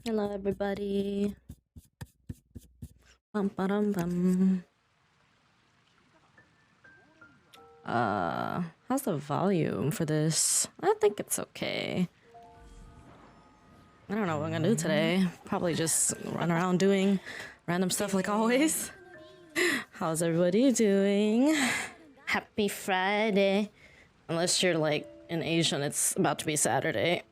Hello, everybody. Bum, ba-dum, bum. How's the volume for this? I think it's okay. I don't know what I'm gonna do today. Probably just run around doing random stuff like always. How's everybody doing? Happy Friday. Unless you're like in Asia and it's about to be Saturday.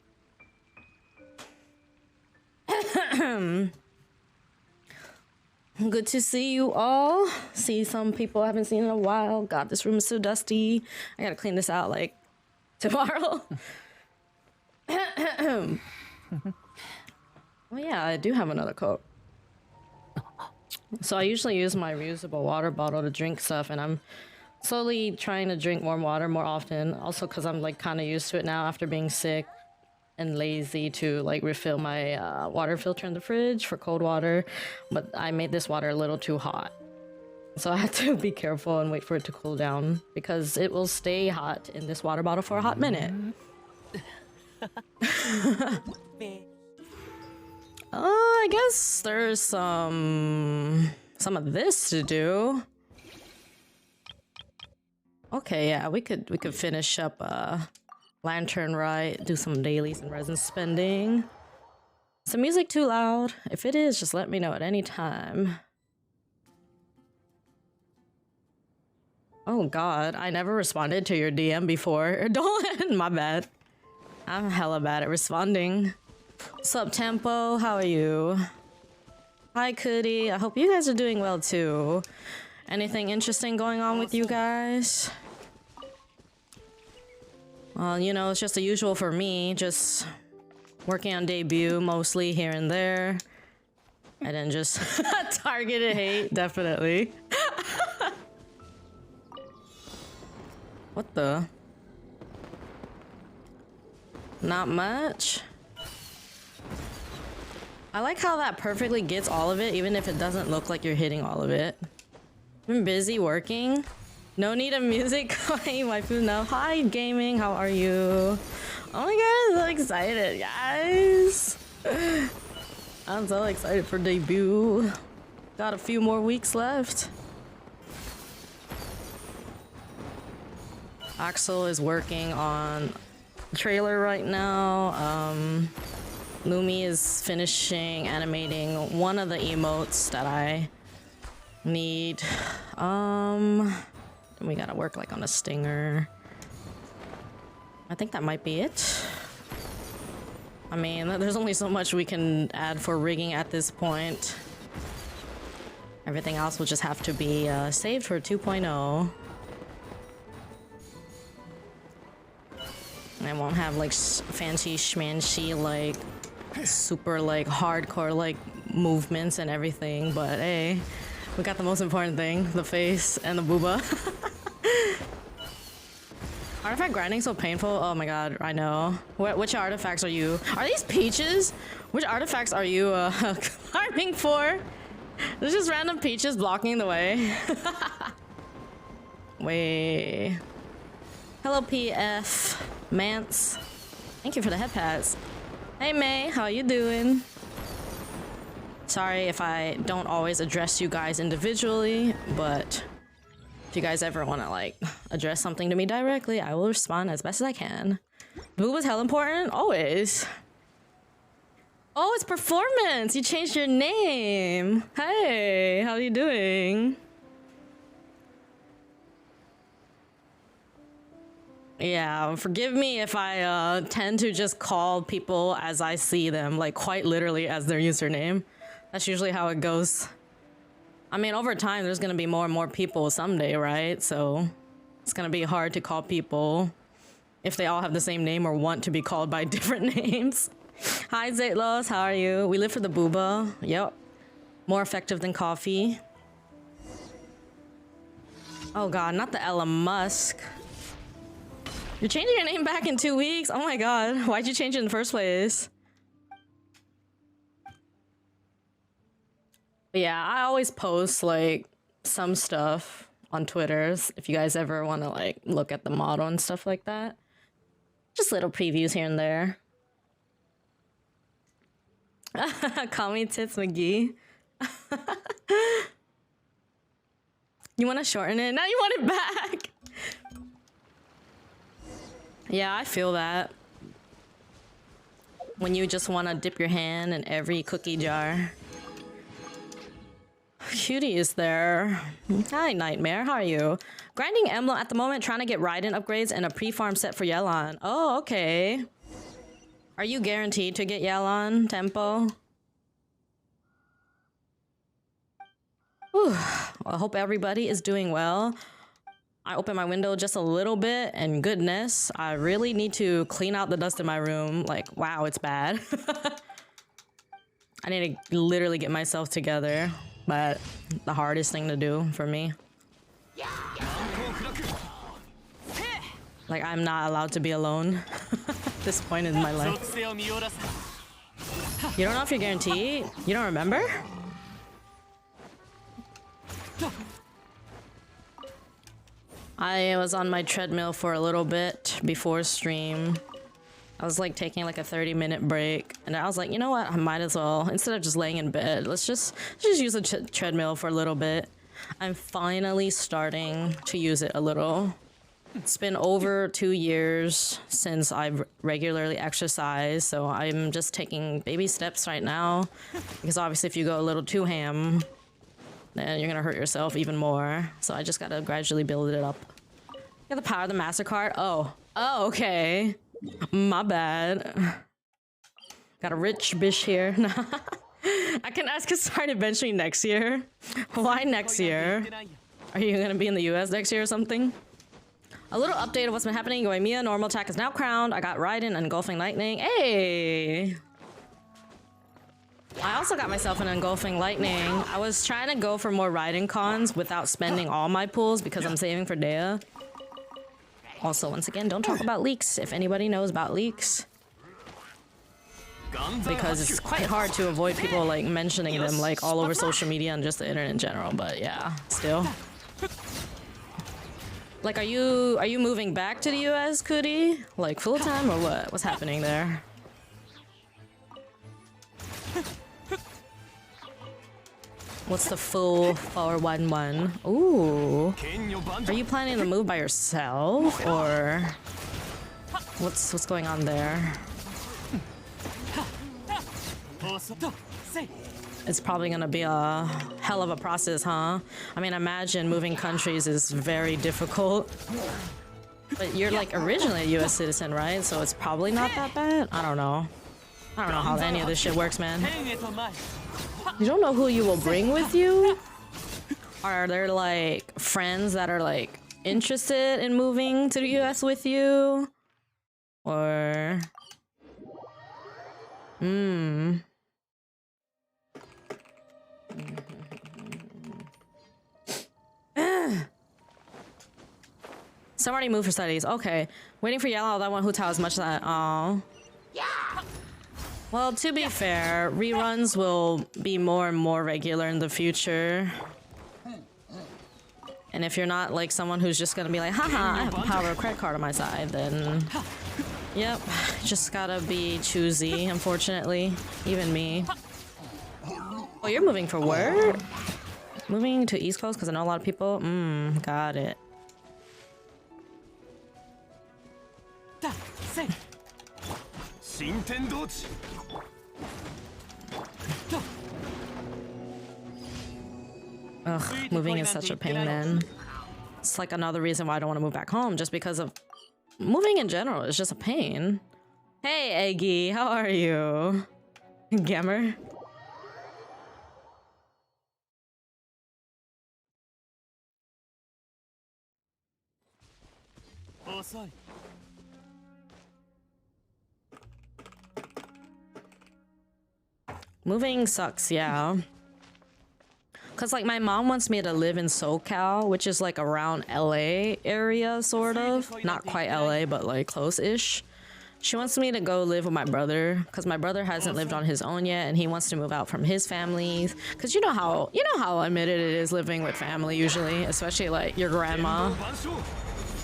Good to see you all. See some people I haven't seen in a while. God, this room is so dusty. I gotta clean this out like tomorrow. Oh yeah, I do have another coat. So I usually use my reusable water bottle to drink stuff, and I'm slowly trying to drink warm water more often. Also because I'm like kind of used to it now after being sick and lazy to like refill my water filter in the fridge for cold water, but I made this water a little too hot, so I had to be careful and wait for it to cool down because it will stay hot in this water bottle for a hot minute. I guess there's some of this to do. Okay, yeah, we could finish up Lantern Rite, do some dailies and resin spending. Is the music too loud? If it is, just let me know at any time. Oh god, I never responded to your DM before. Dolan, my bad. I'm hella bad at responding. What's up, Tempo? How are you? Hi, Cootie. I hope you guys are doing well too. Anything interesting going on with you guys? Well, you know, it's just the usual for me, just working on debut mostly here and there. And then just targeted hate, definitely. What the? Not much. I like how that perfectly gets all of it, even if it doesn't look like you're hitting all of it. I'm busy working. No need of music. Hey, waifu, no. Hi, gaming. How are you? Oh my god, I'm so excited, guys. I'm so excited for debut. Got a few more weeks left. Axel is working on the trailer right now. Lumi is finishing animating one of the emotes that I need. We gotta work like on a stinger. I think that might be it. I mean, there's only so much we can add for rigging at this point. Everything else will just have to be saved for 2.0. And I won't have like fancy schmancy like super like hardcore like movements and everything, but hey, we got the most important thing, the face and the booba. Artifact grinding so painful. Oh my god, I know. Which artifacts are you? Are these peaches? Which artifacts are you climbing for? There's just random peaches blocking the way. Wait. Hello, PF. Mance. Thank you for the head pats. Hey May, how you doing? Sorry if I don't always address you guys individually, but if you guys ever want to like address something to me directly, I will respond as best as I can. Blue was hell important? Always. Oh, it's performance! You changed your name! Hey, how you doing? Yeah, forgive me if I tend to just call people as I see them, like quite literally as their username. That's usually how it goes. I mean, over time, there's gonna be more and more people someday, right? So it's gonna be hard to call people if they all have the same name or want to be called by different names. Hi, Zaitlos, how are you? We live for the booba. Yep. More effective than coffee. Oh god, not the Elon Musk. You're changing your name back in 2 weeks? Oh my god, why'd you change it in the first place? But yeah, I always post like some stuff on Twitter if you guys ever want to like look at the model and stuff like that. Just little previews here and there. Call me Tits McGee. You want to shorten it? Now you want it back. Yeah, I feel that. When you just want to dip your hand in every cookie jar. Cutie is there. Hi, Nightmare. How are you? Grinding Emblem at the moment, trying to get Raiden upgrades and a pre-farm set for Yelan. Oh, okay. Are you guaranteed to get Yelan, Tempo? Whew. Well, I hope everybody is doing well. I opened my window just a little bit, and goodness, I really need to clean out the dust in my room. Like, wow, it's bad. I need to literally get myself together, but the hardest thing to do for me. Like, I'm not allowed to be alone at this point in my life. You don't know if you're guaranteed? You don't remember? I was on my treadmill for a little bit before stream. I was like taking like a 30-minute break, and I was like, you know what? I might as well, instead of just laying in bed, let's just use a treadmill for a little bit. I'm finally starting to use it a little. It's been over 2 years since I've regularly exercised, so I'm just taking baby steps right now. Because obviously if you go a little too ham, then you're gonna hurt yourself even more. So I just gotta gradually build it up. Got the power of the MasterCard. Oh, okay. My bad. Got a rich bitch here. I can start eventually next year. Why next year? Are you gonna be in the US next year or something? A little update of what's been happening. Yoimiya normal attack is now crowned. I got Raiden Engulfing Lightning. Hey! I also got myself an Engulfing Lightning. I was trying to go for more Raiden cons without spending all my pulls because I'm saving for Dea. Also, once again, don't talk about leaks if anybody knows about leaks. Because it's quite hard to avoid people like mentioning them like all over social media and just the internet in general, but yeah, still. Like, are you moving back to the US, Cootie? Like full time or what? What's happening there? What's the full 411? Ooh. Are you planning to move by yourself or what's going on there? It's probably gonna be a hell of a process, huh? I mean, imagine moving countries is very difficult. But you're like originally a US citizen, right? So it's probably not that bad? I don't know. I don't know how any of this shit works, man. You don't know who you will bring with you? Are there like friends that are like interested in moving to the US with you? Or... Some already moved for studies. Okay. Waiting for Yellow, that one who tells as much as that. Oh. Well, to be fair, reruns will be more and more regular in the future. And if you're not like someone who's just gonna be like, haha, I have the power of a credit card on my side, then yep, just gotta be choosy, unfortunately. Even me. Oh, you're moving for work? Moving to East Coast because I know a lot of people? Got it. Ugh, moving is such a pain, man. It's like another reason why I don't want to move back home, just because of moving in general. It's just a pain. Hey, Eggy, how are you? Gamer? Moving sucks, yeah. Cause like my mom wants me to live in SoCal, which is like around LA area, sort of. Not quite LA, but like close-ish. She wants me to go live with my brother, cause my brother hasn't lived on his own yet, and he wants to move out from his family. Cause you know how admitted it is living with family usually, especially like your grandma.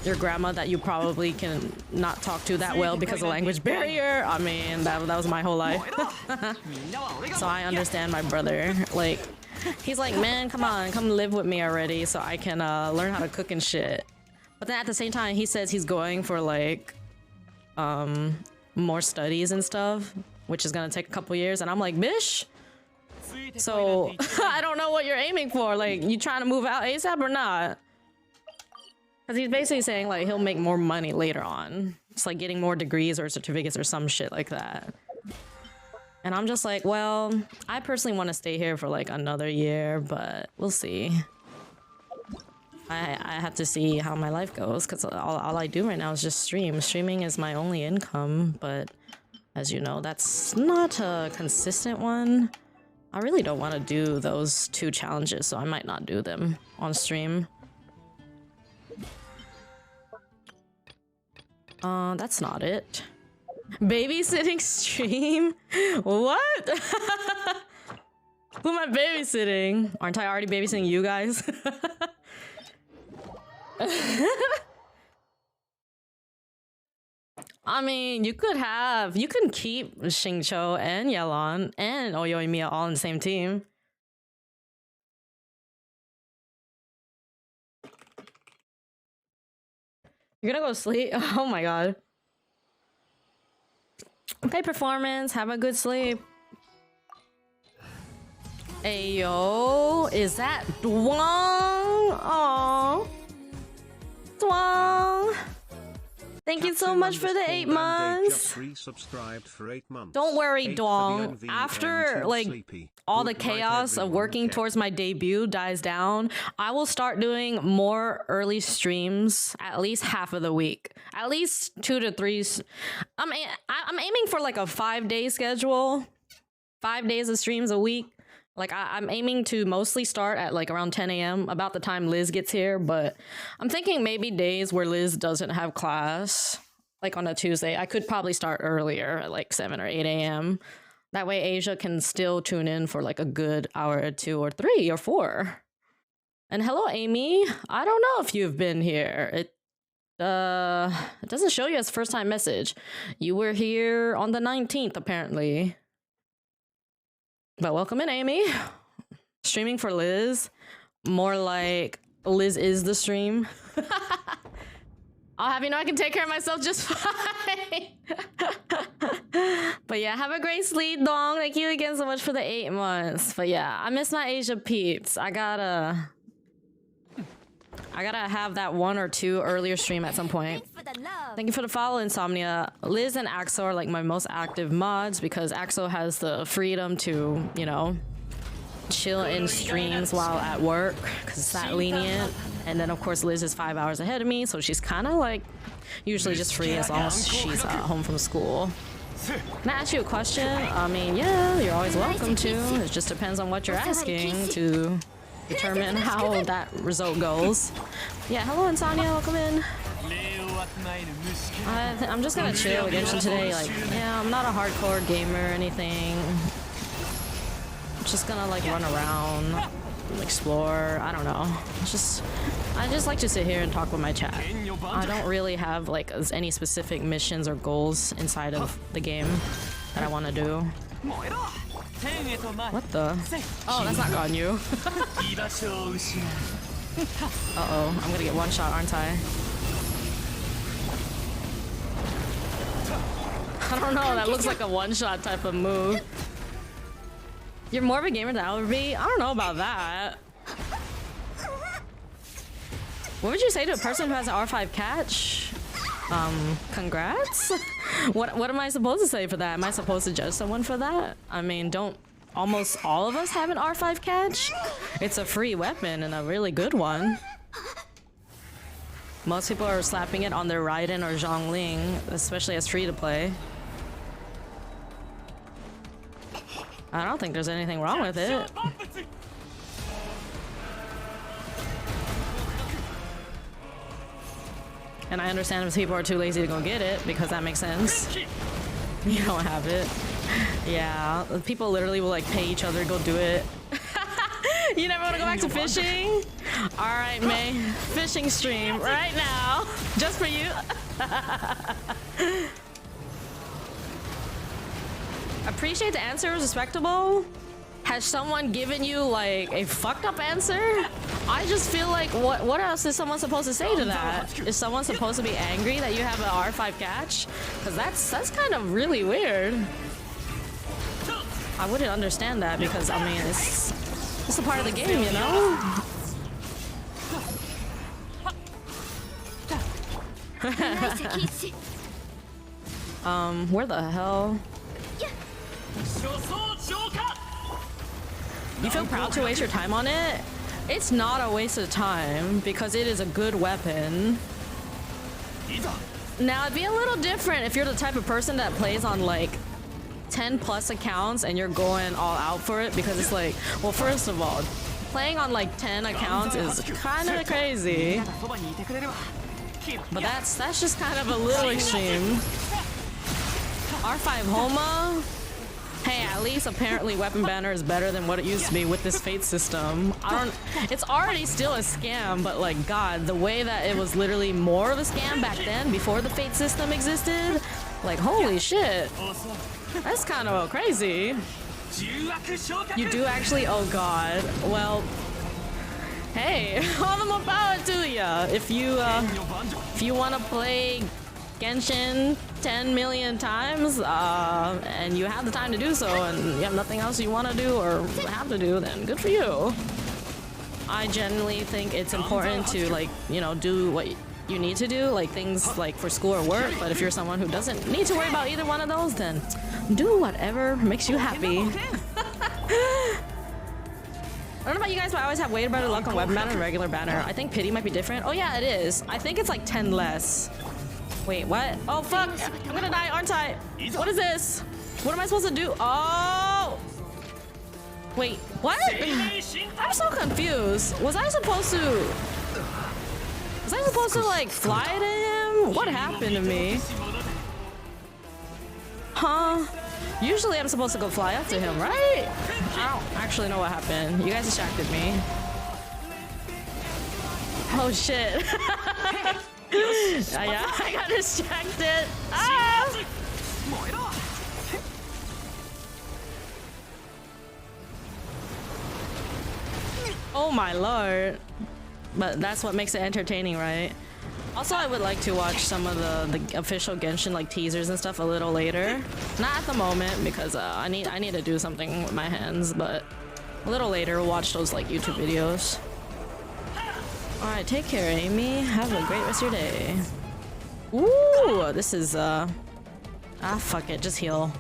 your grandma that you probably can not talk to that well because of language barrier. I mean, that was my whole life. So I understand my brother. Like, he's like, man, come on, come live with me already so I can learn how to cook and shit. But then at the same time, he says he's going for like more studies and stuff, which is gonna take a couple years. And I'm like, bish. So I don't know what you're aiming for. Like, you trying to move out ASAP or not? Because he's basically saying like he'll make more money later on. It's like getting more degrees or certificates or some shit like that. And I'm just like, well, I personally want to stay here for like another year, but we'll see. I have to see how my life goes because all I do right now is just stream. Streaming is my only income, but as you know, that's not a consistent one. I really don't want to do those 2 challenges, so I might not do them on stream. That's not it. Babysitting stream? What? Who am I babysitting? Aren't I already babysitting you guys? I mean, you can keep Xingqiu and Yelan and Oyoimiya all in the same team. You're gonna go sleep? Oh my god. Okay, performance. Have a good sleep. Ayo, is that Dwang? Oh, Dwang. Thank you so much for the 8 months. Don't worry, Dwang. After like all the chaos of working towards my debut dies down, I will start doing more early streams at least half of the week. At least 2 to 3. I'm aiming for like a 5-day schedule. 5 days of streams a week. Like, I'm aiming to mostly start at like around 10 a.m. about the time Liz gets here, but I'm thinking maybe days where Liz doesn't have class, like on a Tuesday, I could probably start earlier at like 7 or 8 a.m. That way Asia can still tune in for like a good hour or 2 or 3 or 4. And hello, Amy. I don't know if you've been here. It doesn't show you as first time message. You were here on the 19th, apparently. But welcome in, Amy. Streaming for Liz. More like Liz is the stream. I'll have you know I can take care of myself just fine. But yeah, have a great sleep, Dong. Thank you again so much for the 8 months. But yeah, I miss my Asia peeps. I gotta have that 1 or 2 earlier stream at some point. Thank you for the follow, Insomnia. Liz and Axel are like my most active mods because Axel has the freedom to, you know, chill in streams while at work because it's that lenient. And then of course Liz is 5 hours ahead of me, so she's kind of like usually just free as long as she's home from school. Can I ask you a question? I mean, yeah, you're always welcome to. It just depends on what you're asking to determine how that result goes. Yeah, hello Insomnia, welcome in. I'm just gonna chill with Genshin today. Like, yeah, I'm not a hardcore gamer or anything. I'm just gonna like run around, explore. I don't know. I just like to sit here and talk with my chat. I don't really have like any specific missions or goals inside of the game that I want to do. What the? Oh, that's not Ganyu. Uh-oh, I'm gonna get one shot, aren't I? I don't know, that looks like a one-shot type of move. You're more of a gamer than I would be? I don't know about that. What would you say to a person who has an R5 catch? Congrats? What am I supposed to say for that? Am I supposed to judge someone for that? I mean, don't almost all of us have an R5 catch? It's a free weapon and a really good one. Most people are slapping it on their Raiden or Zhongling, especially as free-to-play. I don't think there's anything wrong with it. And I understand if people are too lazy to go get it, because that makes sense. You don't have it. Yeah, people literally will like pay each other to go do it. You never want to go back to fishing? Alright, May. Fishing stream right now. Just for you. Appreciate the answer was respectable. Has someone given you like a fucked up answer? I just feel like what else is someone supposed to say to that? Is someone supposed to be angry that you have an R5 catch? Because that's kind of really weird. I wouldn't understand that because I mean it's a part of the game, you know? Where the hell? You feel proud to waste your time on it? It's not a waste of time because it is a good weapon. Now it'd be a little different if you're the type of person that plays on like 10 plus accounts and you're going all out for it, because it's like, well, first of all, playing on like 10 accounts is kind of crazy. But that's just kind of a little extreme. R5 Homa? Hey, at least apparently weapon banner is better than what it used to be with this fate system. It's already still a scam, but like god, the way that it was literally more of a scam back then before the fate system existed, like holy shit. That's kind of crazy. You do actually, oh god. Well, hey, all the more power to ya. If you want to play Genshin 10 million times, and you have the time to do so, and you have nothing else you want to do or have to do, then good for you. I generally think it's important to, like, you know, do what you need to do, like things like for school or work, but if you're someone who doesn't need to worry about either one of those, then do whatever makes you happy. I don't know about you guys, but I always have way better luck on weapon banner than regular banner. I think pity might be different. Oh yeah, it is. I think it's like 10 less. Wait, what? Oh fuck! I'm gonna die, aren't I? What is this? What am I supposed to do? Oh! Wait, what? I'm so confused. Was I supposed to like fly to him? What happened to me? Huh? Usually I'm supposed to go fly up to him, right? I don't actually know what happened. You guys distracted me. Oh shit. Yeah, I got distracted. Ah! Oh my lord. But that's what makes it entertaining, right? Also, I would like to watch some of the official Genshin like teasers and stuff a little later. Not at the moment because I need to do something with my hands, but a little later we'll watch those like YouTube videos. Alright, take care, Amy. Have a great rest of your day. Ooh, this is fuck it, just heal.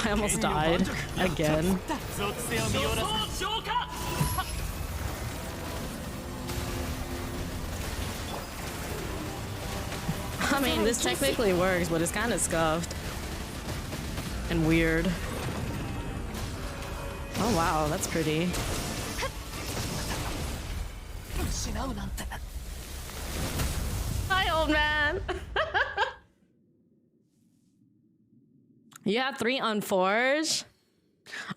I almost died again. I mean, this technically works, but it's kind of scuffed and weird. Oh wow, that's pretty. Hi, old man. You have 3 Unforged?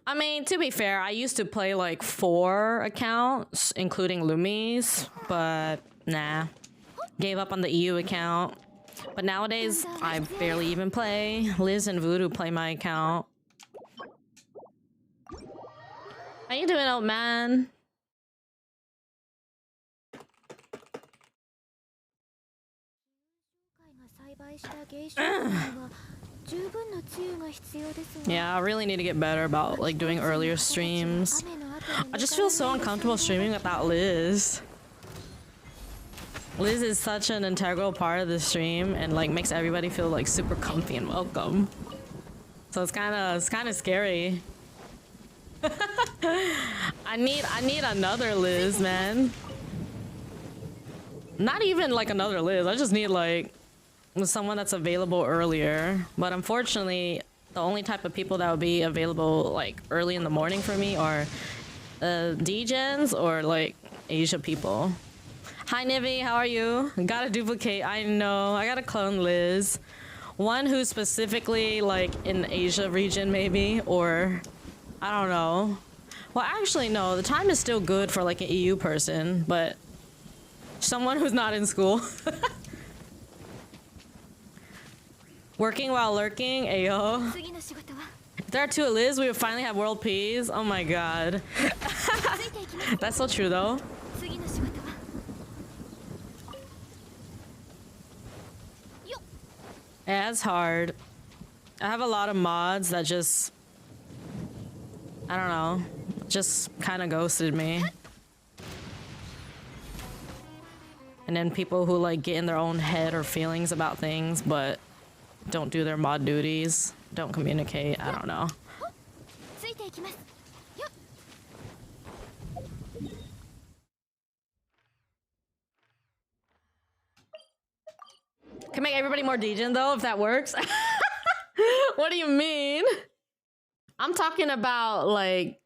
I mean, to be fair, I used to play like 4 accounts, including Lumi's, but nah. Gave up on the EU account. But nowadays, I barely even play. Liz and Voodoo play my account. How you doing, old man? Yeah, I really need to get better about like doing earlier streams. I just feel so uncomfortable streaming without Liz. Liz is such an integral part of the stream and like makes everybody feel like super comfy and welcome. So it's kind of scary. I need another Liz, man. Not even like another Liz. I just need like someone that's available earlier. But unfortunately, the only type of people that would be available like early in the morning for me are D-gens or like Asia people. Hi Nivi, how are you? Gotta duplicate, I know. I gotta clone Liz. One who's specifically like in Asia region maybe, or I don't know. Well, actually, no. The time is still good for like an EU person, but someone who's not in school. Working while lurking, ayo. If there are two Liz, we would finally have world peace. Oh my god. That's so true though. Yeah, it's hard. I have a lot of mods that just, I don't know, just kind of ghosted me. And then people who like get in their own head or feelings about things, but don't do their mod duties, don't communicate, I don't know. Can make everybody more degen though, if that works. What do you mean? I'm talking about like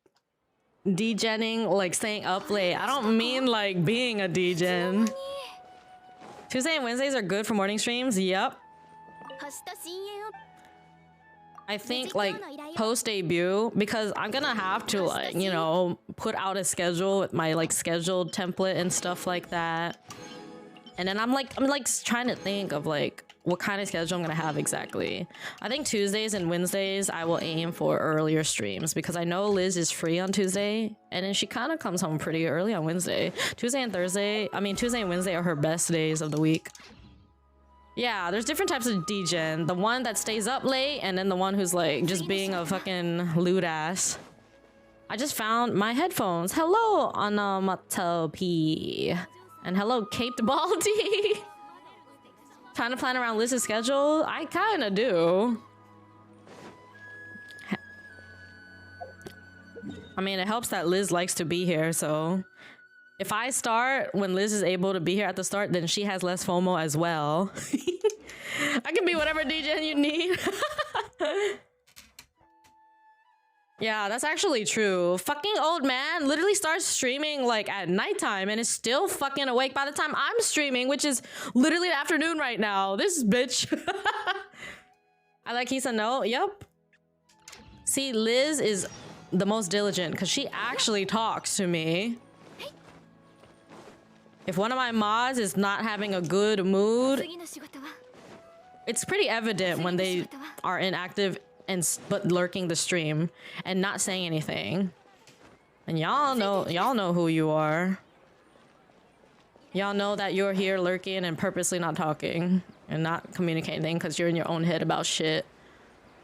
degenning, like staying up late. I don't mean like being a degen. Tuesday and Wednesdays are good for morning streams. Yep. I think like post debut, because I'm gonna have to like, you know, put out a schedule with my like scheduled template and stuff like that. And then I'm like trying to think of like what kind of schedule I'm gonna have exactly. I think Tuesdays and Wednesdays I will aim for earlier streams because I know Liz is free on Tuesday and then she kind of comes home pretty early on Wednesday. Tuesday and Wednesday are her best days of the week. Yeah, there's different types of degen. The one that stays up late and then the one who's like just being a fucking lewd ass. I just found my headphones. Hello, Onomatopoeia. And hello, Caped Baldy. Time to plan around Liz's schedule? I kinda do. I mean, it helps that Liz likes to be here, so... If I start when Liz is able to be here at the start, then she has less FOMO as well. I can be whatever degen you need. Yeah, that's actually true. Fucking old man literally starts streaming like at nighttime and is still fucking awake by the time I'm streaming, which is literally the afternoon right now. This bitch. I like Kisa no. Yep. See, Liz is the most diligent because she actually talks to me. If one of my mods is not having a good mood, it's pretty evident when they are inactive but lurking the stream and not saying anything. And y'all know who you are. Y'all know that you're here lurking and purposely not talking and not communicating because you're in your own head about shit.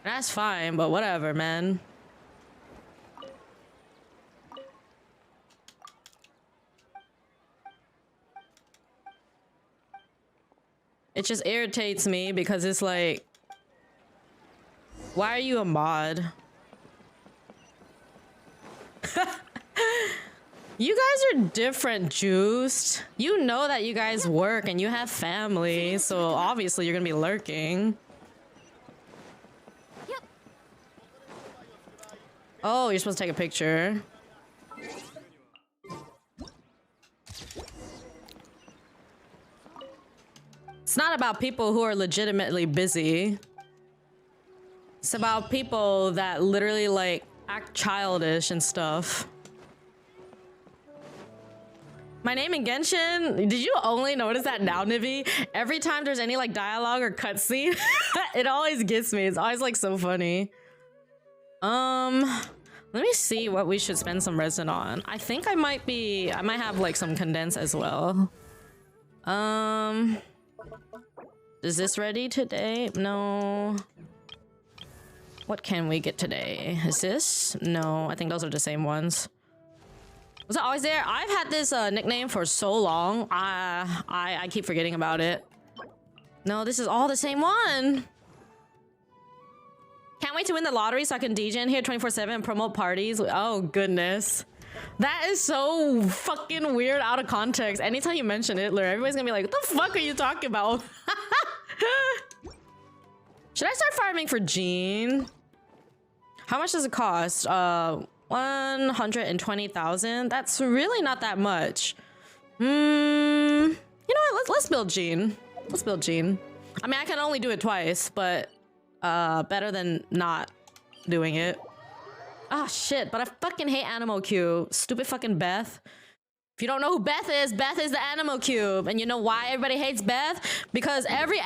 That's fine, but whatever, man. It just irritates me because it's like, why are you a mod? You guys are different, Juiced. You know that you guys work and you have family, so obviously you're gonna be lurking. Oh, you're supposed to take a picture. It's not about people who are legitimately busy. It's about people that literally like act childish and stuff. My name in Genshin? Did you only notice that now, Nivi? Every time there's any like dialogue or cutscene, it always gets me. It's always like so funny. Let me see what we should spend some resin on. I think I might have like some condense as well. Is this ready today? No. What can we get today? Is this? No, I think those are the same ones. Was it always there? I've had this nickname for so long. I keep forgetting about it. No, this is all the same one. Can't wait to win the lottery so I can DJ in here 24/7 and promote parties. Oh, goodness. That is so fucking weird out of context. Anytime you mention it, everybody's gonna be like, what the fuck are you talking about? Should I start farming for Jean? How much does it cost? 120,000? That's really not that much. You know what? Let's build Jean. Let's build Jean. I mean, I can only do it twice, but better than not doing it. Ah, shit, but I fucking hate Animal Cube. Stupid fucking Beth. If you don't know who Beth is the Animal Cube. And you know why everybody hates Beth? Because every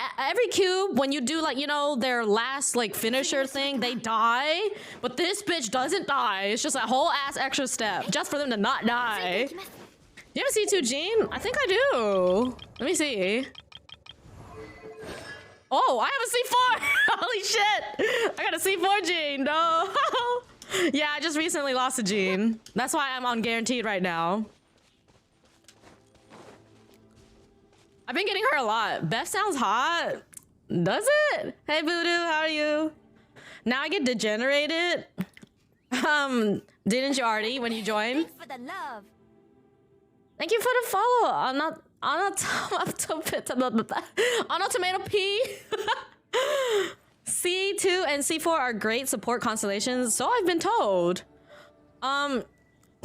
cube, when you do like, you know, their last like finisher thing, they die. But this bitch doesn't die. It's just a whole ass extra step just for them to not die. Do you have a C2 Gene? I think I do. Let me see. Oh, I have a C4! Holy shit! I got a C4 Gene, no! Yeah, I just recently lost a Gene. That's why I'm on guaranteed right now. I've been getting her a lot. Beth sounds hot. Does it? Hey, Voodoo, how are you? Now I get degenerated. Didn't you already when you joined? For the love. Thank you for the follow. On a tomato P. C2 and C4 are great support constellations, so I've been told.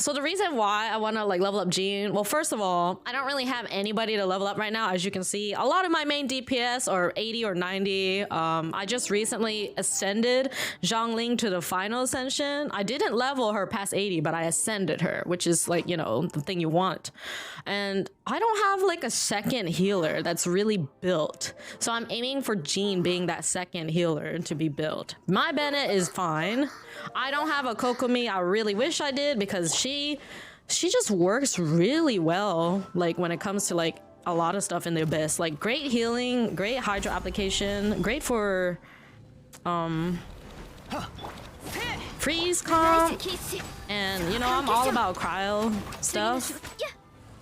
So the reason why I want to like level up Jean, well, first of all, I don't really have anybody to level up right now. As you can see, a lot of my main DPS are 80 or 90. I just recently ascended Zhongling to the final ascension. I didn't level her past 80, but I ascended her, which is like, you know, the thing you want. And I don't have like a second healer that's really built. So I'm aiming for Jean being that second healer to be built. My Bennett is fine. I don't have a Kokomi. I really wish I did because she just works really well. Like when it comes to like a lot of stuff in the Abyss, like great healing, great hydro application, great for freeze comp, and you know I'm all about cryo stuff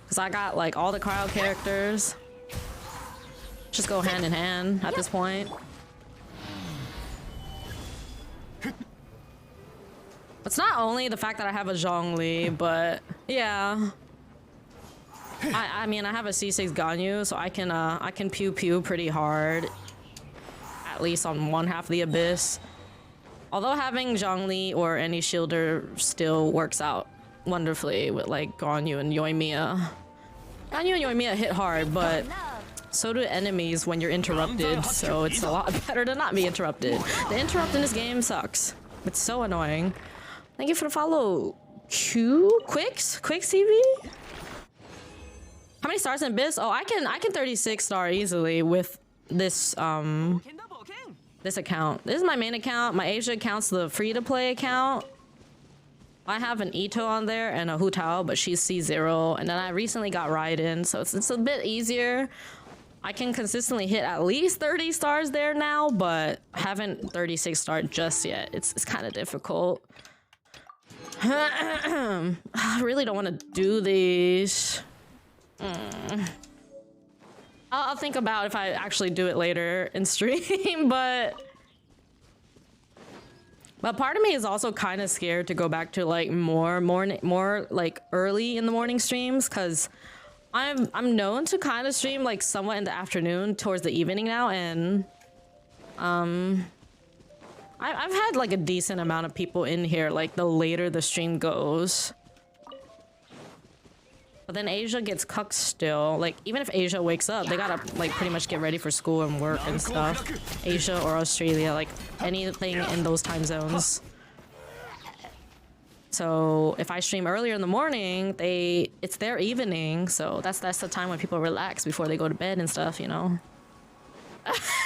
because I got like all the cryo characters. Just go hand in hand at this point. It's not only the fact that I have a Zhongli, but yeah. I mean, I have a C6 Ganyu, so I can pew pew pretty hard, at least on one half of the Abyss. Although having Zhongli or any shielder still works out wonderfully with like Ganyu and Yoimiya. Ganyu and Yoimiya hit hard, but so do enemies when you're interrupted, so it's a lot better to not be interrupted. The interrupt in this game sucks. It's so annoying. Thank you for the follow. Quicks TV? How many stars in Abyss? Oh, I can 36 star easily with this this account. This is my main account. My Asia account's the free to play account. I have an Ito on there and a Hu Tao, but she's C0. And then I recently got Raiden, so it's a bit easier. I can consistently hit at least 30 stars there now, but I haven't 36 star just yet. It's kind of difficult. I really don't want to do these. I'll think about if I actually do it later in stream, but part of me is also kind of scared to go back to like more like early in the morning streams, because I'm known to kind of stream like somewhat in the afternoon towards the evening now, and I've had like a decent amount of people in here like the later the stream goes. But then Asia gets cucked still. Like even if Asia wakes up, they gotta like pretty much get ready for school and work and stuff. Asia or Australia, like anything in those time zones. So if I stream earlier in the morning, it's their evening, so that's the time when people relax before they go to bed and stuff, you know.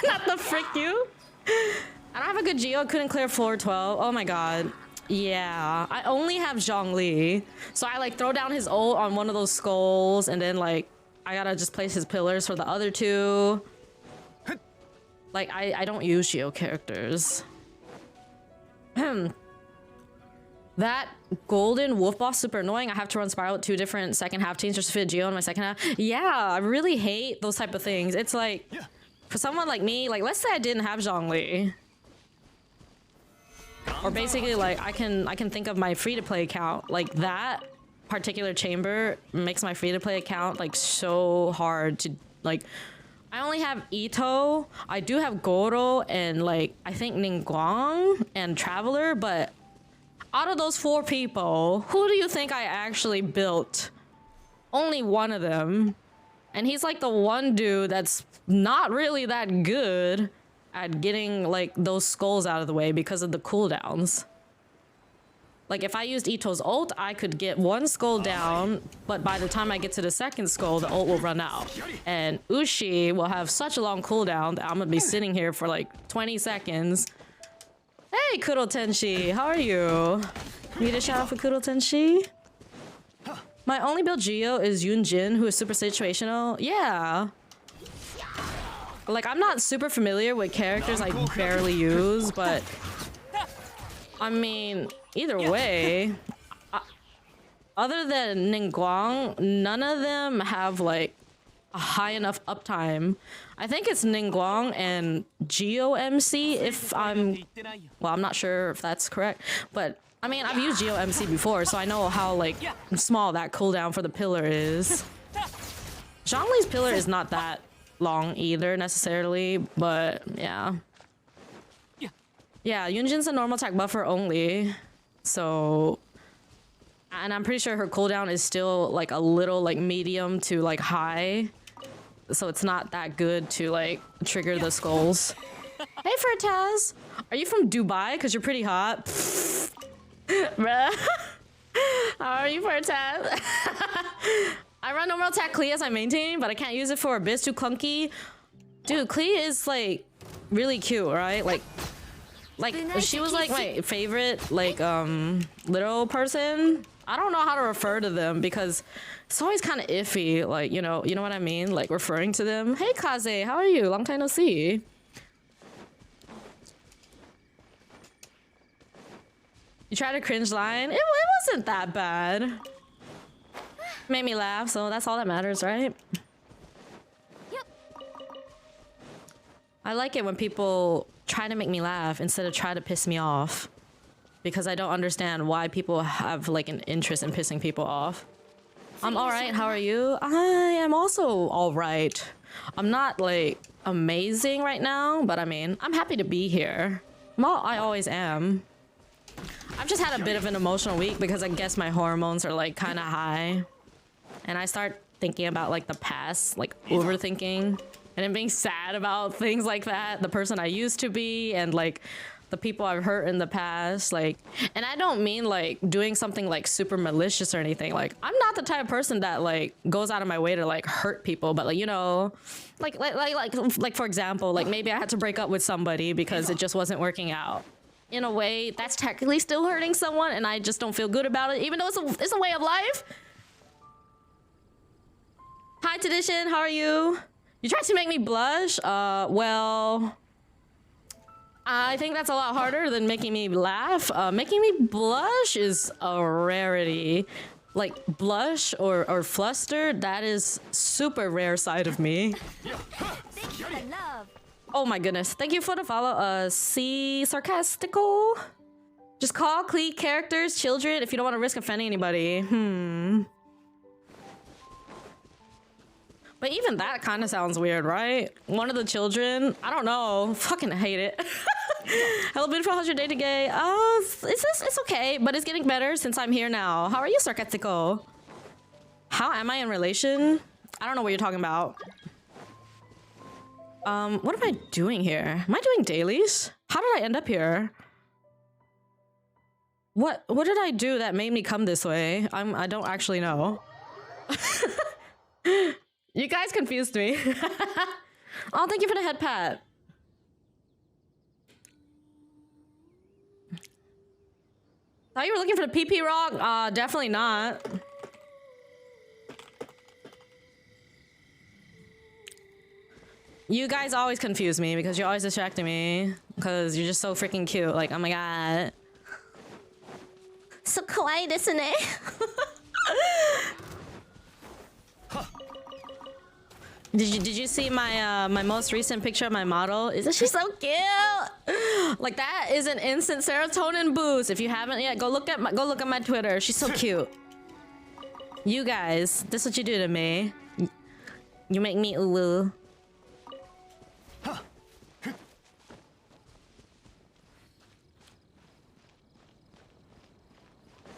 Not the frick you. I don't have a good Geo, couldn't clear floor 12. Oh my god. Yeah, I only have Zhongli. So I like throw down his ult on one of those skulls, and then like I gotta just place his pillars for the other two. Like I don't use Geo characters. That golden wolf boss super annoying. I have to run Spiral with 2 different second half teams just to fit Geo in my second half. Yeah, I really hate those type of things. It's like for someone like me, like let's say I didn't have Zhongli. Or basically like I can think of my free-to-play account. Like that particular chamber makes my free-to-play account like so hard to like. I only have Ito, I do have Goro, and like I think Ningguang and Traveler, but out of those 4 people, who do you think I actually built? Only one of them. And he's like the one dude that's not really that good at getting like those skulls out of the way because of the cooldowns. Like if I used Ito's ult, I could get one skull down, but by the time I get to the second skull, the ult will run out. And Ushi will have such a long cooldown that I'm gonna be sitting here for like 20 seconds. Hey, Kuro Tenshi, how are you? Need a shout out for Kuro Tenshi? My only build Geo is Yunjin, who is super situational. Yeah. Like, I'm not super familiar with characters I barely use, but... I mean, either way... other than Ningguang, none of them have, like, a high enough uptime. I think it's Ningguang and Geo MC, if I'm... Well, I'm not sure if that's correct, but... I mean, I've used Geo MC before, so I know how, like, small that cooldown for the pillar is. Zhongli's pillar is not that long either, necessarily, but yeah. Yeah, Yunjin's a normal attack buffer only, so... And I'm pretty sure her cooldown is still, like, a little, like, medium to, like, high. So it's not that good to, like, trigger the skulls. Hey, Fertaz! Are you from Dubai? Because you're pretty hot. Bruh. How are you, Fertaz? I run normal attack Klee as I maintain, but I can't use it for Abyss, too clunky. Dude, Klee is, like, really cute, right? Like, she was, like, my favorite, like, little person. I don't know how to refer to them because it's always kind of iffy, like, you know what I mean? Like, referring to them. Hey, Kaze, how are you? Long time no see. You tried a cringe line? It wasn't that bad. Made me laugh, so that's all that matters, right? Yep. I like it when people try to make me laugh instead of try to piss me off. Because I don't understand why people have, like, an interest in pissing people off. I'm alright, how are you? I am also alright. I'm not, like, amazing right now, but I mean, I'm happy to be here. I always am. I've just had a bit of an emotional week because I guess my hormones are, like, kind of high. And I start thinking about, like, the past, like, overthinking. And then being sad about things like that. The person I used to be and, like, the people I've hurt in the past. Like, and I don't mean, like, doing something, like, super malicious or anything. Like, I'm not the type of person that, like, goes out of my way to, like, hurt people. But, like, you know, like for example, like, maybe I had to break up with somebody because it just wasn't working out. In a way, that's technically still hurting someone, and I just don't feel good about it, even though it's a way of life. Hi, Tradition, how are you? You tried to make me blush? Well... I think that's a lot harder than making me laugh. Making me blush is a rarity. Like, blush or fluster, that is super rare side of me. Thank you for love. Oh my goodness. Thank you for the follow. See sarcastical? Just call Klee characters children if you don't want to risk offending anybody. But even that kind of sounds weird, right? One of the children, I don't know. Fucking hate it. Hello, beautiful. How's your day today? It's okay, but it's getting better since I'm here now. How are you, sarcastical? How am I in relation? I don't know what you're talking about. What am I doing here? Am I doing dailies? How did I end up here? What did I do that made me come this way? I don't actually know. You guys confused me. Oh, thank you for the head pat. Thought you were looking for the PP rock? Definitely not. You guys always confuse me because you're always distracting me because you're just so freaking cute. Like, oh my god. So kawaii desu ne. Did you see my my most recent picture of my model? Isn't she so cute? Like, that is an instant serotonin boost. If you haven't yet, go look at my Twitter. She's so cute. You guys, this is what you do to me. You make me ulu.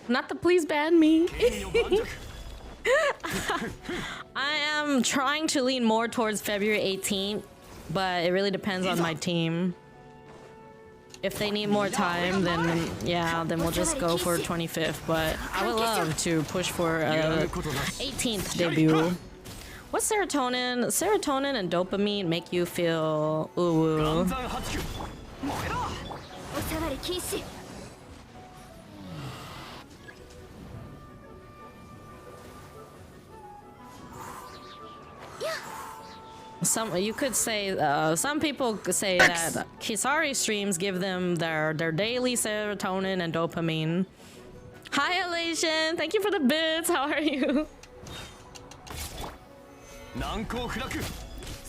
Not to please ban me. I am trying to lean more towards February 18th, but it really depends on my team. If they need more time, then yeah, then we'll just go for 25th. But I would love to push for 18th debut. What's serotonin? Serotonin and dopamine make you feel ooh. You could say some people could say that Kisari streams give them their daily serotonin and dopamine. Hi Elation, thank you for the bits. How are you?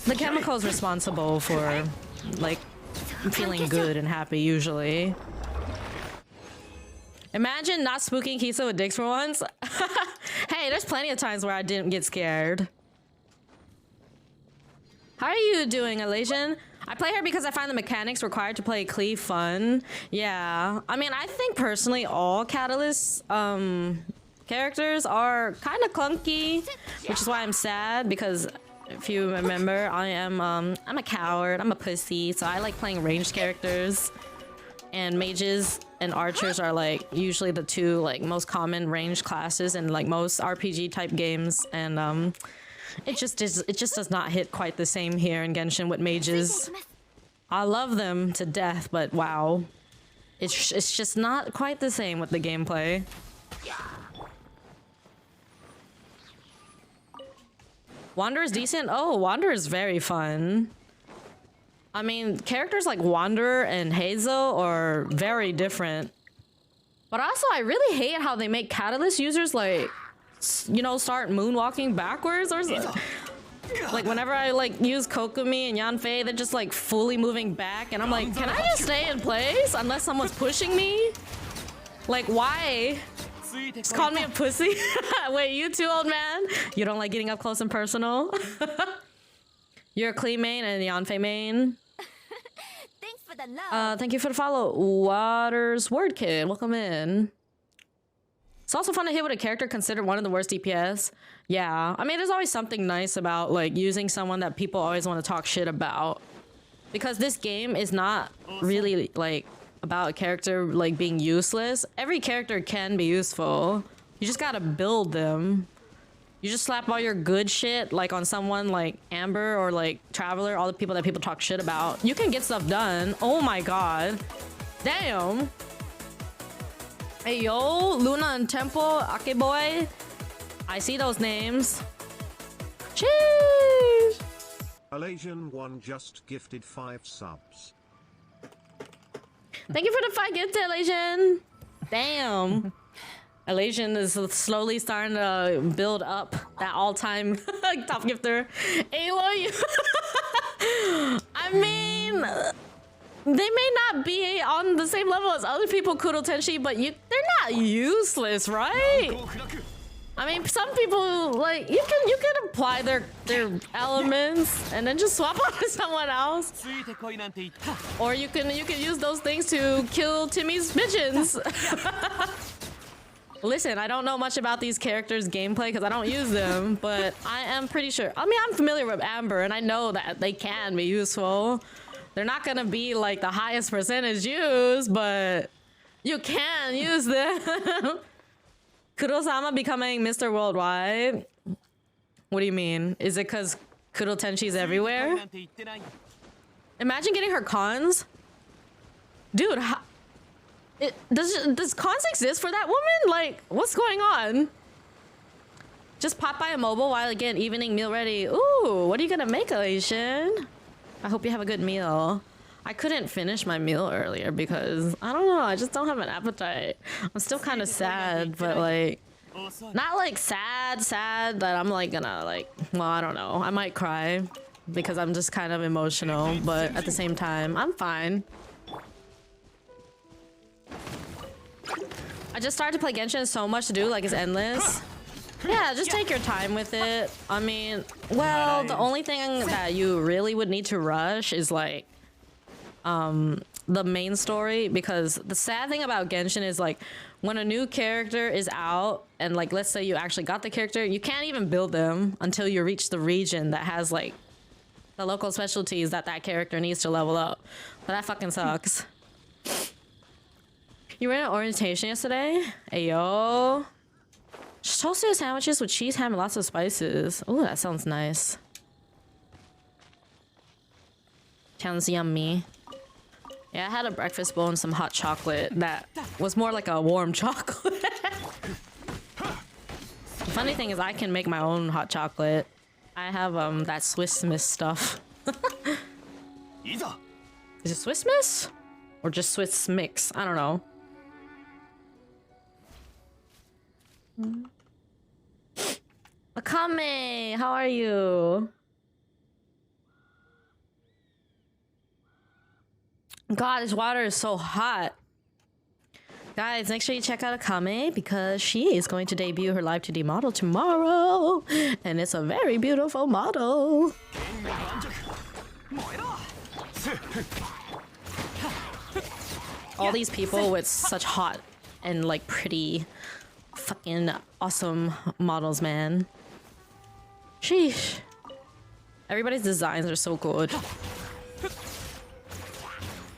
The chemicals responsible for like feeling good and happy usually. Imagine not spooking Kisa with dicks for once. Hey, there's plenty of times where I didn't get scared. How are you doing, Elation? I play her because I find the mechanics required to play Clee fun. Yeah, I mean, I think personally all Catalyst characters are kind of clunky, which is why I'm sad because if you remember, I'm a coward, I'm a pussy, so I like playing ranged characters. And mages and archers are like usually the two like most common ranged classes in like most RPG type games, and it just does not hit quite the same here in Genshin with mages. I love them to death, but wow, it's just not quite the same with the gameplay. Wander is decent. Oh, Wander is very fun. I mean, characters like Wanderer and Hazel are very different. But also, I really hate how they make Catalyst users like, you know, start moonwalking backwards or something. Like whenever I like use Kokomi and Yanfei, they're just like fully moving back, and I'm like, can I just stay in place unless someone's pushing me? Like, why? Just called me a pussy? Wait, you too, old man? You don't like getting up close and personal? You're a Klee main and Yanfei main. Thanks for the love. Thank you for the follow. Waters Word Kid, welcome in. It's also fun to hit with a character considered one of the worst DPS. Yeah, I mean, there's always something nice about like using someone that people always want to talk shit about. Because this game is not really like about a character like being useless. Every character can be useful. You just gotta build them. You just slap all your good shit like on someone like Amber or like Traveler, all the people that people talk shit about. You can get stuff done. Oh my god. Damn. Hey yo, Luna and Temple, Akeboy. I see those names. Cheers! Alasian one just gifted 5 subs. Thank you for the 5 gifts, Elation. Damn. Elation is slowly starting to build up that all-time top gifter. Aloy. I mean, they may not be on the same level as other people, Kuro Tenshi, but they're not useless, right? I mean, some people like you can apply their elements and then just swap out with someone else, or you can use those things to kill Timmy's pigeons. Listen, I don't know much about these characters' gameplay because I don't use them, but I am pretty sure. I mean, I'm familiar with Amber, and I know that they can be useful. They're not gonna be like the highest percentage used, but you can use them. Kurosama becoming Mr. Worldwide? What do you mean? Is it because Kuro Tenshi's everywhere? Imagine getting her cons. Dude, does cons exist for that woman? Like, what's going on? Just pop by a mobile while I get evening meal ready. Ooh, what are you gonna make, Elation? I hope you have a good meal. I couldn't finish my meal earlier because, I don't know, I just don't have an appetite. I'm still kind of sad, but like, not like sad that I'm like gonna like, well, I don't know. I might cry because I'm just kind of emotional, but at the same time, I'm fine. I just started to play Genshin, so much to do, like it's endless. Yeah, just take your time with it. I mean, well, the only thing that you really would need to rush is like, the main story, because the sad thing about Genshin is like when a new character is out and like let's say you actually got the character, you can't even build them until you reach the region that has like the local specialties that character needs to level up. But that fucking sucks. You were in orientation yesterday? Ayo. Just toasted sandwiches with cheese, ham, and lots of spices. Oh, that sounds nice. Sounds yummy. Yeah, I had a breakfast bowl and some hot chocolate that was more like a warm chocolate. The funny thing is I can make my own hot chocolate. I have that Swiss Miss stuff. Is it Swiss Miss? Or just Swiss Mix? I don't know. Akame, how are you? God, this water is so hot. Guys, make sure you check out Akame because she is going to debut her live 2D model tomorrow. And it's a very beautiful model. All these people with such hot and like pretty fucking awesome models, man. Sheesh. Everybody's designs are so good.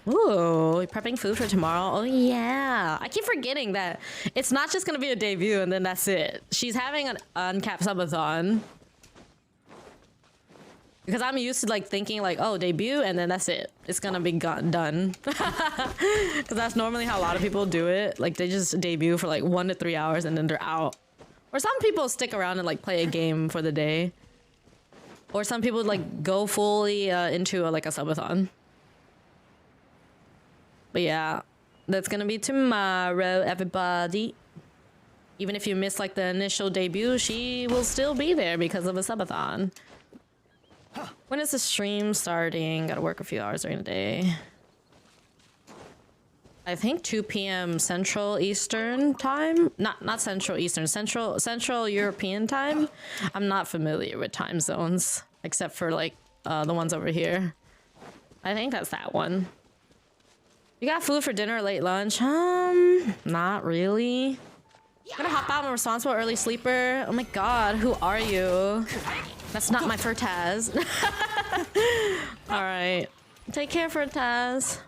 Ooh, prepping food for tomorrow. Oh yeah. I keep forgetting that it's not just gonna be a debut and then that's it. She's having an uncapped subathon. Because I'm used to like thinking like, oh, debut and then that's it. It's gonna be done. Because that's normally how a lot of people do it. Like they just debut for like 1 to 3 hours and then they're out. Or some people stick around and like play a game for the day. Or some people like go fully into like a subathon. But yeah, that's gonna be tomorrow, everybody. Even if you miss like the initial debut, she will still be there because of a subathon. When is the stream starting? Gotta work a few hours during the day. I think 2 p.m. Central Eastern time. Not Central Eastern, Central European time. I'm not familiar with time zones except for like the ones over here. I think that's that one. You got food for dinner or late lunch? Not really. I'm gonna hop out. I'm a responsible early sleeper. Oh my god, who are you? That's not my Furtaz. Alright. Take care, Furtaz.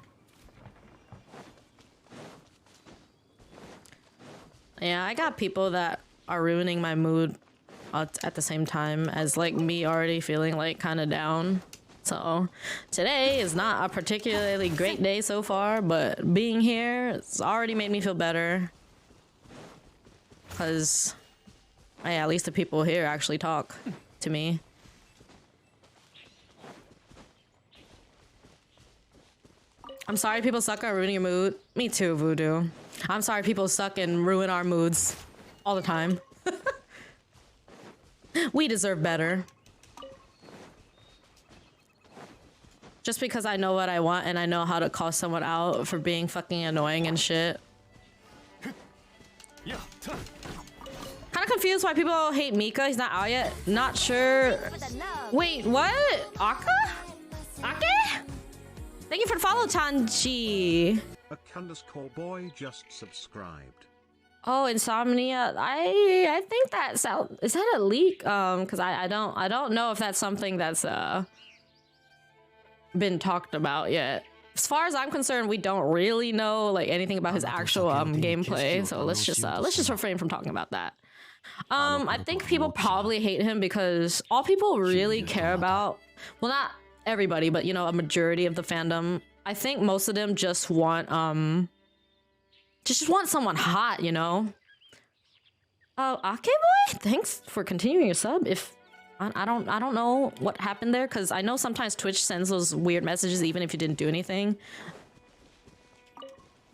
Yeah, I got people that are ruining my mood at the same time as like me already feeling like kind of down. So today is not a particularly great day so far, but being here, it's already made me feel better. Because yeah, at least the people here actually talk to me. I'm sorry people suck at ruining your mood. Me too, Voodoo. I'm sorry people suck and ruin our moods all the time. We deserve better. Just because I know what I want and I know how to call someone out for being fucking annoying and shit. Kind of confused why people hate Mika. He's not out yet. Not sure. Wait, what? Aka? Ake? Thank you for the follow, Tanji. A boy just subscribed. Oh, Insomnia. I think that's out. Is that a leak? Because I don't know if that's something that's been talked about yet. As far as I'm concerned, we don't really know like anything about his actual gameplay. So let's just refrain from talking about that. I think people probably hate him because all people really care about, well, not everybody, but you know, a majority of the fandom, I think most of them just want someone hot, you know. Ake boy, thanks for continuing your sub. If I don't know what happened there, because I know sometimes Twitch sends those weird messages even if you didn't do anything.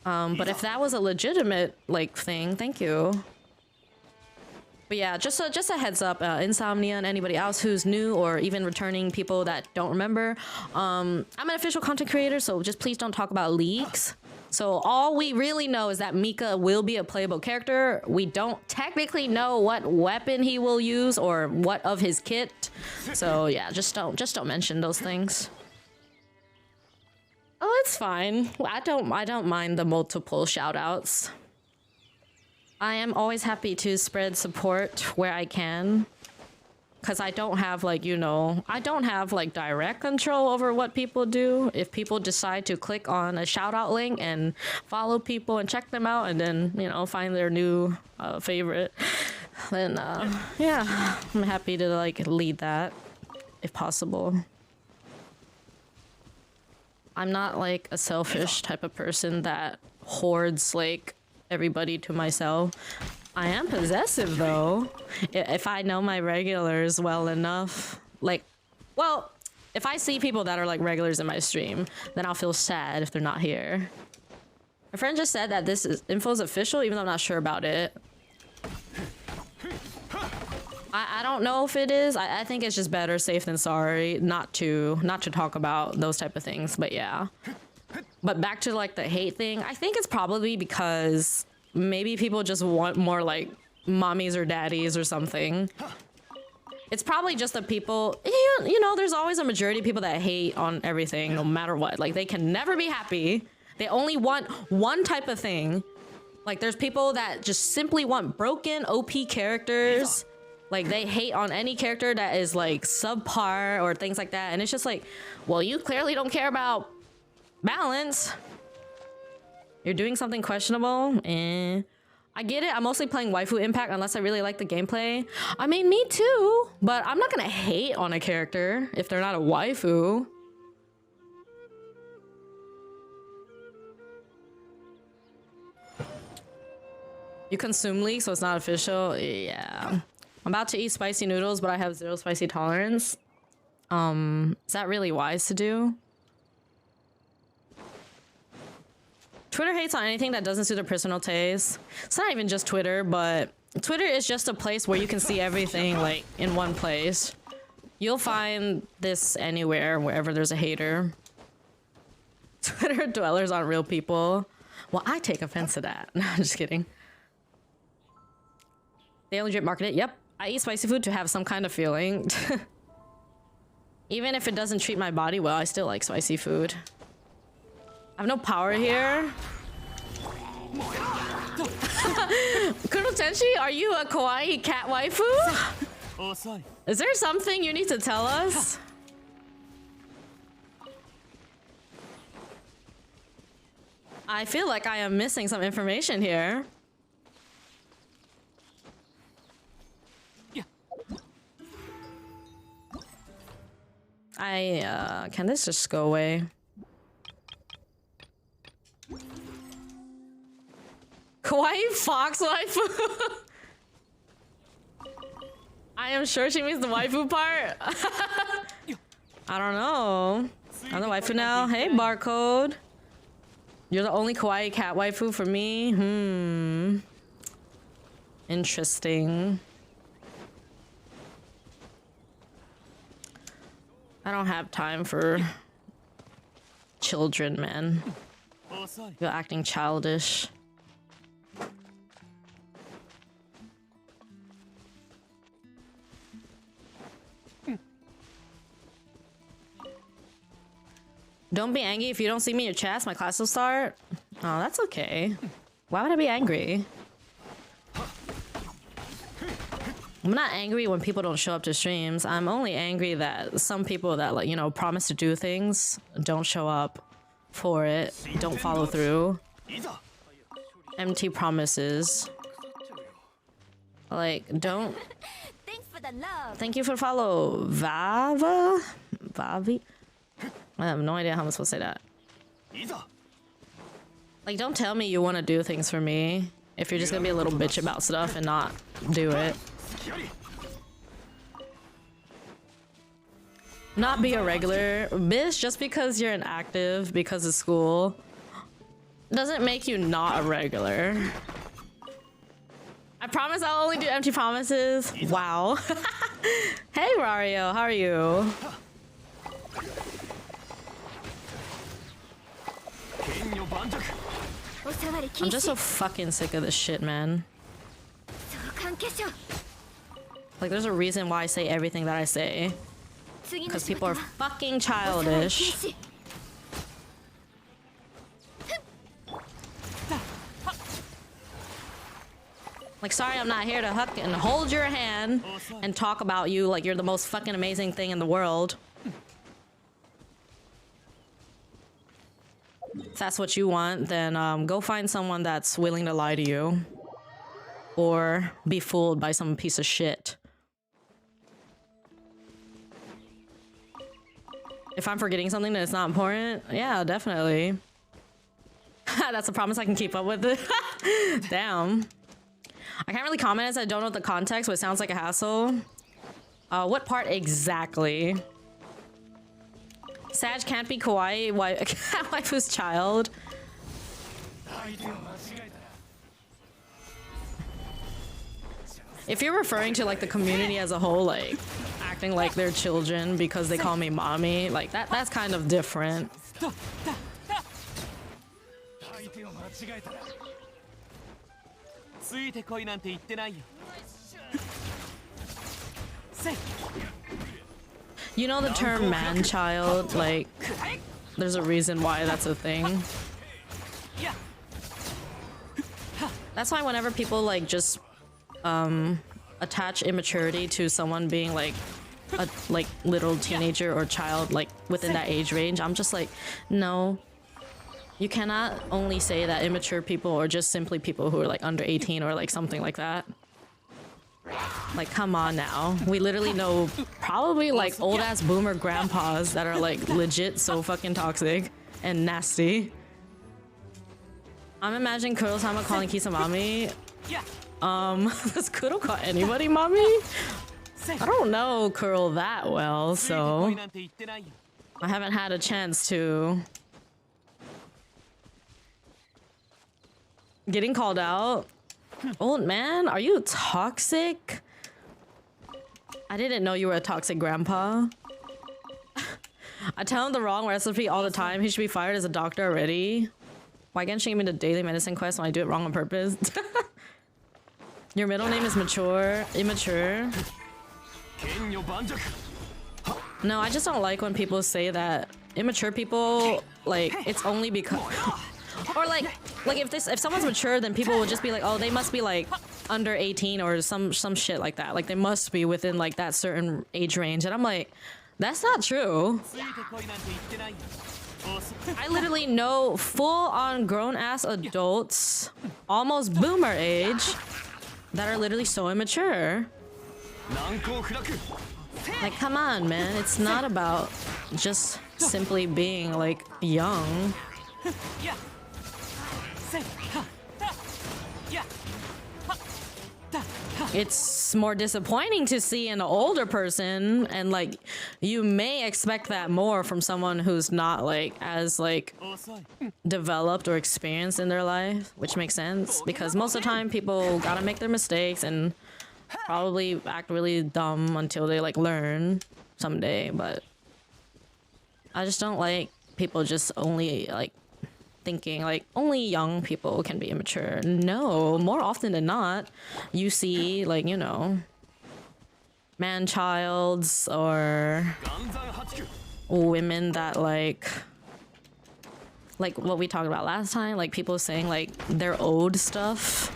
But if that was a legitimate like thing, thank you. But yeah, just a heads up, Insomnia and anybody else who's new or even returning people that don't remember. I'm an official content creator, so just please don't talk about leaks. So all we really know is that Mika will be a playable character. We don't technically know what weapon he will use or what of his kit. So yeah, just don't mention those things. Oh, it's fine. I don't mind the multiple shoutouts. I am always happy to spread support where I can. because I don't have like, you know, I don't have like direct control over what people do. If people decide to click on a shout out link and follow people and check them out and then, you know, find their new favorite, then yeah, I'm happy to like lead that if possible. I'm not like a selfish type of person that hoards like everybody to myself. I am possessive though. If I know my regulars well enough, like, well, if I see people that are like regulars in my stream, then I'll feel sad if they're not here. My friend just said that this info is official, even though I'm not sure about it. I don't know if it is. I think it's just better safe than sorry not to talk about those type of things, but yeah. But back to like the hate thing, I think it's probably because maybe people just want more like mommies or daddies or something. It's probably just the people, you know, there's always a majority of people that hate on everything no matter what. Like they can never be happy. They only want one type of thing. Like there's people that just simply want broken OP characters. Like they hate on any character that is like subpar or things like that. And it's just like, well, you clearly don't care about balance. You're doing something questionable. I get it. I'm mostly playing Waifu Impact unless I really like the gameplay. I mean, me too. But I'm not gonna hate on a character if they're not a waifu. You consume leaks, so it's not official? Yeah. I'm about to eat spicy noodles, but I have 0 spicy tolerance. Is that really wise to do? Twitter hates on anything that doesn't suit their personal taste. It's not even just Twitter, but Twitter is just a place where you can see everything like in one place. You'll find this anywhere, wherever there's a hater. Twitter dwellers aren't real people. Well, I take offense to that. No, I'm just kidding. They only drip market it. Yep. I eat spicy food to have some kind of feeling. Even if it doesn't treat my body well, I still like spicy food. I have no power here. Colonel Tenchi, are you a kawaii cat waifu? Is there something you need to tell us? I feel like I am missing some information here. Can this just go away? Kawaii fox waifu? I am sure she means the waifu part. I don't know. I'm the waifu now. Hey, barcode. You're the only kawaii cat waifu for me? Interesting. I don't have time for children, man. You're acting childish. Don't be angry if you don't see me in your chats. My class will start. Oh, that's okay. Why would I be angry? I'm not angry when people don't show up to streams. I'm only angry that some people that, like, you know, promise to do things don't show up for it, don't follow through. Empty promises. Like, don't. Thanks for the love. Thank you for follow. Vava? Vavi? I have no idea how I'm supposed to say that. Like, don't tell me you want to do things for me if you're just gonna be a little bitch about stuff and not do it. Not be a regular. Bitch, just because you're inactive because of school doesn't make you not a regular. I promise I'll only do empty promises. Wow. Hey, Rario, how are you? I'm just so fucking sick of this shit, man. Like, there's a reason why I say everything that I say. Because people are fucking childish. Like, sorry, I'm not here to hug and hold your hand and talk about you like you're the most fucking amazing thing in the world. If that's what you want, then go find someone that's willing to lie to you. Or be fooled by some piece of shit. If I'm forgetting something that's not important, yeah, definitely. That's a promise I can keep up with it. Damn. I can't really comment as I don't know the context, but it sounds like a hassle. What part exactly? Sag can't be kawaii, waifu's child. If you're referring to like the community as a whole, like acting like they're children because they call me mommy, like that's kind of different. You know the term man-child, like there's a reason why that's a thing. That's why whenever people like just attach immaturity to someone being like a little teenager or child like within that age range, I'm just like, no. You cannot only say that immature people are just simply people who are like under 18 or like something like that. Like, come on now. We literally know probably like old ass boomer grandpas that are like legit so fucking toxic and nasty. I'm imagining Kuro-sama calling Kisa mommy. Does Kuro call anybody mommy? I don't know Kuro that well, so I haven't had a chance to. Getting called out? Old man, are you toxic? I didn't know you were a toxic grandpa. I tell him the wrong recipe all the time. He should be fired as a doctor already. Why can't she give me the daily medicine quest when I do it wrong on purpose? Your middle name is mature, immature. No, I just don't like when people say that immature people, like, it's only because... Or like if someone's mature, then people will just be like, oh, they must be like under 18 or some shit like that. Like they must be within like that certain age range. And I'm like, that's not true. I literally know full-on grown-ass adults, almost boomer age, that are literally so immature. Like, come on, man. It's not about just simply being like young. It's more disappointing to see an older person, and like you may expect that more from someone who's not like as like developed or experienced in their life, which makes sense because most of the time people gotta make their mistakes and probably act really dumb until they like learn someday. But I just don't like people just only like thinking like only young people can be immature. No, more often than not, you see like, you know, man-childs or women that like what we talked about last time, like people saying like they're owed stuff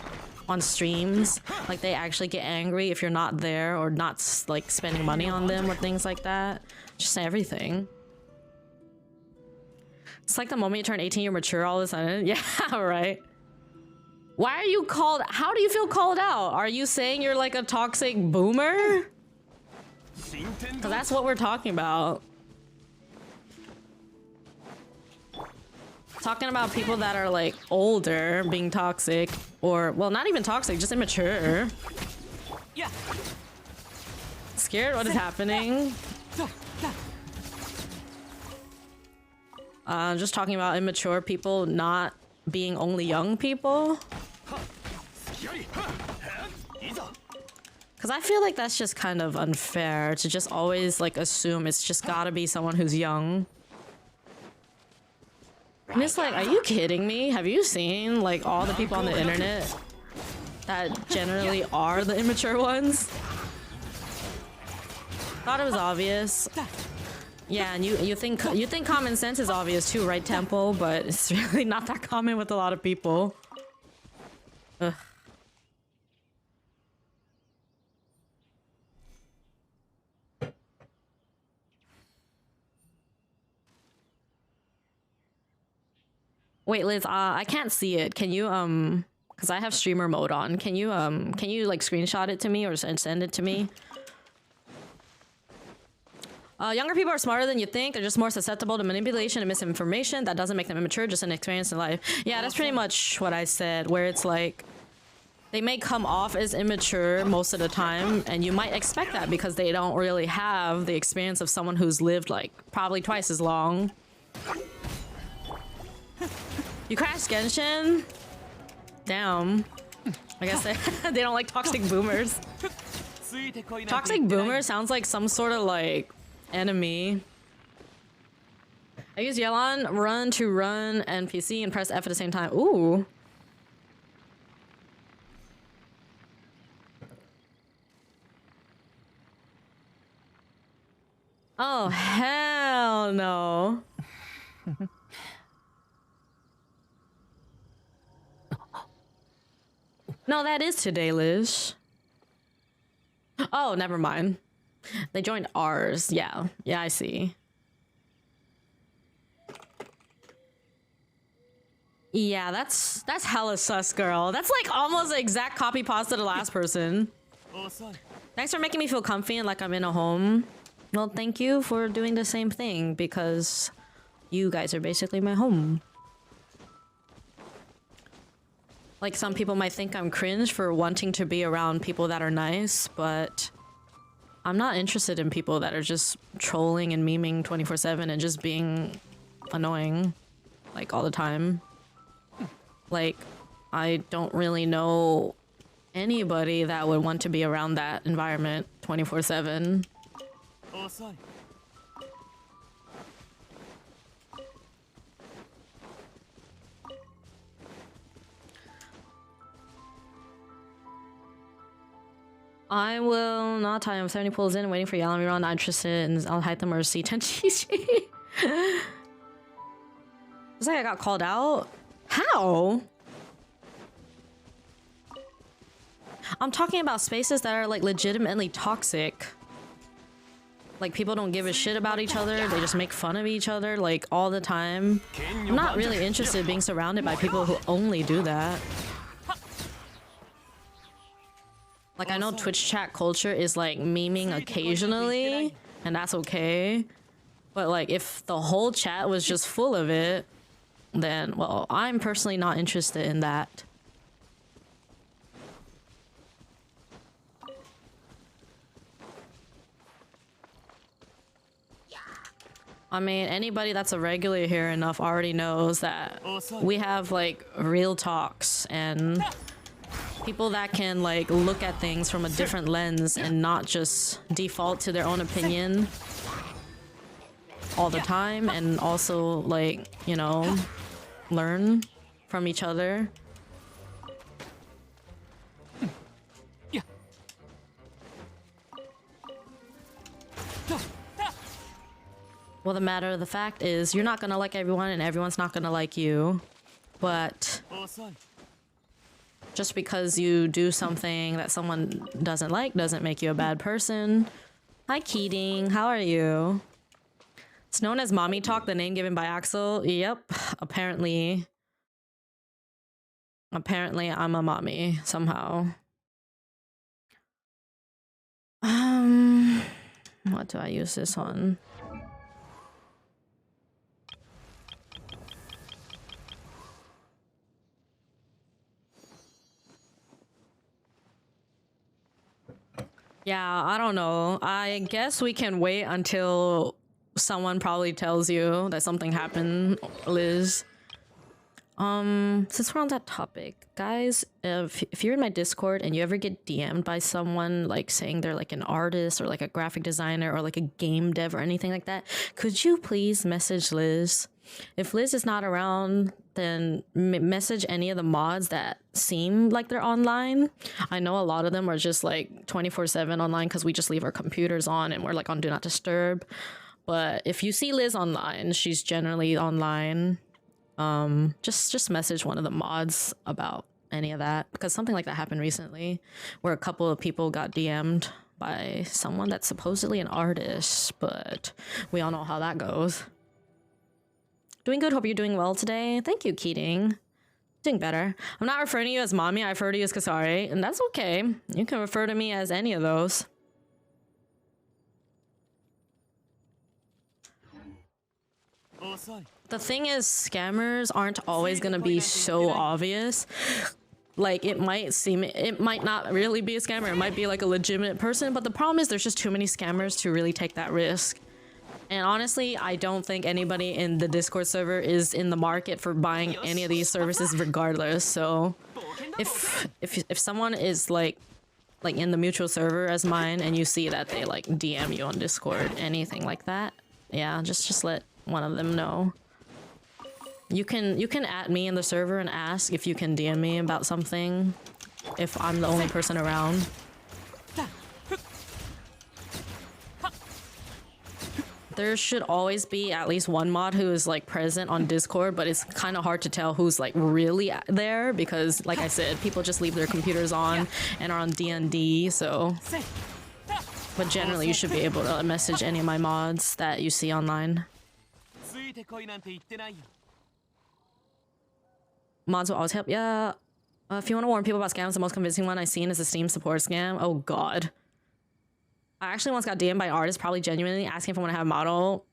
on streams, like they actually get angry if you're not there or not like spending money on them or things like that. Just everything. It's like the moment you turn 18, you're mature all of a sudden. Yeah, right. Why are you called? How do you feel called out? Are you saying you're like a toxic boomer? Because that's what we're talking about. Talking about people that are like older being toxic, or well, not even toxic, just immature. Scared what is happening? Just talking about immature people not being only young people. Because I feel like that's just kind of unfair to just always like assume it's just gotta be someone who's young. And it's like, are you kidding me? Have you seen like all the people on the internet that generally are the immature ones? Thought it was obvious. Yeah, and you think common sense is obvious too, right, Temple? But it's really not that common with a lot of people. Ugh. Wait, Liz, I can't see it. Can you because I have streamer mode on. Can you like screenshot it to me or send it to me? Younger people are smarter than you think. They're just more susceptible to manipulation and misinformation. That doesn't make them immature, just an experience in life. Yeah, that's pretty much what I said, where it's like they may come off as immature most of the time, and you might expect that because they don't really have the experience of someone who's lived like probably twice as long. You crashed Genshin? Damn. I guess they don't like toxic boomers. Toxic boomer sounds like some sort of like enemy. I use yell on run to run NPC and press F at the same time. Ooh. Oh, hell no. No, that is today, Liz. Oh, never mind. They joined ours. Yeah. Yeah, I see. Yeah, that's hella sus, girl. That's like almost the exact copy pasta to the last person. Thanks for making me feel comfy and like I'm in a home. Well, thank you for doing the same thing because you guys are basically my home. Like some people might think I'm cringe for wanting to be around people that are nice, but I'm not interested in people that are just trolling and memeing 24/7 and just being annoying like all the time. Like, I don't really know anybody that would want to be around that environment 24/7. I will not tie him. 70 pulls in, waiting for Yalan. We're not interested, and I'll hide them or see 10 GG. Looks like I got called out. How? I'm talking about spaces that are like legitimately toxic. Like people don't give a shit about each other. They just make fun of each other like all the time. I'm not really interested in being surrounded by people who only do that. Like I know Twitch chat culture is like memeing occasionally, and that's okay. But like if the whole chat was just full of it, then well, I'm personally not interested in that. I mean, anybody that's a regular here enough already knows that we have like real talks and people that can like look at things from a different lens and not just default to their own opinion all the time, and also like, you know, learn from each other. Well, the matter of the fact is you're not gonna like everyone and everyone's not gonna like you, but just because you do something that someone doesn't like doesn't make you a bad person. Hi Keating, how are you? It's known as mommy talk, the name given by Axel. Yep, apparently I'm a mommy somehow. What do I use this on? Yeah, I don't know. I guess we can wait until someone probably tells you that something happened, Liz. Since we're on that topic, guys, if you're in my Discord and you ever get DM'd by someone like saying they're like an artist or like a graphic designer or like a game dev or anything like that, could you please message Liz? If Liz is not around, then message any of the mods that seem like they're online. I know a lot of them are just like 24/7 online because we just leave our computers on and we're like on Do Not Disturb. But if you see Liz online, she's generally online. Just message one of the mods about any of that, because something like that happened recently where a couple of people got DM'd by someone that's supposedly an artist, but we all know how that goes. Doing good. Hope you're doing well today. Thank you, Keating. Doing better. I'm not referring to you as mommy. I refer to you as Kasari, and that's okay. You can refer to me as any of those. The thing is, scammers aren't always gonna be so obvious. Like, it might not really be a scammer. It might be like a legitimate person, but the problem is there's just too many scammers to really take that risk. And honestly, I don't think anybody in the Discord server is in the market for buying any of these services regardless. So if someone is like in the mutual server as mine and you see that they like DM you on Discord, anything like that, yeah, just let one of them know. You can add me in the server and ask if you can DM me about something if I'm the only person around. There should always be at least one mod who is like present on Discord, but it's kind of hard to tell who's like really there because, like I said, people just leave their computers on and are on D&D, so. But generally, you should be able to message any of my mods that you see online. Mods will always help. Yeah. If you want to warn people about scams, the most convincing one I've seen is the Steam support scam. Oh god. I actually once got DM'd by artists, probably genuinely asking if I want to have a model.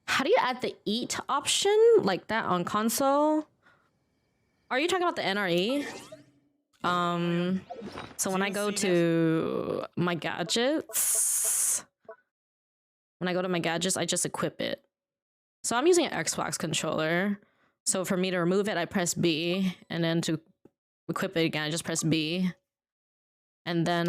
How do you add the eat option like that on console? Are you talking about the NRE? So when I go to my gadgets, I just equip it. So I'm using an Xbox controller. So for me to remove it, I press B, and then to equip it again, I just press B. And then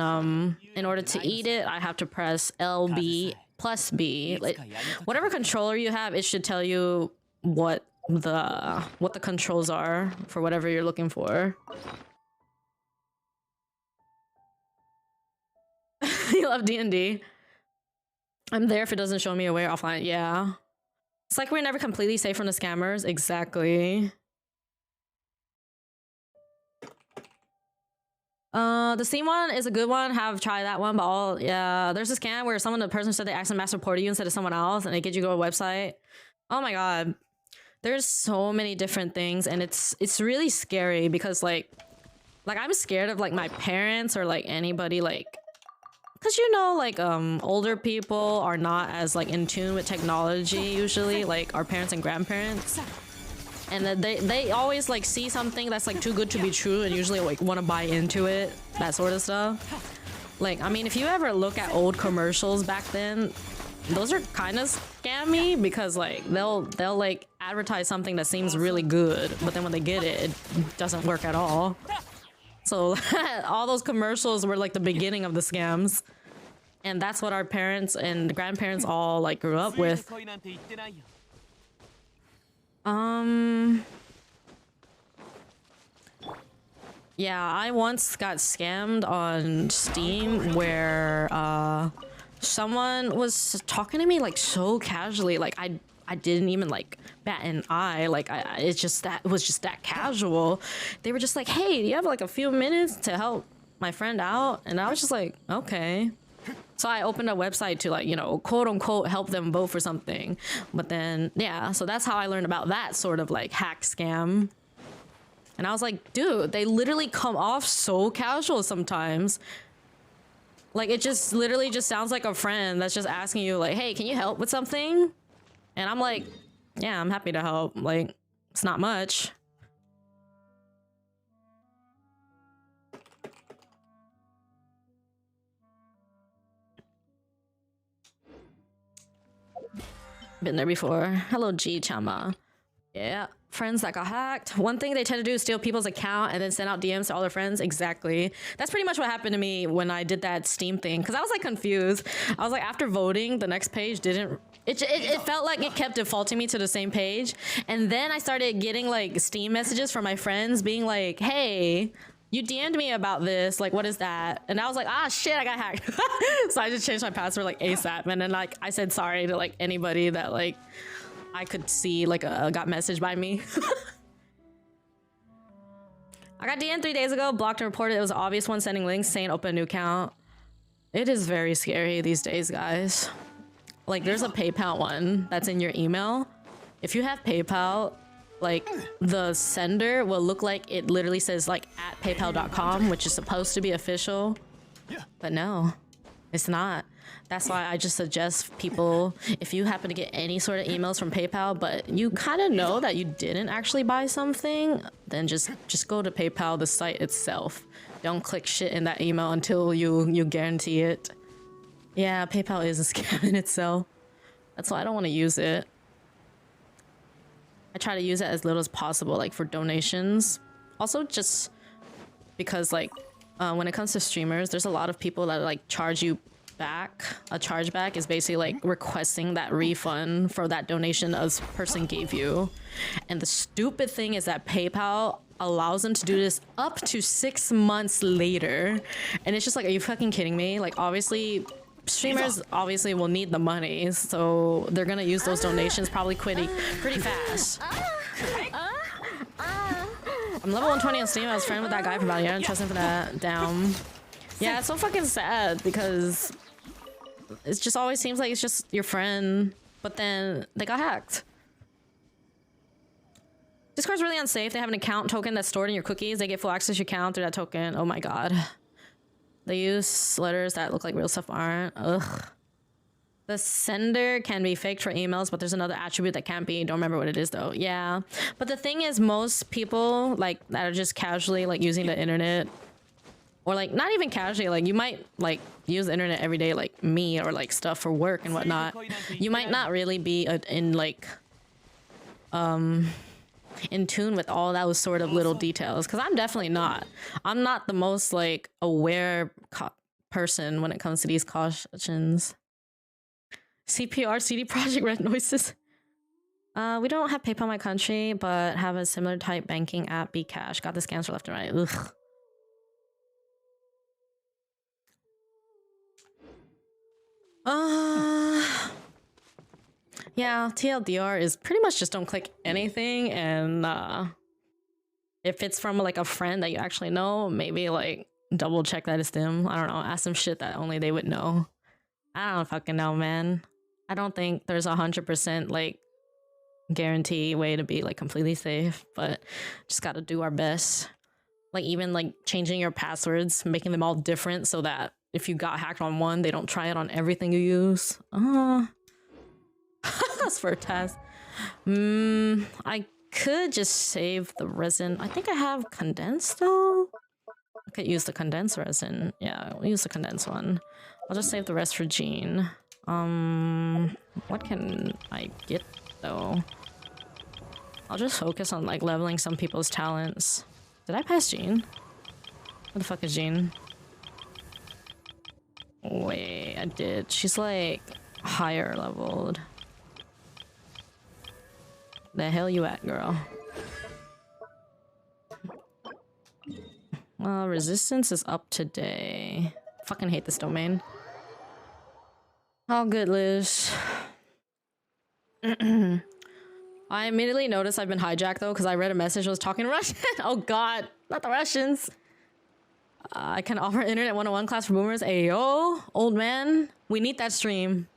in order to eat it, I have to press LB plus B. Like, whatever controller you have, it should tell you what the controls are for whatever you're looking for. You love D&D. I'm there if it doesn't show me a way offline. Yeah. It's like we're never completely safe from the scammers. Exactly. The Steam one is a good one. Have tried that one, but yeah, there's a scam where the person said they accidentally mass reported you instead of someone else, and they get you to go to a website. Oh my god, there's so many different things, and it's really scary because like I'm scared of like my parents or like anybody like, because you know like older people are not as like in tune with technology usually, like our parents and grandparents. And then they always like see something that's like too good to be true and usually like want to buy into it, that sort of stuff. Like, I mean, if you ever look at old commercials back then, those are kind of scammy because like they'll like advertise something that seems really good, but then when they get it, it doesn't work at all. So all those commercials were like the beginning of the scams. And that's what our parents and grandparents all like grew up with. Yeah, I once got scammed on Steam where someone was talking to me like so casually, like I didn't even like bat an eye, like it was just that casual. They were just like, "Hey, do you have like a few minutes to help my friend out?" And I was just like, "Okay." So I opened a website to like, you know, quote unquote help them vote for something. But then, yeah, so that's how I learned about that sort of like hack scam. And I was like, dude, they literally come off so casual sometimes. Like, it just literally just sounds like a friend that's just asking you like, hey, can you help with something? And I'm like, yeah, I'm happy to help. Like, it's not much. Been there before. Hello, G Chama. Yeah, friends that got hacked. One thing they tend to do is steal people's account and then send out DMs to all their friends. Exactly. That's pretty much what happened to me when I did that Steam thing. Because I was like confused. I was like, after voting, the next page didn't... It felt like it kept defaulting me to the same page. And then I started getting like Steam messages from my friends being like, hey, you DM'd me about this, like, what is that? And I was like, ah, shit, I got hacked. So I just changed my password like ASAP. And then like, I said sorry to like anybody that like I could see like got messaged by me. I got DM'd 3 days ago, blocked and reported. It was an obvious one sending links saying open a new account. It is very scary these days, guys. Like there's a PayPal one that's in your email. if you have PayPal, like the sender will look like it literally says like at paypal.com, which is supposed to be official, but no, it's not. That's why I just suggest people, if you happen to get any sort of emails from PayPal, but you kind of know that you didn't actually buy something, then just go to PayPal, the site itself. Don't click shit in that email until you guarantee it. Yeah, PayPal is a scam in itself. That's why I don't want to use it. I try to use it as little as possible, like for donations. Also, just because like when it comes to streamers, there's a lot of people that like charge you back. A chargeback is basically like requesting that refund for that donation a person gave you. And the stupid thing is that PayPal allows them to do this up to 6 months later. And it's just like, are you fucking kidding me? Like, obviously, streamers obviously will need the money, so they're gonna use those donations probably pretty fast. I'm level 120 on Steam. I was friends with that guy for about a year. I don't trust him for that. Down. Yeah, it's so fucking sad because it just always seems like it's just your friend, but then they got hacked. Discord's really unsafe. They have an account token that's stored in your cookies. They get full access to your account through that token. Oh my god. They use letters that look like real stuff aren't. Ugh. The sender can be faked for emails, but there's another attribute that can't be. Don't remember what it is though. Yeah. But the thing is, most people like that are just casually like using the internet, or like not even casually, like you might like use the internet every day like me, or like stuff for work and whatnot. You might not really be in like in tune with all those sort of little details, because I'm definitely not. I'm not the most like aware person when it comes to these cautions. CPR, CD Projekt Red noises. We don't have PayPal in my country, but have a similar type banking app, Bcash. Got the scams for left and right. Ugh. Yeah, TLDR is pretty much just don't click anything, and if it's from like a friend that you actually know, maybe like double check that it's them. I don't know, ask them shit that only they would know. I don't fucking know, man. I don't think there's 100% like guarantee way to be like completely safe, but just gotta do our best. Like even like changing your passwords, making them all different so that if you got hacked on one, they don't try it on everything you use. That's for a test. I could just save the resin. I think I have condensed though. I could use the condensed resin. Yeah, we'll use the condensed one. I'll just save the rest for Jean. What can I get though? I'll just focus on like leveling some people's talents. Did I pass Jean? What the fuck is Jean? Wait, I did. She's like higher leveled. The hell you at, girl? Well, resistance is up today. Fucking hate this domain. All good, Liz. I immediately noticed I've been hijacked though, because I read a message that was talking Russian. Oh god, not the Russians. I can offer internet 101 class for boomers. Ayo, old man. We need that stream.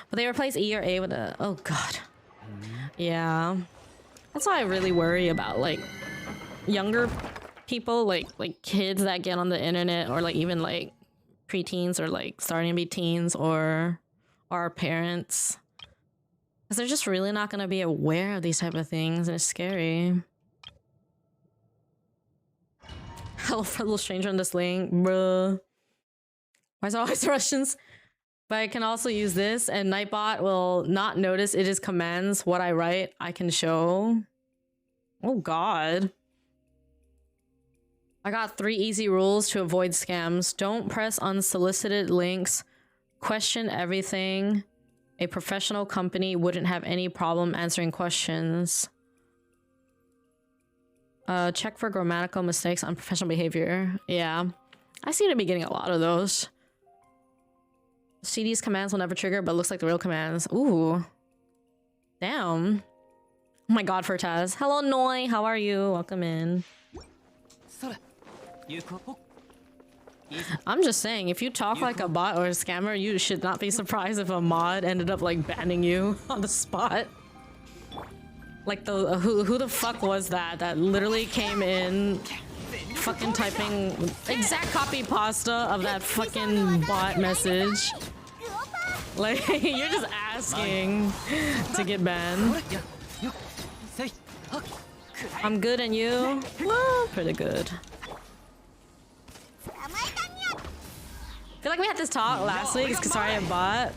But they replace E or A with a... Oh god. Yeah. That's why I really worry about like younger people, like kids that get on the internet, or like even like preteens or like starting to be teens, or our parents. Because they're just really not going to be aware of these type of things, and it's scary. Hello, fellow stranger on this link, bruh. Why is it always Russians? But I can also use this, and Nightbot will not notice it is commands. What I write, I can show. Oh god. I got 3 easy rules to avoid scams. Don't press unsolicited links. Question everything. A professional company wouldn't have any problem answering questions. Check for grammatical mistakes, unprofessional behavior. Yeah. I seem to be getting a lot of those. CD's commands will never trigger, but looks like the real commands. Ooh. Damn. Oh my god, Fertaz. Hello, Noi. How are you? Welcome in. I'm just saying, if you talk like a bot or a scammer, you should not be surprised if a mod ended up like banning you on the spot. Like the who the fuck was that literally came in fucking typing exact copy pasta of that fucking bot message. Like you're just asking to get banned. I'm good and you? Well, pretty good. I feel like we had this talk last week. It's because sorry, a bot.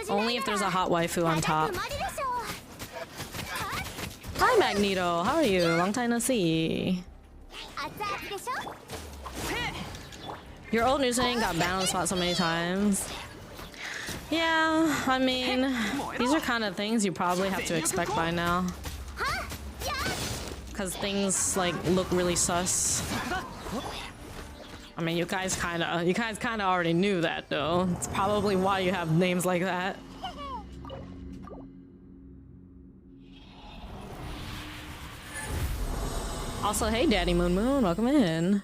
Only if there's a hot waifu on top. Hi Magneto, how are you? Long time no see. Your old username got banned on the spot so many times. Yeah, I mean, these are kind of things you probably have to expect by now. Because things like look really sus. I mean, you guys kind of already knew that though. It's probably why you have names like that. Also, hey Daddy Moon Moon, welcome in.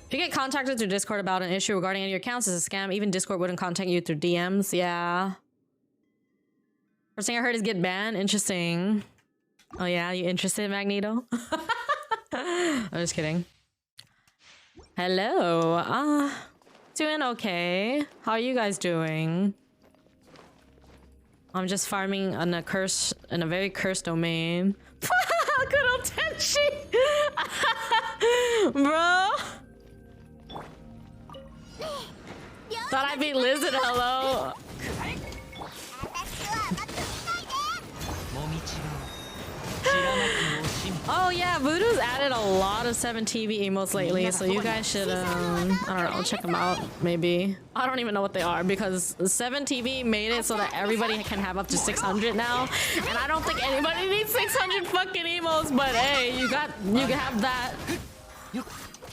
If you get contacted through Discord about an issue regarding any of your accounts, it's a scam. Even Discord wouldn't contact you through DMs. Yeah. First thing I heard is get banned. Interesting. Oh yeah, you interested, Magneto? I'm just kidding. Hello. Doing okay. How are you guys doing? I'm just farming in a very cursed domain. Good old Tenchi. Bro. Thought I'd be Liz and hello. Oh yeah, Voodoo's added a lot of 7TV emotes lately, so you guys should I don't know, check them out maybe. I don't even know what they are because 7TV made it so that everybody can have up to 600 now, and I don't think anybody needs 600 fucking emotes. But hey, you can have that.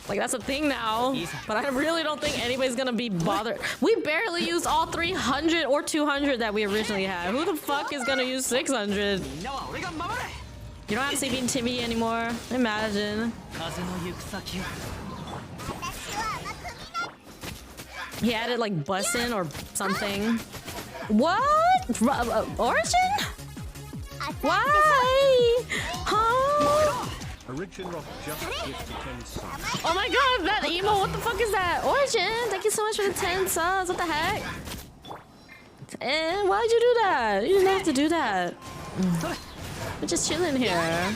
Like that's a thing now, but I really don't think anybody's gonna be bothered. We barely used all 300 or 200 that we originally had. Who the fuck is gonna use 600? You don't have CB TV anymore. Imagine. He added like bussin' or something. What? Origin? Why? Huh? Origin Rock just gifted 10 subs. Oh my god, that emo, what the fuck is that? Origin, thank you so much for the 10 subs. What the heck? And why'd you do that? You didn't have to do that. We're just chilling here.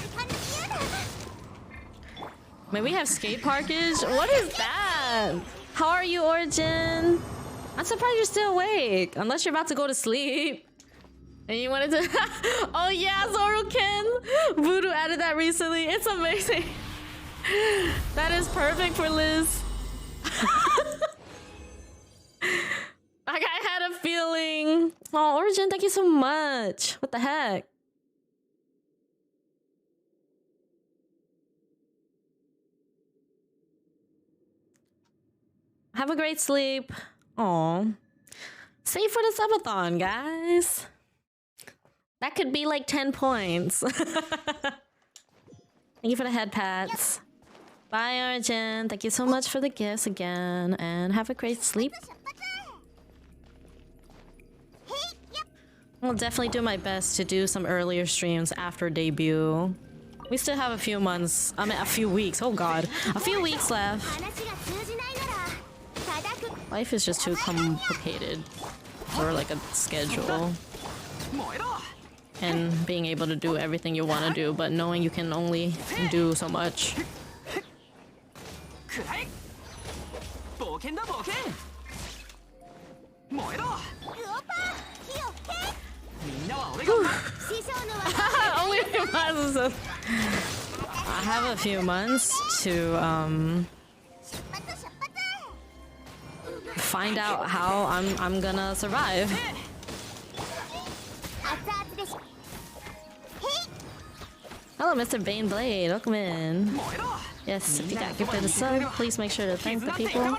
May we have skate parkage? What is that? How are you, Origin? I'm surprised you're still awake. Unless you're about to go to sleep. And you wanted to... Oh yeah, Zoruken! Voodoo added that recently. It's amazing. That is perfect for Liz. Like I had a feeling. Oh, Origin, thank you so much. What the heck? Have a great sleep. Aw. Save for the subathon, guys. That could be like 10 points. Thank you for the head pats. Bye, Origin. Thank you so much for the gifts again. And have a great sleep. I'll definitely do my best to do some earlier streams after debut. We still have a few months. I mean, a few weeks. Oh god. A few weeks left. Life is just too complicated for like a schedule. And being able to do everything you want to do, but knowing you can only do so much. Only a few months. I have a few months to find out how I'm gonna survive. Hello, Mr. Bane Blade. Welcome in. Yes, if you got gifted a sub, please make sure to thank the people.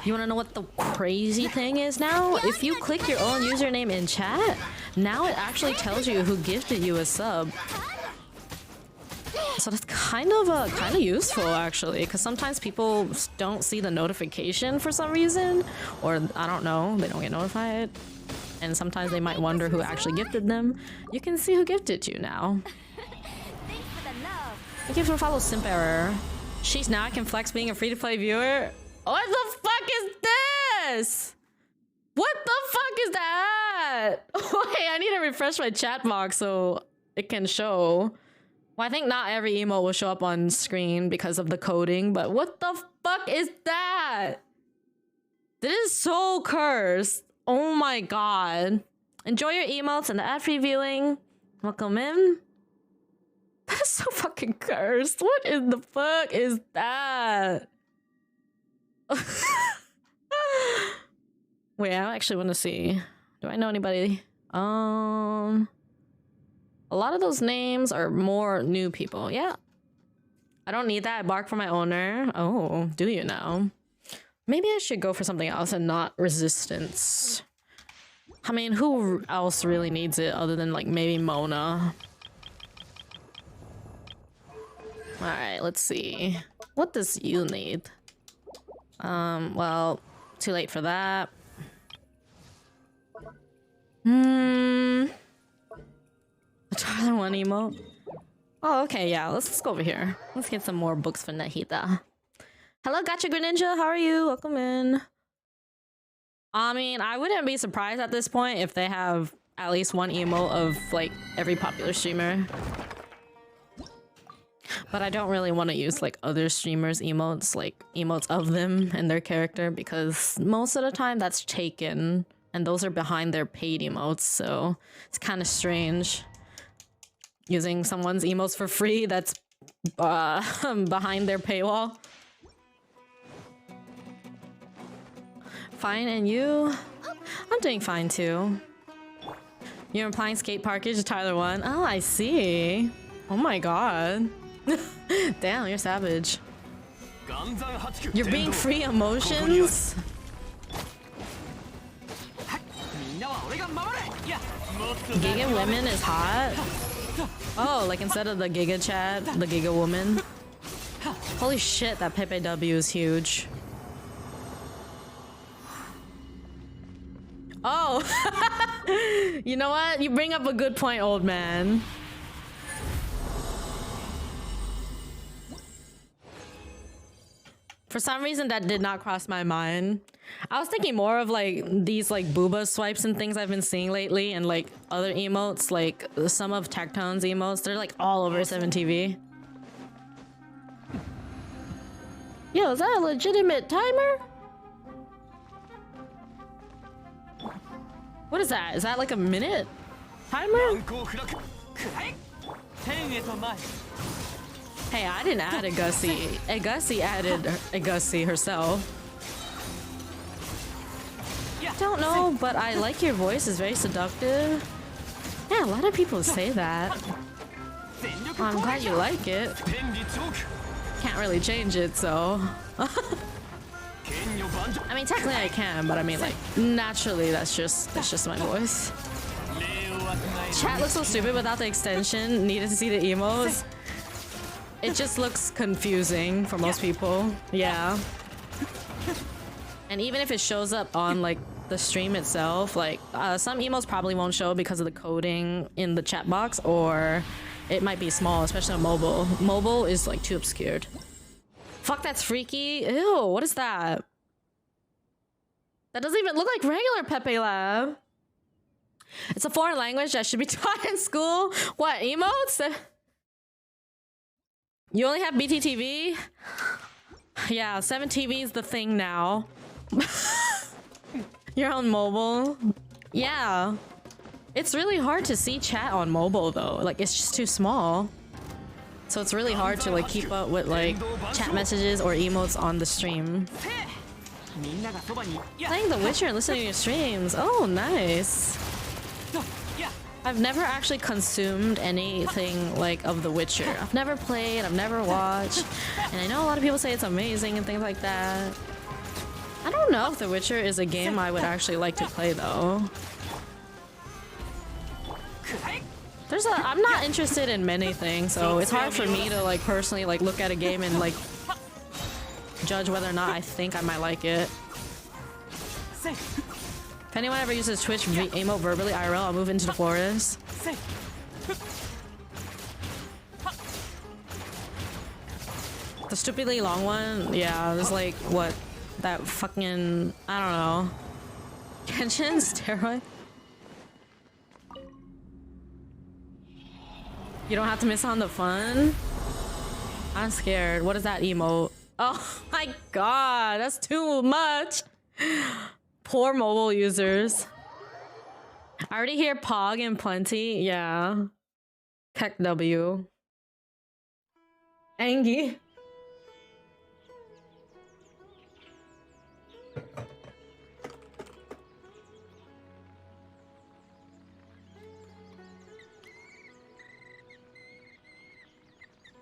You wanna know what the crazy thing is now? If you click your own username in chat, now it actually tells you who gifted you a sub. So that's kind of useful actually, because sometimes people don't see the notification for some reason, or I don't know, they don't get notified, and sometimes they might wonder who actually gifted them. You can see who gifted you now. Thanks for the love. Thank you for follow Simp Error. She's now I can flex being a free-to-play viewer. What the fuck is this? What the fuck is that? Wait, I need to refresh my chat box so it can show. Well, I think not every emote will show up on screen because of the coding, but what the fuck is that? This is so cursed. Oh my god. Enjoy your emotes and the ad-free viewing. Welcome in. That is so fucking cursed. What in the fuck is that? Wait, I actually want to see. Do I know anybody? A lot of those names are more new people. Yeah. I don't need that. I bark for my owner. Oh, do you now? Maybe I should go for something else and not resistance. I mean, who else really needs it other than like maybe Mona? Alright, let's see. What does you need? Well, too late for that. A Tyler 1 emote. Oh, okay, yeah, let's go over here. Let's get some more books for Nahida. Hello, Gotcha Greninja, how are you? Welcome in. I mean, I wouldn't be surprised at this point if they have at least one emote of, like, every popular streamer. But I don't really want to use, like, other streamers' emotes, like, emotes of them and their character, because most of the time that's taken, and those are behind their paid emotes, so it's kind of strange. Using someone's emotes for free that's behind their paywall. Fine, and you? I'm doing fine too. You're implying skate parkage to Tyler 1? Oh, I see. Oh my god. Damn, you're savage. You're being free emotions? Giga women is hot? Oh, like instead of the Giga chat, the Giga woman? Holy shit, that Pepe W is huge. Oh! You know what? You bring up a good point, old man. For some reason, that did not cross my mind. I was thinking more of like these like booba swipes and things I've been seeing lately, and like other emotes, like some of Tectone's emotes, they're like all over 7TV. Yo, is that a legitimate timer? What is that? Is that like a minute timer? Hey, I didn't add a Gussie. A Gussie added a Gussie herself. Don't know, but I like your voice. It's very seductive. Yeah, a lot of people say that. Well, I'm glad you like it. Can't really change it, so. I mean, technically I can, but I mean, like, naturally, that's just my voice. Chat looks so stupid without the extension. Needed to see the emotes. It just looks confusing for most people. Yeah. And even if it shows up on, like, the stream itself, like, some emotes probably won't show because of the coding in the chat box, or it might be small, especially on mobile. Mobile is, like, too obscured. Fuck, that's freaky. Ew, what is that? That doesn't even look like regular Pepe Lab. It's a foreign language that should be taught in school. What, emotes? You only have BTTV? Yeah, 7TV is the thing now. You're on mobile? Yeah. It's really hard to see chat on mobile though. Like, it's just too small. So it's really hard to like keep up with like chat messages or emotes on the stream. Playing The Witcher and listening to your streams. Oh, nice. I've never actually consumed anything like of The Witcher. I've never played, I've never watched. And I know a lot of people say it's amazing and things like that. I don't know if The Witcher is a game I would actually like to play though. I'm not interested in many things, so it's hard for me to like personally like look at a game and like judge whether or not I think I might like it. If anyone ever uses Twitch emote verbally IRL, I'll move into the forest. The stupidly long one, yeah, there's like what that fucking I don't know. Genshin steroid. You don't have to miss on the fun. I'm scared. What is that emote? Oh my god, that's too much. Poor mobile users. I already hear Pog and plenty. Yeah. Tech W. Angie.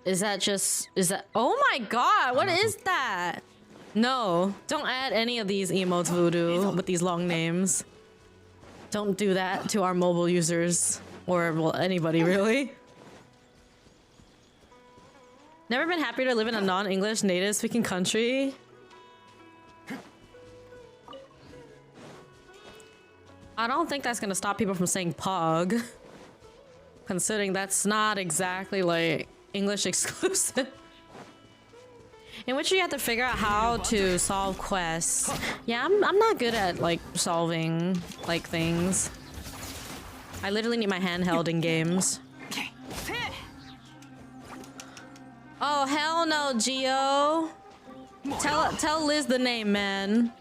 Is that oh my god, what is that? No, don't add any of these emotes, Voodoo, with these long names. Don't do that to our mobile users. Or, well, anybody, really. Never been happier to live in a non-English native-speaking country. I don't think that's gonna stop people from saying Pog. Considering that's not exactly, like, English exclusive. In which you have to figure out how to solve quests. Yeah, I'm not good at like solving like things. I literally need my handheld in games. Oh hell no, Geo. Tell Liz the name, man.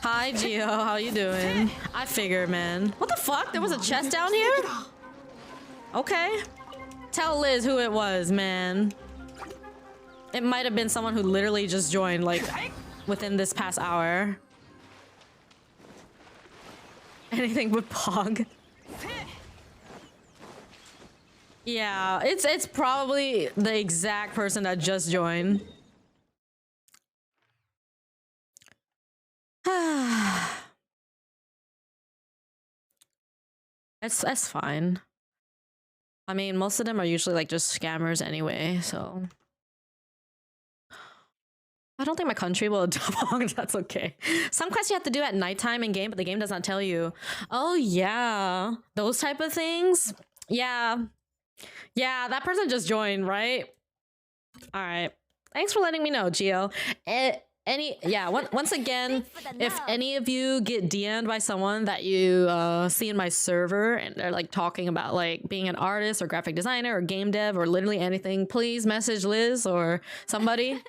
Hi Geo, how you doing? I figured, man. What the fuck? There was a chest down here? Okay. Tell Liz who it was, man. It might have been someone who literally just joined, like, within this past hour. Anything but Pog. Yeah, it's probably the exact person that just joined. That's fine. I mean, most of them are usually like just scammers anyway, so I don't think my country will adopt Pog. That's okay. Some quests you have to do at nighttime in game, but the game does not tell you. Oh yeah, those type of things. Yeah, that person just joined, right? All right. Thanks for letting me know, Gio. Once again, if any of you get DM'd by someone that you see in my server and they're like talking about like being an artist or graphic designer or game dev or literally anything, please message Liz or somebody.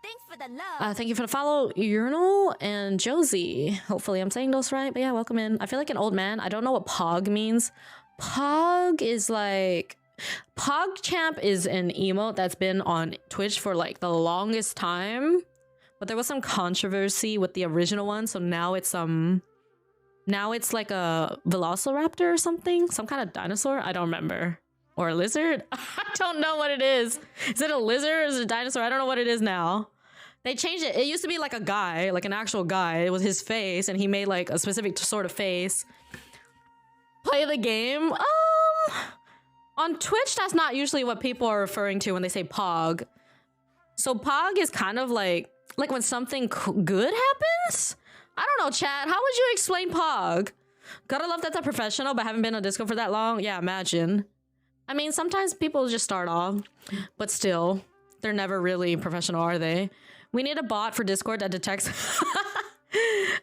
Thanks for the love. Thank you for the follow, Urinal and Josie. Hopefully I'm saying those right, but yeah, welcome in. I feel like an old man. I don't know what Pog means. Pog is like... PogChamp is an emote that's been on Twitch for like the longest time. But there was some controversy with the original one, so now it's like a velociraptor or something, some kind of dinosaur. I don't remember, or a lizard. I don't know what it is. Is it a lizard or is it a dinosaur? I don't know what it is now. They changed it. It used to be like a guy, like an actual guy. It was his face, and he made like a specific sort of face. Play the game. On Twitch, that's not usually what people are referring to when they say Pog. So Pog is kind of like when something good happens? I don't know, chat. How would you explain Pog? Gotta love that they're professional, but haven't been on Discord for that long. Yeah, imagine. I mean, sometimes people just start off, but still, they're never really professional, are they? We need a bot for Discord that detects...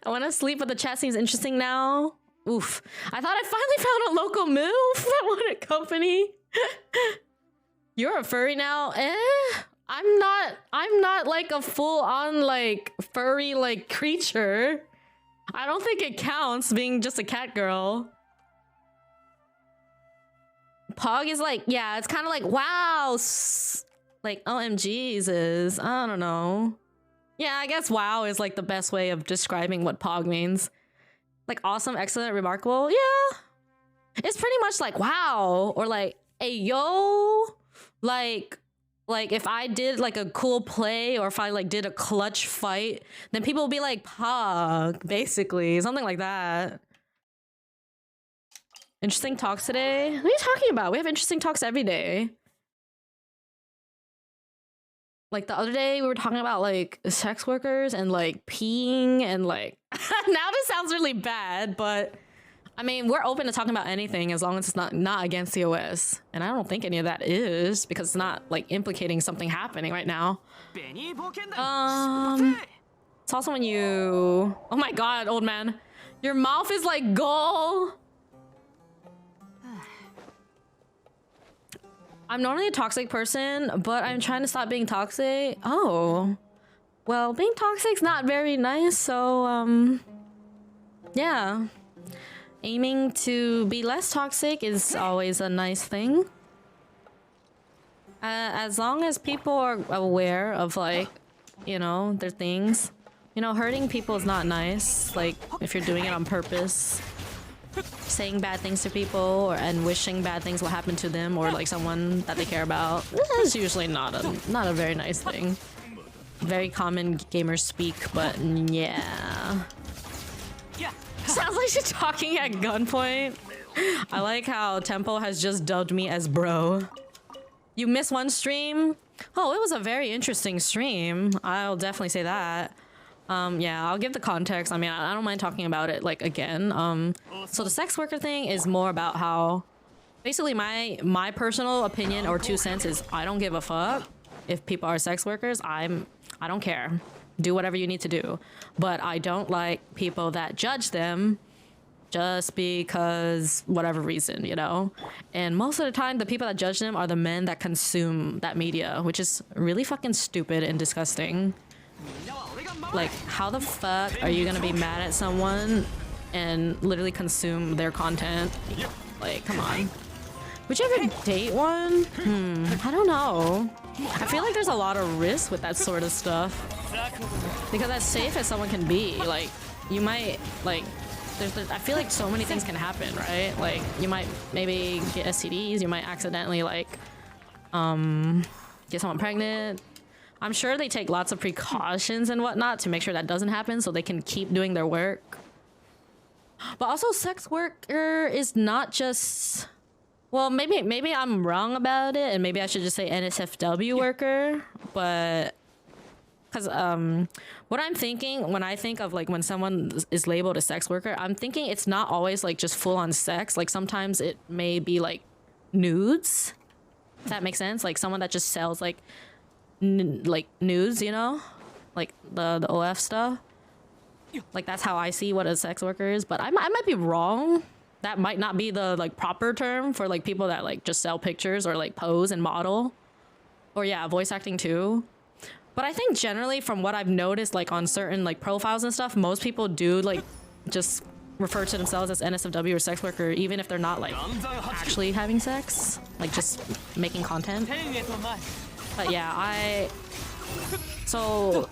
I want to sleep, but the chat seems interesting now. Oof. I thought I finally found a local move that wanted company. You're a furry now? I'm not like a full-on like furry like creature. I don't think it counts being just a cat girl. Pog is like, yeah, it's kind of like, wow, like OMGs is, I don't know. Yeah, I guess wow is like the best way of describing what Pog means. Like awesome, excellent, remarkable. Yeah. It's pretty much like wow, or like, hey yo, like if I did like a cool play or if I like did a clutch fight, then people will be like Pog, basically, something like that. Interesting talks today? What are you talking about? We have interesting talks every day. Like the other day, we were talking about like sex workers and like peeing and like. Now this sounds really bad, but I mean, we're open to talking about anything as long as it's not against the OS. And I don't think any of that is because it's not like implicating something happening right now. It's also when you. Oh my god, old man, your mouth is like gold. I'm normally a toxic person, but I'm trying to stop being toxic. Oh. Well, being toxic's not very nice, so, yeah. Aiming to be less toxic is always a nice thing. As long as people are aware of, like, you know, their things. You know, hurting people is not nice, like, if you're doing it on purpose. Saying bad things to people and wishing bad things will happen to them or like someone that they care about is usually not a very nice thing. Very common gamers speak, but yeah. Sounds like she's talking at gunpoint. I like how Tempo has just dubbed me as bro. You missed one stream? Oh, it was a very interesting stream. I'll definitely say that. Yeah, I'll give the context. I mean, I don't mind talking about it, like, again. So the sex worker thing is more about how... Basically, my personal opinion or 2 cents is I don't give a fuck if people are sex workers. I don't care. Do whatever you need to do. But I don't like people that judge them just because whatever reason, you know? And most of the time, the people that judge them are the men that consume that media, which is really fucking stupid and disgusting. Like, how the fuck are you gonna be mad at someone and literally consume their content? Like, come on. Would you ever date one? I don't know. I feel like there's a lot of risk with that sort of stuff. Because as safe as someone can be, like, you might, like, I feel like so many things can happen, right? Like, you might maybe get STDs, you might accidentally, like, get someone pregnant. I'm sure they take lots of precautions and whatnot to make sure that doesn't happen so they can keep doing their work. But also, sex worker is not just... Well, maybe I'm wrong about it, and maybe I should just say NSFW worker, but... Because what I'm thinking when I think of, like, when someone is labeled a sex worker, I'm thinking it's not always, like, just full-on sex. Like, sometimes it may be, like, nudes. If that makes sense? Like, someone that just sells, like... like nudes, you know, like the OF stuff. Like that's how I see what a sex worker is, but I might be wrong. That might not be the like proper term for like people that like just sell pictures or like pose and model, or yeah, voice acting too. But I think generally from what I've noticed, like on certain like profiles and stuff, most people do like just refer to themselves as NSFW or sex worker, even if they're not like actually having sex, like just making content. But yeah, so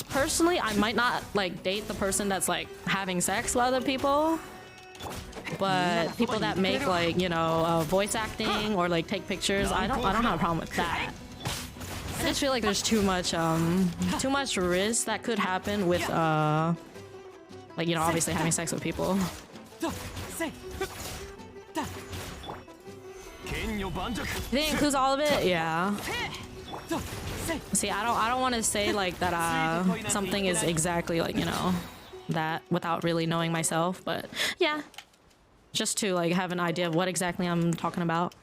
personally, I might not like date the person that's like having sex with other people, but people that make like, you know, voice acting or like take pictures, I don't have a problem with that. I just feel like there's too much risk that could happen with like, you know, obviously having sex with people. They includes all of it, yeah. See, I don't want to say like that something is exactly like, you know, that without really knowing myself, but yeah, just to like have an idea of what exactly I'm talking about.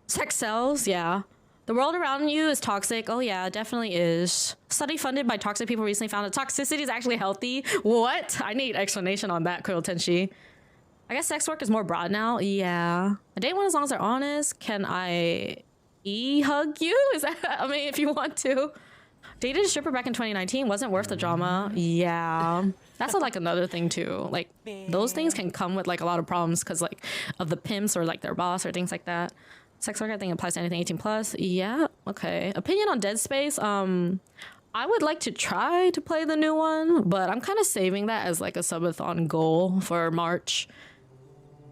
Sex sells, yeah. The world around you is toxic. Oh yeah, it definitely is. Study funded by toxic people recently found that toxicity is actually healthy. What? I need explanation on that, Kuro Tenshi. I guess sex work is more broad now. Yeah. I date one as long as they're honest. Can I hug you? Is that, I mean, if you want to. Dated a stripper back in 2019. Wasn't worth the drama. Yeah. That's like another thing too. Like those things can come with like a lot of problems because like of the pimps or like their boss or things like that. Sex work, I think, applies to anything 18 plus. Yeah, okay. Opinion on Dead Space. I would like to try to play the new one, but I'm kind of saving that as like a subathon goal for March.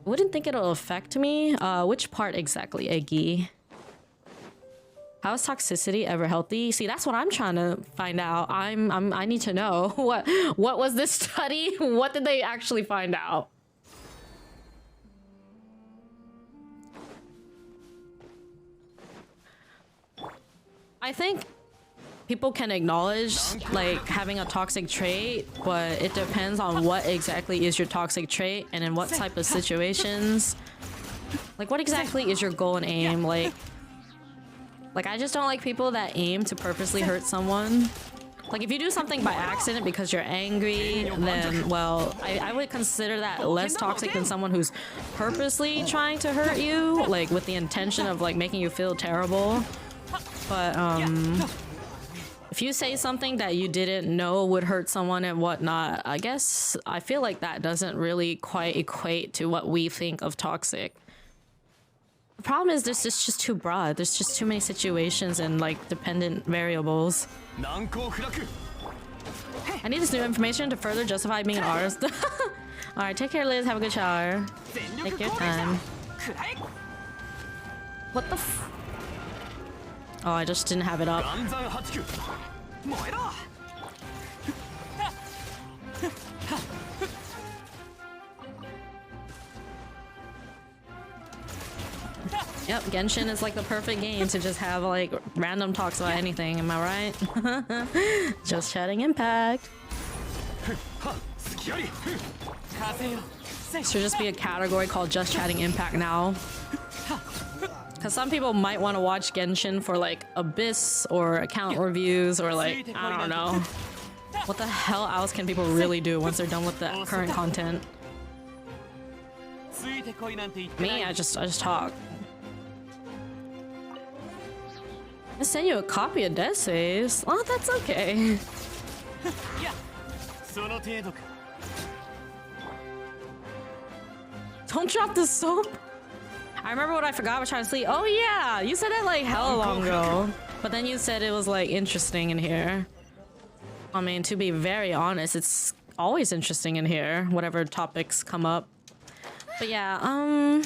Wouldn't think it'll affect me. Which part exactly, Eggy? How is toxicity ever healthy? See, that's what I'm trying to find out. I need to know what was this study? What did they actually find out? I think people can acknowledge like having a toxic trait, but it depends on what exactly is your toxic trait and in what type of situations. Like, what exactly is your goal and aim? Like, I just don't like people that aim to purposely hurt someone. Like, if you do something by accident because you're angry, then, well, I would consider that less toxic than someone who's purposely trying to hurt you, like, with the intention of, like, making you feel terrible. But, if you say something that you didn't know would hurt someone and whatnot, I guess I feel like that doesn't really quite equate to what we think of toxic. The problem is this is just too broad. There's just too many situations and like dependent variables. I need this new information to further justify being an artist. Alright, take care, Liz. Have a good shower. Take your time. What the f— oh, I just didn't have it up. Yep, Genshin is like the perfect game to just have like random talks about anything, am I right? Just chatting Impact. Should just be a category called Just Chatting Impact now. Because some people might want to watch Genshin for like Abyss or account reviews or like, I don't know. What the hell else can people really do once they're done with the current content? Me, I just talk. I sent you a copy of Death Saves. Oh, that's okay. Don't drop the soap. I remember what I forgot was trying to sleep. Oh yeah, you said that like hella long ago. But then you said it was like interesting in here. I mean, to be very honest, it's always interesting in here, whatever topics come up. But yeah,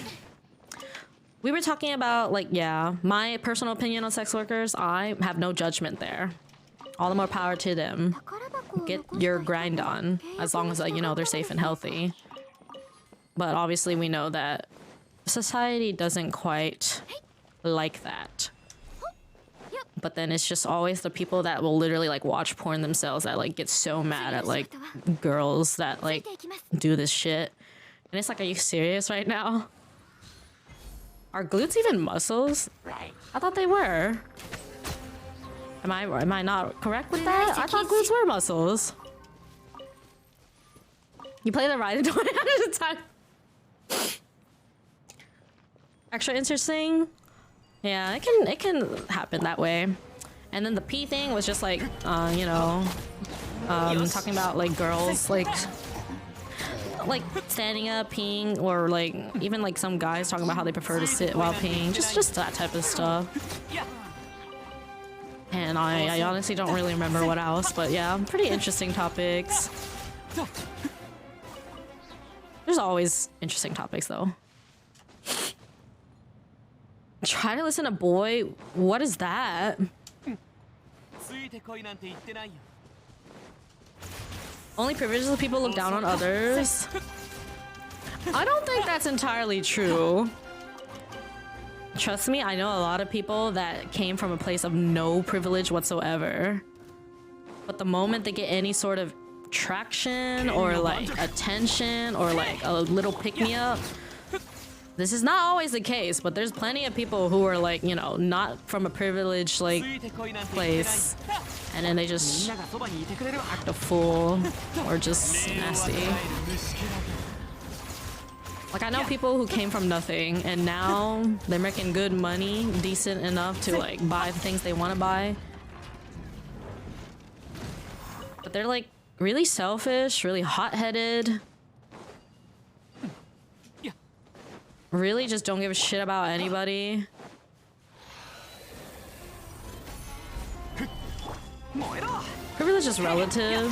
we were talking about like, yeah, my personal opinion on sex workers. I have no judgment there. All the more power to them. Get your grind on, as long as, you know, they're safe and healthy. But obviously we know that society doesn't quite like that. But then it's just always the people that will literally like watch porn themselves that like get so mad at like girls that like do this shit. And it's like, are you serious right now? Are glutes even muscles? I thought they were. Am I not correct with that? I thought glutes were muscles. You play the ride 20 at a time. Extra interesting. Yeah, it can happen that way. And then the pee thing was just like, you know, talking about like girls like standing up peeing, or like even like some guys talking about how they prefer to sit while peeing, just that type of stuff. And I honestly don't really remember what else, but yeah, pretty interesting topics. There's always interesting topics though. Try to listen to boy. What is that? Only privileged people look down on others. I don't think that's entirely true. Trust me, I know a lot of people that came from a place of no privilege whatsoever. But the moment they get any sort of traction or like attention or like a little pick-me-up, this is not always the case, but there's plenty of people who are like, you know, not from a privileged like place, and then they just act a fool or just nasty. Like, I know people who came from nothing and now they're making good money, decent enough to like buy the things they want to buy. But they're like really selfish, really hot-headed. Really just don't give a shit about anybody. Privilege is relative.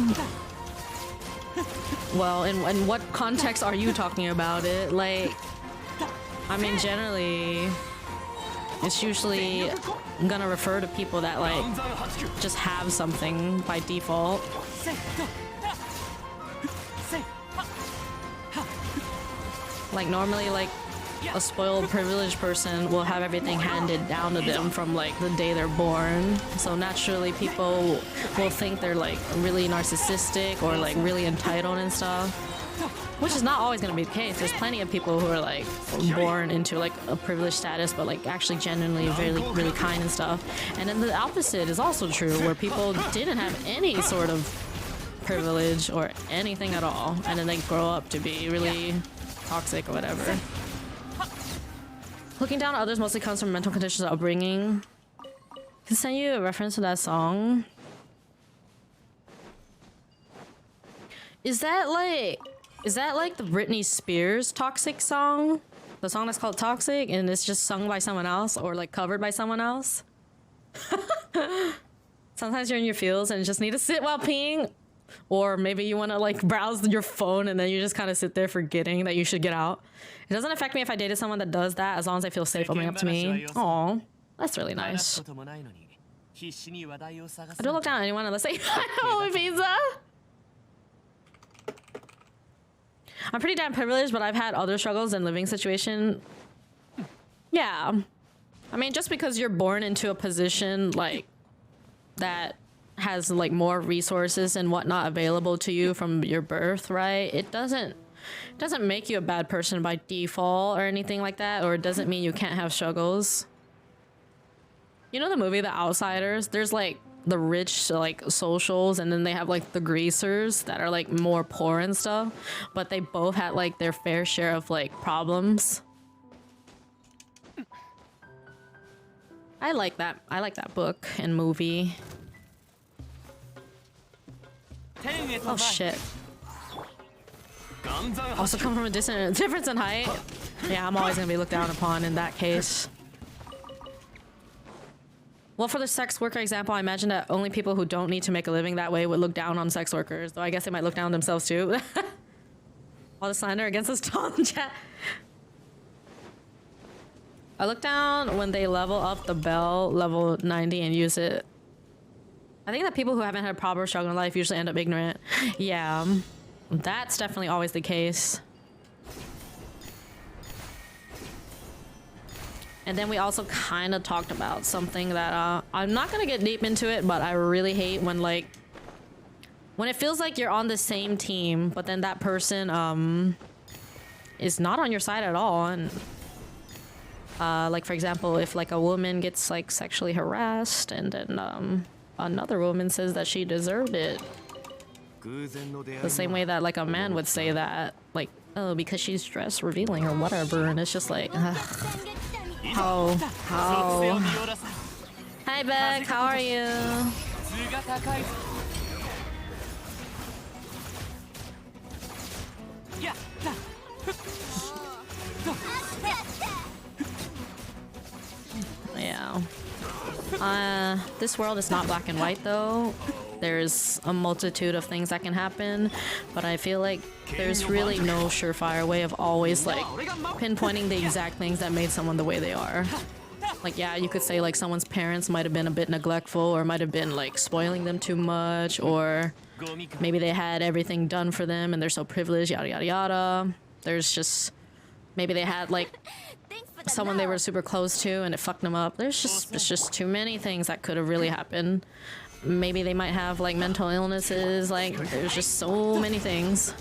Well, in what context are you talking about it? Like, I mean, generally, it's usually gonna refer to people that like just have something by default. Like normally like a spoiled privileged person will have everything handed down to them from like the day they're born. So naturally people will think they're like really narcissistic or like really entitled and stuff. Which is not always going to be the case. There's plenty of people who are like born into like a privileged status but like actually genuinely really kind and stuff. And then the opposite is also true where people didn't have any sort of privilege or anything at all and then they grow up to be really toxic or whatever. Looking down on others mostly comes from mental conditions of upbringing. Can send you a reference to that song. Is that like the Britney Spears Toxic song? The song that's called Toxic and it's just sung by someone else or like covered by someone else? Sometimes you're in your feels and just need to sit while peeing. Or maybe you want to like browse your phone and then you just kind of sit there forgetting that you should get out. It doesn't affect me if I dated someone that does that as long as I feel safe opening up to me. Aw, that's really nice. I don't look down on anyone unless they have a visa. I'm pretty damn privileged, but I've had other struggles in living situation. Yeah. I mean, just because you're born into a position like that has like more resources and whatnot available to you from your birth, right? It doesn't make you a bad person by default or anything like that, or it doesn't mean you can't have struggles. You know the movie The Outsiders? There's like the rich like socials and then they have like the greasers that are like more poor and stuff, but they both had like their fair share of like problems. I like that book and movie. Oh shit. Also come from a difference in height. Yeah, I'm always gonna be looked down upon in that case. Well, for the sex worker example, I imagine that only people who don't need to make a living that way would look down on sex workers. Though I guess they might look down on themselves too. All the slander against us Tom chat. I look down when they level up the bell level 90 and use it. I think that people who haven't had a proper struggle in life usually end up ignorant. Yeah, that's definitely always the case. And then we also kind of talked about something that I'm not gonna get deep into it, but I really hate when it feels like you're on the same team, but then that person is not on your side at all. And like for example, if like a woman gets like sexually harassed and then another woman says that she deserved it, the same way that like a man would say that, like, oh, because she's dressed revealing or whatever, and it's just like, how? Hi Beck, how are you? Yeah. This world is not black and white though. There's a multitude of things that can happen, but I feel like there's really no surefire way of always like pinpointing the exact things that made someone the way they are. Like, yeah, you could say like someone's parents might have been a bit neglectful or might have been like spoiling them too much, or maybe they had everything done for them and they're so privileged, yada yada yada. There's just maybe they had like someone they were super close to and it fucked them up. It's just too many things that could have really happened. Maybe they might have like mental illnesses, like there's just so many things.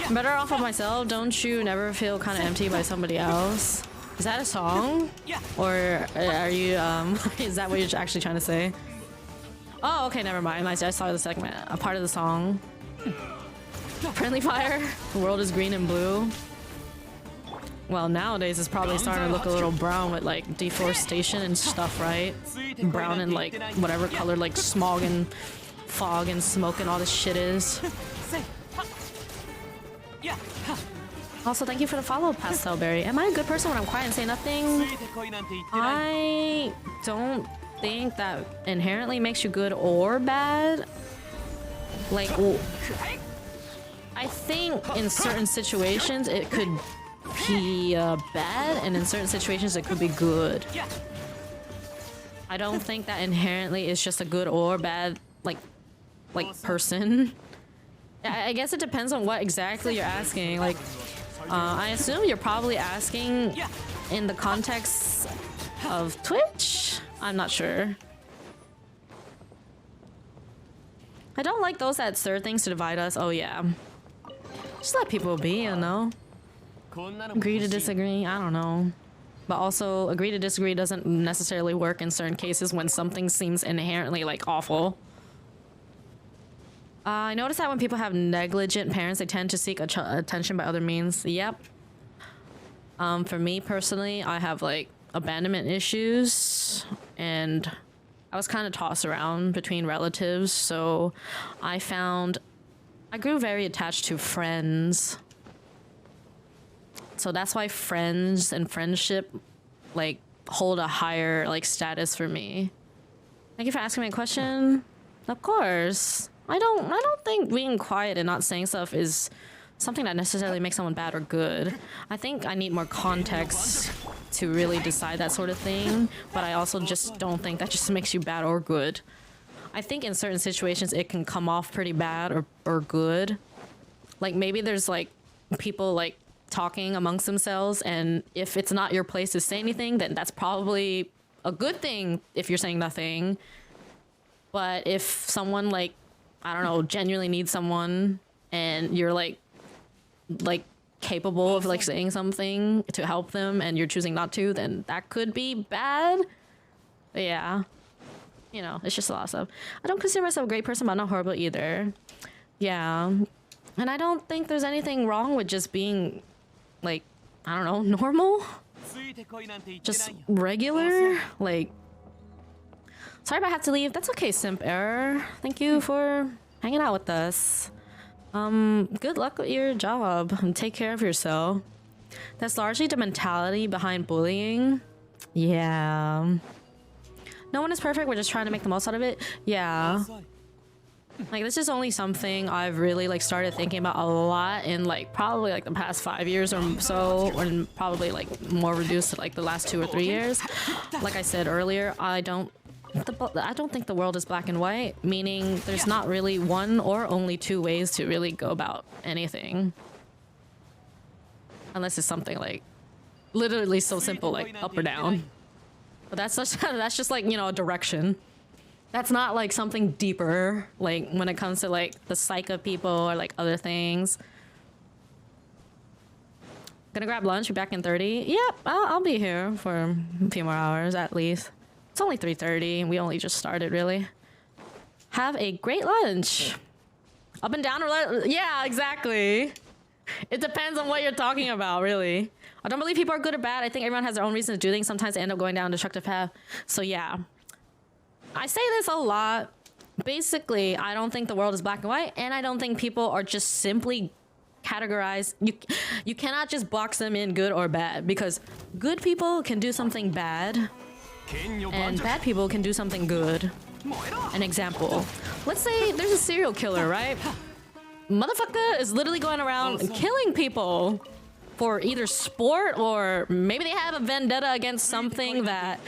I'm better off of myself. Don't you never feel kind of empty by somebody else? Is that a song? Or are you is that what you're actually trying to say? Oh, okay, never mind. I saw the segment, a part of the song. Friendly fire, the world is green and blue. Well, nowadays it's probably starting to look a little brown with like deforestation and stuff, right? Brown and like whatever color like smog and fog and smoke and all this shit is. Also, thank you for the follow, Pastelberry. Am I a good person when I'm quiet and say nothing? I don't think that inherently makes you good or bad. Like, I think in certain situations it could be bad, and in certain situations it could be good. I don't think that inherently is just a good or bad like person. I guess it depends on what exactly you're asking. Like, I assume you're probably asking in the context of Twitch? I'm not sure. I don't like those that stir things to divide us. Oh yeah. Just let people be, you know? Agree to disagree, I don't know. But also, agree to disagree doesn't necessarily work in certain cases when something seems inherently, like, awful. I noticed that when people have negligent parents, they tend to seek attention by other means. Yep. For me personally, I have like abandonment issues, and I was kind of tossed around between relatives, so I grew very attached to friends. So that's why friends and friendship like hold a higher like status for me. Thank you for asking me a question. Of course. I don't think being quiet and not saying stuff is something that necessarily makes someone bad or good. I think I need more context to really decide that sort of thing, but I also just don't think that just makes you bad or good. I think in certain situations it can come off pretty bad or good. Like maybe there's like people like talking amongst themselves, and if it's not your place to say anything, then that's probably a good thing if you're saying nothing. But if someone like, I don't know, genuinely needs someone and you're like capable of like saying something to help them and you're choosing not to, then that could be bad. But yeah, you know, it's just a lot of stuff. I don't consider myself a great person, but I'm not horrible either. Yeah. And I don't think there's anything wrong with just being like, I don't know, normal? Just regular? Like, sorry if I have to leave. That's okay, Simp Error. Thank you for hanging out with us. Good luck with your job and take care of yourself. That's largely the mentality behind bullying. Yeah. No one is perfect. We're just trying to make the most out of it. Yeah. Like, this is only something I've really like started thinking about a lot in like probably like the past 5 years or so, or probably like more reduced to like the last 2 or 3 years. Like I said earlier, I don't think the world is black and white, meaning there's not really one or only two ways to really go about anything. Unless it's something like literally so simple like up or down. But that's just like, you know, a direction. That's not like something deeper, like when it comes to like the psyche of people or like other things. Gonna grab lunch, be back in 30. Yep, I'll be here for a few more hours at least. It's only 3:30. We only just started, really. Have a great lunch. Up and down or yeah, exactly. It depends on what you're talking about, really. I don't believe people are good or bad. I think everyone has their own reasons to do things. Sometimes they end up going down a destructive path. So yeah. I say this a lot. Basically, I don't think the world is black and white, and I don't think people are just simply categorized. You cannot just box them in good or bad, because good people can do something bad and bad people can do something good. An example. Let's say there's a serial killer, right? Motherfucker is literally going around and killing people for either sport, or maybe they have a vendetta against something that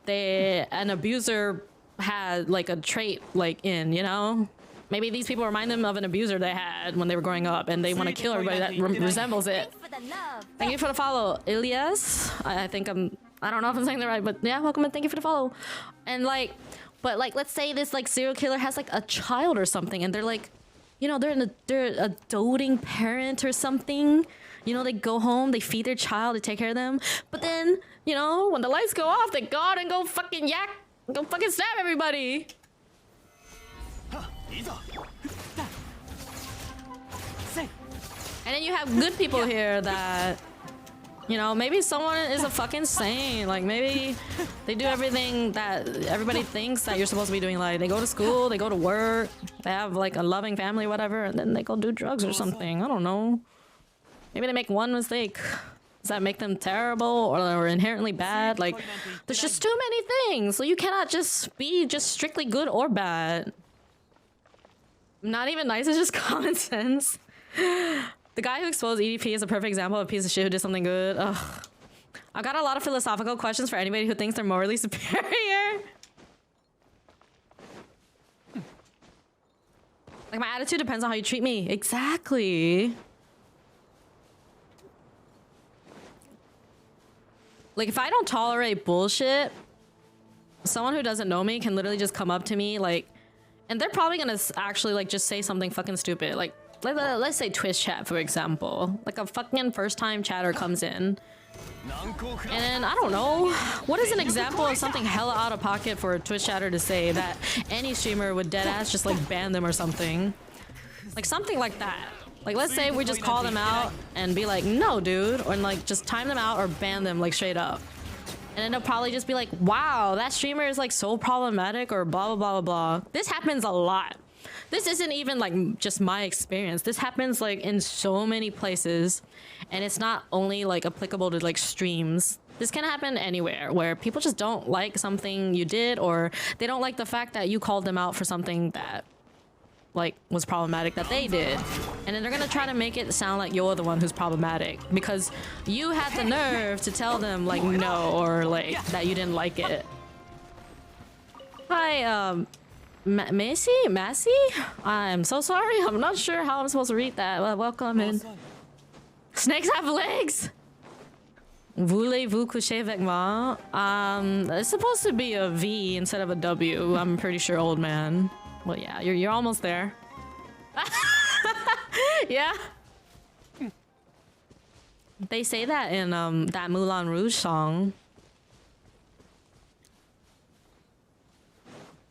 an abuser had like a trait like in, you know? Maybe these people remind them of an abuser they had when they were growing up, and they want to kill everybody that resembles it. Thank you for the follow, Ilias. I think I don't know if I'm saying that right, but yeah, welcome and thank you for the follow. And like, but like, let's say this like serial killer has like a child or something, and they're like, you know, they're a doting parent or something. You know, they go home, they feed their child, they take care of them. But then, you know, when the lights go off, they go out and go fucking stab everybody. And then you have good people here that, you know, maybe someone is a fucking saint. Like, maybe they do everything that everybody thinks that you're supposed to be doing. Like, they go to school, they go to work, they have like a loving family, whatever, and then they go do drugs or something. I don't know. Maybe they make one mistake. Does that make them terrible or inherently bad? Like, there's just too many things. So you cannot just be just strictly good or bad. Not even nice, it's just common sense. The guy who exposed EDP is a perfect example of a piece of shit who did something good. Ugh. I got a lot of philosophical questions for anybody who thinks they're morally superior. Like, my attitude depends on how you treat me. Exactly. Like, if I don't tolerate bullshit, someone who doesn't know me can literally just come up to me, like, and they're probably gonna actually, like, just say something fucking stupid. Like, let's say Twitch chat, for example. Like, a fucking first-time chatter comes in. And I don't know, what is an example of something hella out of pocket for a Twitch chatter to say that any streamer would deadass just, like, ban them or something? Like, something like that. Like, let's say we just call them out and be like, no, dude. Or, like, just time them out or ban them, like, straight up. And then they'll probably just be like, wow, that streamer is, like, so problematic or blah, blah, blah, blah, blah. This happens a lot. This isn't even, like, just my experience. This happens, like, in so many places. And it's not only, like, applicable to, like, streams. This can happen anywhere where people just don't like something you did, or they don't like the fact that you called them out for something that, like, was problematic that they did. And then they're gonna try to make it sound like you're the one who's problematic because you had the nerve to tell them, like, no, or, like, that you didn't like it. Hi, Massey? I'm so sorry. I'm not sure how I'm supposed to read that. Well, welcome in. Snakes have legs! Voulez-vous coucher avec moi? It's supposed to be a V instead of a W. I'm pretty sure, old man. Well, yeah, you're almost there. Yeah. They say that in that Moulin Rouge song.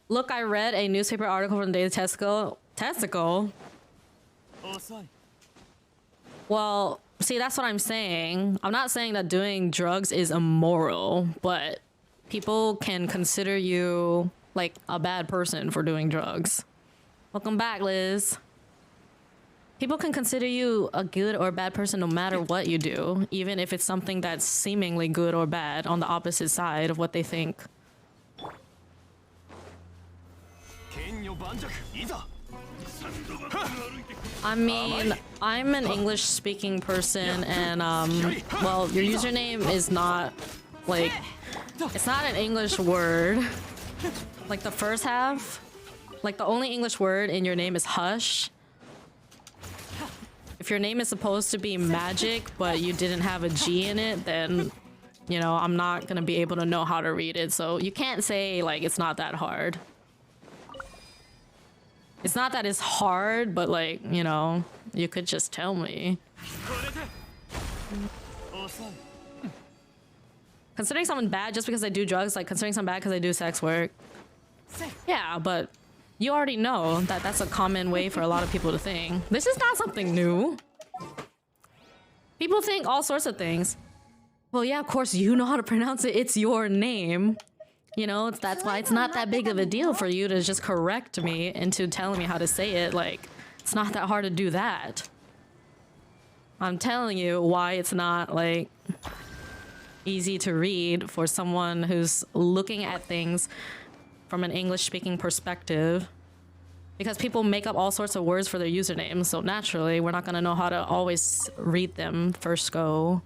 Look, I read a newspaper article from the Daily Testicle. Testicle? Well, see, that's what I'm saying. I'm not saying that doing drugs is immoral, but people can consider you, like, a bad person for doing drugs. Welcome back, Liz. People can consider you a good or bad person no matter what you do, even if it's something that's seemingly good or bad on the opposite side of what they think. I mean, I'm an English-speaking person, and, well, your username is not, like, it's not an English word. Like, the first half, like, the only English word in your name is hush. If your name is supposed to be magic, but you didn't have a G in it, then, you know, I'm not gonna be able to know how to read it. So you can't say, like, it's not that hard. It's not that it's hard, but, like, you know, you could just tell me. Considering someone bad just because they do drugs, like considering someone bad because they do sex work. Yeah, but you already know that that's a common way for a lot of people to think. This is not something new. People think all sorts of things. Well, yeah, of course you know how to pronounce it. It's your name. You know, that's why it's not that big of a deal for you to just correct me into telling me how to say it. Like, it's not that hard to do that. I'm telling you why it's not, like, easy to read for someone who's looking at things from an English-speaking perspective. Because people make up all sorts of words for their usernames, so naturally, we're not gonna know how to always read them first go.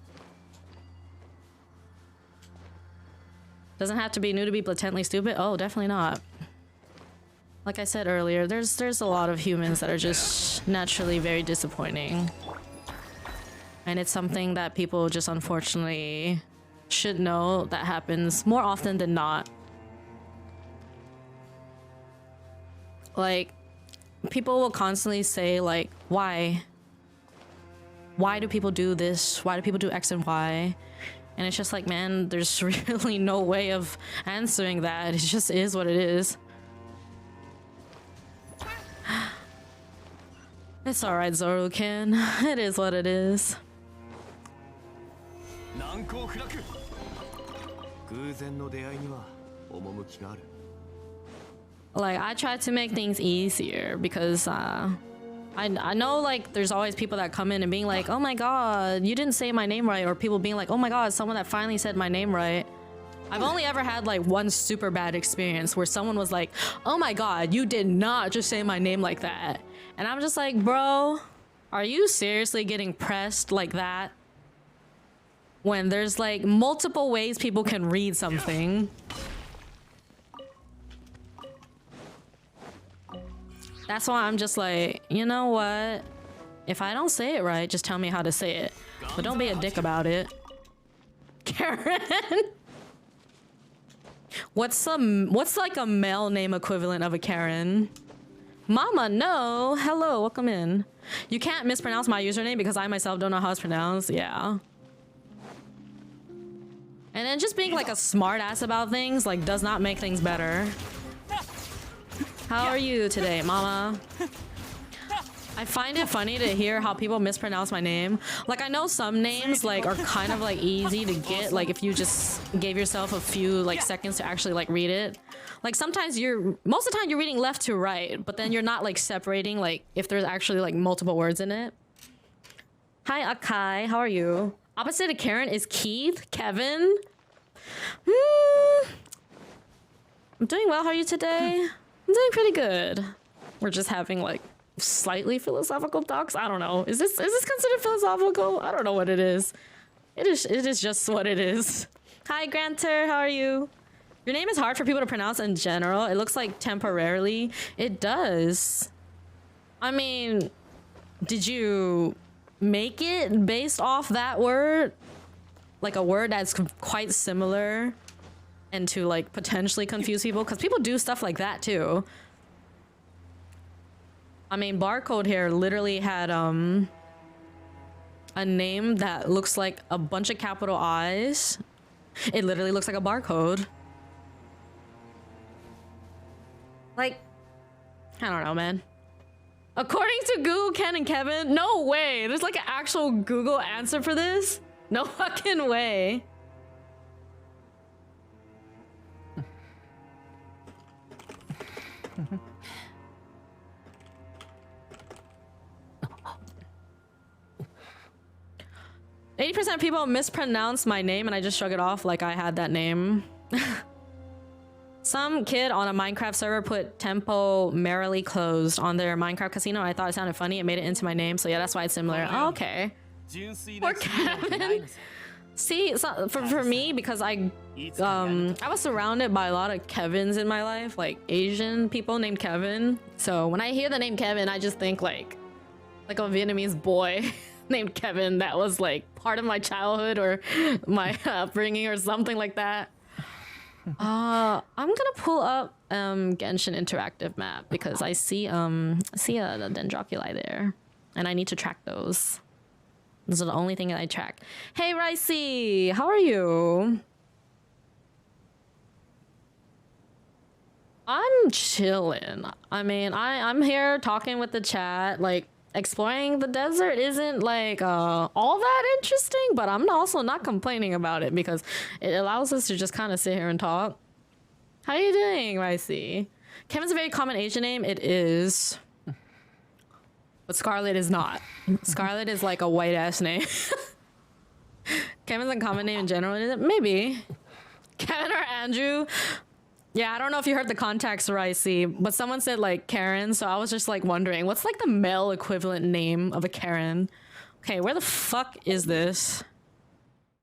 Doesn't have to be new to be blatantly stupid. Oh, definitely not. Like I said earlier, there's a lot of humans that are just naturally very disappointing. And it's something that people just unfortunately should know that happens more often than not. Like, people will constantly say, like, why? Why do people do this? Why do people do X and Y? And it's just like, man, there's really no way of answering that. It just is what it is. It's alright, Zorukin. It is what it is. Like, I try to make things easier because I know, like, there's always people that come in and being like, oh my god, you didn't say my name right, or people being like, oh my god, someone that finally said my name right. I've only ever had, like, one super bad experience where someone was like, oh my god, you did not just say my name like that. And I'm just like, bro, Are you seriously getting pressed like that? When there's like multiple ways people can read something. That's why I'm just like, you know what? If I don't say it right, just tell me how to say it. But don't be a dick about it. Karen. What's like a male name equivalent of a Karen? Mama, no. Hello, welcome in. You can't mispronounce my username because I myself don't know how it's pronounced. Yeah. And then just being like a smart ass about things like does not make things better. How are you today, mama? I find it funny to hear how people mispronounce my name. Like I know some names like are kind of like easy to get, like if you just gave yourself a few like seconds to actually like read it. Like sometimes most of the time you're reading left to right, but then you're not like separating like if there's actually like multiple words in it. Hi Akai, how are you? Opposite of Karen is Keith, Kevin. I'm doing well, how are you today? I'm doing pretty good. We're just having like slightly philosophical talks. I don't know. Is this considered philosophical? I don't know what it is. It is just what it is. Hi Granter, how are you? Your name is hard for people to pronounce in general. It looks like temporarily. It does. I mean, did you make it based off that word? Like a word that's quite similar and to like potentially confuse people? Because people do stuff like that too. I mean, Barcode here literally had a name that looks like a bunch of capital I's. It literally looks like a barcode. Like, I don't know, man. According to Google, Ken and Kevin, no way. There's like an actual Google answer for this. No fucking way. 80% of people mispronounce my name and I just shrug it off like I had that name. Some kid on a Minecraft server put tempo merrily closed on their Minecraft casino. I thought it sounded funny. It made it into my name. So yeah, that's why it's similar. Oh, okay. Poor Kevin. See, so for me, because I was surrounded by a lot of Kevins in my life, like Asian people named Kevin. So when I hear the name Kevin, I just think like a Vietnamese boy named Kevin that was like part of my childhood or my upbringing or something like that. I'm gonna pull up Genshin Interactive map because I see a Dendroculi there, and I need to track those. Those are the only thing that I track. Hey Ricey, how are you? I'm chilling. I mean, I'm here talking with the chat. Like, exploring the desert isn't like all that interesting, but I'm also not complaining about it because it allows us to just kind of sit here and talk. How are you doing, Ricey? Kevin's a very common Asian name. It is. But Scarlet is not. Scarlet is like a white ass name. Kevin's a common name in general. Maybe. Kevin or Andrew. Yeah, I don't know if you heard the context, Ricey, but someone said like Karen, so I was just like wondering, what's like the male equivalent name of a Karen? Okay, where the fuck is this?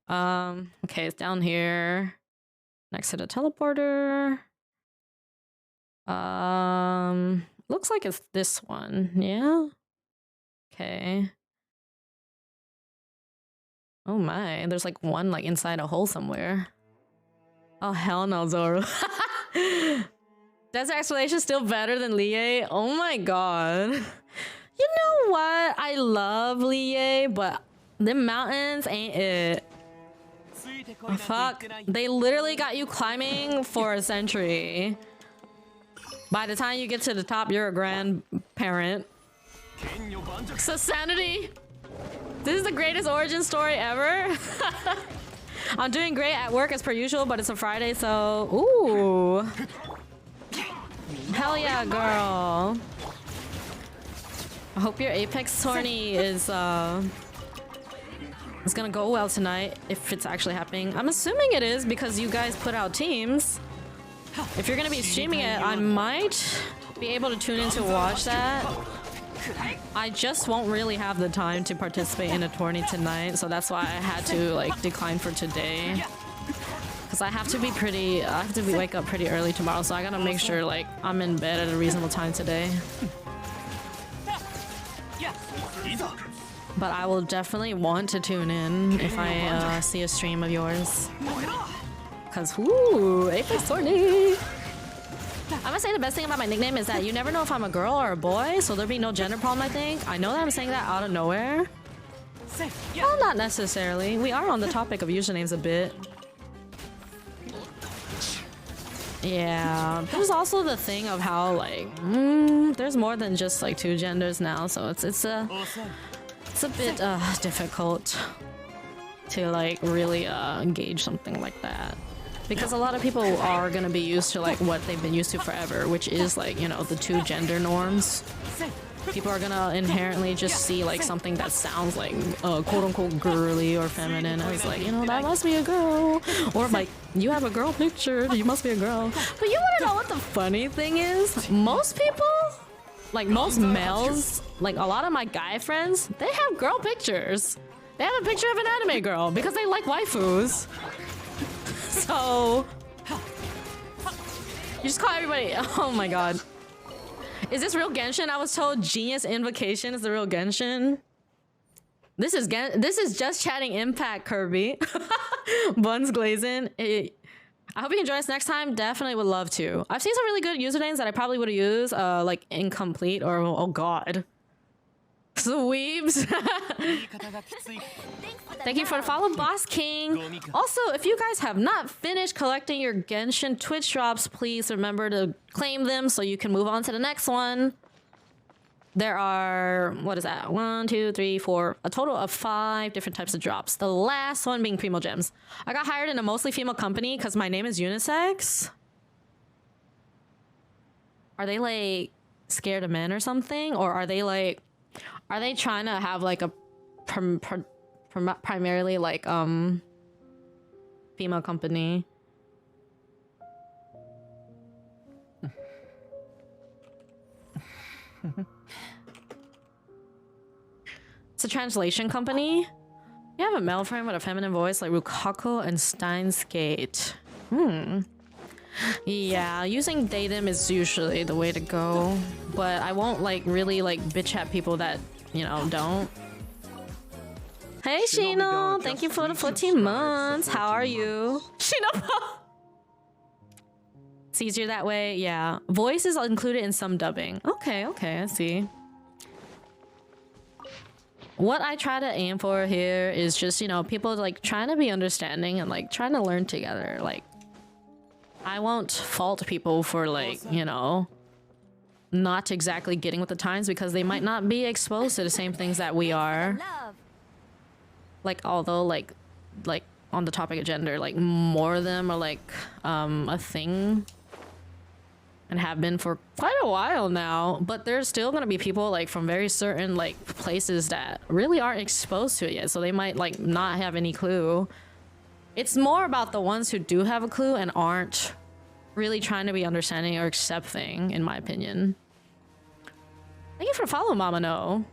Okay, it's down here. Next to the teleporter. Looks like it's this one, yeah? Okay. Oh my, there's like one like inside a hole somewhere. Oh hell no, Zoro. Desert Exploration still better than Lie? Oh my god. You know what? I love Lie, but the mountains ain't it. Oh, fuck. They literally got you climbing for a century. By the time you get to the top, you're a grandparent. Sanity. This is the greatest origin story ever. I'm doing great at work as per usual, but it's a Friday, so ooh. Hell yeah, girl. I hope your Apex tourney is gonna go well tonight, if it's actually happening. I'm assuming it is because you guys put out teams. If you're gonna be streaming it, I might be able to tune in to watch that. I just won't really have the time to participate in a tourney tonight, so that's why I had to like decline for today. Cause I have to be wake up pretty early tomorrow, so I gotta make sure like I'm in bed at a reasonable time today. But I will definitely want to tune in if I see a stream of yours. Cause whoo, Apex tourney. I'm gonna say the best thing about my nickname is that you never know if I'm a girl or a boy, so there'll be no gender problem, I think. I know that I'm saying that out of nowhere. Well, not necessarily. We are on the topic of usernames a bit. Yeah, there's also the thing of how like there's more than just like 2 genders now, so it's a bit difficult to like really engage something like that. Because a lot of people are gonna be used to like what they've been used to forever, which is like, you know, the 2 gender norms. People are gonna inherently just see like something that sounds like quote-unquote girly or feminine as like, you know, that must be a girl. Or like, you have a girl picture, you must be a girl. But you wanna know what the funny thing is? Most people, like most males, like a lot of my guy friends, they have girl pictures. They have a picture of an anime girl because they like waifus. So you just call everybody. Oh my god. Is this real Genshin? I was told Genius Invocation is the real Genshin. This is just chatting Impact, Kirby. Buns glazing. I hope you can join us next time. Definitely would love to. I've seen some really good usernames that I probably would have used, like incomplete or oh god. Sweeps. Thank you for the follow, Boss King. Also, if you guys have not finished collecting your Genshin Twitch drops, please remember to claim them so you can move on to the next one. There are, what is that? 1, 2, 3, 4, a total of 5 different types of drops. The last one being Primo Gems. I got hired in a mostly female company because my name is unisex. Are they like scared of men or something? Or are they like, are they trying to have like a primarily like female company? It's a translation company. You have a male friend with a feminine voice like Rukako and Steins Gate. Yeah, using datum is usually the way to go, but I won't like really like bitch at people that, you know, don't. Hey Shino, thank you for the 14 months. How are you? Shino. It's easier that way, yeah. Voice is included in some dubbing. Okay, I see. What I try to aim for here is just, you know, people like trying to be understanding and like trying to learn together. Like, I won't fault people for like, you know, not exactly getting with the times because they might not be exposed to the same things that we are. Like, although like on the topic of gender, like more of them are like a thing and have been for quite a while now, but there's still gonna be people like from very certain like places that really aren't exposed to it yet, so they might like not have any clue. It's more about the ones who do have a clue and aren't really trying to be understanding or accepting, in my opinion. Thank you for following, Mama No.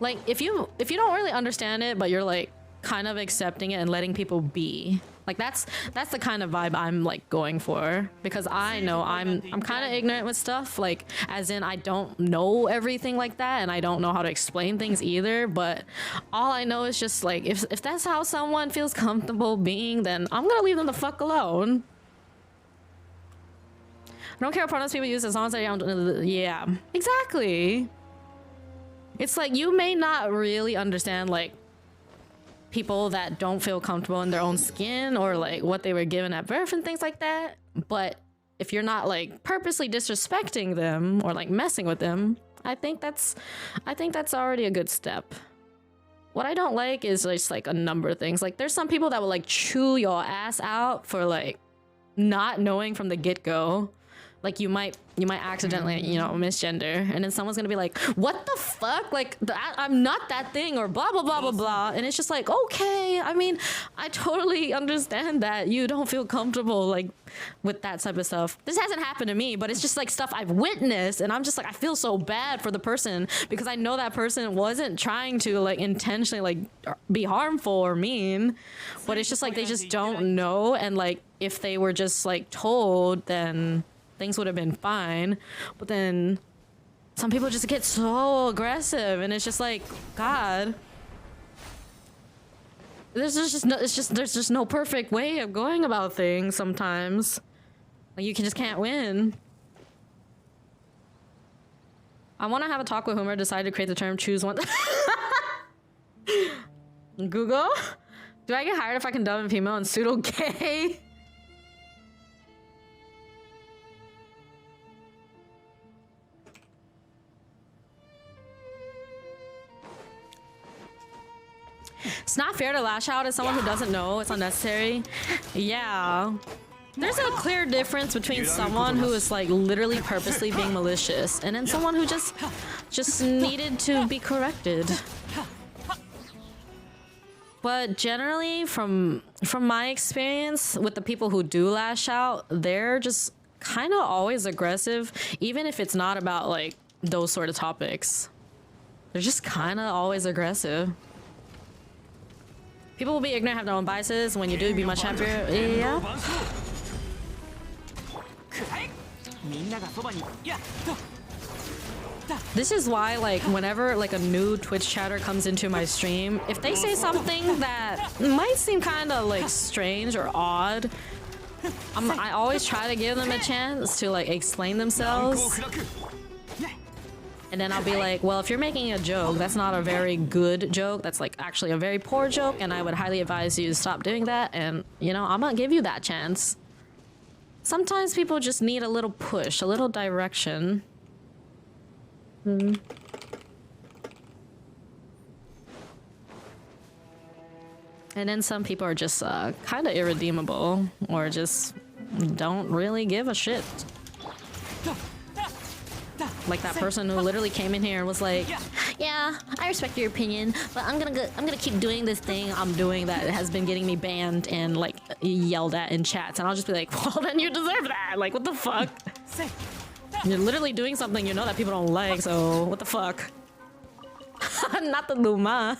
Like, if you don't really understand it, but you're like kind of accepting it and letting people be, like that's the kind of vibe I'm like going for, because I know I'm kind of ignorant with stuff, like as in I don't know everything like that, and I don't know how to explain things either, but all I know is just like if that's how someone feels comfortable being, then I'm gonna leave them the fuck alone. I don't care what pronouns people use as long as they don't. Yeah, exactly. It's like you may not really understand like people that don't feel comfortable in their own skin or like what they were given at birth and things like that, but if you're not like purposely disrespecting them or like messing with them, I think that's already a good step. What I don't like is just like a number of things. Like there's some people that will like chew your ass out for like not knowing from the get-go like you might accidentally, you know, misgender, and then someone's gonna be like, what the fuck, like I'm not that thing, or blah blah blah blah blah, and it's just like, okay, I mean, I totally understand that you don't feel comfortable like with that type of stuff. This hasn't happened to me, but it's just like stuff I've witnessed, and I'm just like, I feel so bad for the person because I know that person wasn't trying to like intentionally like be harmful or mean, but it's just like they just don't know, and like if they were just like told, then things would have been fine. But then some people just get so aggressive, and it's just like, God, there's just no perfect way of going about things sometimes. Like you just can't win. I want to have a talk with whomever decided to create the term choose one. Google? Do I get hired if I can dub in female and pseudo gay? It's not fair to lash out at someone who doesn't know. It's unnecessary. Yeah. There's a clear difference between someone who is like literally purposely being malicious and then someone who just needed to be corrected. But generally, from my experience with the people who do lash out, they're just kind of always aggressive, even if it's not about like those sort of topics. They're just kind of always aggressive. People will be ignorant, have their own biases. When you do, be much happier. Yeah. This is why, like, whenever like a new Twitch chatter comes into my stream, if they say something that might seem kind of like strange or odd, I always try to give them a chance to like explain themselves. And then I'll be like, well, if you're making a joke, that's not a very good joke. That's like actually a very poor joke, and I would highly advise you to stop doing that. And, you know, I'm gonna give you that chance. Sometimes people just need a little push, a little direction. And then some people are just kind of irredeemable, or just don't really give a shit. Like that person who literally came in here and was like, yeah, I respect your opinion, but I'm gonna keep doing this thing I'm doing that has been getting me banned and like yelled at in chats, and I'll just be like, well, then you deserve that. Like, what the fuck? You're literally doing something you know that people don't like, so what the fuck? Not the Luma.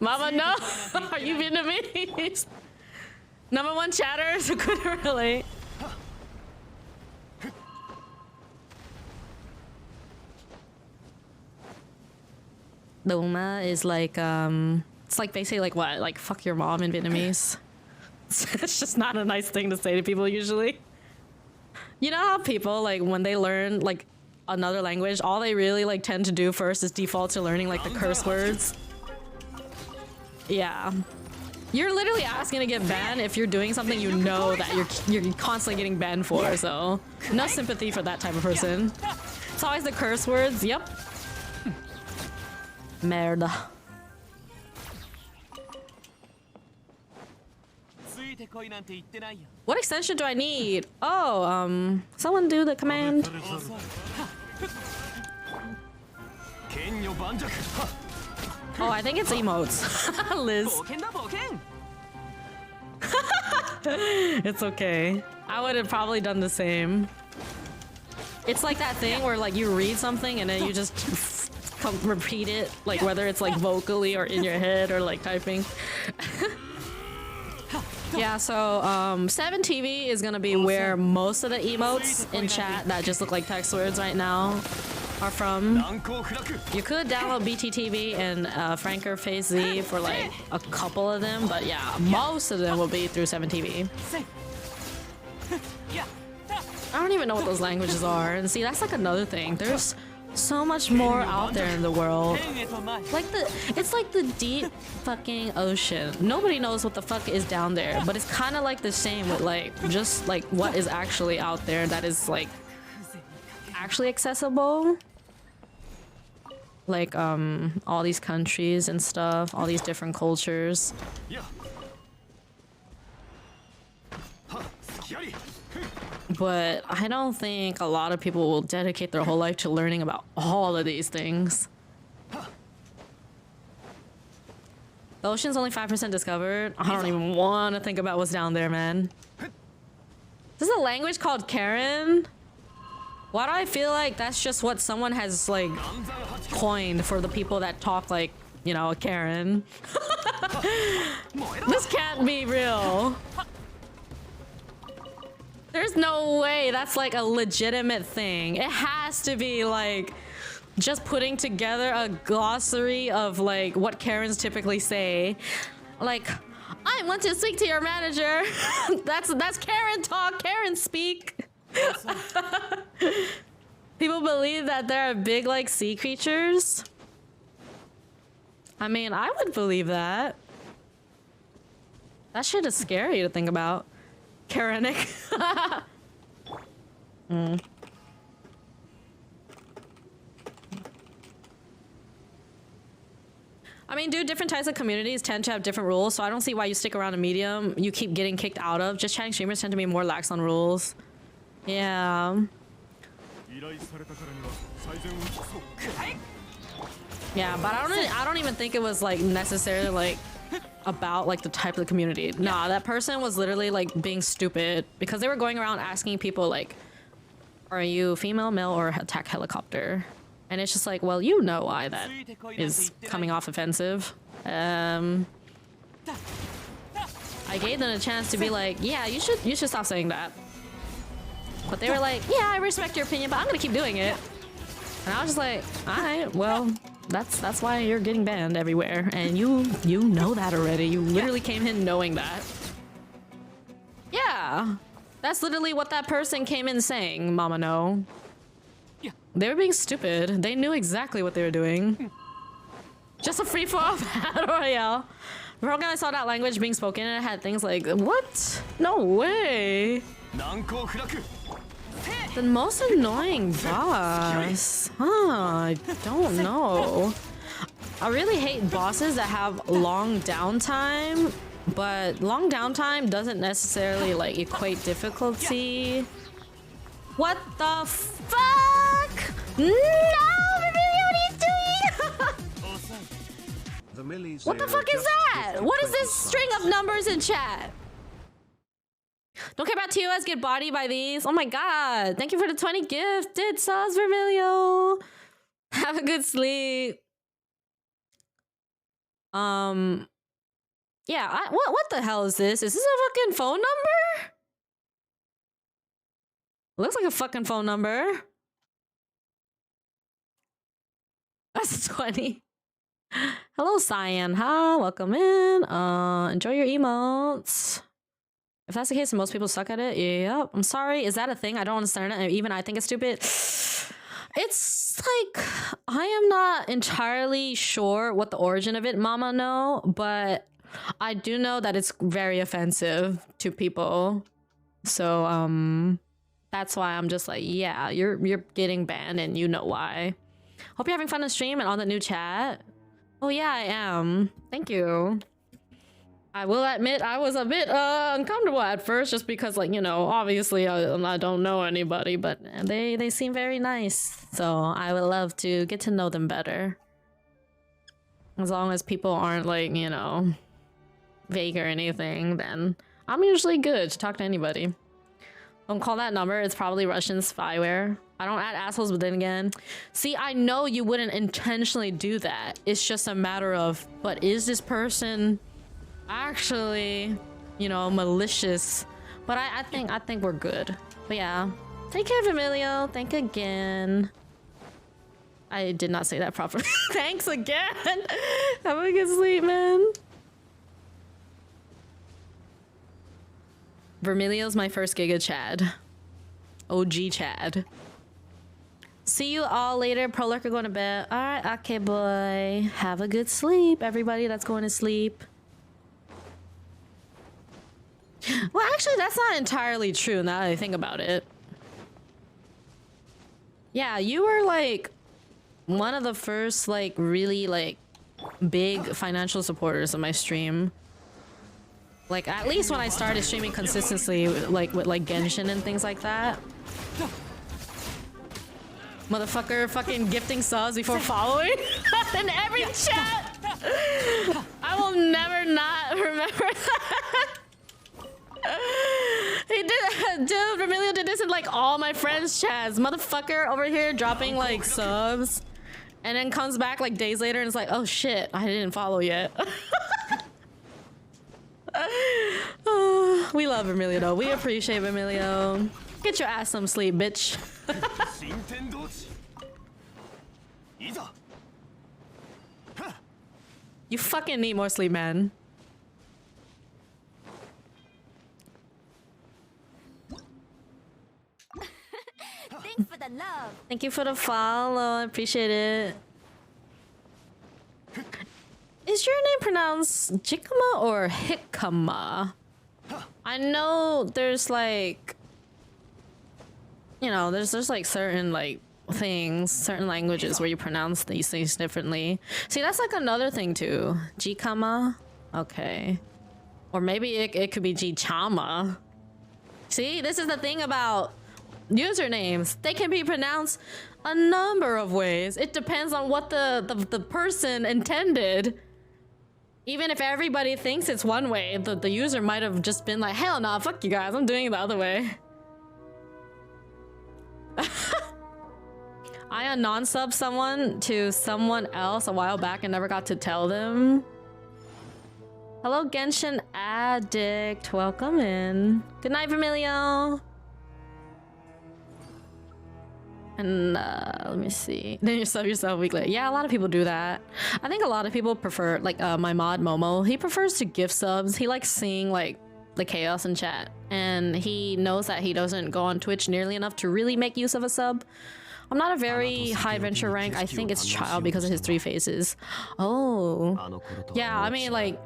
Mama, no. Are you Vietnamese? Number one chatters who couldn't relate. Luma is like, it's like basically like what? Like fuck your mom in Vietnamese. It's just not a nice thing to say to people usually. You know how people, like, when they learn like another language, all they really like tend to do first is default to learning like the curse words. Yeah. You're literally asking to get banned if you're doing something you know that you're constantly getting banned for, so no sympathy for that type of person. It's always the curse words. Yep. Merda. What extension do I need? Oh, someone do the command. Oh, I think it's emotes. Liz. It's okay. I would have probably done the same. It's like that thing where like you read something and then you just repeat it, like whether it's like vocally or in your head or like typing. Yeah, so 7TV is gonna be where most of the emotes in chat that just look like text words right now are from. You could download BTTV and Franker Phase Z for like a couple of them, but yeah, most of them will be through 7TV. I don't even know what those languages are, and see, that's like another thing. There's so much more out there in the world. Like it's like the deep fucking ocean. Nobody knows what the fuck is down there, but it's kind of like the same with like just like what is actually out there that is like actually accessible. Like all these countries and stuff, all these different cultures. But I don't think a lot of people will dedicate their whole life to learning about all of these things. The ocean's only 5% discovered. I don't even want to think about what's down there, man. This is a language called Karen. Why do I feel like that's just what someone has like coined for the people that talk like, you know, Karen? This can't be real. There's no way that's like a legitimate thing. It has to be like just putting together a glossary of like what Karens typically say. Like, I want to speak to your manager. That's Karen talk, Karen speak. People believe that there are big like sea creatures. I mean, I would believe that. That shit is scary to think about. Karenic. I mean, dude, different types of communities tend to have different rules, so I don't see why you stick around a medium you keep getting kicked out of. Just chatting streamers tend to be more lax on rules. Yeah. Yeah, but I don't even think it was like necessarily like about like the type of the community. Nah, that person was literally like being stupid because they were going around asking people like, are you female, male, or attack helicopter? And it's just like, well, you know why that is coming off offensive. I gave them a chance to be like, yeah, you should stop saying that. But they were like, yeah, I respect your opinion, but I'm gonna keep doing it. And I was just like, alright, well, that's why you're getting banned everywhere. And you know that already. You literally came in knowing that. Yeah. That's literally what that person came in saying, Mama No. They were being stupid. They knew exactly what they were doing. Just a free-for-all battle royale. The first time I saw that language being spoken, and it had things like, what? No way. The most annoying boss? Huh, I don't know. I really hate bosses that have long downtime, but long downtime doesn't necessarily like equate difficulty. What the fuck? No, Emilio, what are you doing? What the fuck is that? What is this string of numbers in chat? Don't care about TOS, get bodied by these. Oh my god. Thank you for the 20 gifted subs, Vermilio. Have a good sleep. Yeah, what the hell is this? Is this a fucking phone number? Looks like a fucking phone number. That's 20. Hello, Cyan. Hi, welcome in. Enjoy your emotes. If that's the case, and most people suck at it, yep. I'm sorry. Is that a thing? I don't understand it. Even I think it's stupid. It's like, I am not entirely sure what the origin of it, Mama No, but I do know that it's very offensive to people. So, that's why I'm just like, yeah, you're getting banned and you know why. Hope you're having fun on stream and on the new chat. Oh yeah, I am. Thank you. I will admit I was a bit uncomfortable at first just because, like, you know, obviously I don't know anybody, but they seem very nice. So I would love to get to know them better. As long as people aren't, like, you know, vague or anything, then I'm usually good to talk to anybody. Don't call that number. It's probably Russian spyware. I don't add assholes, but then again, see, I know you wouldn't intentionally do that. It's just a matter of, but is this person actually, you know, malicious? But I think we're good. But yeah, take care, Emilio. Thank again. I did not say that properly. Thanks again. Have a good sleep, man. Vermilio's my first Giga Chad. OG Chad. See you all later. Pro Lurker going to bed. Alright, okay, boy. Have a good sleep, everybody that's going to sleep. Well, actually, that's not entirely true now that I think about it. Yeah, you were, like, one of the first, like, really, like, big financial supporters of my stream. Like, at least when I started streaming consistently, like with like Genshin and things like that. Motherfucker fucking gifting subs before following in every chat. I will never not remember that. He did, dude, Remilio did this in like all my friends' chats. Motherfucker over here dropping like subs and then comes back like days later and it's like, oh shit, I didn't follow yet. We love Remilio though. We appreciate Remilio. Get your ass some sleep, bitch. You fucking need more sleep, man. Thanks for the love. Thank you for the follow. I appreciate it. Is your name pronounced Jikama or Hikama? I know there's like, you know, there's like certain like things, certain languages where you pronounce these things differently. See, that's like another thing too. Jikama? Okay. Or maybe it could be Jichama. See, this is the thing about usernames. They can be pronounced a number of ways. It depends on what the person intended. Even if everybody thinks it's one way, the user might have just been like, hell nah, fuck you guys, I'm doing it the other way. I non-subbed someone to someone else a while back and never got to tell them. Hello, Genshin Addict. Welcome in. Good night, Vermilio. And let me see. Then you sub yourself weekly. Yeah, a lot of people do that. I think a lot of people prefer, like my mod Momo, he prefers to gift subs. He likes seeing like the chaos in chat. And he knows that he doesn't go on Twitch nearly enough to really make use of a sub. I'm not a very high adventure rank. I think it's child because of his 3 faces. Oh. Yeah, I mean like,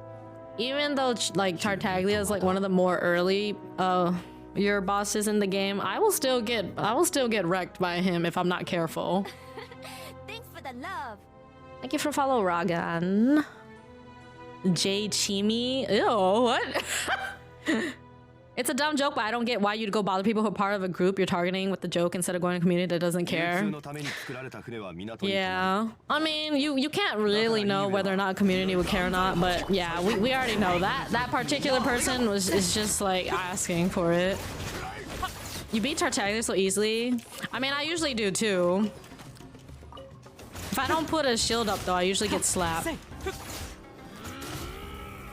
even though like Tartaglia is like one of the more early your bosses in the game, I will still get wrecked by him if I'm not careful. Thanks for the love. Thank you for follow, Ragan. J Chimi. Ew, what? It's a dumb joke, but I don't get why you'd go bother people who are part of a group you're targeting with the joke instead of going to a community that doesn't care. Yeah, I mean, you can't really know whether or not a community would care or not, but yeah, we already know that that particular person is just like asking for it. You beat Tartaglia so easily. I mean, I usually do too. If I don't put a shield up though, I usually get slapped.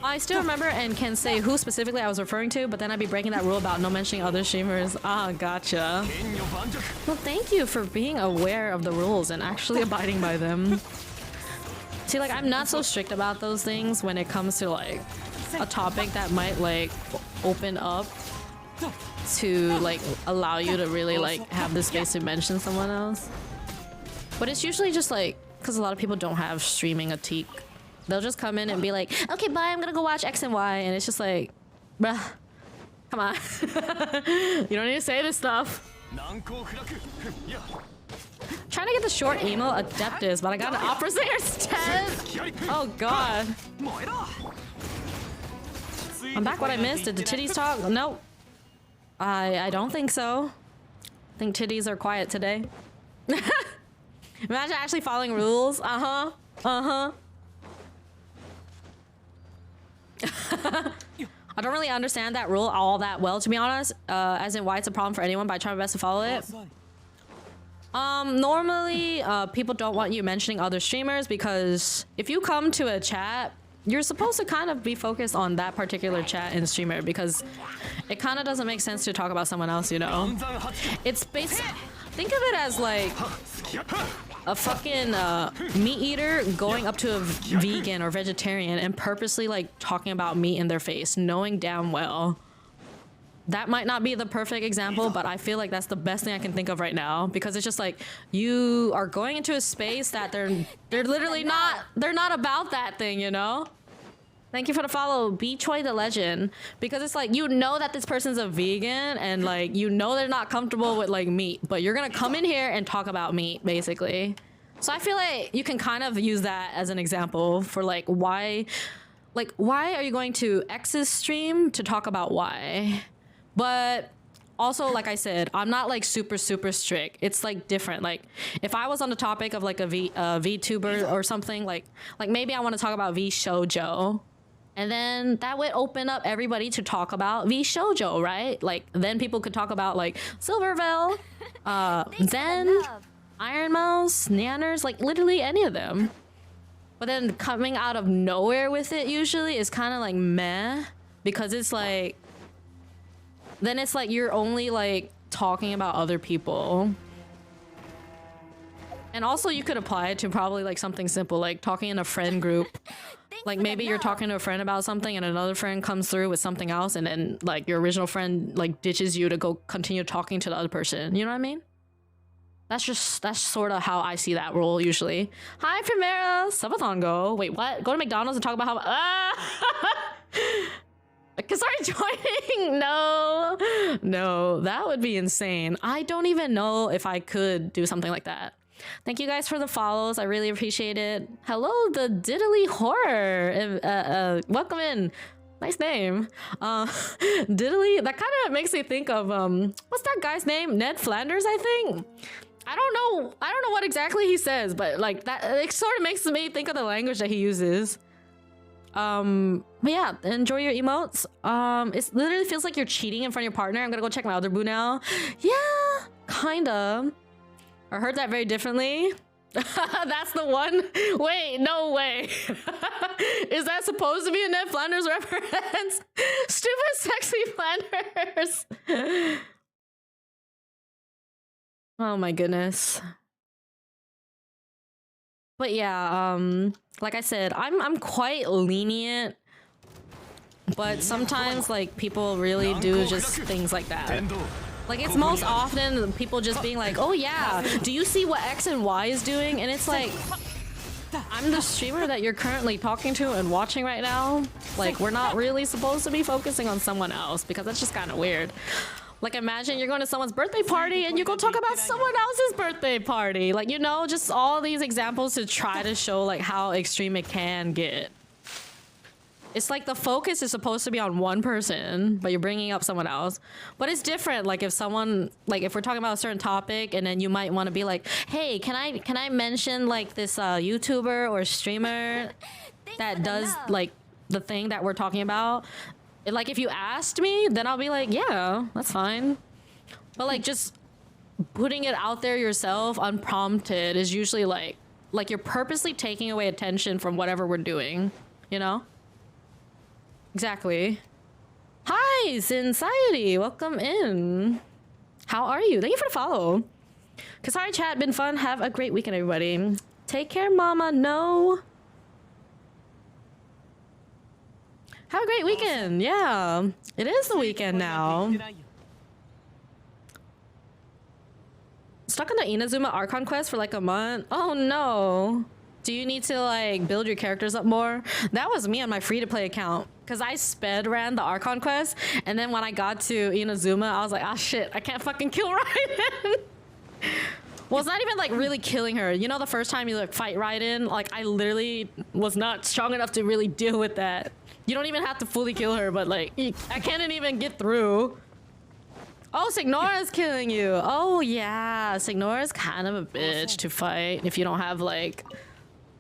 I still remember and can say who specifically I was referring to, but then I'd be breaking that rule about no mentioning other streamers. Ah, gotcha. Well, thank you for being aware of the rules and actually abiding by them. See, like, I'm not so strict about those things when it comes to, like, a topic that might, like, open up to, like, allow you to really, like, have the space to mention someone else. But it's usually just, like, because a lot of people don't have streaming fatigue. They'll just come in and be like, okay, bye, I'm gonna go watch X and Y. And it's just like, bruh, come on. You don't need to say this stuff. Trying to get the short emo Adeptus, but I got an opera singer instead. Oh, God. I'm back. What I missed? Did the titties talk? Nope. I don't think so. I think titties are quiet today. Imagine actually following rules. Uh-huh. Uh-huh. I don't really understand that rule all that well, to be honest, as in why it's a problem for anyone, but I try my best to follow it. Normally, people don't want you mentioning other streamers because if you come to a chat, you're supposed to kind of be focused on that particular chat and streamer because it kind of doesn't make sense to talk about someone else, you know? It's basically, think of it as like a fucking meat eater going up to a vegan or vegetarian and purposely like talking about meat in their face, knowing damn well. That might not be the perfect example, but I feel like that's the best thing I can think of right now because it's just like you are going into a space that they're literally not about that thing, you know? Thank you for the follow, B Choi the Legend, because it's like you know that this person's a vegan and like you know they're not comfortable with like meat, but you're gonna come in here and talk about meat basically. So I feel like you can kind of use that as an example for like why like, why are you going to X's stream to talk about why? But also, like I said, I'm not like super strict. It's like different. Like if I was on the topic of like a VTuber or something, like maybe I want to talk about V Shoujo, and then that would open up everybody to talk about V Shoujo, right? Like then people could talk about like Silvervale, Zen, Iron Mouse, Nanners, like literally any of them. But then coming out of nowhere with it usually is kind of like meh, because it's like, then it's like you're only like talking about other people. And also you could apply it to probably like something simple, like talking in a friend group. Like maybe you're talking to a friend about something and another friend comes through with something else, and then like your original friend like ditches you to go continue talking to the other person. You know what I mean? That's sort of how I see that role usually. Hi Primera, subathon go. Wait, what? Go to McDonald's and talk about how Sorry, joining. No, that would be insane. I don't even know if I could do something like that. Thank you guys for the follows. I really appreciate it. Hello, the Diddly Horror. Welcome in. Nice name. Diddly. That kind of makes me think of what's that guy's name? Ned Flanders, I think. I don't know what exactly he says, but like that, it sort of makes me think of the language that he uses. But yeah, enjoy your emotes. It literally feels like you're cheating in front of your partner. I'm gonna go check my other boo now. Yeah, kinda. I heard that very differently. That's the one. Wait, no way. Is that supposed to be a Ned Flanders reference? Stupid sexy Flanders. Oh my goodness. But yeah, like I said, I'm quite lenient, but sometimes like people really do just things like that. Like it's most often people just being like, oh yeah, do you see what X and Y is doing? And it's like, I'm the streamer that you're currently talking to and watching right now. Like we're not really supposed to be focusing on someone else, because that's just kind of weird. Like imagine you're going to someone's birthday party and you go talk about someone else's birthday party. Like, you know, just all these examples to try to show like how extreme it can get. It's like the focus is supposed to be on one person, but you're bringing up someone else. But it's different. Like if someone, like if we're talking about a certain topic, and then you might want to be like, hey, can I mention like this YouTuber or streamer that does like the thing that we're talking about? Like if you asked me, then I'll be like, yeah, that's fine. But like just putting it out there yourself unprompted is usually like you're purposely taking away attention from whatever we're doing, you know? Exactly. Hi, Society, welcome in. How are you? Thank you for the follow. Kasari chat, been fun. Have a great weekend, everybody. Take care, mama. No. Have a great weekend. Yeah, it is the weekend now. Stuck on the Inazuma Archon quest for like a month. Oh no. Do you need to like build your characters up more? That was me on my free-to-play account, because I sped ran the Archon quest, and then when I got to Inazuma, I was like, ah shit, I can't fucking kill Raiden. Well, it's not even like really killing her. You know, the first time you like fight Raiden, like I literally was not strong enough to really deal with that. You don't even have to fully kill her, but like I can't even get through. Oh, Signora's killing you. Oh yeah, Signora's kind of a bitch to fight if you don't have like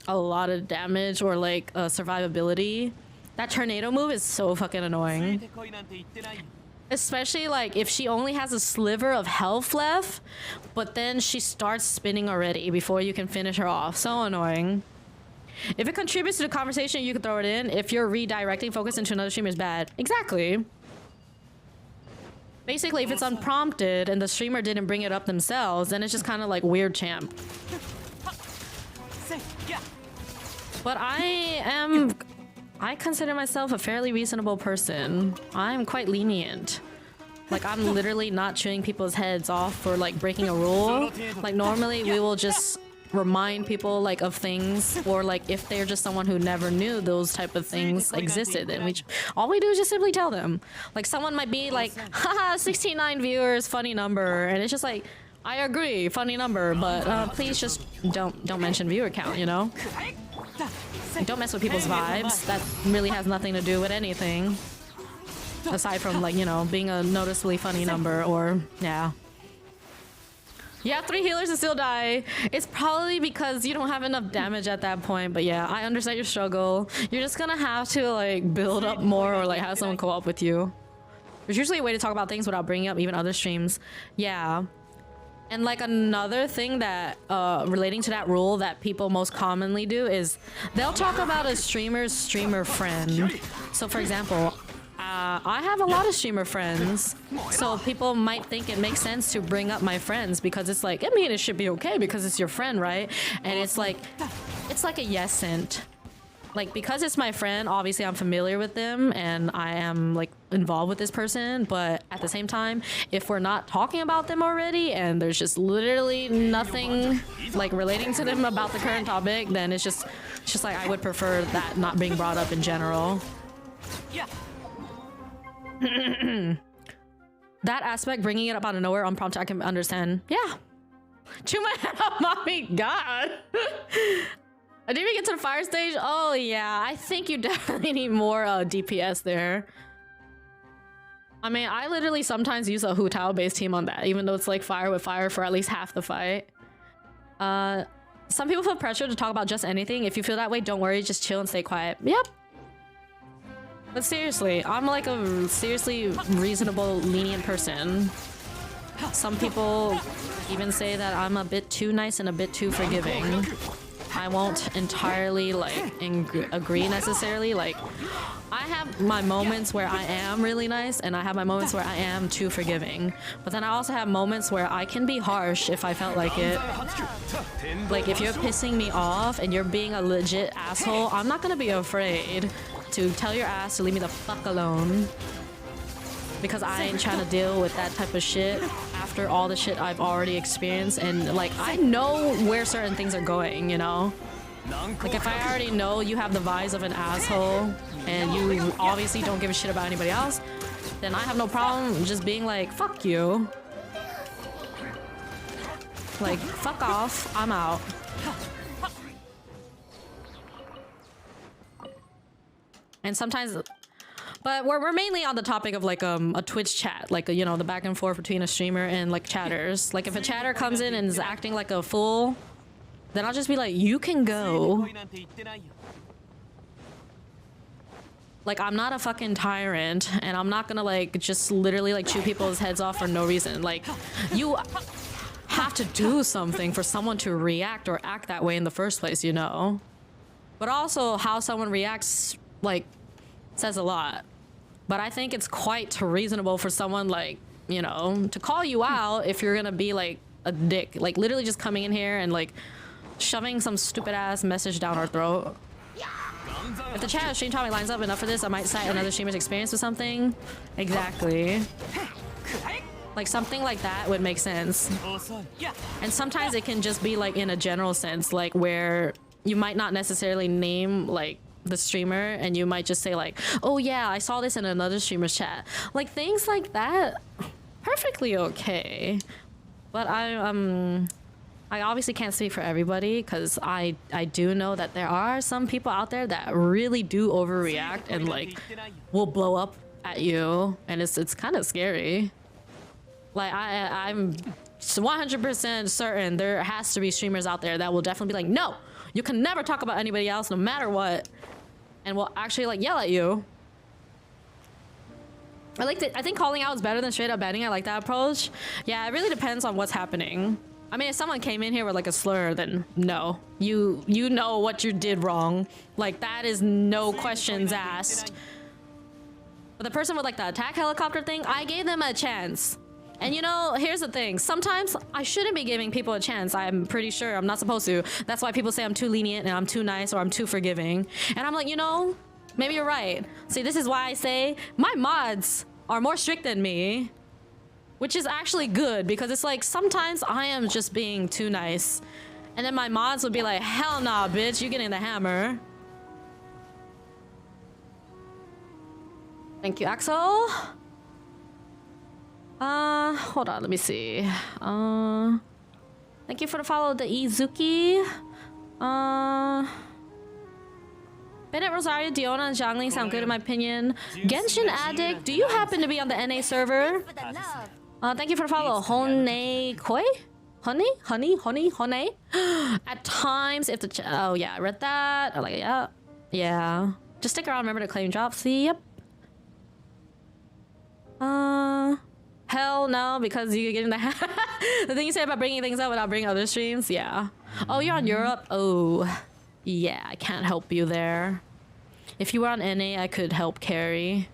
a lot of damage or like survivability. That tornado move is so fucking annoying. Especially like if she only has a sliver of health left, but then she starts spinning already before you can finish her off. So annoying. If it contributes to the conversation, you can throw it in. If you're redirecting focus into another streamer, is bad. Exactly. Basically, if it's unprompted and the streamer didn't bring it up themselves, then it's just kind of like weird champ. But I consider myself a fairly reasonable person. I'm quite lenient. Like I'm literally not chewing people's heads off for like breaking a rule. Like normally we will just remind people like of things, or like if they're just someone who never knew those type of things existed, and all we do is just simply tell them. Like someone might be like, haha, 69 viewers, funny number, and it's just like, I agree, funny number, but please just don't mention viewer count, you know? don't mess with people's vibes. That really has nothing to do with anything. Aside from, like, you know, being a noticeably funny number or, yeah. You have 3 healers and still die. It's probably because you don't have enough damage at that point. But yeah, I understand your struggle. You're just gonna have to, like, build up more or, like, have someone co-op with you. There's usually a way to talk about things without bringing up even other streams. Yeah. And, like, another thing that, relating to that rule that people most commonly do is they'll talk about a streamer's streamer friend. So, for example, I have a lot of streamer friends, so people might think it makes sense to bring up my friends because it's like, I mean, it should be okay because it's your friend, right? And it's like a yes-ent. Like, because it's my friend, obviously I'm familiar with them and I am, like, involved with this person, but at the same time, if we're not talking about them already and there's just literally nothing, like, relating to them about the current topic, then it's just like I would prefer that not being brought up in general. Yeah. That aspect, bringing it up out of nowhere unprompted, I can understand. Yeah. Chew my head off, mommy. God. I didn't even get to the fire stage. Oh yeah, I think you definitely need more DPS there. I mean, I literally sometimes use a Hu Tao based team on that, even though it's like fire with fire for at least half the fight. Some people feel pressure to talk about just anything. If you feel that way, don't worry, just chill and stay quiet. Yep. But seriously, I'm like a seriously reasonable, lenient person. Some people even say that I'm a bit too nice and a bit too forgiving. I won't entirely, like, agree necessarily. Like, I have my moments where I am really nice and I have my moments where I am too forgiving. But then I also have moments where I can be harsh if I felt like it. Like, if you're pissing me off and you're being a legit asshole, I'm not gonna be afraid to tell your ass to leave me the fuck alone. Because I ain't trying to deal with that type of shit after all the shit I've already experienced. And, like, I know where certain things are going, you know? Like, if I already know you have the vibes of an asshole and you obviously don't give a shit about anybody else, then I have no problem just being like, fuck you. Like, fuck off, I'm out. And sometimes... But we're mainly on the topic of, like, a Twitch chat, like, you know, the back and forth between a streamer and, like, chatters. Like, if a chatter comes in and is acting like a fool, then I'll just be like, you can go. Like, I'm not a fucking tyrant, and I'm not gonna, like, just literally, like, chew people's heads off for no reason. Like, you have to do something for someone to react or act that way in the first place, you know? But also, how someone reacts, like, says a lot. But I think it's quite reasonable for someone, like, you know, to call you out if you're gonna be, like, a dick. Like, literally just coming in here and, like, shoving some stupid ass message down our throat. If the chat stream topic lines up enough for this, I might cite another streamer's experience with something. Exactly. Like, something like that would make sense. And sometimes it can just be, like, in a general sense, like, where you might not necessarily name, like, the streamer, and you might just say, like, oh yeah, I saw this in another streamer's chat. Like, things like that, perfectly okay. But I obviously can't speak for everybody, because I do know that there are some people out there that really do overreact and, like, will blow up at you, and it's kind of scary. Like, I'm 100% certain there has to be streamers out there that will definitely be like, no, you can never talk about anybody else no matter what, and will actually, like, yell at you. I think calling out is better than straight up banning. I like that approach. Yeah, it really depends on what's happening. I mean, if someone came in here with, like, a slur, then no. You know what you did wrong. Like, that is no questions asked. But the person with, like, the attack helicopter thing, I gave them a chance. And, you know, here's the thing. Sometimes I shouldn't be giving people a chance. I'm pretty sure I'm not supposed to. That's why people say I'm too lenient and I'm too nice or I'm too forgiving. And I'm like, you know, maybe you're right. See, this is why I say my mods are more strict than me. Which is actually good, because it's like, sometimes I am just being too nice. And then my mods would be like, hell nah, bitch, you getting the hammer. Thank you, Axel. Hold on, let me see. Thank you for the follow, the Izuki. Bennett, Rosario, Diona, and Zhangli sound good in my opinion. Genshin Addict, do you happen to be on the NA server? For the love. Thank you for the follow. Hone Koi? Honey? At times, if the oh yeah, I read that. I like it. Yeah, yeah. Just stick around. Remember to claim drops. Yep. Hell no, because you get in the the thing you said about bringing things up without bringing other streams. Yeah. Oh, you're on Europe. Oh, yeah. I can't help you there. If you were on NA, I could help carry.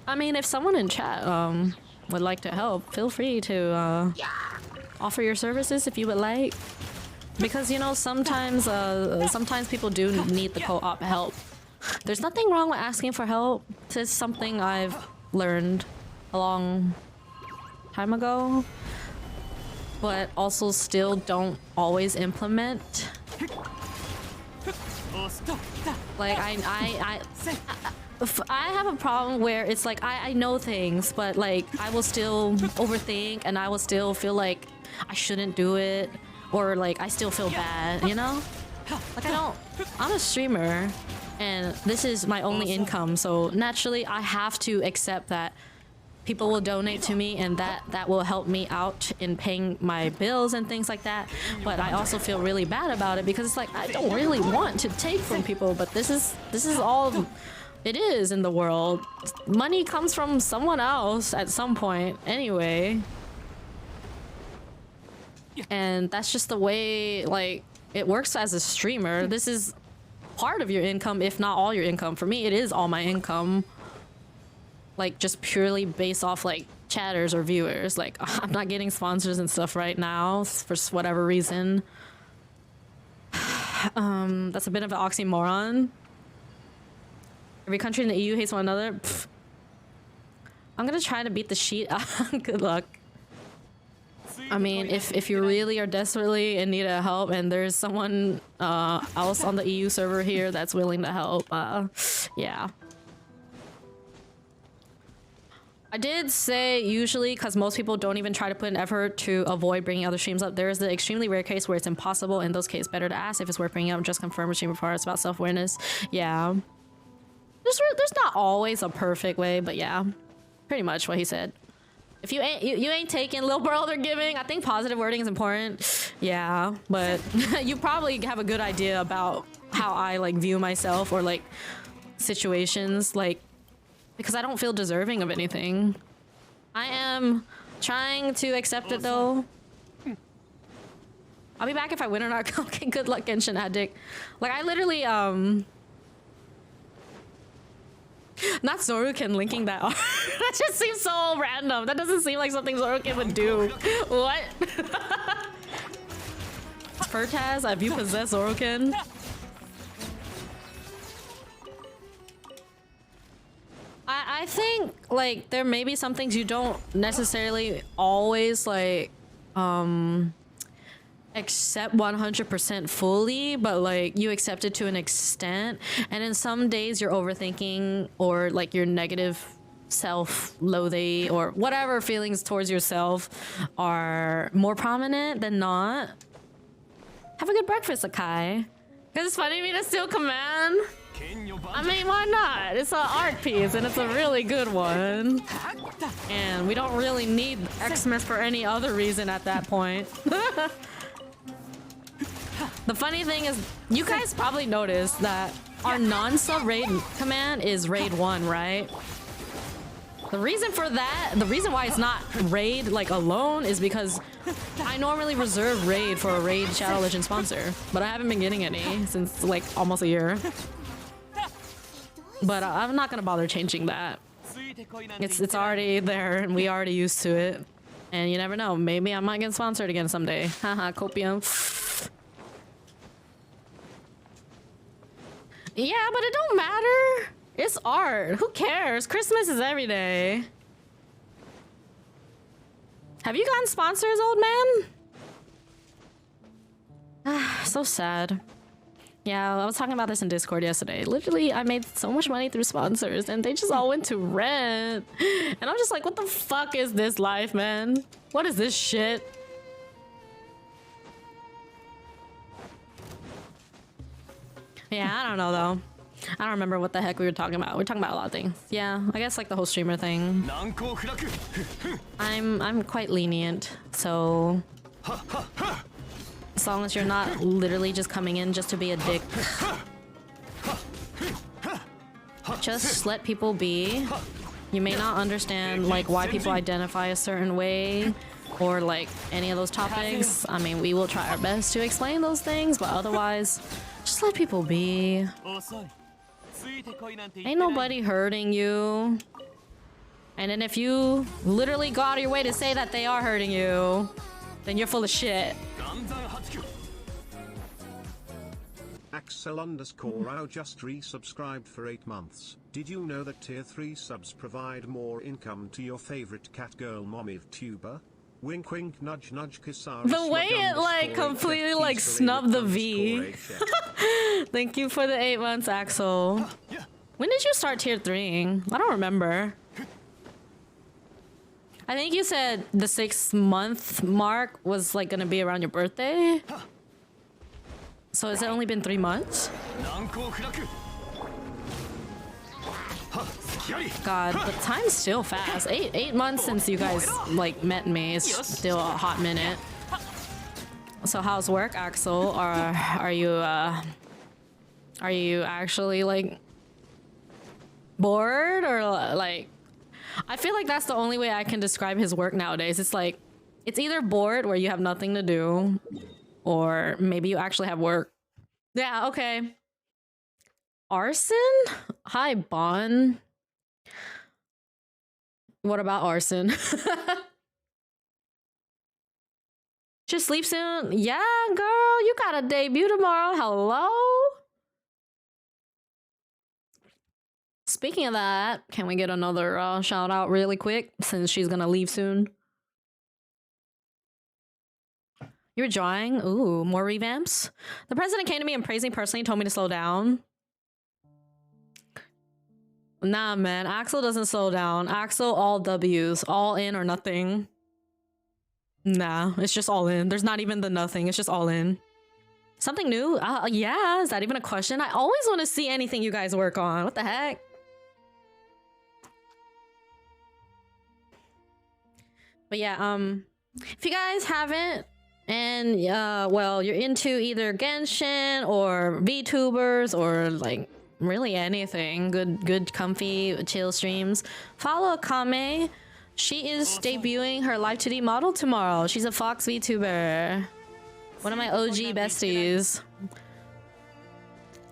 I mean, if someone in chat would like to help, feel free to offer your services if you would like. Because you know, sometimes people do need the co-op help. There's nothing wrong with asking for help. This is something I've learned a long time ago, but also still don't always implement. Like I have a problem where it's like I know things, but like I will still overthink and I will still feel like I shouldn't do it, or like I still feel bad, you know? Like I'm a streamer and this is my only income, so naturally I have to accept that people will donate to me and that will help me out in paying my bills and things like that. But I also feel really bad about it because it's like I don't really want to take from people, but this is all it is in the world. Money comes from someone else at some point anyway. And that's just the way like it works as a streamer. This is part of your income, if not all your income. For me, it is all my income. Like just purely based off like chatters or viewers. Like I'm not getting sponsors and stuff right now for whatever reason. That's a bit of an oxymoron. Every country in the EU hates one another. Pfft. I'm gonna try to beat the sheet. Good luck. I mean, if you really are desperately in need of help and there's someone else on the EU server here that's willing to help, yeah. I did say usually, because most people don't even try to put an effort to avoid bringing other streams up. There is the extremely rare case where it's impossible. In those cases, better to ask if it's worth bringing up and just confirm with stream before. It's about self-awareness. Yeah. There's not always a perfect way, but yeah. Pretty much what he said. If you ain't taking little bro they're giving, I think positive wording is important. Yeah, but you probably have a good idea about how I like view myself or like situations, like because I don't feel deserving of anything. I am trying to accept it though. I'll be back if I win or not. Okay, good luck, Genshin Addict. Like I literally not Zoruken linking that. That just seems so random. That doesn't seem like something Zoruken would do. What? Furtaz, have you possessed Zoruken? I think like there may be some things you don't necessarily always like accept 100% fully, but like you accept it to an extent, and in some days you're overthinking or like your negative self-loathing or whatever feelings towards yourself are more prominent than not. Have a good breakfast, Akai. Because it's funny me to steal command. I mean, why not? It's an art piece and it's a really good one. And we don't really need Xmas for any other reason at that point. The funny thing is, you guys probably noticed that our non-sub raid command is raid 1, right? The reason for that, the reason why it's not raid like alone is because I normally reserve raid for a raid Shadow Legend sponsor, but I haven't been getting any since like almost a year. But I'm not gonna bother changing that. It's already there and we already used to it. And you never know, maybe I might get sponsored again someday. Haha, copium. Yeah, but it don't matter. It's art. Who cares? Christmas is every day. Have you gotten sponsors, old man? So sad. Yeah, I was talking about this in Discord yesterday. Literally, I made so much money through sponsors and they just all went to rent. And I'm just like, what the fuck is this life, man? What is this shit? Yeah, I don't know though. I don't remember what the heck we were talking about. We're talking about a lot of things. Yeah, I guess like the whole streamer thing. I'm quite lenient, so as long as you're not literally just coming in just to be a dick, just let people be. You may not understand like why people identify a certain way or like any of those topics. I mean, we will try our best to explain those things, but otherwise, just let people be. Ain't nobody hurting you. And then if you literally go out of your way to say that they are hurting you, then you're full of shit. Axel_Rao just resubscribed for 8 months. Did you know that tier 3 subs provide more income to your favorite catgirl mommy VTuber? Wink wink nudge nudge Kisara. The way it like completely like snubbed the V. Thank you for the 8 months, Axel. When did you start tier 3? I don't remember. I think you said the 6-month mark was like gonna be around your birthday. So has it only been 3 months? God, but time's still fast. 8 months since you guys like met me is still a hot minute. So how's work, Axel? Or are you actually like bored or like? I feel like that's the only way I can describe his work nowadays. It's like it's either bored where you have nothing to do, or maybe you actually have work. Yeah, okay. Arson? Hi, Bon. What about arson? Just sleep soon? Yeah, girl, you got a debut tomorrow. Hello? Speaking of that, can we get another shout out really quick since she's gonna leave soon? You're drawing? Ooh, more revamps? The president came to me and praised me personally, told me to slow down. Nah, man, Axel doesn't slow down. Axel, all W's, all in or nothing. Nah, it's just all in. There's not even the nothing, it's just all in. Something new? Yeah, is that even a question? I always want to see anything you guys work on. What the heck? But yeah, if you guys haven't, and well, you're into either Genshin or VTubers or like really anything, good comfy chill streams, follow Akame. She is debuting her Live 2D model tomorrow. She's a Fox VTuber, one of my OG besties.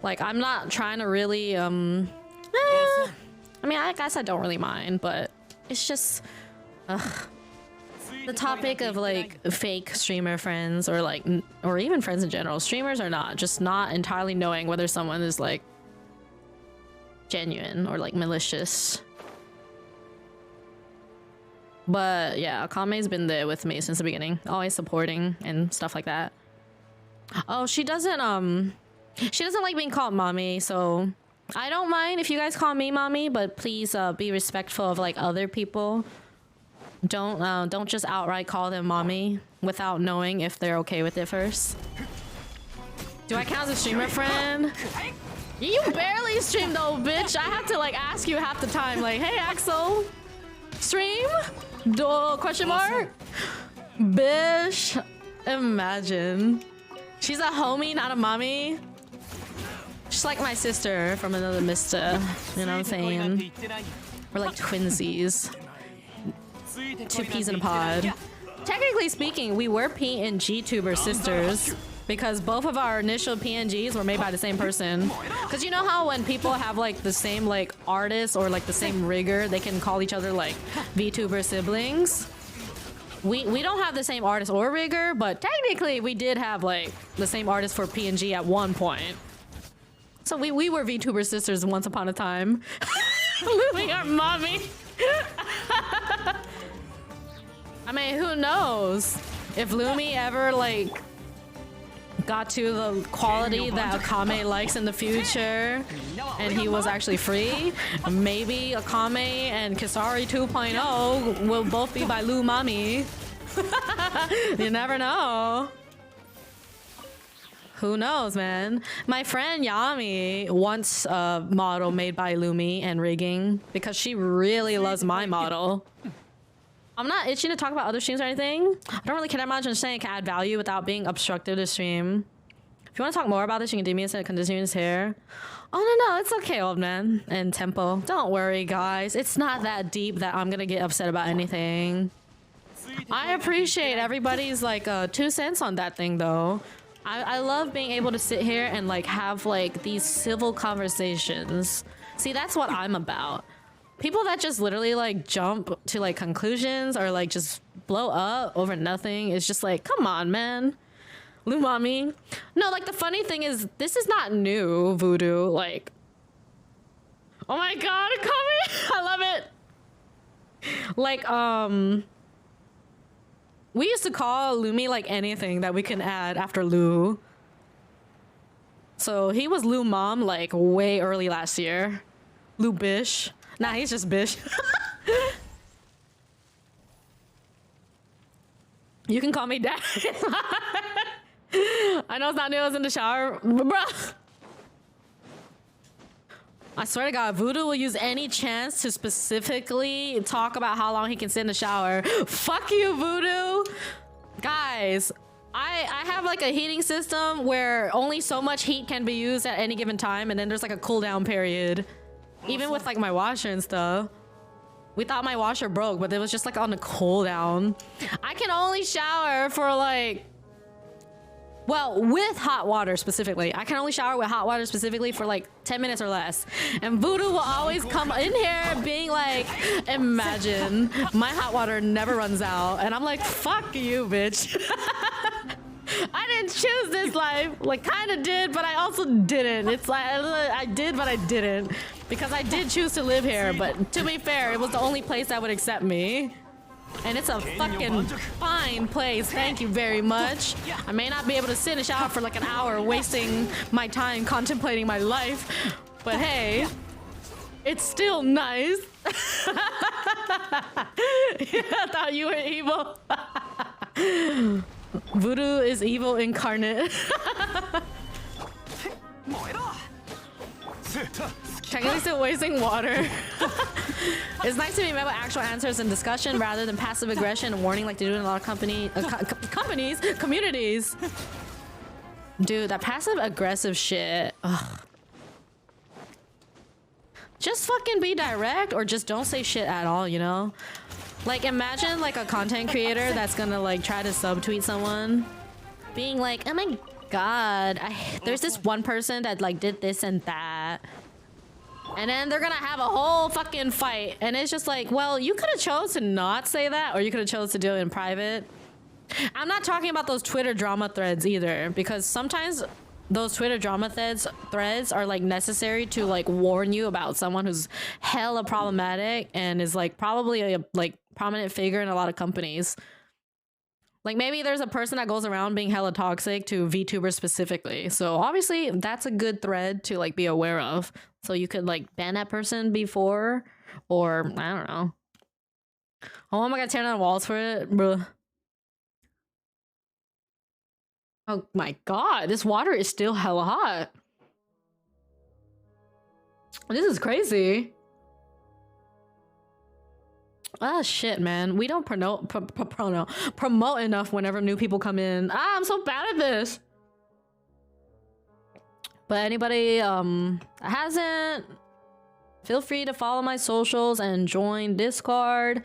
Like, I'm not trying to really I mean, I guess I don't really mind, but it's just the topic of like fake streamer friends or like or even friends in general. Streamers are just not entirely knowing whether someone is like genuine or like malicious. But yeah, Akame's been there with me since the beginning, always supporting and stuff like that. Oh, she doesn't like being called mommy, so I don't mind if you guys call me mommy, but please be respectful of like other people. Don't just outright call them mommy without knowing if they're okay with it first. Do I count as a streamer friend? You barely stream though, bitch. I have to like ask you half the time, like, hey Axel, stream? Question mark? Bish, imagine. She's a homie, not a mommy. She's like my sister from another mister, you know what I'm saying? We're like twinsies. 2 peas in a pod. Technically speaking, we were PNG tuber sisters because both of our initial PNGs were made by the same person. Because you know how when people have like the same like artist or like the same rigger, they can call each other like VTuber siblings? We don't have the same artist or rigger, but technically we did have like the same artist for PNG at one point. So we were VTuber sisters once upon a time. Losing our mommy. I mean, who knows? If Lumi ever like got to the quality that Akame likes in the future and he was actually free, maybe Akame and Kisari 2.0 will both be by Lu Mami. You never know. Who knows, man? My friend Yami wants a model made by Lumi and rigging because she really loves my model. I'm not itching to talk about other streams or anything. I don't really care that much. I'm just saying it can add value without being obstructive to stream. If you want to talk more about this, you can DM me and continue his hair. Oh, no, it's okay, old man. And Tempo. Don't worry, guys. It's not that deep that I'm gonna get upset about anything. I appreciate everybody's, like, 2 cents on that thing, though. I love being able to sit here and, like, have, like, these civil conversations. See, that's what I'm about. People that just literally, like, jump to, like, conclusions or, like, just blow up over nothing is just like, come on, man. Lumami. No, like, the funny thing is, this is not new, Voodoo. Like, oh my god, Kami! I love it! Like, we used to call Lumi, like, anything that we can add after Lu. So, he was Lu Mom, like, way early last year. Lu Bish. Nah, he's just Bish. You can call me Dad. I know it's not new, I was in the shower. Bruh. I swear to God, Voodoo will use any chance to specifically talk about how long he can sit in the shower. Fuck you, Voodoo. Guys, I have like a heating system where only so much heat can be used at any given time, and then there's like a cooldown period. Even with like my washer and stuff. We thought my washer broke, but it was just like on the cooldown. I can only shower for like, well, with hot water specifically. I can only shower with hot water specifically for like 10 minutes or less. And Voodoo will always come in here being like, imagine my hot water never runs out. And I'm like, fuck you, bitch. I didn't choose this life. Like, kind of did, but I also didn't. It's like, I did, but I didn't. Because I did choose to live here, but to be fair, it was the only place that would accept me. And it's a fucking fine place, thank you very much. I may not be able to sit in a shower for like an hour, wasting my time contemplating my life. But hey, it's still nice. I thought you were evil. Voodoo is evil incarnate. Technically still wasting water. It's nice to be met with actual answers and discussion rather than passive aggression and warning like they do in a lot of communities. Dude, that passive aggressive shit. Ugh. Just fucking be direct or just don't say shit at all, you know? Like, imagine like a content creator that's gonna like try to subtweet someone being like, oh my god, there's this one person that like did this and that. And then they're gonna have a whole fucking fight. And it's just like, well, you could have chose to not say that, or you could have chose to do it in private. I'm not talking about those Twitter drama threads either, because sometimes those Twitter drama threads are like necessary to like warn you about someone who's hella problematic and is like probably a like prominent figure in a lot of companies. Like maybe there's a person that goes around being hella toxic to VTubers specifically. So obviously that's a good thread to like be aware of. So you could like ban that person before, or I don't know. Oh, am I gonna tear down walls for it, bro? Oh my god, this water is still hella hot. This is crazy. Ah, shit, man. We don't promote enough whenever new people come in. Ah, I'm so bad at this. But anybody that hasn't, feel free to follow my socials and join Discord.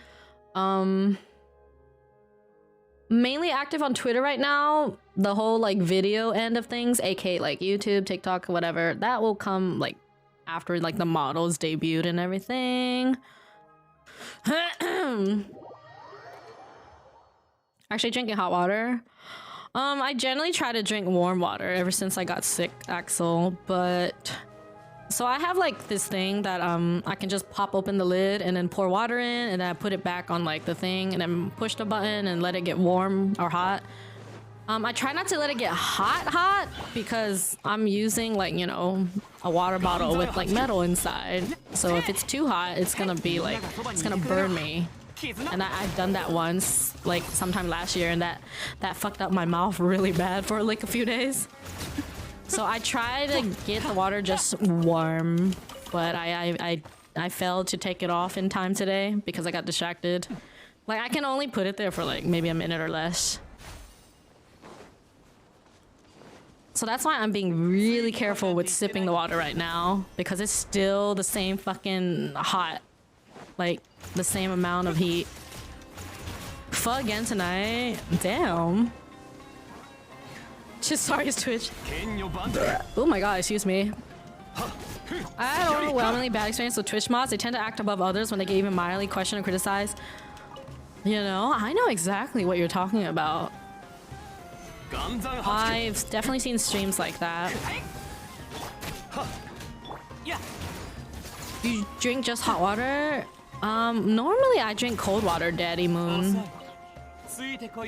Mainly active on Twitter right now. The whole like video end of things, aka like YouTube, TikTok, whatever, that will come like after like the models debuted and everything. Actually drinking hot water. I generally try to drink warm water ever since I got sick, Axel, but so I have like this thing that I can just pop open the lid and then pour water in, and then I put it back on like the thing and then push the button and let it get warm or hot. I try not to let it get hot because I'm using like, you know, a water bottle with like metal inside. So if it's too hot, it's gonna be like, it's gonna burn me. And I've done that once, like sometime last year, and that fucked up my mouth really bad for like a few days. So I try to get the water just warm, but I failed to take it off in time today because I got distracted. Like I can only put it there for like maybe a minute or less. So that's why I'm being really careful with sipping the water right now, because it's still the same fucking hot. Like, the same amount of heat. Fuck again tonight. Damn. Just sorry, it's Twitch. Oh my god, excuse me. I had an overwhelmingly bad experience with Twitch mods. They tend to act above others when they get even mildly questioned or criticized. You know, I know exactly what you're talking about. I've definitely seen streams like that. You drink just hot water? Normally I drink cold water, Daddy Moon.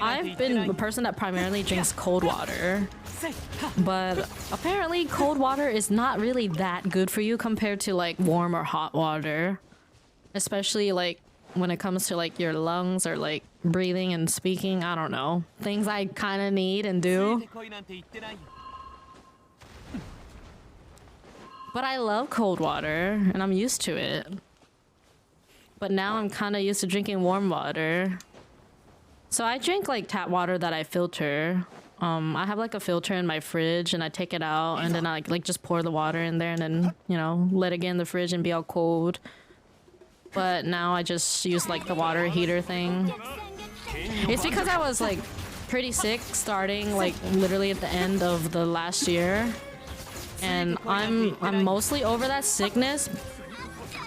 I've been a person that primarily drinks cold water. But apparently cold water is not really that good for you compared to like warm or hot water. Especially like when it comes to like your lungs or like breathing and speaking, I don't know. Things I kind of need and do. But I love cold water and I'm used to it. But now I'm kind of used to drinking warm water. So I drink like tap water that I filter. I have like a filter in my fridge and I take it out and then I like just pour the water in there and then, you know, let it get in the fridge and be all cold. But now I just use like the water heater thing. It's because I was like pretty sick starting like literally at the end of the last year. And I'm mostly over that sickness.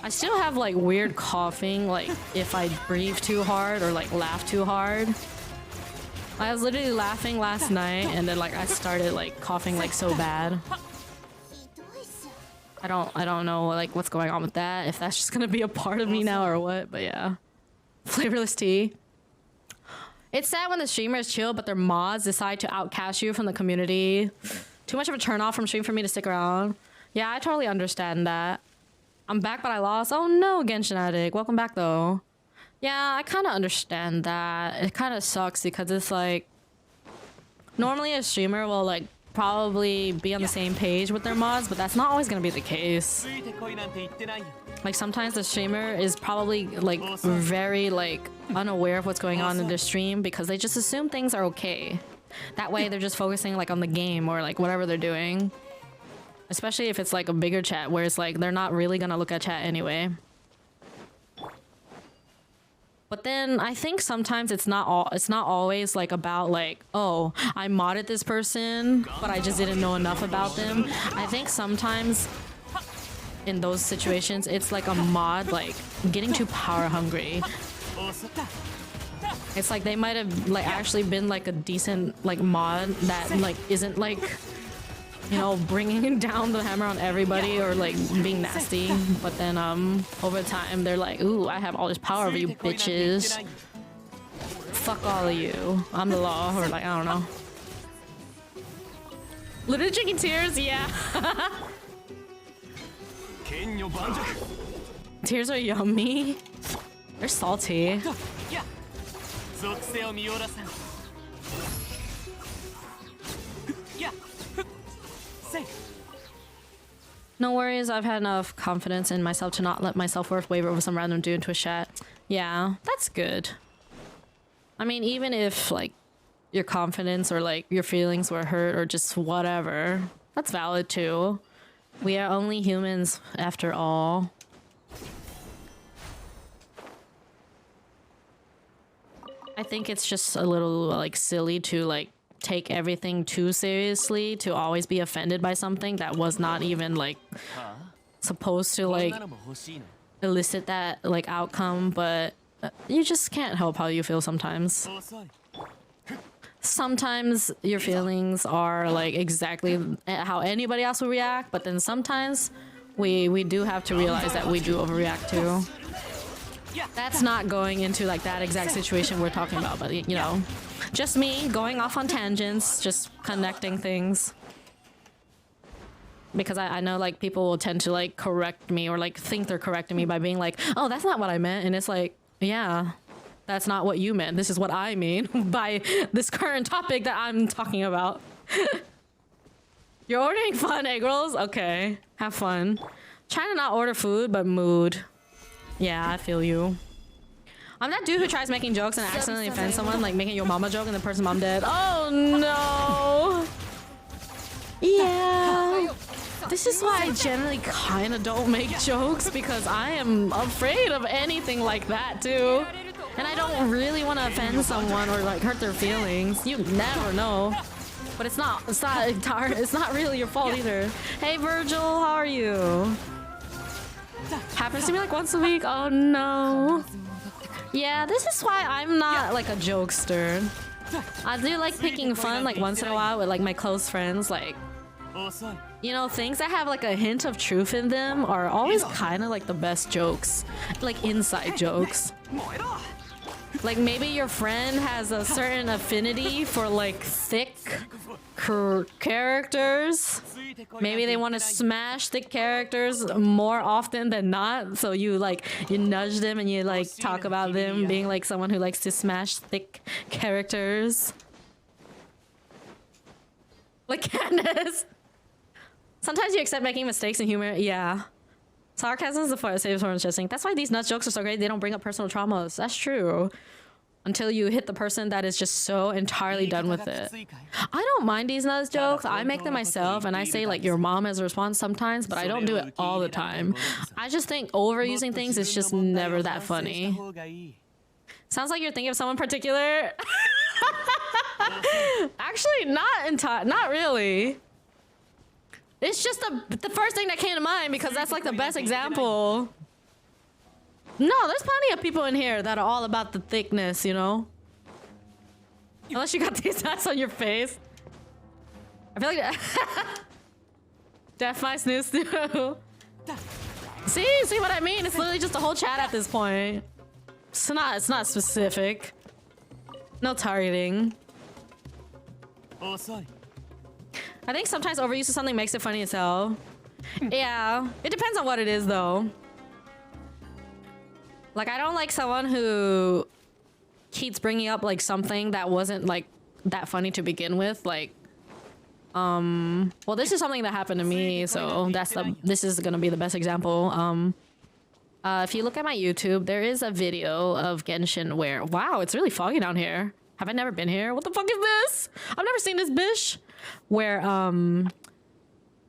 I still have like weird coughing, like if I breathe too hard or like laugh too hard. I was literally laughing last night and then like I started like coughing like so bad. I don't know like what's going on with that, if that's just gonna be a part of me now or what, but yeah. Flavorless tea. It's sad when the streamers chill but their mods decide to outcast you from the community. Too much of a turn off from stream for me to stick around. Yeah, I totally understand that. I'm back but I lost. Oh no, Genshin Addict. Welcome back though. Yeah, I kind of understand that. It kind of sucks because it's like normally a streamer will like probably be on the same page with their mods, but that's not always gonna be the case. Like sometimes the streamer is probably like very like unaware of what's going on in the stream because they just assume things are okay. That way they're just focusing like on the game or like whatever they're doing. Especially if it's like a bigger chat where it's like they're not really gonna look at chat anyway. But then I think sometimes it's not always like about like, oh, I modded this person, but I just didn't know enough about them. I think sometimes in those situations, it's like a mod like getting too power hungry. It's like they might have like actually been like a decent like mod that like isn't like, you know, bringing down the hammer on everybody or like being nasty, but then over time they're like, ooh, I have all this power over you bitches. Fuck all of you. I'm the law, or like I don't know. Literally drinking tears, yeah. Tears are yummy. They're salty. No worries, I've had enough confidence in myself to not let my self-worth waver over some random dude in Twitch chat. Yeah, that's good. I mean, even if, like, your confidence or, like, your feelings were hurt or just whatever, that's valid too. We are only humans after all. I think it's just a little, like, silly to, like, take everything too seriously, to always be offended by something that was not even like supposed to like elicit that like outcome, but you just can't help how you feel sometimes. Sometimes your feelings are like exactly how anybody else would react, but then sometimes we do have to realize that we do overreact too. That's not going into like that exact situation we're talking about, but you know, just me going off on tangents, just connecting things. Because I know like people will tend to like correct me or like think they're correcting me by being like, oh, that's not what I meant. And it's like, yeah, That's not what you meant. This is what I mean by this current topic that I'm talking about. You're ordering fun egg rolls? Okay, have fun. Trying to not order food, but mood. Yeah, I feel you. I'm that dude who tries making jokes and accidentally offends someone, like making your mama joke and the person's mom dead. Oh no! Yeah. This is why I generally kind of don't make jokes, because I am afraid of anything like that too. And I don't really want to offend someone or like hurt their feelings. You never know. But it's not really your fault either. Hey Virgil, how are you? Happens to me like once a week. Oh no. Yeah, this is why I'm not like a jokester. I do like picking fun like once in a while with like my close friends. Like, you know, things that have like a hint of truth in them are always kind of like the best jokes. Like inside jokes. Like maybe your friend has a certain affinity for like thick characters. Maybe they want to smash thick characters more often than not. So you nudge them and you like talk about them being like someone who likes to smash thick characters. Like Candace. Sometimes you accept making mistakes in humor. Yeah. Sarcasm is the safest form of jesting. That's why these nut jokes are so great. They don't bring up personal traumas. That's true. Until you hit the person that is just so entirely done with it. I don't mind these nut jokes. I make them myself and I say like your mom as a response sometimes, but I don't do it all the time. I just think overusing things is just never that funny. Sounds like you're thinking of someone particular. Actually, not really. It's just the first thing that came to mind because that's like the best example. No, there's plenty of people in here that are all about the thickness, you know? Unless you got these nuts on your face. I feel like Death my snooze too. See what I mean? It's literally just a whole chat at this point. It's not specific. No targeting. I think sometimes overuse of something makes it funny as hell. Yeah, it depends on what it is though. Like I don't like someone who keeps bringing up like something that wasn't like that funny to begin with. Like, well, this is something that happened to me, so this is gonna be the best example. If you look at my YouTube, there is a video of Genshin where, wow, it's really foggy down here. Have I never been here? What the fuck is this? I've never seen this bish. Where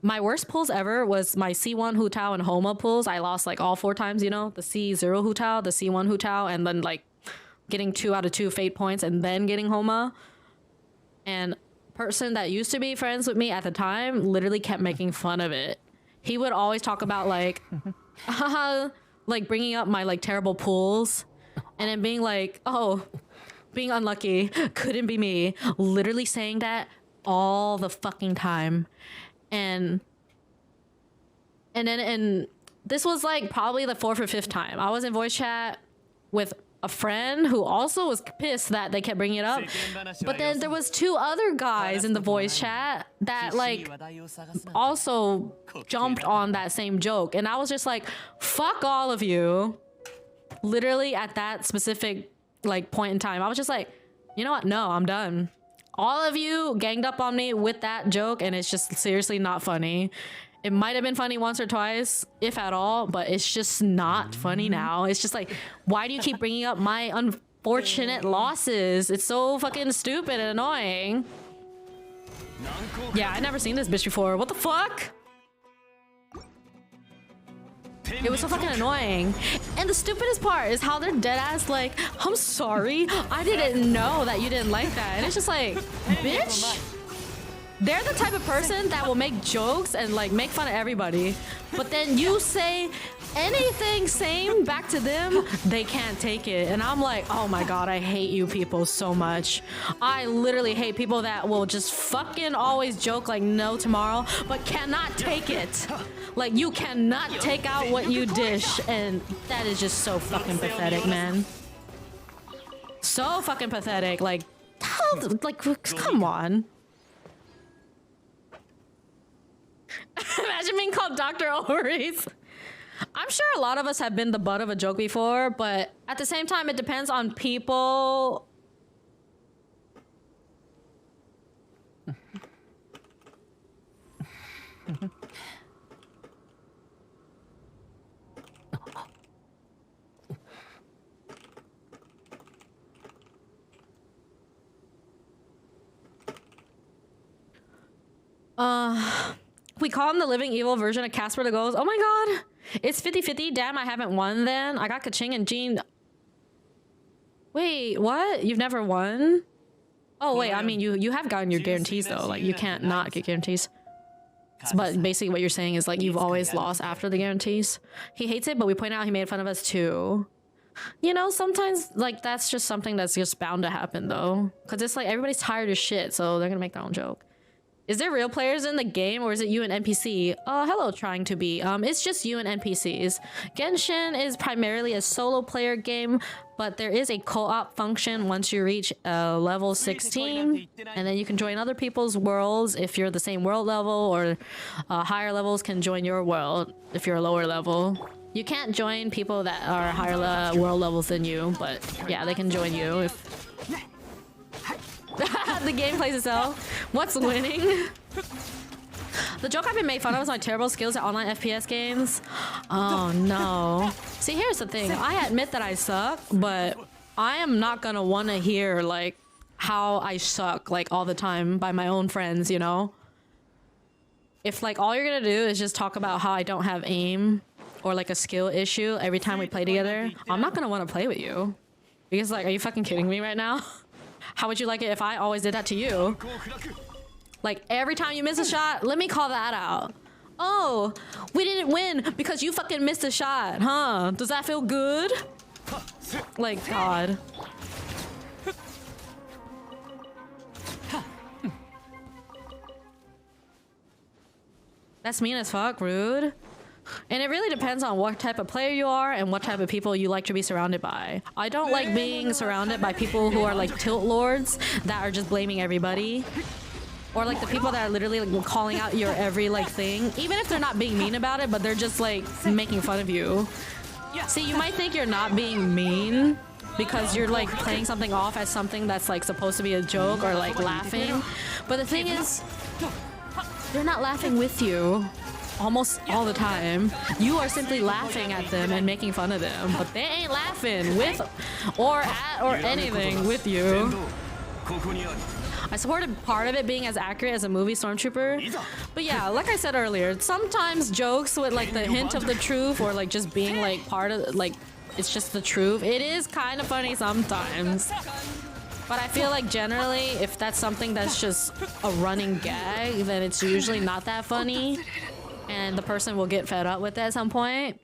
my worst pulls ever was my C1 Hu Tao and Homa pulls. I lost like all 4 times, you know, the C0 Hu Tao, the C1 Hu Tao, and then like getting 2 out of 2 fate points and then getting Homa. And person that used to be friends with me at the time literally kept making fun of it. He would always talk about like, like bringing up my like terrible pulls and then being like, oh, being unlucky, couldn't be me. Literally saying that all the fucking time. And this was like probably the 4th or 5th time I was in voice chat with a friend who also was pissed that they kept bringing it up. But then there was 2 other guys in the voice chat that like also jumped on that same joke. And I was just like, fuck all of you. Literally at that specific like point in time, I was just like, you know what? No, I'm done. All of you ganged up on me with that joke and it's just seriously not funny. It might have been funny once or twice, if at all, but it's just not funny now. It's just like, why do you keep bringing up my unfortunate losses? It's so fucking stupid and annoying. Yeah, I never seen this bitch before. What the fuck? It was so fucking annoying. And the stupidest part is how they're dead ass like, I'm sorry, I didn't know that you didn't like that. And it's just like, bitch. They're the type of person that will make jokes and like make fun of everybody. But then you say anything same back to them, they can't take it. And I'm like, oh my god, I hate you people so much. I literally hate people that will just fucking always joke like no tomorrow, but cannot take it. Like you cannot take out what you dish, and that is just so fucking pathetic, man. So fucking pathetic. Like come on. Imagine being called Dr. Ovaries. I'm sure a lot of us have been the butt of a joke before, but at the same time, it depends on people. We call him the living evil version of Casper the Ghost. Oh my god. It's 50-50. Damn, I haven't won then. I got Kaching and Jean. Wait, what? You've never won? Oh wait, I mean you have gotten your guarantees though. Like you can't not get guarantees. But basically what you're saying is like you've always lost after the guarantees. He hates it, but we point out he made fun of us too. You know, sometimes like that's just something that's just bound to happen though. Cause it's like everybody's tired of shit, so they're gonna make their own joke. Is there real players in the game or is it you and NPC? Hello, trying to be. It's just you and NPCs. Genshin is primarily a solo player game, but there is a co-op function once you reach level 16. And then you can join other people's worlds if you're the same world level, or higher levels can join your world if you're a lower level. You can't join people that are higher world levels than you, but yeah, they can join you if... The game plays itself. What's winning? The joke I've been made fun of is my terrible skills at online FPS games. Oh no. See, here's the thing. I admit that I suck, but I am not gonna want to hear like how I suck like all the time by my own friends, you know? If like all you're gonna do is just talk about how I don't have aim or like a skill issue every time we play together, I'm not gonna want to play with you. Because like, are you fucking kidding me right now? How would you like it if I always did that to you? Like every time you miss a shot, let me call that out. Oh, we didn't win because you fucking missed a shot, huh? Does that feel good? Like, God. That's mean as fuck, rude. And it really depends on what type of player you are and what type of people you like to be surrounded by. I don't like being surrounded by people who are like tilt lords that are just blaming everybody. Or like the people that are literally like calling out your every like thing. Even if they're not being mean about it, but they're just like making fun of you. See, you might think you're not being mean because you're like playing something off as something that's like supposed to be a joke or like laughing. But the thing is, they're not laughing with you. Almost all the time. You are simply laughing at them and making fun of them, but they ain't laughing with or at or anything with you. I supported part of it being as accurate as a movie Stormtrooper, but yeah, like I said earlier, sometimes jokes with like the hint of the truth or like just being like part of like it's just the truth. It is kind of funny sometimes. But I feel like generally, if that's something that's just a running gag, then it's usually not that funny. And the person will get fed up with it at some point.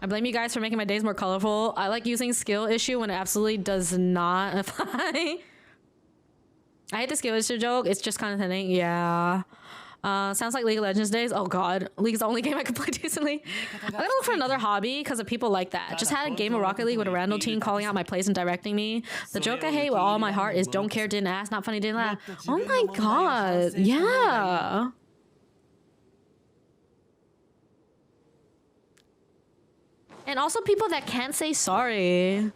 I blame you guys for making my days more colorful. I like using skill issue when it absolutely does not apply. I hate the skill issue joke. It's just condescending. Yeah. Sounds like League of Legends days. Oh god. League's the only game I can play decently. I gotta look for another hobby because of people like that. Just had a game of Rocket League with a random teen calling out my plays and directing me. The joke I hate with all my heart is don't care, didn't ask, not funny, didn't laugh. Oh my god. Yeah. And also people that can't say sorry.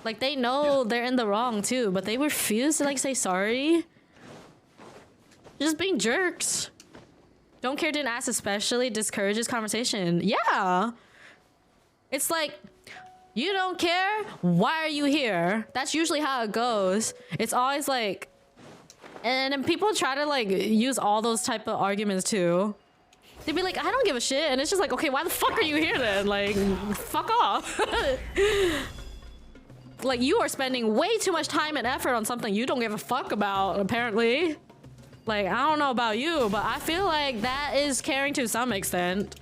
Like they know they're in the wrong too, but they refuse to like say sorry. Just being jerks. Don't care, didn't ask especially discourages conversation. Yeah. It's like, you don't care? Why are you here? That's usually how it goes. It's always like, and then people try to like use all those type of arguments too. They'd be like, I don't give a shit. And it's just like, okay, why the fuck are you here then? Like, fuck off. Like, you are spending way too much time and effort on something you don't give a fuck about, apparently. Like, I don't know about you, but I feel like that is caring to some extent.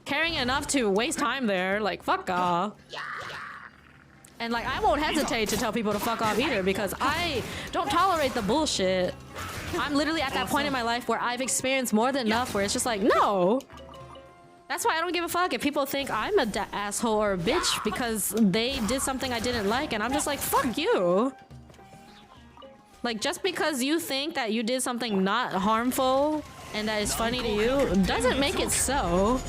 Caring enough to waste time there, like, fuck off. And like, I won't hesitate to tell people to fuck off either because I don't tolerate the bullshit. I'm literally at that point in my life where I've experienced more than enough where it's just like, no. That's why I don't give a fuck if people think I'm a asshole or a bitch because they did something I didn't like, and I'm just like, fuck you. Like, just because you think that you did something not harmful and that is funny to you doesn't make it so.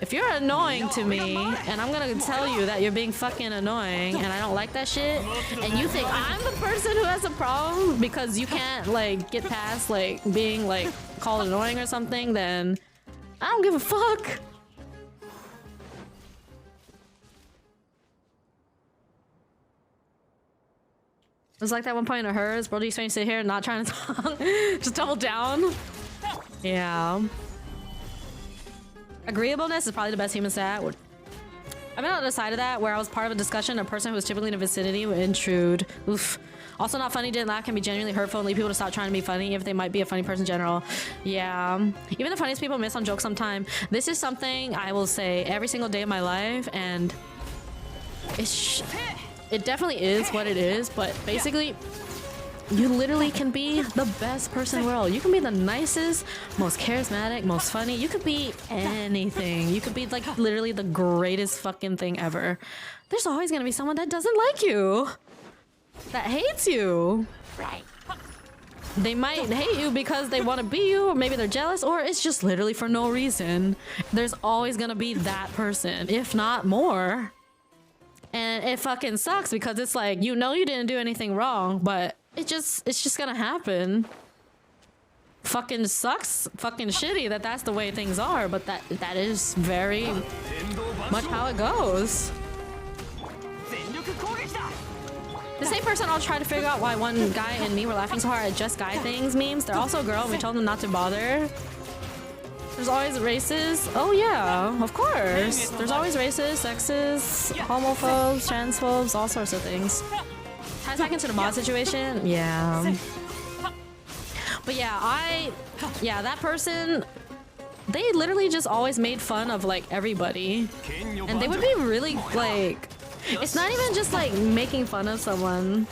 If you're annoying to me, and I'm gonna tell you that you're being fucking annoying, and I don't like that shit, and you think I'm the person who has a problem because you can't, like, get past, like, being, like, called annoying or something, then I don't give a fuck. It was like that one point of hers. Bro, do you expect me to sit here not trying to talk? Just double down. Yeah. Agreeableness is probably the best human stat. I've been on the other side of that where I was part of a discussion. A person who was typically in the vicinity would intrude. Oof. Also not funny, didn't laugh, can be genuinely hurtful and lead people to stop trying to be funny if they might be a funny person in general. Yeah. Even the funniest people miss on jokes sometimes. This is something I will say every single day of my life, and it definitely is what it is, but basically you literally can be the best person in the world. You can be the nicest, most charismatic, most funny. You could be anything. You could be like literally the greatest fucking thing ever. There's always gonna be someone that doesn't like you, that hates you. Right. They might hate you because they want to be you, or maybe they're jealous, or it's just literally for no reason. There's always gonna be that person, if not more. And it fucking sucks because it's like, you know, you didn't do anything wrong, but it's just gonna happen. Fucking sucks, fucking shitty that that's the way things are, but that is very much how it goes. The same person I'll try to figure out why one guy and me were laughing so hard at just guy things memes. They're also a girl and we told them not to bother. There's always racists. Oh yeah, of course. There's always racists, sexist, homophobes, transphobes, all sorts of things. Ties back into the mod situation. Yeah. But yeah, that person, they literally just always made fun of like everybody. And they would be really like, it's not even just like making fun of someone.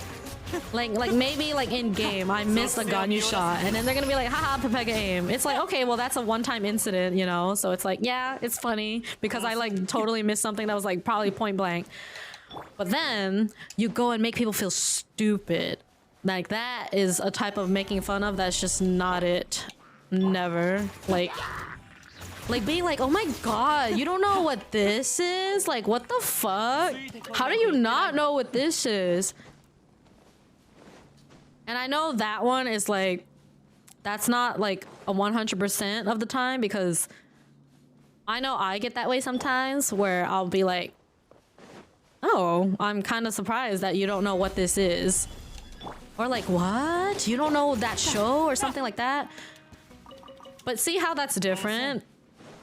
Like maybe like in game I missed a Ganyu shot and then they're gonna be like, haha, Pepega aim. It's like, okay, well that's a one-time incident, you know, so it's like, yeah, it's funny because I like totally missed something that was like probably point blank. But then you go and make people feel stupid. Like that is a type of making fun of that's just not it. Never. Like being like, oh my god, you don't know what this is? Like what the fuck? How do you not know what this is? And I know that one is like, that's not like a 100% of the time, because I know I get that way sometimes where I'll be like, oh, I'm kind of surprised that you don't know what this is. Or like, what? You don't know that show or something like that? But see how that's different?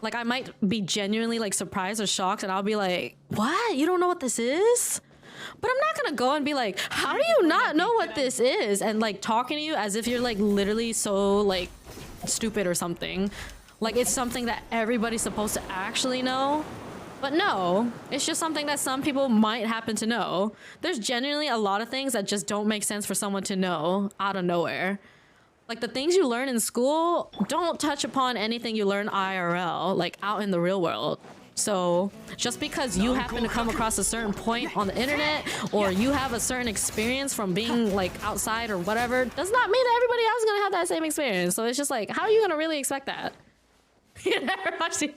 Like I might be genuinely like surprised or shocked and I'll be like, what? You don't know what this is? But I'm not gonna go and be like, how do you not know what this is? And like talking to you as if you're like literally so like stupid or something. Like it's something that everybody's supposed to actually know. But no, it's just something that some people might happen to know. There's genuinely a lot of things that just don't make sense for someone to know out of nowhere. Like the things you learn in school don't touch upon anything you learn IRL, like out in the real world. So just because you happen to come across a certain point on the internet or you have a certain experience from being like outside or whatever does not mean that everybody else is gonna have that same experience. So it's just like, how are you gonna really expect that? You never actually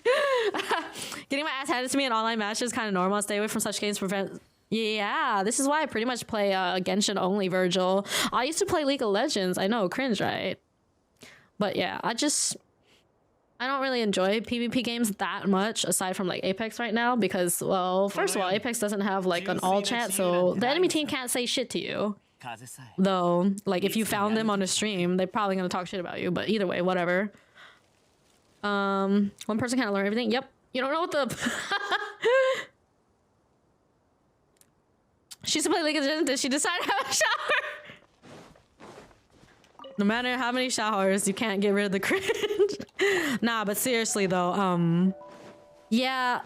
getting my ass handed to me in online matches is kind of normal. Stay away from such games. Prevent. Yeah, this is why I pretty much play Genshin only, Virgil. I used to play League of Legends. I know, cringe, right? But yeah, I don't really enjoy PvP games that much aside from like Apex right now because, well, first of all, Apex doesn't have like an all chat, so the enemy team can't say shit to you. Though, like if you found them on a stream, they're probably gonna talk shit about you, but either way, whatever. One person can't learn everything. Yep. You don't know what the she used to play League of Legends. Did she decide to have a shower? No matter how many showers, you can't get rid of the cringe. Nah, but seriously though, yeah,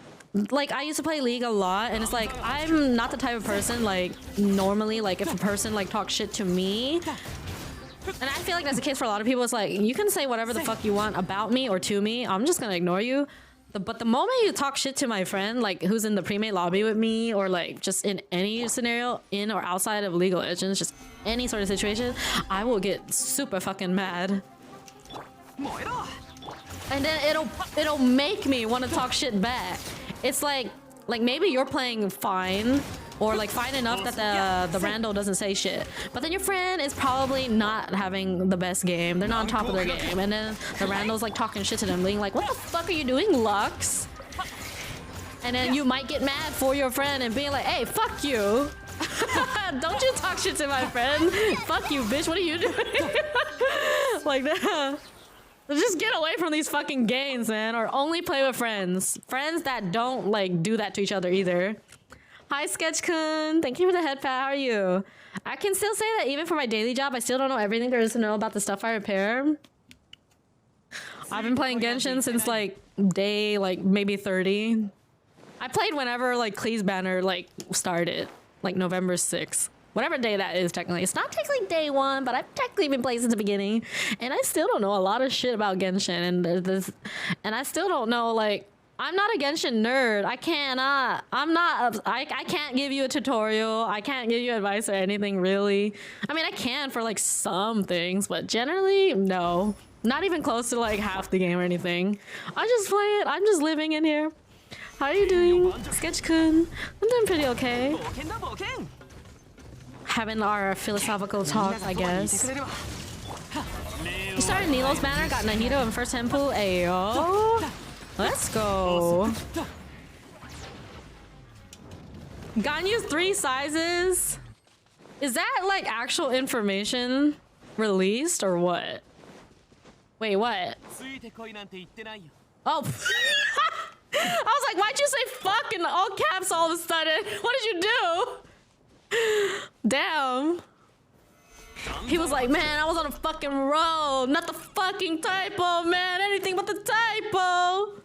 like I used to play League a lot, and it's like I'm not the type of person like normally like if a person like talks shit to me, and I feel like that's the case for a lot of people. It's like you can say whatever the fuck you want about me or to me. I'm just gonna ignore you. But the moment you talk shit to my friend, like who's in the pre-made lobby with me, or like just in any scenario, in or outside of League of Legends, just any sort of situation, I will get super fucking mad. and then it'll make me want to talk shit back. It's like maybe you're playing fine, or like fine enough that the rando doesn't say shit, but then your friend is probably not having the best game. They're not on top of their game, and then the rando's like talking shit to them, being like, "What the fuck are you doing, Lux?" And then you might get mad for your friend and being like, "Hey, fuck you." Don't you talk shit to my friend. Fuck you, bitch. What are you doing? Like that. Just get away from these fucking games, man. Or only play with friends. Friends that don't like do that to each other either. Hi, Sketch-kun. Thank you for the head pat. How are you? I can still say that even for my daily job, I still don't know everything there is to know about the stuff I repair. I've been playing Genshin since like day like maybe 30. I played whenever like Klee's banner like started. Like November 6th. Whatever day that is technically. It's not technically day 1, but I've technically been playing since the beginning. And I still don't know a lot of shit about Genshin. And I still don't know, like, I'm not a Genshin nerd. I can't give you a tutorial. I can't give you advice or anything really. I mean, I can for like some things, but generally, no. Not even close to like half the game or anything. I just play it. I'm just living in here. How are you doing, Sketch-kun? I'm doing pretty okay. Having our philosophical talk, I guess. You started Nilo's banner, got Nahito in first temple. Ayo. Let's go. Ganyu's 3 sizes. Is that like actual information released or what? Wait, what? Oh. I was like, why'd you say fuck in all caps all of a sudden? What did you do? Damn. He was like, man, I was on a fucking roll. Not the fucking typo, man. Anything but the typo.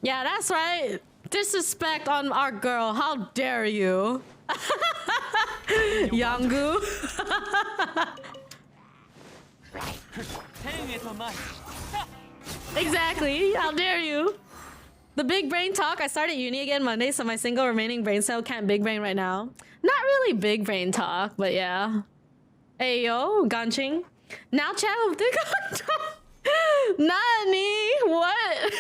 Yeah, that's right. Disrespect on our girl. How dare you? Yangu. Exactly. How dare you? The big brain talk. I started uni again Monday, so my single remaining brain cell can't big brain right now. Not really big brain talk, but yeah. Hey yo, Ganching. Now chat with the Nani? What?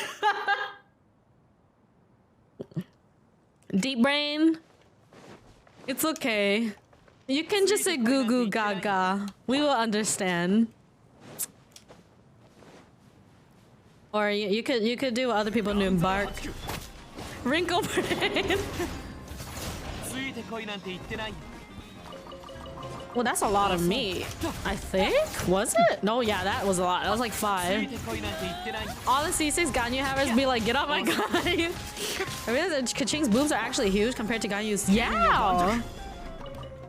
Deep brain? It's okay. You can just say goo goo gaga. We will understand. Or you could do what other people do, bark. Wrinkle brain. Well, that's a lot of meat. I think? Was it? No, yeah, that was a lot. That was like 5. All the C6 Ganyu havers be like, get off my guy. I realize that Kaching's boobs are actually huge compared to Ganyu's. Yeah.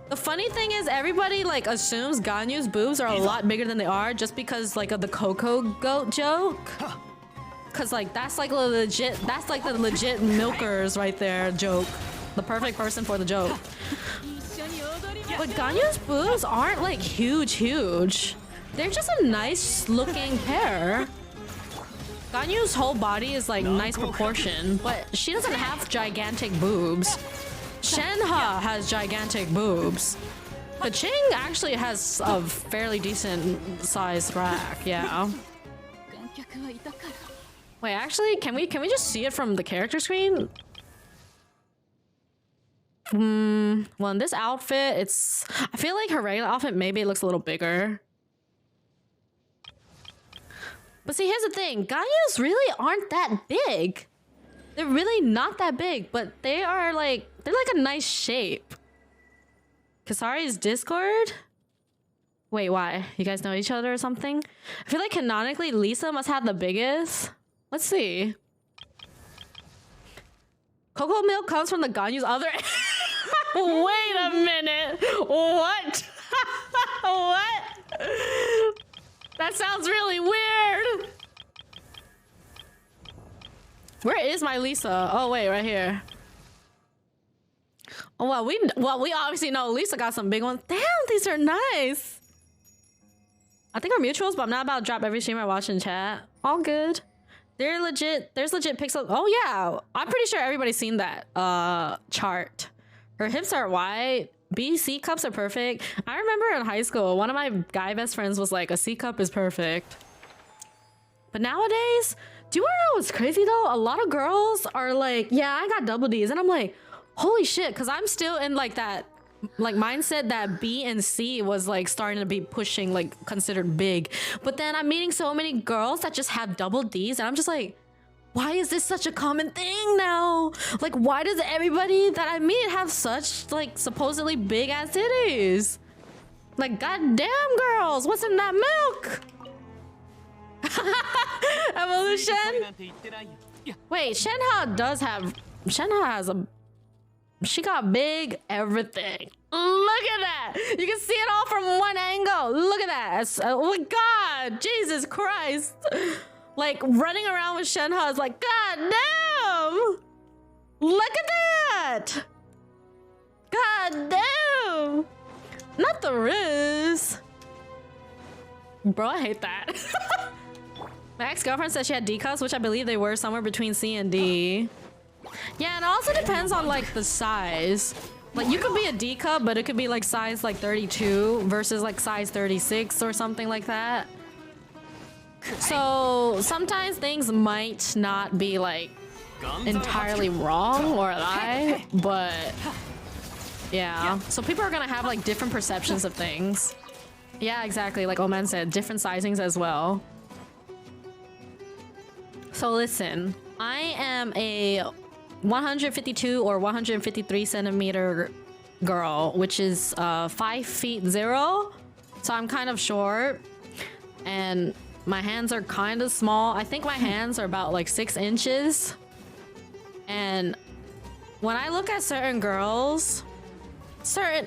The funny thing is everybody like assumes Ganyu's boobs are a lot bigger than they are just because like of the Coco goat joke. Cause like that's like the legit milkers right there joke. The perfect person for the joke. But Ganyu's boobs aren't like huge. They're just a nice looking pair. Ganyu's whole body is like nice proportion, but she doesn't have gigantic boobs. Shenhe has gigantic boobs. But Ching actually has a fairly decent sized rack, yeah. Wait, actually, can we just see it from the character screen? Well, in this outfit, I feel like her regular outfit maybe it looks a little bigger. But see, here's the thing. Ganyus really aren't that big. They're really not that big, but they're like a nice shape. Kasari's Discord? Wait, why? You guys know each other or something? I feel like canonically Lisa must have the biggest. Let's see. Cocoa milk comes from the Ganyu's other. Wait a minute. What? What? That sounds really weird. Where is my Lisa? Oh wait, right here. Oh well, we obviously know Lisa got some big ones. Damn, these are nice. I think we're mutuals, but I'm not about to drop every stream I watch in chat. All good. They're legit. There's legit pixels. Oh yeah, I'm pretty sure everybody's seen that chart. Her hips are wide. B, C cups are perfect. I remember in high school, one of my guy best friends was like, a C cup is perfect. But nowadays, do you want to know what's crazy though? A lot of girls are like, yeah, I got double D's. And I'm like, holy shit, because I'm still in like that like mindset that B and C was like starting to be pushing, like considered big. But then I'm meeting so many girls that just have double D's and I'm just like, why is this such a common thing now? Like, why does everybody that I meet have such like supposedly big ass titties? Like, goddamn girls, what's in that milk? Evolution. Wait, Shenhe has a, she got big everything. Look at that. You can see it all from one angle. Look at that. Oh my god, Jesus Christ. Like running around with Shenhe is like, god damn. Look at that. God damn. Not the Riz. Bro, I hate that. My ex-girlfriend said she had D cups, which I believe they were somewhere between C and D. Yeah, and it also depends on like the size. Like you could be a D cup, but it could be like size like 32 versus like size 36 or something like that. So sometimes things might not be like entirely wrong or lie, but yeah. So people are gonna have like different perceptions of things. Yeah, exactly. Like Oman said, different sizings as well. So listen, I am a 152 or 153 centimeter girl, which is 5 feet 0. So I'm kind of short and my hands are kind of small. I think my hands are about like 6 inches. And when I look at certain girls,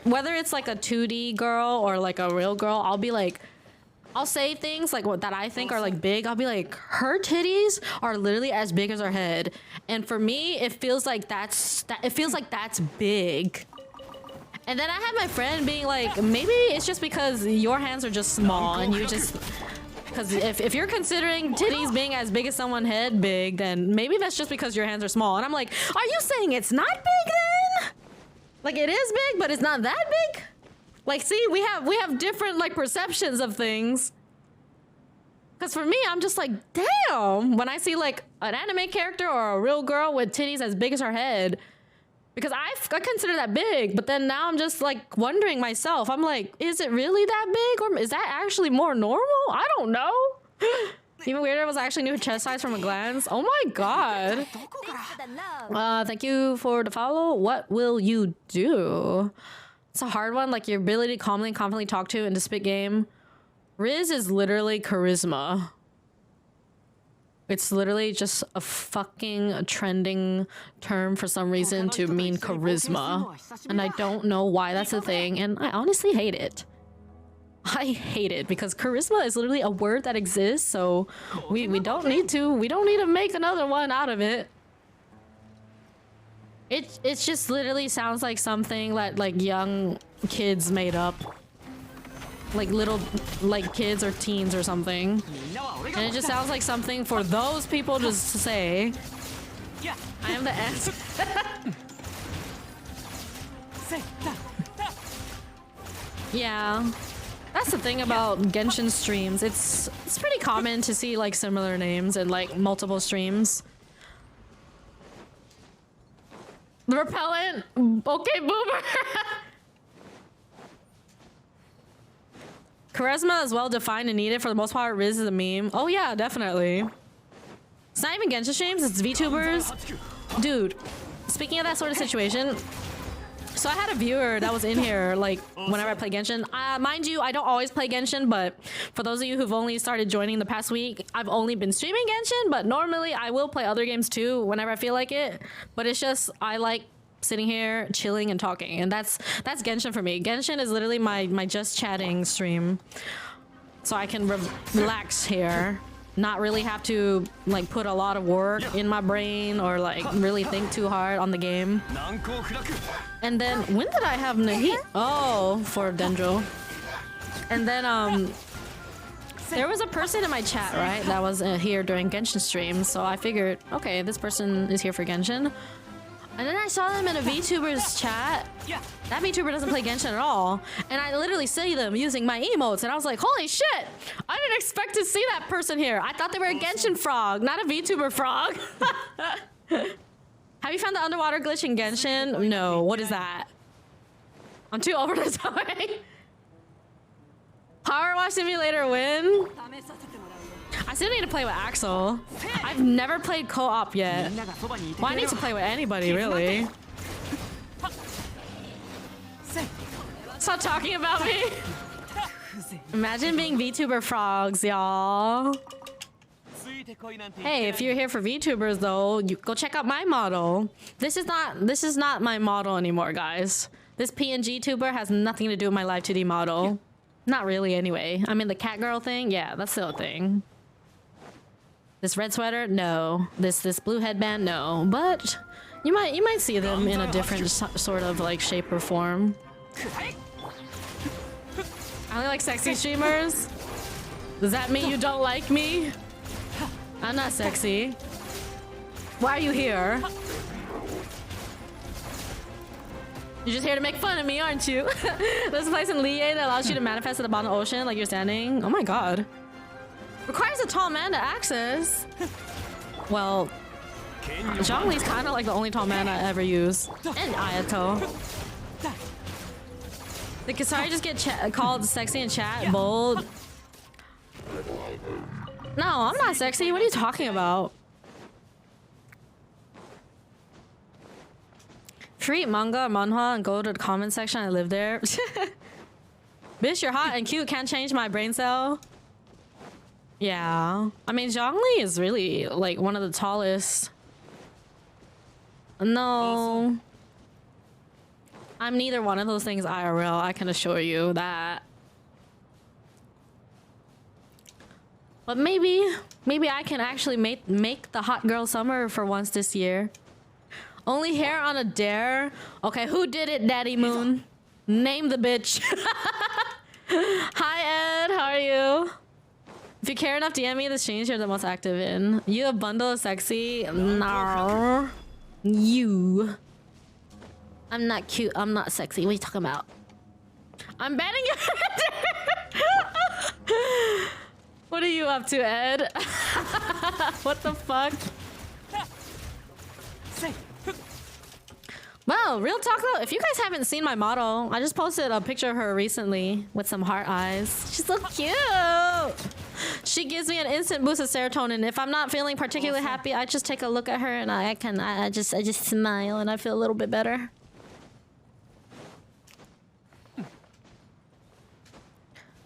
whether it's like a 2D girl or like a real girl, I'll be like, I'll say things like what that I think are like big. I'll be like, her titties are literally as big as her head, and for me, it feels like that's big. And then I had my friend being like, maybe it's just because your hands are just small, and you just because if you're considering titties being as big as someone's head big, then maybe that's just because your hands are small. And I'm like, are you saying it's not big then? Like it is big, but it's not that big? Like, see, we have different like perceptions of things. Cause for me, I'm just like, damn, when I see like an anime character or a real girl with titties as big as her head, because I consider that big, but then now I'm just like wondering myself, I'm like, is it really that big, or is that actually more normal? I don't know. Even weirder was actually new chest size from a glance. Oh my god. Thank you for the follow. What will you do? It's a hard one, like your ability to calmly and confidently talk to in the spit game. Riz is literally charisma. It's literally just a fucking trending term for some reason to mean charisma. And I don't know why that's a thing, and I honestly hate it. I hate it because charisma is literally a word that exists, so we don't need to make another one out of it. It just literally sounds like something that like young kids made up. Like little like kids or teens or something. And it just sounds like something for those people to say. I am the answer. Yeah. That's the thing about Genshin streams. It's pretty common to see like similar names in like multiple streams. The repellent? Okay, boomer! Charisma is well defined and needed for the most part. Riz is a meme. Oh yeah, definitely. It's not even Genshin streams, it's VTubers. Dude, speaking of that sort of situation, so I had a viewer that was in here like whenever I play Genshin. Mind you, I don't always play Genshin, but for those of you who've only started joining the past week, I've only been streaming Genshin, but normally I will play other games too whenever I feel like it. But it's just, I like sitting here, chilling and talking, and that's Genshin for me. Genshin is literally my just chatting stream. So I can relax here. Not really have to like put a lot of work in my brain or like really think too hard on the game. And then when did I have Nahi? Oh, for Dendro. And then there was a person in my chat, right, that was here during Genshin streams, so I figured, okay, this person is here for Genshin. And then I saw them in a VTuber's chat. That VTuber doesn't play Genshin at all. And I literally see them using my emotes. And I was like, holy shit. I didn't expect to see that person here. I thought they were a Genshin frog, not a VTuber frog. Have you found the underwater glitch in Genshin? No. What is that? I'm too over the top. Power Wash Simulator win? I still need to play with Axel. I've never played co-op yet. Well, I need to play with anybody, really. Stop talking about me. Imagine being VTuber frogs, y'all. Hey, if you're here for VTubers, though, you go check out my model. This is not my model anymore, guys. This PNG tuber has nothing to do with my live 2D model. Not really, anyway. I mean, the cat girl thing, yeah, that's still a thing. This red sweater, no. This blue headband, no. But you might see them in a different sort of like shape or form. I only like sexy streamers. Does that mean you don't like me? I'm not sexy. Why are you here? You're just here to make fun of me, aren't you? There's a place in Liye that allows you to manifest at the bottom of the ocean like you're standing. Oh my god. Requires a tall man to access. Well, Zhongli's kind of like the only tall man I ever use. And Ayato. Did Kasari just get called sexy in chat? Bold. No, I'm not sexy. What are you talking about? If you read manga or manhwa and go to the comment section, I live there. Bitch, you're hot and cute. Can't change my brain cell. Yeah. I mean, Zhongli is really, like, one of the tallest. No. I'm neither one of those things IRL, I can assure you that. But maybe I can actually make the hot girl summer for once this year. Only hair on a dare? Okay, who did it, Daddy Moon? Name the bitch. Hi, Ed. How are you? If you care enough, DM me the streams you're the most active in. You a bundle of sexy? No. You. I'm not cute. I'm not sexy. What are you talking about? I'm banning you. What are you up to, Ed? What the fuck? Well, real talk though, if you guys haven't seen my model, I just posted a picture of her recently with some heart eyes. She's so cute. She gives me an instant boost of serotonin. If I'm not feeling particularly happy, I just take a look at her and I just smile and I feel a little bit better.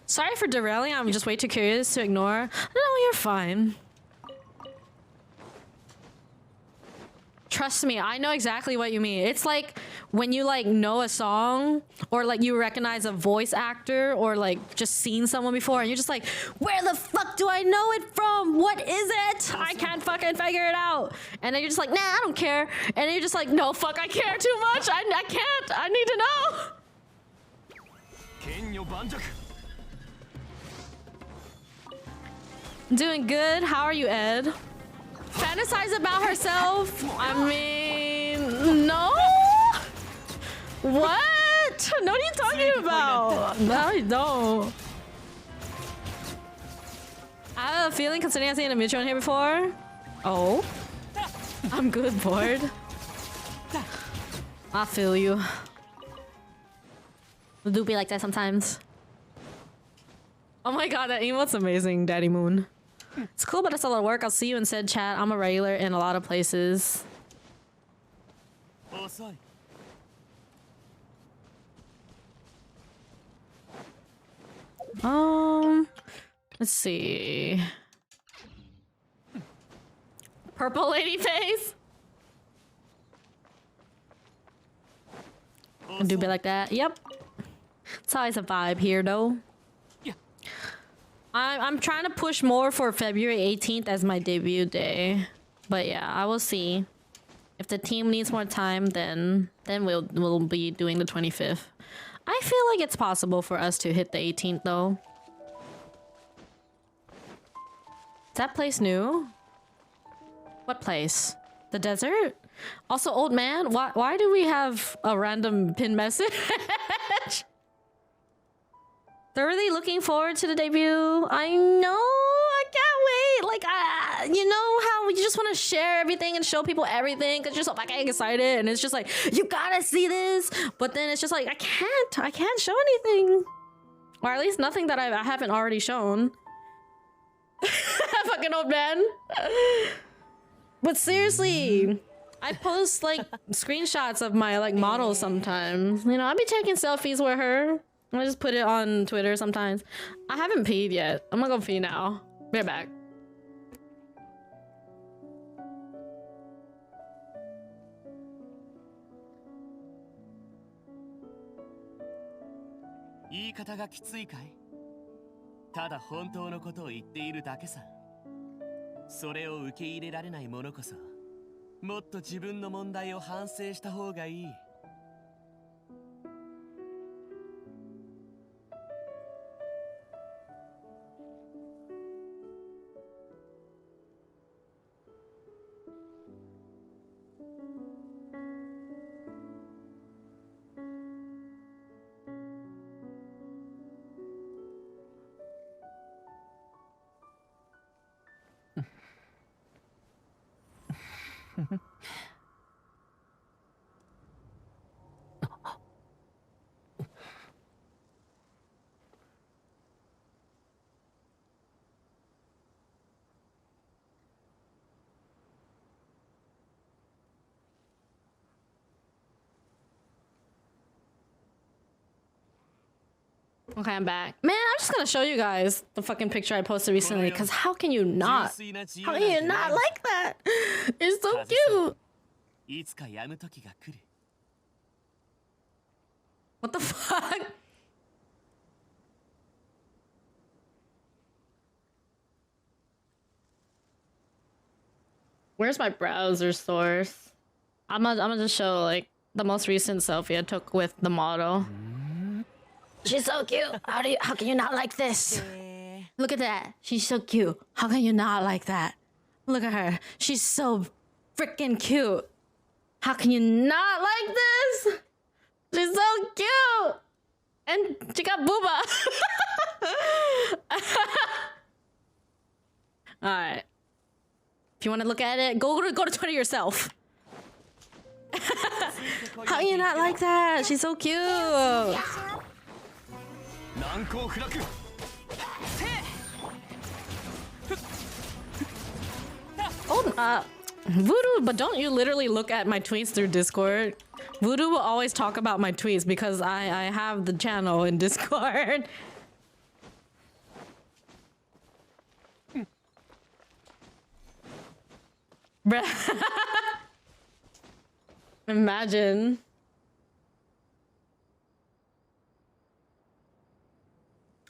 Sorry for derailing. I'm just way too curious to ignore. No, you're fine. Trust me, I know exactly what you mean. It's like when you like know a song or like you recognize a voice actor or like just seen someone before and you're just like, where the fuck do I know it from? What is it? I can't fucking figure it out. And then you're just like, nah, I don't care. And then you're just like, no, fuck, I care too much. I can't. I need to know. Doing good. How are you, Ed? Fantasize about herself? I mean, no? What? No, what are you talking about? No, I don't. I have a feeling considering I've seen a mutual in here before. Oh. I'm good, bored. I feel you. It do be like that sometimes. Oh my god, that emote's amazing, Daddy Moon. It's cool, but it's a lot of work. I'll see you in said chat. I'm a regular in a lot of places. Let's see. Purple lady face? Do a bit like that. Yep. It's always a vibe here, though. I'm trying to push more for February 18th as my debut day. But yeah, I will see. If the team needs more time, then we'll be doing the 25th. I feel like it's possible for us to hit the 18th though. Is that place new? What place? The desert? Also, old man, why do we have a random pin message? Thoroughly looking forward to the debut. I know, I can't wait. Like, you know how you just want to share everything and show people everything because you're so fucking excited, and it's just like, you gotta see this. But then it's just like, I can't show anything, or at least nothing that I haven't already shown. Fucking old man. But seriously, I post like screenshots of my like models sometimes. You know, I'll be taking selfies with her. I just put it on Twitter sometimes. I haven't peed yet. I'm gonna go pee now. Be right back. Okay, I'm back. Man, I'm just gonna show you guys the fucking picture I posted recently, because how can you not? How can you not like that? It's so cute. What the fuck? Where's my browser source? I'm gonna just show like the most recent selfie I took with the model. She's so cute. How can you not like this? Look at that. She's so cute. How can you not like that? Look at her. She's so freaking cute. How can you not like this? She's so cute. And she got booba. Alright. If you want to look at it, go to Twitter yourself. How can you not like that? She's so cute. Oh, Voodoo, but don't you literally look at my tweets through Discord? Voodoo will always talk about my tweets because I have the channel in Discord. Bruh. Imagine.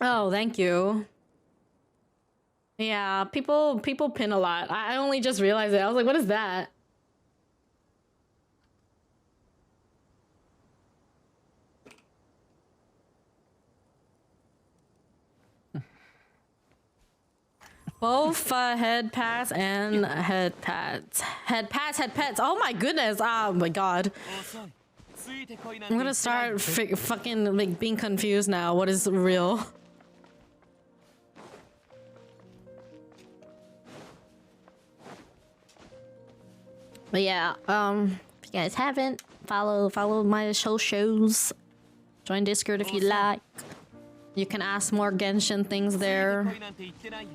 Oh, thank you. Yeah, people pin a lot. I only just realized it. I was like, what is that? Both head pats and head pads. Head pats, head pets. Oh my goodness. Oh my god. I'm gonna start fucking like being confused now. What is real? But yeah, if you guys haven't, follow my shows. Join Discord if you like. You can ask more Genshin things there.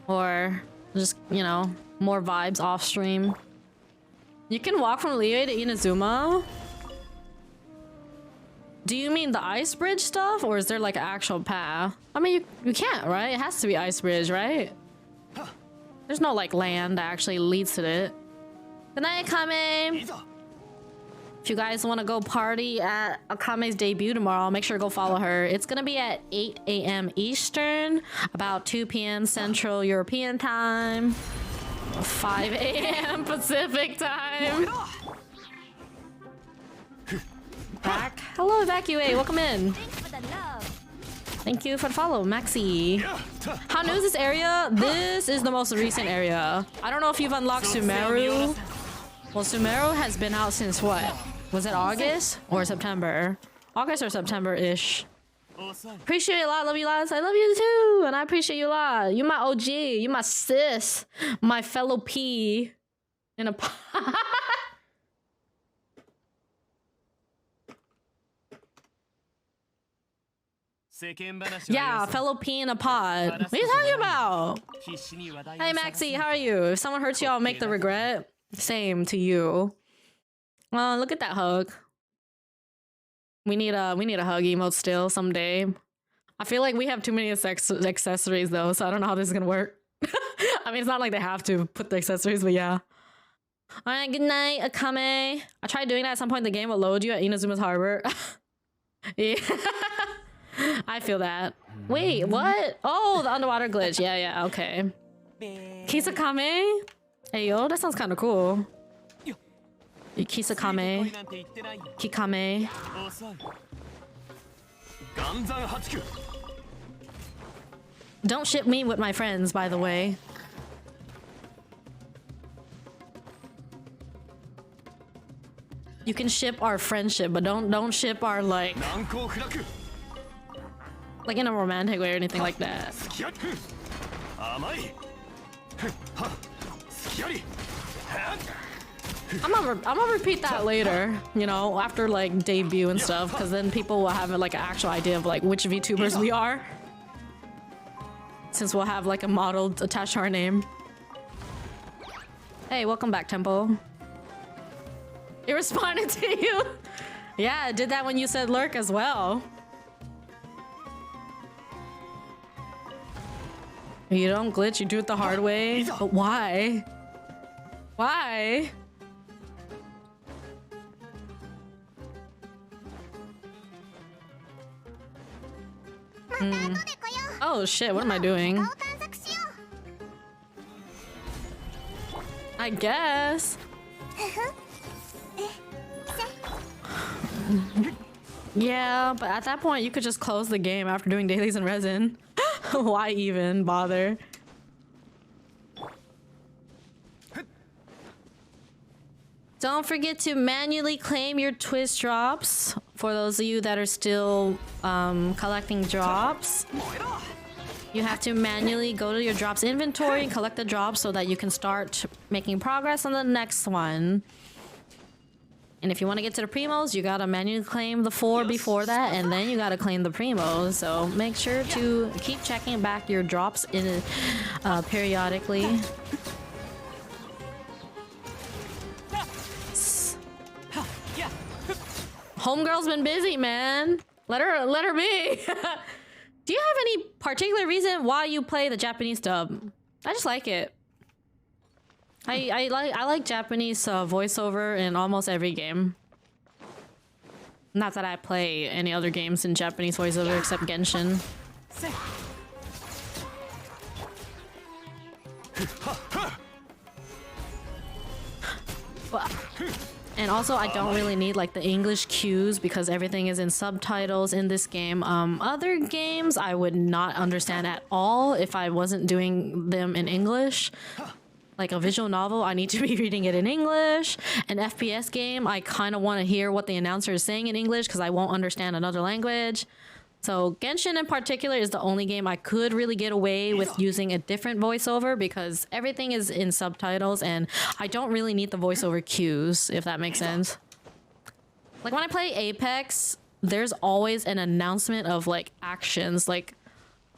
Or just, you know, more vibes off stream. You can walk from Liyue to Inazuma. Do you mean the ice bridge stuff, or is there like an actual path? I mean, you can't, right? It has to be ice bridge, right? There's no like land that actually leads to it. Good night, Akame. If you guys want to go party at Akame's debut tomorrow, make sure to go follow her. It's gonna be at 8 a.m. Eastern, about 2 p.m. Central European time, 5 a.m. Pacific time. Back. Hello, Evacuate. Welcome in. Thank you for the follow, Maxi. How new is this area? This is the most recent area. I don't know if you've unlocked Sumeru. Well, Sumeru has been out since what? Was it August or September? August or September-ish. Appreciate you a lot. Love you lots. I love you too. And I appreciate you a lot. You my OG. You my sis. My fellow P in a pot. Yeah, fellow P in a pod. What are you talking about? Hey Maxie, how are you? If someone hurts you, I'll make the regret. Same to you. Oh, look at that hug. We need a hug emote still someday. I feel like we have too many accessories though, so I don't know how this is gonna work. I mean, it's not like they have to put the accessories, but yeah. All right, good night, Akame. I tried doing that at some point. The game will load you at Inazuma's Harbor. Yeah. I feel that. Wait, what? Oh, the underwater glitch. Yeah, okay. Kisakame? Hey, yo, that sounds kind of cool. Kisakame. Kikame. Don't ship me with my friends, by the way. You can ship our friendship, but don't ship our like in a romantic way or anything like that. I'm gonna repeat that later, you know, after like debut and stuff, because then people will have like an actual idea of like which VTubers we are, since we'll have like a model attached to our name. Hey, welcome back, Tempo. It responded to you. Yeah, it did that when you said lurk as well. You don't glitch, you do it the hard way. But why? Why? Oh shit, what am I doing? I guess. Yeah, but at that point you could just close the game after doing dailies in resin. Why even bother? Don't forget to manually claim your twist drops for those of you that are still collecting drops. You have to manually go to your drops inventory and collect the drops so that you can start making progress on the next one. And if you want to get to the primos, you gotta manually claim the 4 before that, and then you gotta claim the primos. So make sure to keep checking back your drops in periodically. Homegirl's been busy, man. Let her be. Do you have any particular reason why you play the Japanese dub? I just like it. I like Japanese voiceover in almost every game. Not that I play any other games in Japanese voiceover except Genshin. And also, I don't really need like the English cues because everything is in subtitles in this game. Other games I would not understand at all if I wasn't doing them in English. Like a visual novel, I need to be reading it in English. An FPS game, I kind of want to hear what the announcer is saying in English because I won't understand another language. So Genshin in particular is the only game I could really get away with using a different voiceover because everything is in subtitles and I don't really need the voiceover cues, if that makes sense. Like when I play Apex, there's always an announcement of like actions, like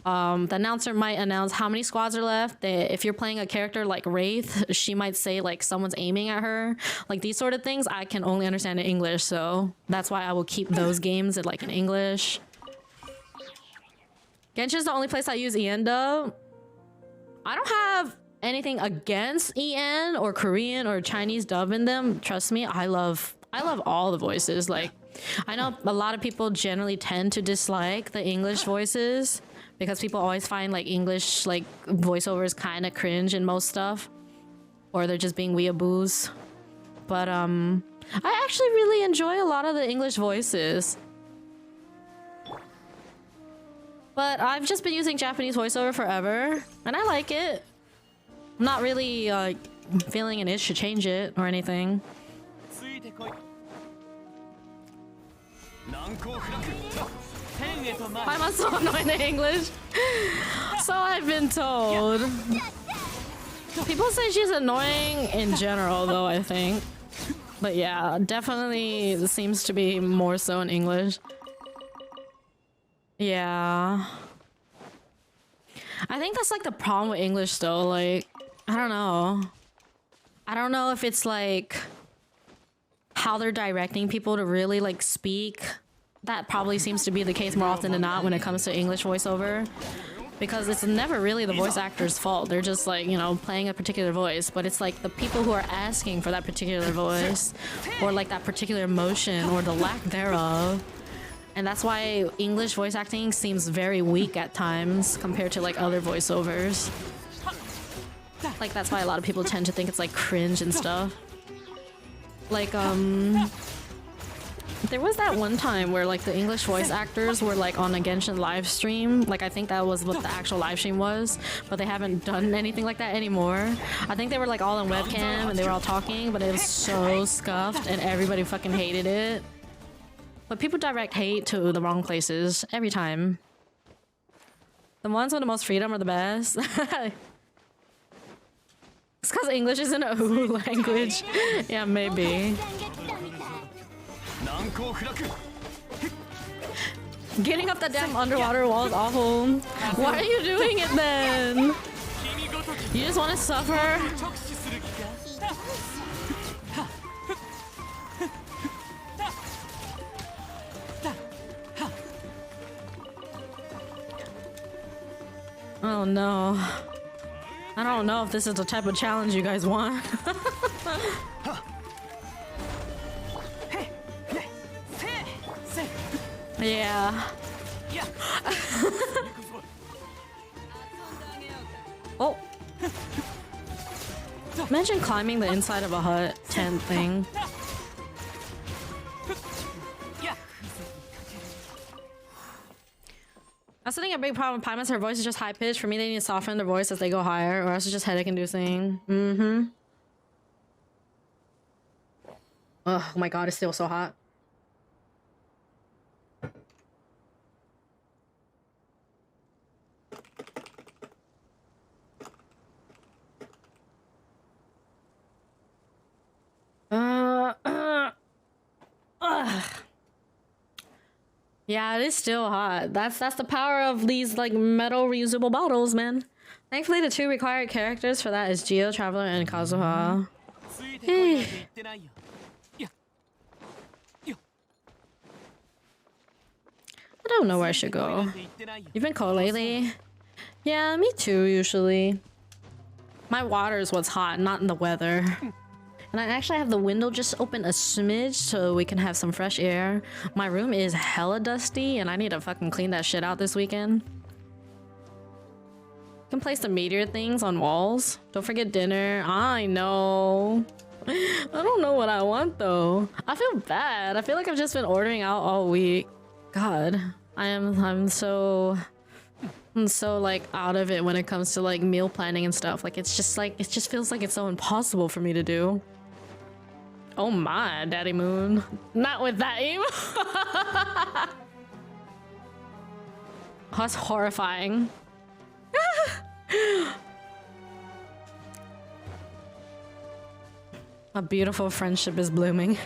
the announcer might announce how many squads are left. If you're playing a character like Wraith, she might say like someone's aiming at her. Like these sort of things I can only understand in English, so that's why I will keep those games in English. Genshin's the only place I use EN dub. I don't have anything against EN or Korean or Chinese dub in them. Trust me, I love all the voices. Like I know a lot of people generally tend to dislike the English voices, because people always find like English like voiceovers kind of cringe in most stuff, or they're just being weeaboos. But I actually really enjoy a lot of the English voices. But I've just been using Japanese voiceover forever, and I like it. I'm not really feeling an itch to change it or anything. Why am I so annoying in English? So I've been told. People say she's annoying in general, though, I think. But yeah, definitely seems to be more so in English. Yeah. I think that's like the problem with English, though. Like, I don't know. I don't know if it's like how they're directing people to really like speak. That probably seems to be the case more often than not when it comes to English voiceover. Because it's never really the voice actor's fault. They're just like, you know, playing a particular voice. But it's like the people who are asking for that particular voice or like that particular emotion or the lack thereof. And that's why English voice acting seems very weak at times compared to like other voiceovers. Like that's why a lot of people tend to think it's like cringe and stuff. Like, there was that one time where like the English voice actors were like on a Genshin live stream. Like I think that was what the actual live stream was, but they haven't done anything like that anymore. I think they were like all on webcam and they were all talking, but it was so scuffed and everybody fucking hated it. But people direct hate to the wrong places every time. The ones with the most freedom are the best. It's because English isn't a ooh language. Yeah, maybe. Getting up that damn underwater wall is awful. Why are you doing it then? You just want to suffer? Oh no. I don't know if this is the type of challenge you guys want. Yeah. Oh. Imagine climbing the inside of a hut tent thing. That's the thing, a big problem with Paimon's, her voice is just high pitched. For me, they need to soften their voice as they go higher, or else it's just headache inducing. Mm-hmm. Oh my god, it's still so hot. Yeah, it is still hot. That's the power of these like metal reusable bottles, man. Thankfully, the two required characters for that is Geo Traveler and Kazuha. Hey. I don't know where I should go. You've been cold lately? Yeah, me too, usually. My water is what's hot, not in the weather. And I actually have the window just open a smidge so we can have some fresh air. My room is hella dusty and I need to fucking clean that shit out this weekend. You can place the meteor things on walls. Don't forget dinner. I know. I don't know what I want though. I feel bad. I feel like I've just been ordering out all week. God, I'm so like out of it when it comes to like meal planning and stuff. Like it's just feels like it's so impossible for me to do. Oh my, Daddy Moon. Not with that aim. That's horrifying. A beautiful friendship is blooming.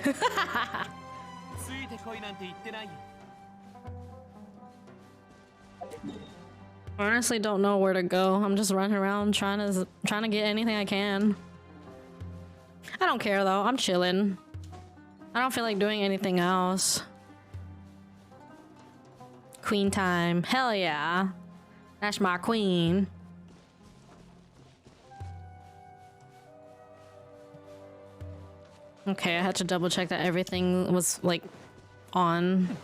Honestly, don't know where to go. I'm just running around trying to get anything I can. I don't care though. I'm chilling. I don't feel like doing anything else. Queen time. Hell yeah. That's my queen. Okay, I had to double check that everything was like on.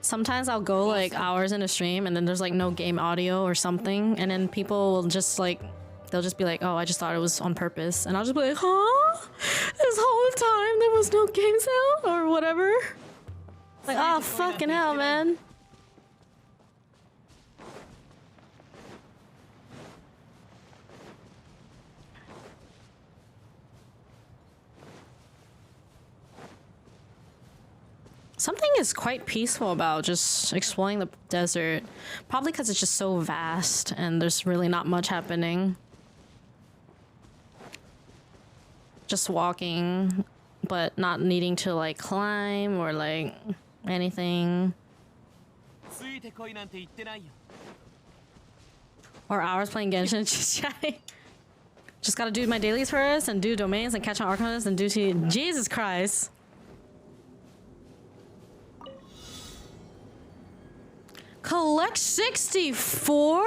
Sometimes I'll go like hours in a stream and then there's like no game audio or something, and then people will just like, they'll just be like, oh, I just thought it was on purpose, and I'll just be like, huh? This whole time there was no game sound or whatever. Like, oh fucking hell, man. Something is quite peaceful about just exploring the desert. Probably because it's just so vast and there's really not much happening. Just walking, but not needing to like climb or like anything. Or hours playing Genshin, just chatting. Just gotta do my dailies first and do domains and catch on archives and do to Jesus Christ. Collect 64?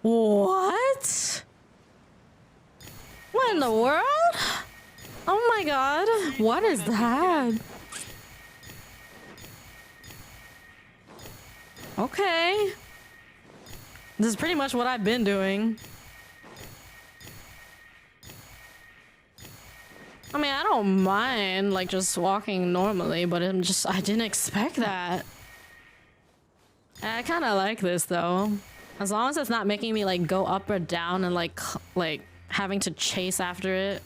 What? What in the world? Oh my god. What is that? Okay. This is pretty much what I've been doing. I mean, I don't mind like just walking normally, but I didn't expect that. I kind of like this though. As long as it's not making me like go up or down and like having to chase after it.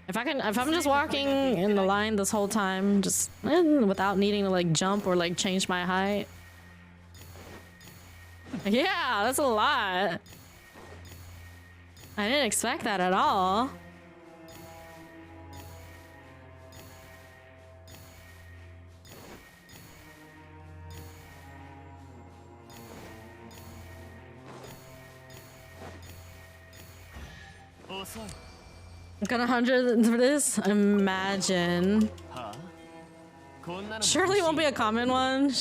If I'm just walking in the line this whole time, just without needing to like jump or like change my height. Yeah, that's a lot. I didn't expect that at all. Got 100 for this? Imagine. Surely won't be a common one.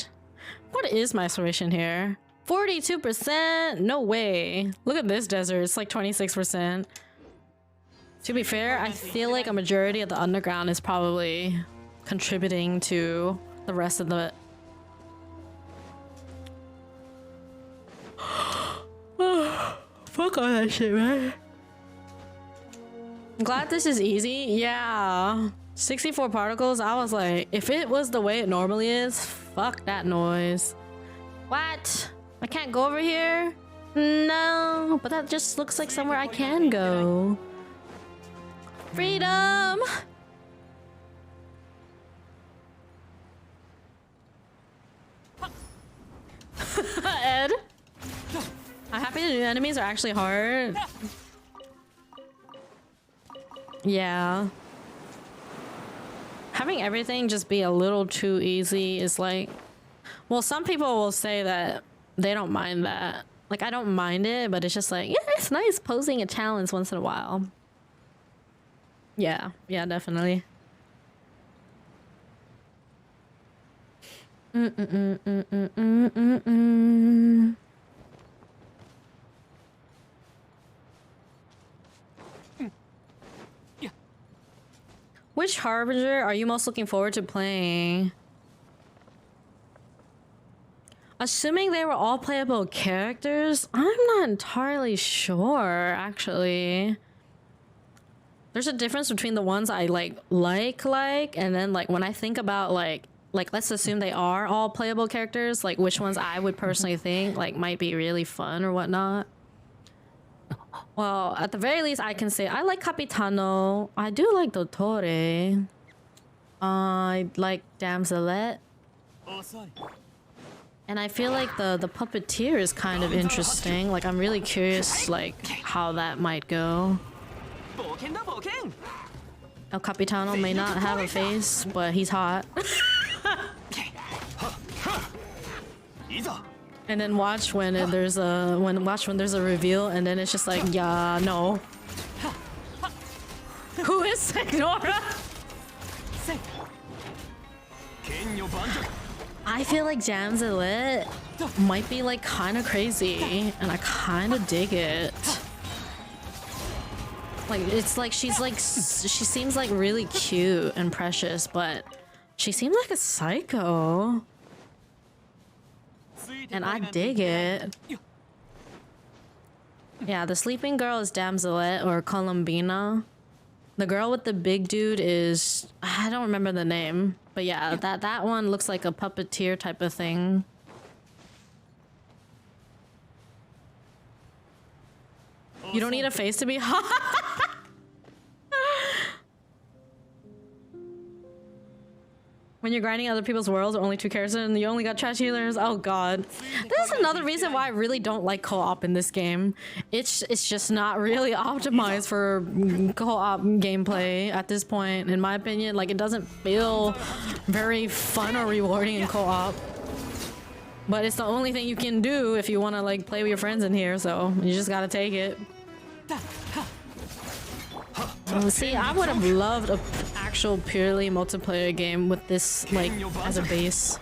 What is my situation here? 42%? No way. Look at this desert. It's like 26%. To be fair, I feel like a majority of the underground is probably contributing to the rest of the... Fuck all that shit, man. I'm glad this is easy. Yeah. 64 particles. I was like, if it was the way it normally is, fuck that noise. What? I can't go over here? No, but that just looks like somewhere I can go. Freedom! Ed? I'm happy the new enemies are actually hard. Yeah. Having everything just be a little too easy is like... Well, some people will say that they don't mind that. Like, I don't mind it, but it's just like, yeah, it's nice posing a challenge once in a while. Yeah, yeah, definitely. Which Harbinger are you most looking forward to playing? Assuming they were all playable characters, I'm not entirely sure, actually. There's a difference between the ones I like, and then like when I think about like let's assume they are all playable characters, like which ones I would personally think like might be really fun or whatnot. Well, at the very least, I can say I like Capitano. I do like Dottore. I like Damselet. And I feel like the puppeteer is kind of interesting. Like, I'm really curious, like, how that might go. El Capitano may not have a face, but he's hot. And then watch when there's a reveal, and then it's just like, yeah, no. Who is Senora? I feel like Damselet might be like kind of crazy, and I kind of dig it. Like, it's like she seems like really cute and precious, but she seems like a psycho. And I dig it. Yeah, the sleeping girl is Damselet or Columbina. The girl with the big dude is... I don't remember the name. But yeah, that one looks like a puppeteer type of thing. You don't need a face to be hot. When you're grinding other people's worlds, only 2 characters and you only got trash healers. Oh god. This is another reason why I really don't like co-op in this game. It's just not really optimized for co-op gameplay at this point, in my opinion. Like, it doesn't feel very fun or rewarding in co-op. But it's the only thing you can do if you want to like play with your friends in here, so you just gotta take it. See, I would have loved an actual purely multiplayer game with this, like, as a base.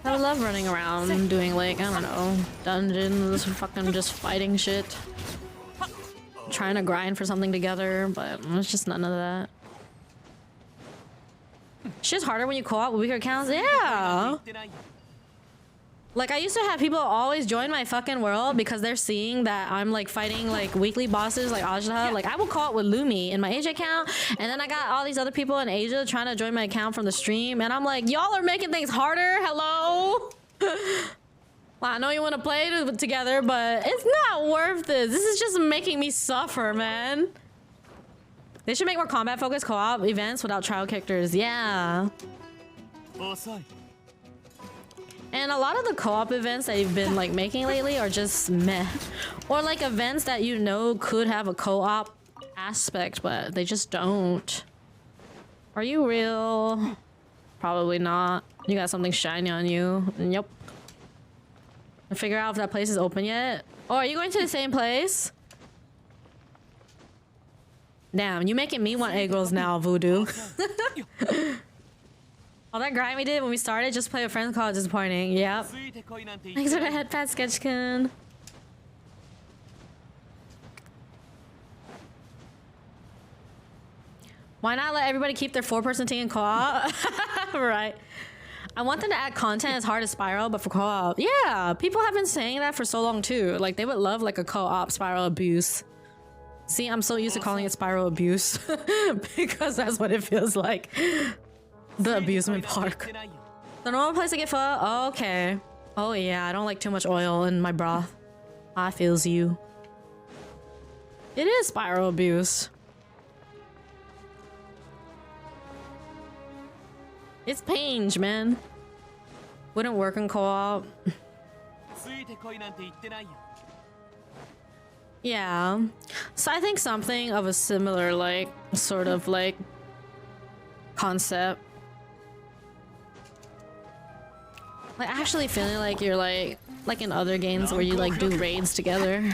I love running around and doing, like, I don't know, dungeons, fucking just fighting shit. Trying to grind for something together, but it's just none of that. Shit's harder when you co-op with weaker accounts? Yeah! Like, I used to have people always join my fucking world because they're seeing that I'm like fighting like weekly bosses like Ajita. Like, I will call it with Lumi in my Asia account, and then I got all these other people in Asia trying to join my account from the stream, and I'm like, y'all are making things harder. Hello? Well, I know you want to play together, but it's not worth it. This is just making me suffer, man. They should make more combat focused co-op events without trial characters. Yeah. And a lot of the co-op events that you've been like making lately are just meh. Or like events that you know could have a co-op aspect, but they just don't. Are you real? Probably not. You got something shiny on you. Yep. Figure out if that place is open yet. Oh, are you going to the same place? Damn, you making me want egg rolls now, Voodoo. All that grind we did when we started, just play with friends, call it disappointing. Yep. Thanks for the head pat, Sketchkin. Why not let everybody keep their 4-person team in co-op? Right. I want them to add content as hard as Spiral, but for co-op. Yeah, people have been saying that for so long too. Like, they would love like a co-op Spiral abuse. See, I'm so used to calling it Spiral abuse because that's what it feels like. The amusement park. The normal place to get pho? Oh, okay. Oh yeah, I don't like too much oil in my broth. I feels you. It is Spiral abuse. It's Pange, man. Wouldn't work in co-op. Yeah. So I think something of a similar, like, sort of, like, concept. Like, actually feeling like you're, like in other games where you, like, do raids together.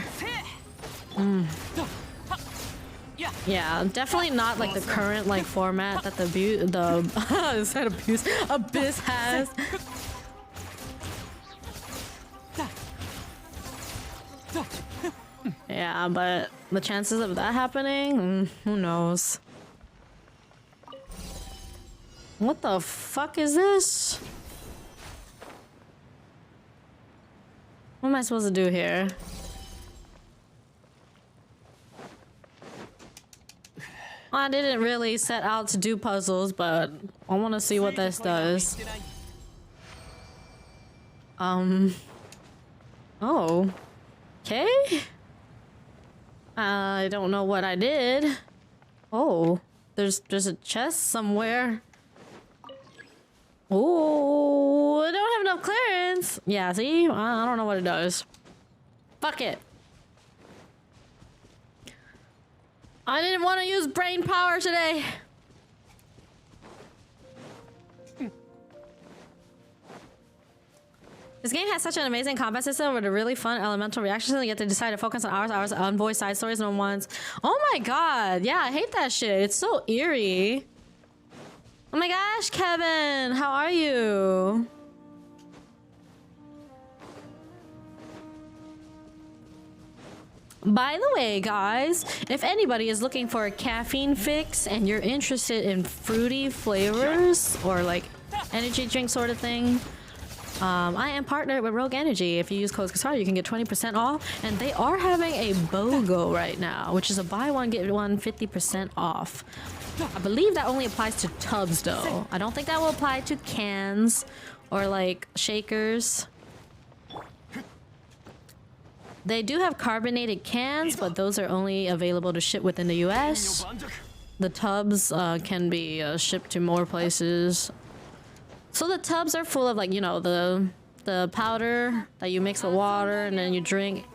Yeah, definitely not like the current like format that Abyss has. Yeah, but the chances of that happening, who knows? What the fuck is this? What am I supposed to do here? I didn't really set out to do puzzles, but I want to see what this does. Oh. Okay. I don't know what I did. Oh, there's a chest somewhere. Oh, I don't have enough clearance. Yeah, see? I don't know what it does. Fuck it. I didn't want to use brain power today. This game has such an amazing combat system with a really fun elemental reaction system. You get to decide to focus on hours of unvoiced side stories and ones. Oh my god. Yeah, I hate that shit. It's so eerie. Oh my gosh, Kevin. How are you? By the way, guys, if anybody is looking for a caffeine fix and you're interested in fruity flavors or like energy drink sort of thing, I am partnered with Rogue Energy. If you use code Kasara, you can get 20% off, and they are having a BOGO right now, which is a buy one get one 50% off. I believe that only applies to tubs though. I don't think that will apply to cans or like shakers. They do have carbonated cans, but those are only available to ship within the US. the tubs can be shipped to more places. So the tubs are full of like, you know, the powder that you mix with water and then you drink,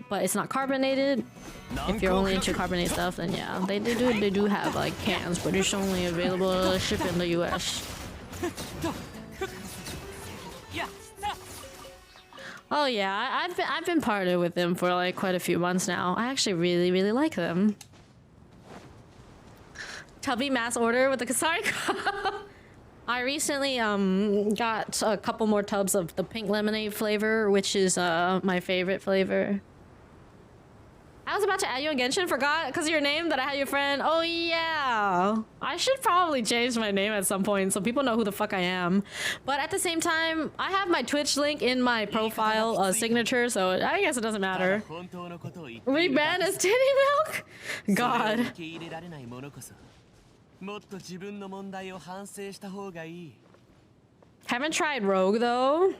but it's not carbonated. If you're only into carbonated stuff, then yeah, they do have like cans, but it's only available to ship in the US. Oh yeah, I've been partnered with them for like quite a few months now. I actually really like them. Tubby mass order with the Kasari. I recently got a couple more tubs of the pink lemonade flavor, which is my favorite flavor. I was about to add you on Genshin, forgot because of your name that I had your friend. Oh yeah, I should probably change my name at some point so people know who the fuck I am. But at the same time, I have my Twitch link in my profile signature, so I guess it doesn't matter. Reband as titty milk? God. Haven't tried Rogue though.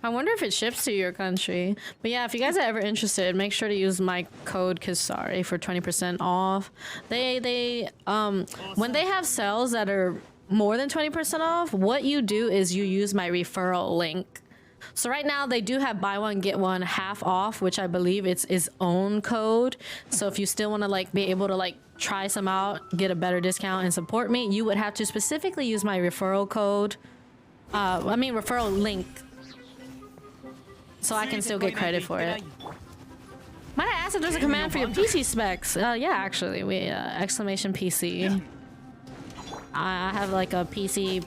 I wonder if it ships to your country. But yeah, if you guys are ever interested, make sure to use my code Kisari for 20% off. They when they have sales that are more than 20% off, what you do is you use my referral link. So right now they do have buy one get one half off, which I believe it's its own code. So if you still want to like be able to like try some out, get a better discount and support me, you would have to specifically use my referral code. Referral link. So I can still get credit for it. Might I ask if there's a command for your PC specs? Yeah, actually, we exclamation PC. I have like a PC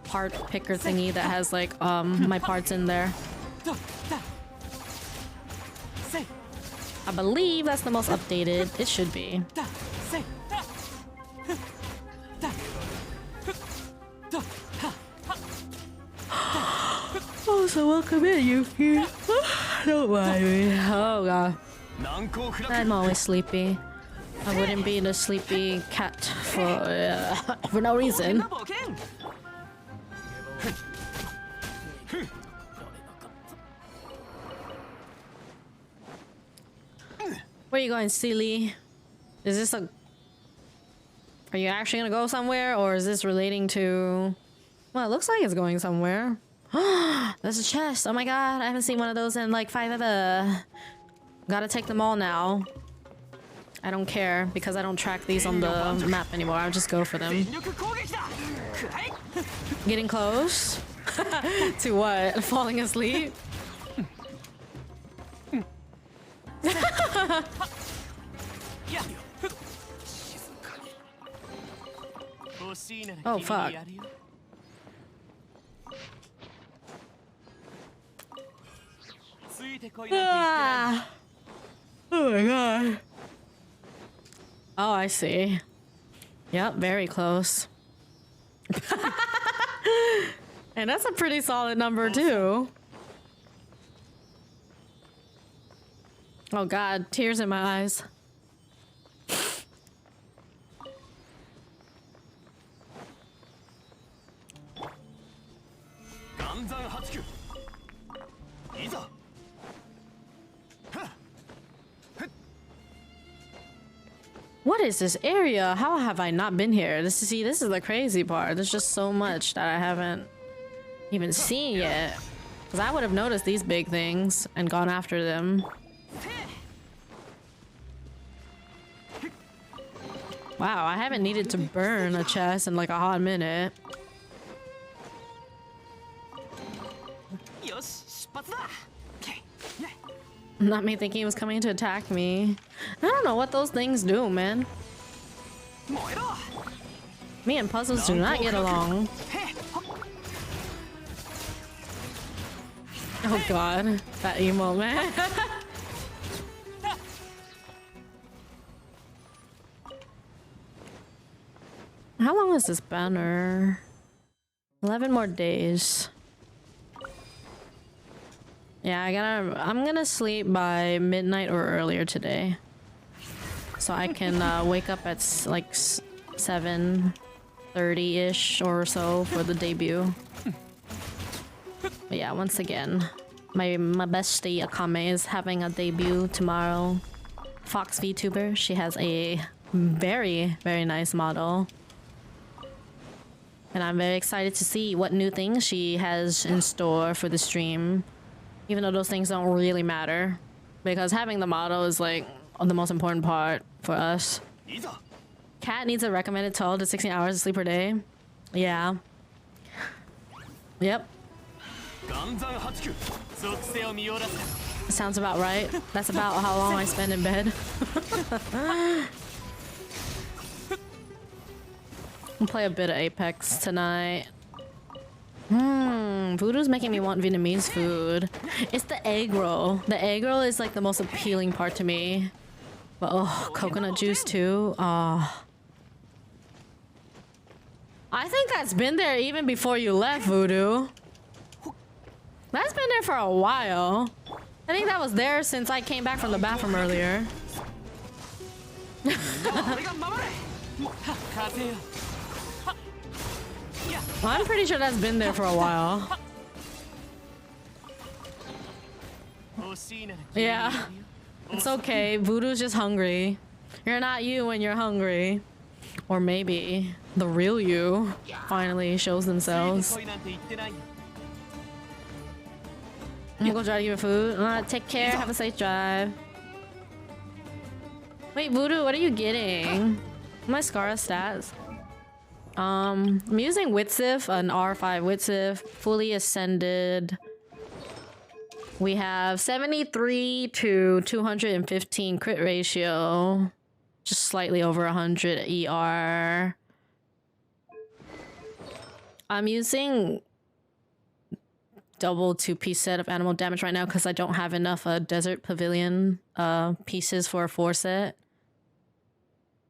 part picker thingy that has like my parts in there. I believe that's the most updated. It should be. Oh, so welcome in, Yuki. Don't mind me. Oh god. I'm always sleepy. I wouldn't be a sleepy cat for no reason. Where are you going, silly? Is this a... Are you actually gonna go somewhere, or is this relating to... Well, it looks like it's going somewhere. There's a chest. Oh my god, I haven't seen one of those in like 5 ever. Gotta take them all now. I don't care because I don't track these on the map anymore. I'll just go for them. Getting close? To what? Falling asleep? Oh fuck. Ah. Oh my god. Oh, I see. Yep, very close. And that's a pretty solid number too. Oh god, tears in my eyes. What is this area? How have I not been here? This is the crazy part. There's just so much that I haven't even seen yet. Because I would have noticed these big things and gone after them. Wow, I haven't needed to burn a chest in like a hot minute. Not me thinking he was coming to attack me. I don't know what those things do, man. Me and puzzles do not get along. Oh god, that emo man. How long is this banner? 11 more days. Yeah, I'm gonna sleep by midnight or earlier today. So I can wake up at like 7:30-ish or so for the debut. But yeah, once again, my bestie Akame is having a debut tomorrow. Fox VTuber, she has a Very, very nice model. And I'm very excited to see what new things she has in store for the stream. Even though those things don't really matter. Because having the model is like the most important part for us. Cat needs a recommended 12 to 16 hours of sleep per day. Yeah. Yep. Sounds about right. That's about how long I spend in bed. I'll play a bit of Apex tonight. Voodoo's making me want Vietnamese food. It's the egg roll. The egg roll is like the most appealing part to me. But oh, coconut juice too. Oh. I think that's been there even before you left, Voodoo. That's been there for a while. I think that was there since I came back from the bathroom earlier. I'm pretty sure that's been there for a while. Yeah. It's okay. Voodoo's just hungry. You're not you when you're hungry. Or maybe the real you finally shows themselves. I'm gonna go try to give it food. Take care. Have a safe drive. Wait, Voodoo, what are you getting? My Scara stats. I'm using Witsif, an R5 Witsif, fully ascended. We have 73 to 215 crit ratio, just slightly over 100 ER. I'm using double 2-piece set of animal damage right now because I don't have enough desert pavilion pieces for a 4 set.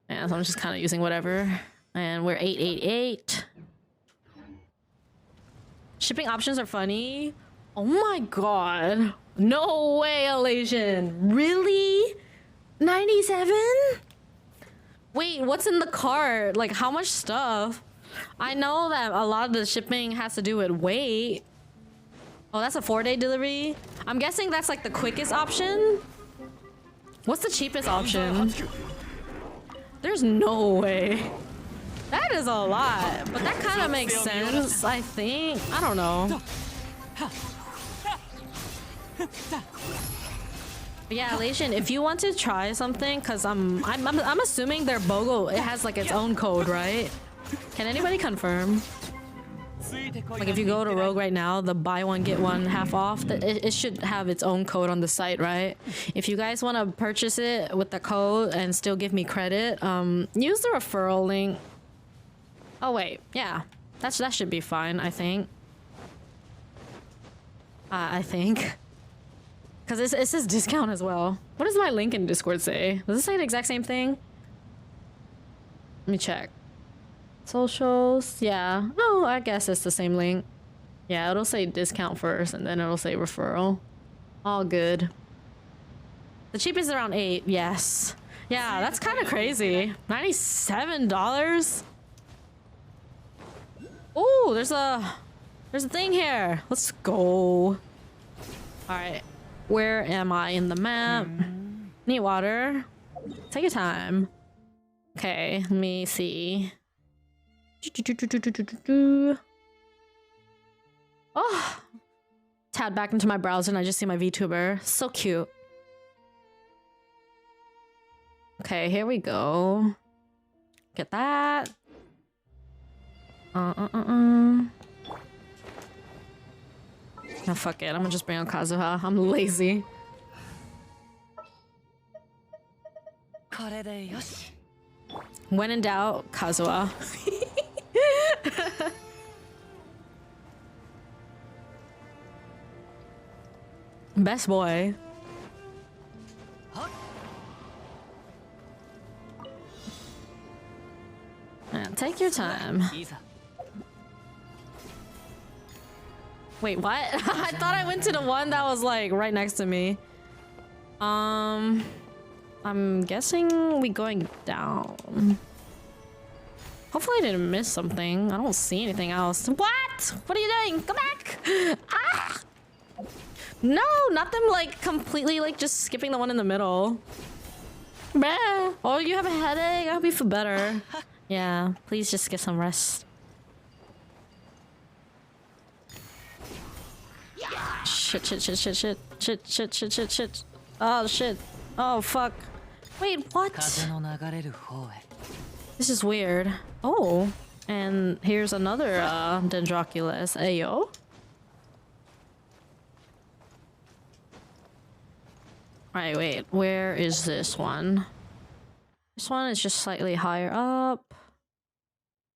And so I'm just kind of using whatever. And we're 888. Shipping options are funny. Oh my god. No way, Elation. Really? 97? Wait, what's in the cart? Like, how much stuff? I know that a lot of the shipping has to do with weight. Oh, that's a 4-day delivery? I'm guessing that's like the quickest option? What's the cheapest option? There's no way. That is a lot, but that kind of makes sense, I think. I don't know. But yeah, Elation, if you want to try something, because I'm assuming their BOGO, it has like its own code, right? Can anybody confirm? Like if you go to Rogue right now, the buy one get one half off, it should have its own code on the site, right? If you guys want to purchase it with the code and still give me credit, use the referral link. Oh wait, yeah, that should be fine, I think. I think. Because it says discount as well. What does my link in Discord say? Does it say the exact same thing? Let me check. Socials, yeah. Oh, I guess it's the same link. Yeah, it'll say discount first and then it'll say referral. All good. The cheapest is around 8, yes. Yeah, that's kind of crazy. $97? Oh, there's a thing here. Let's go. All right. Where am I in the map? Need water. Take your time. Okay, let me see. Oh, tabbed back into my browser and I just see my VTuber. So cute. Okay, here we go. Get that. No, fuck it. I'm gonna just bring out Kazuha. I'm lazy. When in doubt, Kazuha. Best boy. Yeah, take your time. Wait, what? I thought I went to the one that was like right next to me. I'm guessing we going down. Hopefully I didn't miss something. I don't see anything else. What? What are you doing? Come back! Ah! No, not them like completely like just skipping the one in the middle. Bruh. Oh, you have a headache? I hope you feel better. Yeah, please just get some rest. Shit, shit, shit, shit, shit. Shit, shit, shit, shit, shit. Oh, shit. Oh, fuck. Wait, what? This is weird. Oh, and here's another Dendroculus. Ayo. Alright, wait. Where is this one? This one is just slightly higher up.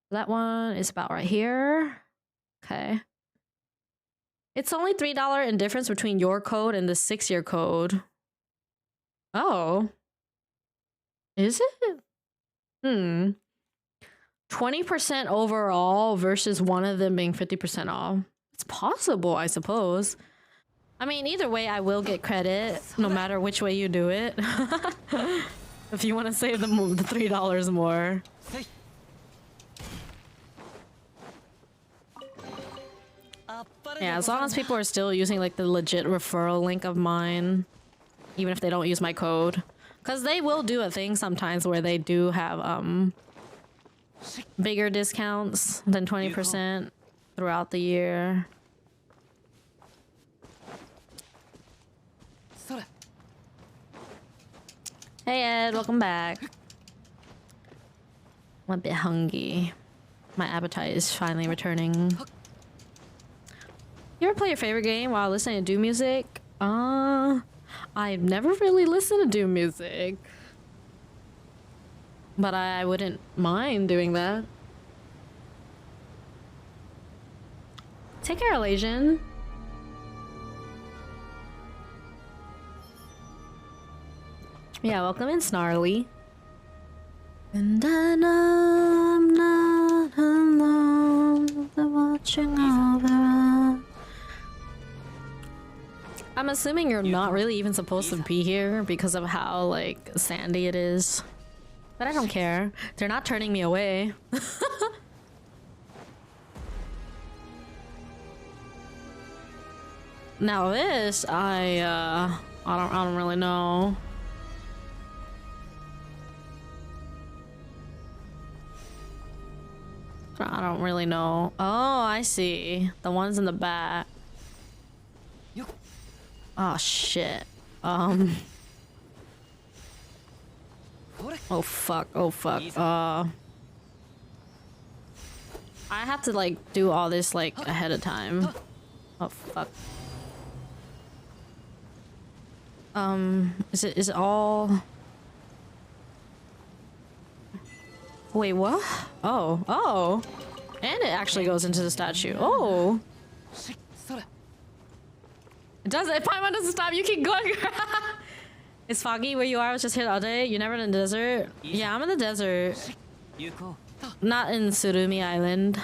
That one is about right here. Okay. It's only $3 in difference between your code and the 6-year code. Oh. Is it? 20% overall versus one of them being 50% off. It's possible, I suppose. I mean, either way, I will get credit, no matter which way you do it. If you want to save the $3 more. Yeah, as long as people are still using like the legit referral link of mine, even if they don't use my code. Because they will do a thing sometimes where they do have bigger discounts than 20% throughout the year. Hey Ed, welcome back. I'm a bit hungry. My appetite is finally returning. You ever play your favorite game while listening to Doom music? I've never really listened to Doom music. But I wouldn't mind doing that. Take care, Alasian. Yeah, welcome in, Snarly. And I know I'm not alone. They're watching over us. I'm assuming you're not really even supposed to be here because of how, like, sandy it is. But I don't care. They're not turning me away. Now this, I don't really know. I don't really know. Oh, I see. The ones in the back. Oh shit. Oh fuck. Oh fuck. I have to like do all this like ahead of time. Oh fuck. Is it all? Wait, what? Oh. And it actually goes into the statue. Oh. It does. If Paimon doesn't stop, you keep going. It's foggy where you are. I was just here all day. You're never in the desert? Yeah, I'm in the desert. Not in Surumi Island.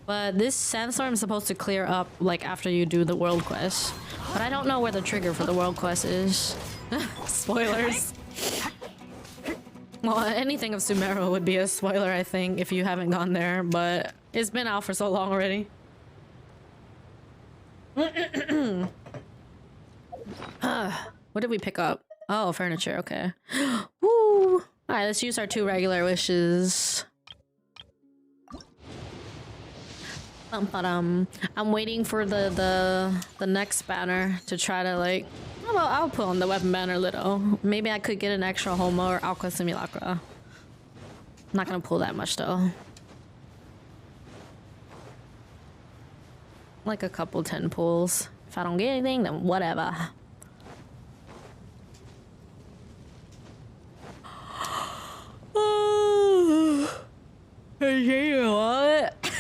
But this sandstorm is supposed to clear up like after you do the world quest. But I don't know where the trigger for the world quest is. Spoilers. Well, anything of Sumeru would be a spoiler, I think, if you haven't gone there, but it's been out for so long already. What did we pick up? Oh, furniture, okay. Woo! Alright, let's use our 2 regular wishes. I'm waiting for the next banner to try to like... I'll put on the weapon banner little. Maybe I could get an extra Homo or Aqua Simulacra. I'm not gonna pull that much though. Like a couple 10 pulls. If I don't get anything, then whatever. What?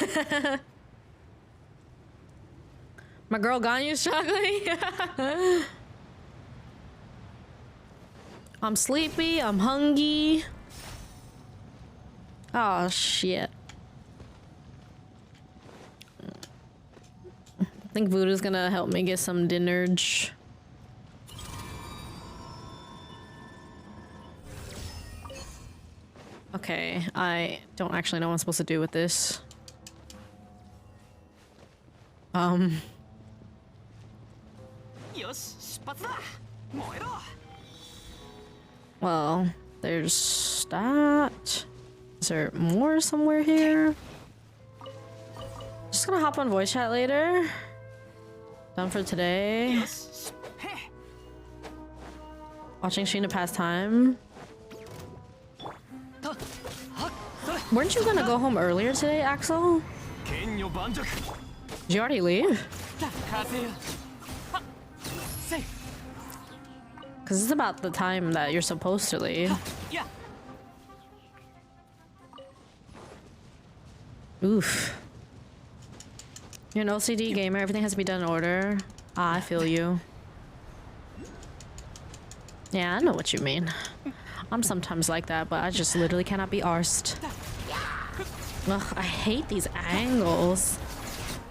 My girl Ganyu's struggling. I'm sleepy, I'm hungry. Oh shit. I think Voodoo's gonna help me get some dinner. Okay, I don't actually know what I'm supposed to do with this. Well, there's that. Is there more somewhere here? Just gonna hop on voice chat later. Done for today. Watching Sheena pass time. Weren't you gonna go home earlier today, Axel? Did you already leave? Because it's about the time that you're supposed to leave. Oof. You're an OCD gamer, everything has to be done in order. Ah, I feel you. Yeah, I know what you mean. I'm sometimes like that, but I just literally cannot be arsed. Ugh, I hate these angles.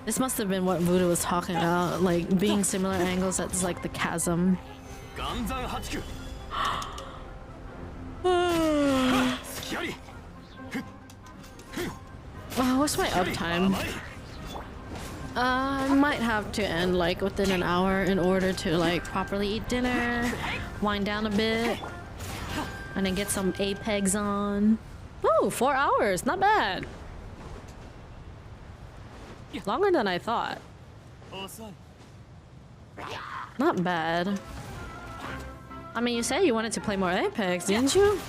This must have been what Voodoo was talking about, like being similar angles, that's like the chasm. What's my uptime? I might have to end like within an hour in order to like properly eat dinner, wind down a bit, and then get some Apex on. Ooh, 4 hours, not bad. Longer than I thought. Not bad. I mean, you said you wanted to play more Apex, didn't you?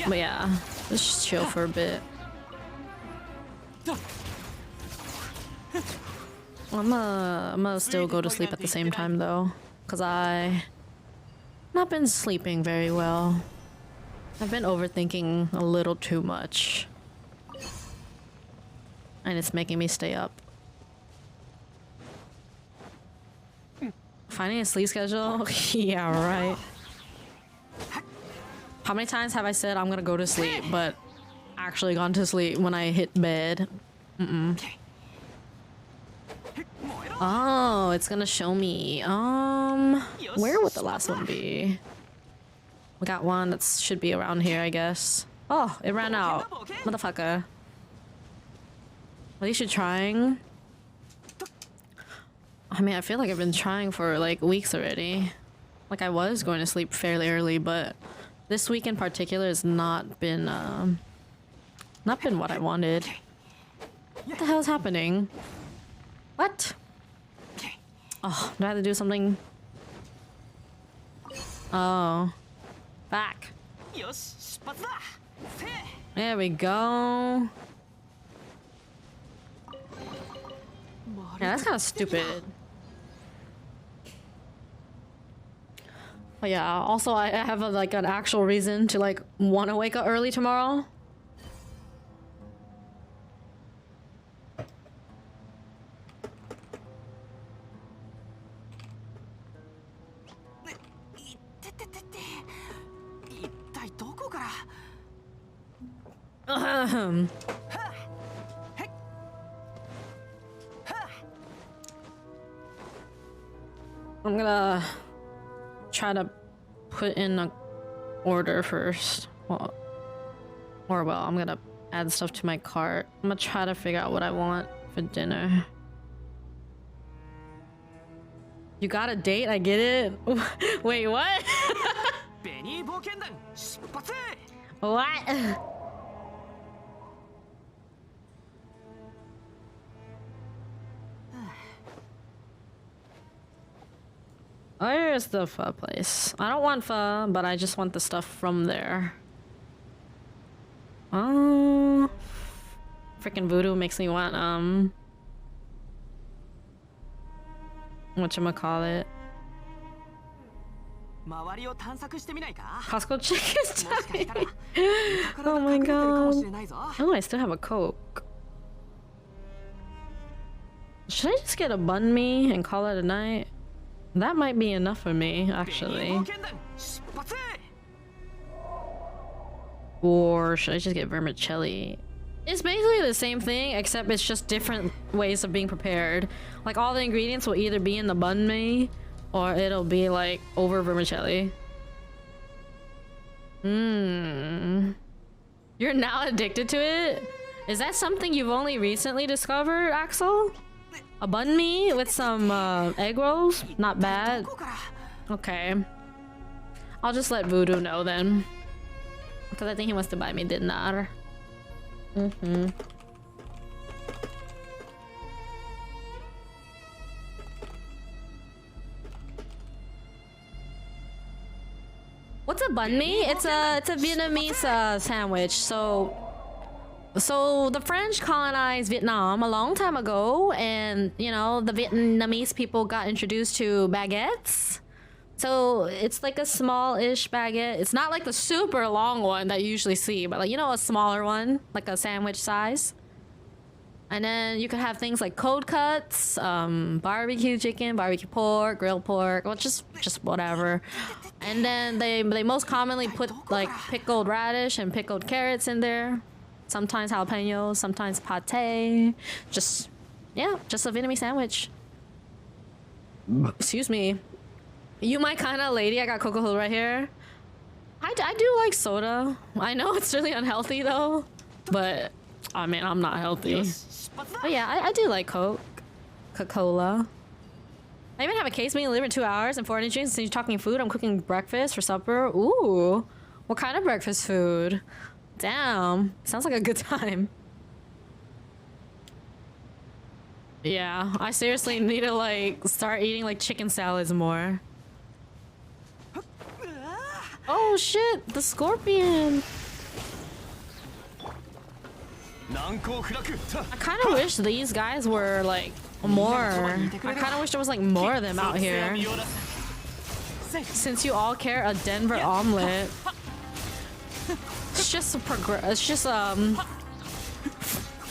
But yeah, let's just chill for a bit. I'm gonna still go to sleep at the same time though, cause I not been sleeping very well. I've been overthinking a little too much, and it's making me stay up. Finding a sleep schedule? Yeah, right. How many times have I said I'm gonna go to sleep, but actually gone to sleep when I hit bed? Oh, it's gonna show me. Where would the last one be? We got one that should be around here, I guess. Oh, it ran out. Motherfucker. At least you're trying. I mean, I feel like I've been trying for like weeks already. Like I was going to sleep fairly early, but this week in particular has not been what I wanted. What the hell is happening? What? Oh, do I have to do something? Oh. Back. There we go. Yeah, that's kind of stupid. But yeah, also I have like an actual reason to like want to wake up early tomorrow. I'm gonna try to put in a order first. Well, I'm gonna add stuff to my cart. I'm gonna try to figure out what I want for dinner. You got a date? I get it. Wait, what? What? Where's the pho place? I don't want pho, but I just want the stuff from there. Oh, freaking Voodoo makes me want whatchamacallit? Costco chicken time. Oh my god. Oh, I still have a Coke. Should I just get a banh mi and call it a night? That might be enough for me, actually. Or should I just get vermicelli? It's basically the same thing, except it's just different ways of being prepared. Like, all the ingredients will either be in the banh mi, or it'll be, like, over vermicelli. You're now addicted to it? Is that something you've only recently discovered, Axel? A banh mi with some egg rolls? Not bad. Okay. I'll just let Voodoo know then. Because I think he wants to buy me dinner. What's a banh mi? It's a Vietnamese sandwich. So the French colonized Vietnam a long time ago, and you know the Vietnamese people got introduced to baguettes. So it's like a small-ish baguette. It's not like the super long one that you usually see, but like, you know, a smaller one, like a sandwich size. And then you could have things like cold cuts, barbecue chicken, barbecue pork, grilled pork, well, just whatever. And then they most commonly put like pickled radish and pickled carrots in there. Sometimes jalapenos, sometimes pate. Just a Vietnamese sandwich. Excuse me. You my kind of lady. I got Coca-Cola right here. I do like soda. I know it's really unhealthy though, but I mean I'm not healthy. But yeah, I do like Coca-Cola. I even have a case being delivered in 2 hours and 4 energy drinks. Since you're talking food, I'm cooking breakfast for supper. Ooh, what kind of breakfast food? Damn, sounds like a good time. Yeah, I seriously need to like start eating like chicken salads more. Oh shit, the scorpion. I kind of wish these guys were like more. I kind of wish there was like more of them out here. Since you all care a Denver omelet. It's just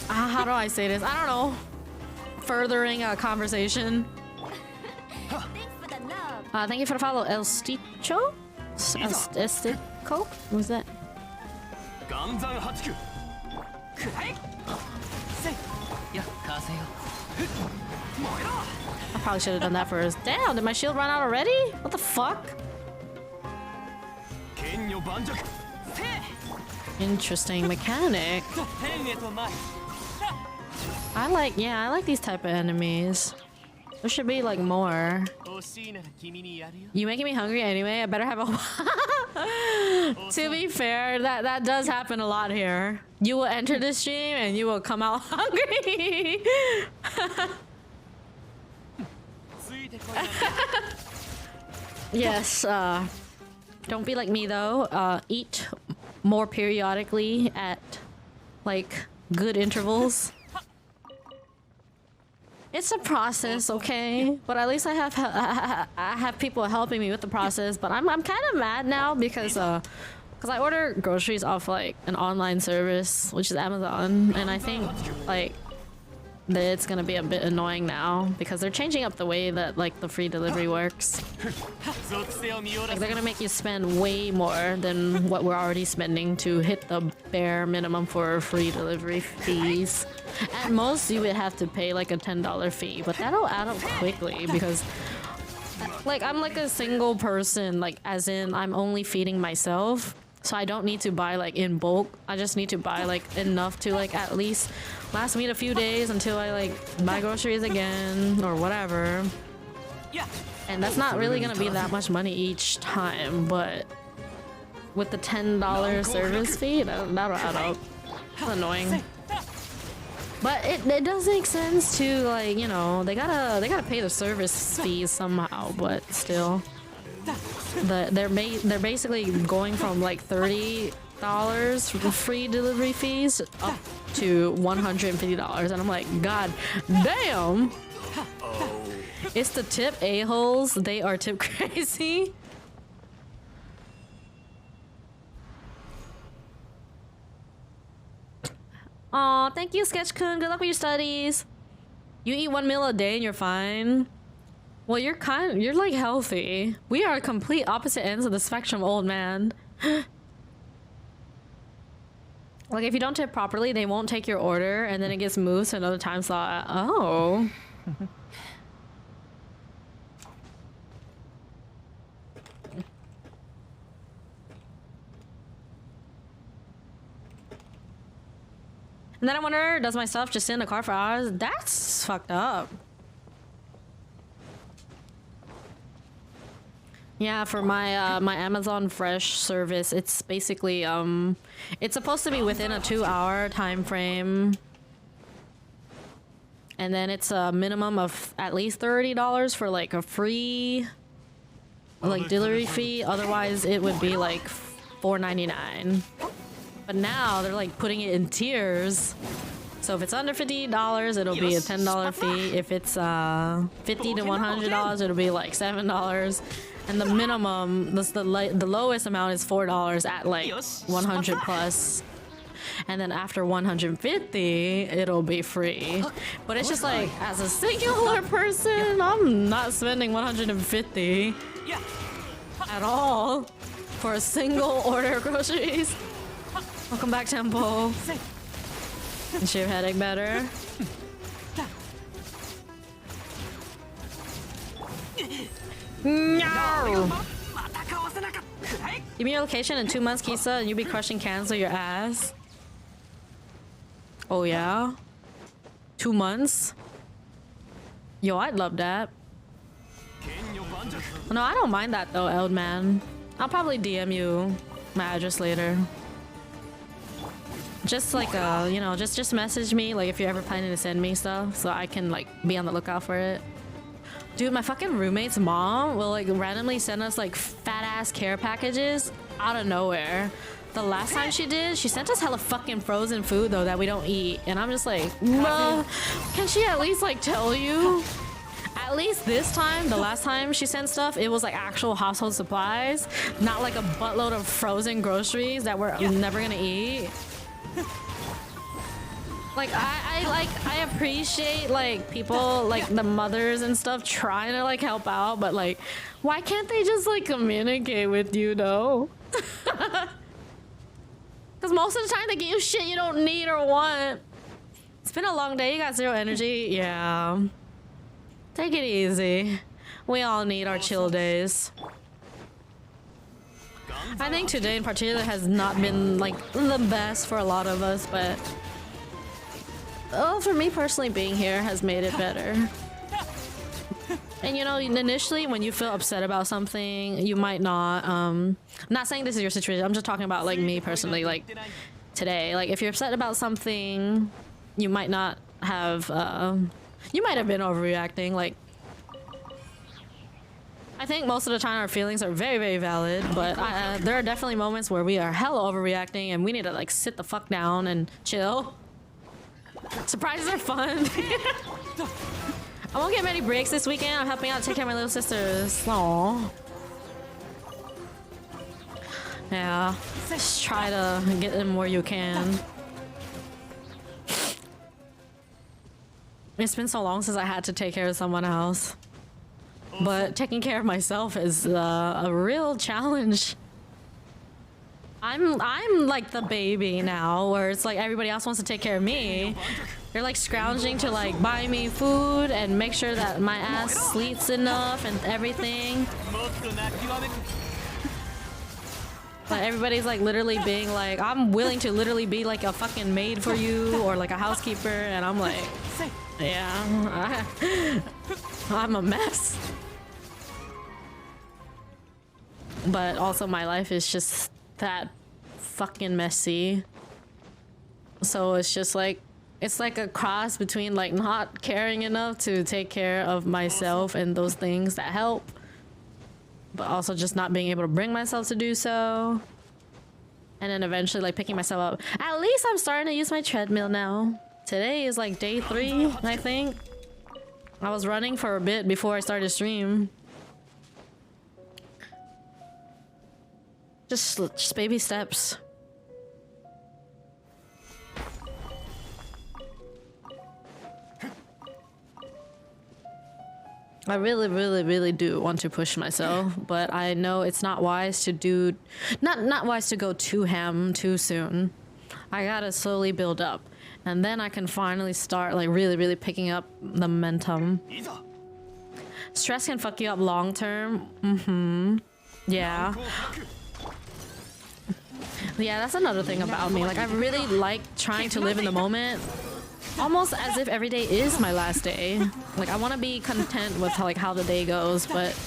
how do I say this? I don't know. Furthering a conversation. Thank you for the follow, El Sticho? Estico? What was that? I probably should have done that first. Damn, did my shield run out already? What the fuck? Interesting mechanic. I like these type of enemies. There should be like more. You making me hungry anyway? I better have a To be fair, that does happen a lot here. You will enter the stream and you will come out hungry. Yes, don't be like me though. Eat more periodically at like good intervals. It's a process, okay? But at least I have people helping me with the process. But I'm kind of mad now because I order groceries off like an online service, which is Amazon, and I think like that it's gonna be a bit annoying now because they're changing up the way that like the free delivery works. Like they're gonna make you spend way more than what we're already spending to hit the bare minimum for free delivery fees. At most you would have to pay like a $10 fee, but that'll add up quickly because like I'm like a single person, like as in I'm only feeding myself. So I don't need to buy like in bulk. I just need to buy like enough to like at least last me a few days until I like buy groceries again or whatever. And that's not really gonna be that much money each time, but with the $10 service fee, that'll add up. It's annoying. But it does make sense to like, you know, they gotta pay the service fees somehow, but still. They're basically going from like $30 for free delivery fees up to $150, and I'm like, god damn. It's the tip a-holes. They are tip crazy. Aw, thank you, Sketch-kun. Good luck with your studies. You eat 1 meal a day and you're fine. Well, you're like healthy. We are complete opposite ends of the spectrum, old man. Like if you don't tip properly, they won't take your order and then it gets moved to another time slot. Oh. And then I wonder, does my stuff just sit in the car for hours? That's fucked up. Yeah, for my my Amazon Fresh service, it's basically it's supposed to be within a 2-hour time frame. And then it's a minimum of at least $30 for like a free like delivery fee. Otherwise it would be like $4.99. But now they're like putting it in tiers. So if it's under $50, it'll be a $10 fee. If it's $50 to $100, it'll be like $7. And the minimum, the lowest amount is $4 at like 100 plus. And then after 150, it'll be free. But it's just like, as a singular person, I'm not spending 150 at all for a single order of groceries. Welcome back, Temple. Is your headache better? No! Give me your location in 2 months, Kisa, and you'll be crushing cans with your ass. Oh yeah? 2 months? Yo, I'd love that. No, I don't mind that though, Eld man. I'll probably DM you my address later. Just like you know, just message me like if you're ever planning to send me stuff so I can like be on the lookout for it. Dude, my fucking roommate's mom will like randomly send us like fat ass care packages out of nowhere. The last time she did, she sent us hella fucking frozen food though that we don't eat, and I'm just like, bruh, can she at least like tell you? At least this time, the last time she sent stuff, it was like actual household supplies, not like a buttload of frozen groceries that we're never gonna eat. Like I appreciate like people like the mothers and stuff trying to like help out, but like why can't they just like communicate with you though? Because most of the time they get you shit you don't need or want. It's been a long day, you got zero energy. Yeah, take it easy. We all need our chill days. I think today in particular has not been like the best for a lot of us, but for me personally, being here has made it better. And you know, initially when you feel upset about something, you might not, not saying this is your situation, I'm just talking about like me personally, like today, like if you're upset about something, you might not have, you might have been overreacting. Like, I think most of the time our feelings are very, very valid, but there are definitely moments where we are hella overreacting and we need to like sit the fuck down and chill. Surprises are fun. I won't get many breaks this weekend. I'm helping out take care of my little sisters. Aww. Yeah. Just try to get them where you can. It's been so long since I had to take care of someone else. But taking care of myself is a real challenge. I'm like the baby now, where it's like everybody else wants to take care of me. They're like scrounging to like buy me food and make sure that my ass sleeps enough and everything. Like everybody's like literally being like, I'm willing to literally be like a fucking maid for you or like a housekeeper, and I'm like, yeah, I'm a mess. But also my life is just that fucking messy. So it's just like, it's like a cross between like not caring enough to take care of myself and those things that help, but also just not being able to bring myself to do so. And then eventually like picking myself up. At least I'm starting to use my treadmill now. Today is like day 3, I think. I was running for a bit before I started stream. Just baby steps. I really do want to push myself, but I know it's not wise to do, not wise to go too ham too soon. I gotta slowly build up, and then I can finally start like really picking up the momentum. Stress can fuck you up long term. Yeah. Yeah, that's another thing about me. Like, I really like trying to live in the moment, almost as if every day is my last day. Like, I want to be content with like how the day goes, but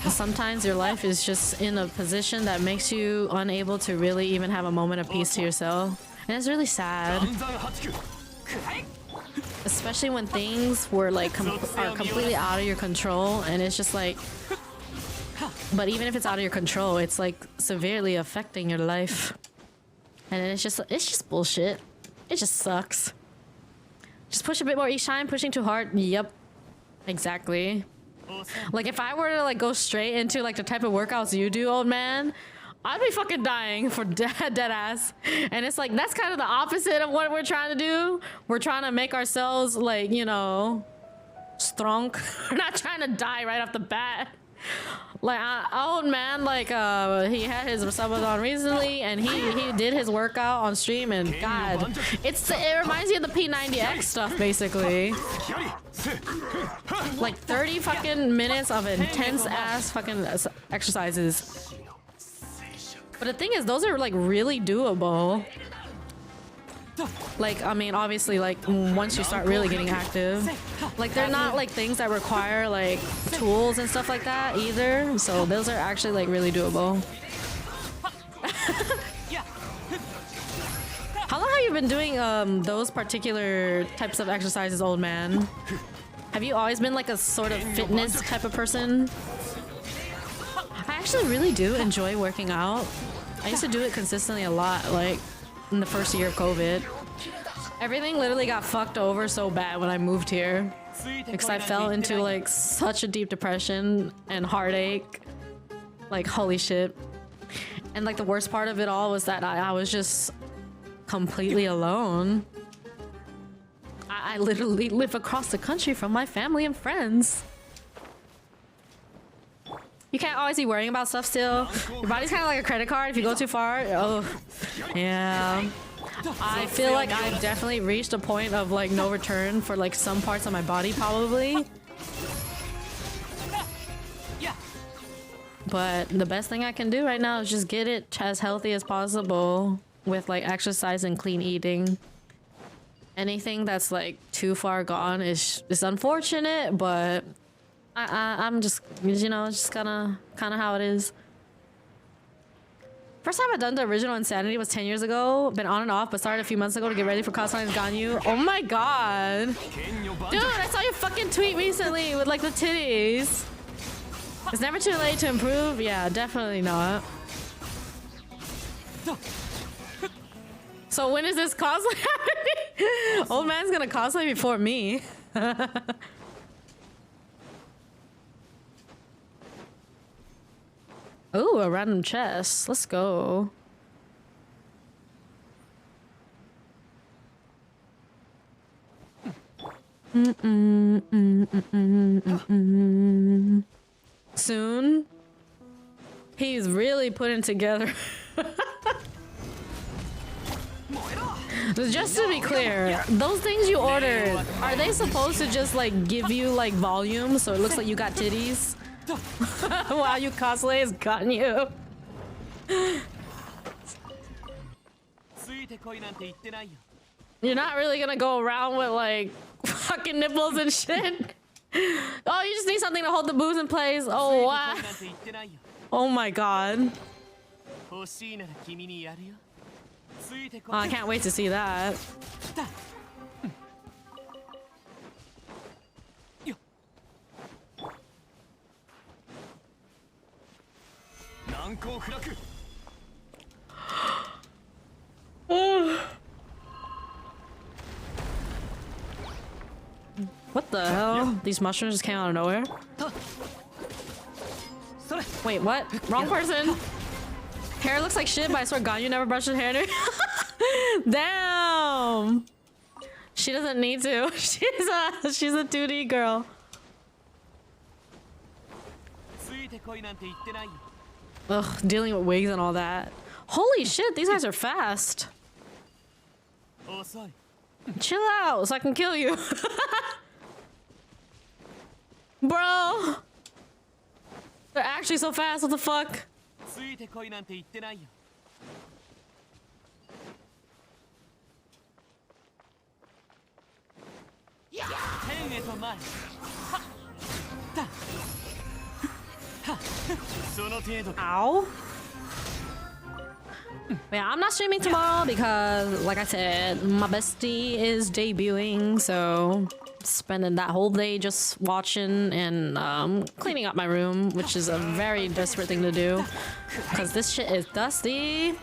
Sometimes your life is just in a position that makes you unable to really even have a moment of peace to yourself. And it's really sad. Especially when things were like are completely out of your control, and it's just like, but even if it's out of your control, it's like severely affecting your life. And it's just bullshit. It just sucks. Just push a bit more each time, pushing too hard. Yep. Exactly. Like if I were to like go straight into like the type of workouts you do, old man, I'd be fucking dying for dead ass. And it's like that's kind of the opposite of what we're trying to do. We're trying to make ourselves like, you know, strong. We're not trying to die right off the bat. Like old man, like he had his summons on recently, and he did his workout on stream, and God, it reminds me of the P90X stuff basically. Like 30 fucking minutes of intense ass fucking exercises. But the thing is, those are like really doable. Like, I mean, obviously, like, once you start really getting active, like, they're not, like, things that require, like, tools and stuff like that, either. So those are actually, like, really doable. How long have you been doing, those particular types of exercises, old man? Have you always been, like, a sort of fitness type of person? I actually really do enjoy working out. I used to do it consistently a lot, like, in the first year of COVID. Everything literally got fucked over so bad when I moved here because I fell into like such a deep depression and heartache. Like holy shit. And like the worst part of it all was that I was just completely alone. I literally live across the country from my family and friends. You can't always be worrying about stuff still. Your body's kind of like a credit card. If you go too far, oh, yeah. I feel like I've definitely reached a point of like no return for like some parts of my body probably. But the best thing I can do right now is just get it as healthy as possible with like exercise and clean eating. Anything that's like too far gone is unfortunate, but I'm just, you know, just kind of how it is. First time I've done the original Insanity was 10 years ago. Been on and off, but started a few months ago to get ready for cosplaying as Ganyu. Oh my god. Dude, I saw your fucking tweet recently with like the titties. It's never too late to improve. Yeah, definitely not. So when is this cosplay happening? Old man's gonna cosplay before me. Ooh, a random chest. Let's go. Soon? He's really putting together. Just to be clear, those things you ordered, are they supposed to just like give you like volume so it looks like you got titties? While you cosplay has gotten you. You're not really gonna go around with like fucking nipples and shit. Oh, you just need something to hold the boobs in place. Oh wow. Oh my god. Oh, I can't wait to see that. What the hell? These mushrooms just came out of nowhere? Wait, what? Wrong person. Hair looks like shit, but I swear God, you never brushed your hair. Damn. She doesn't need to. She's a 2D girl. Ugh, dealing with wigs and all that. Holy shit, these guys are fast. Chill out so I can kill you. Bro! They're actually so fast, what the fuck? Ow. Yeah, I'm not streaming tomorrow because, like I said, my bestie is debuting, so spending that whole day just watching and cleaning up my room, which is a very desperate thing to do because this shit is dusty.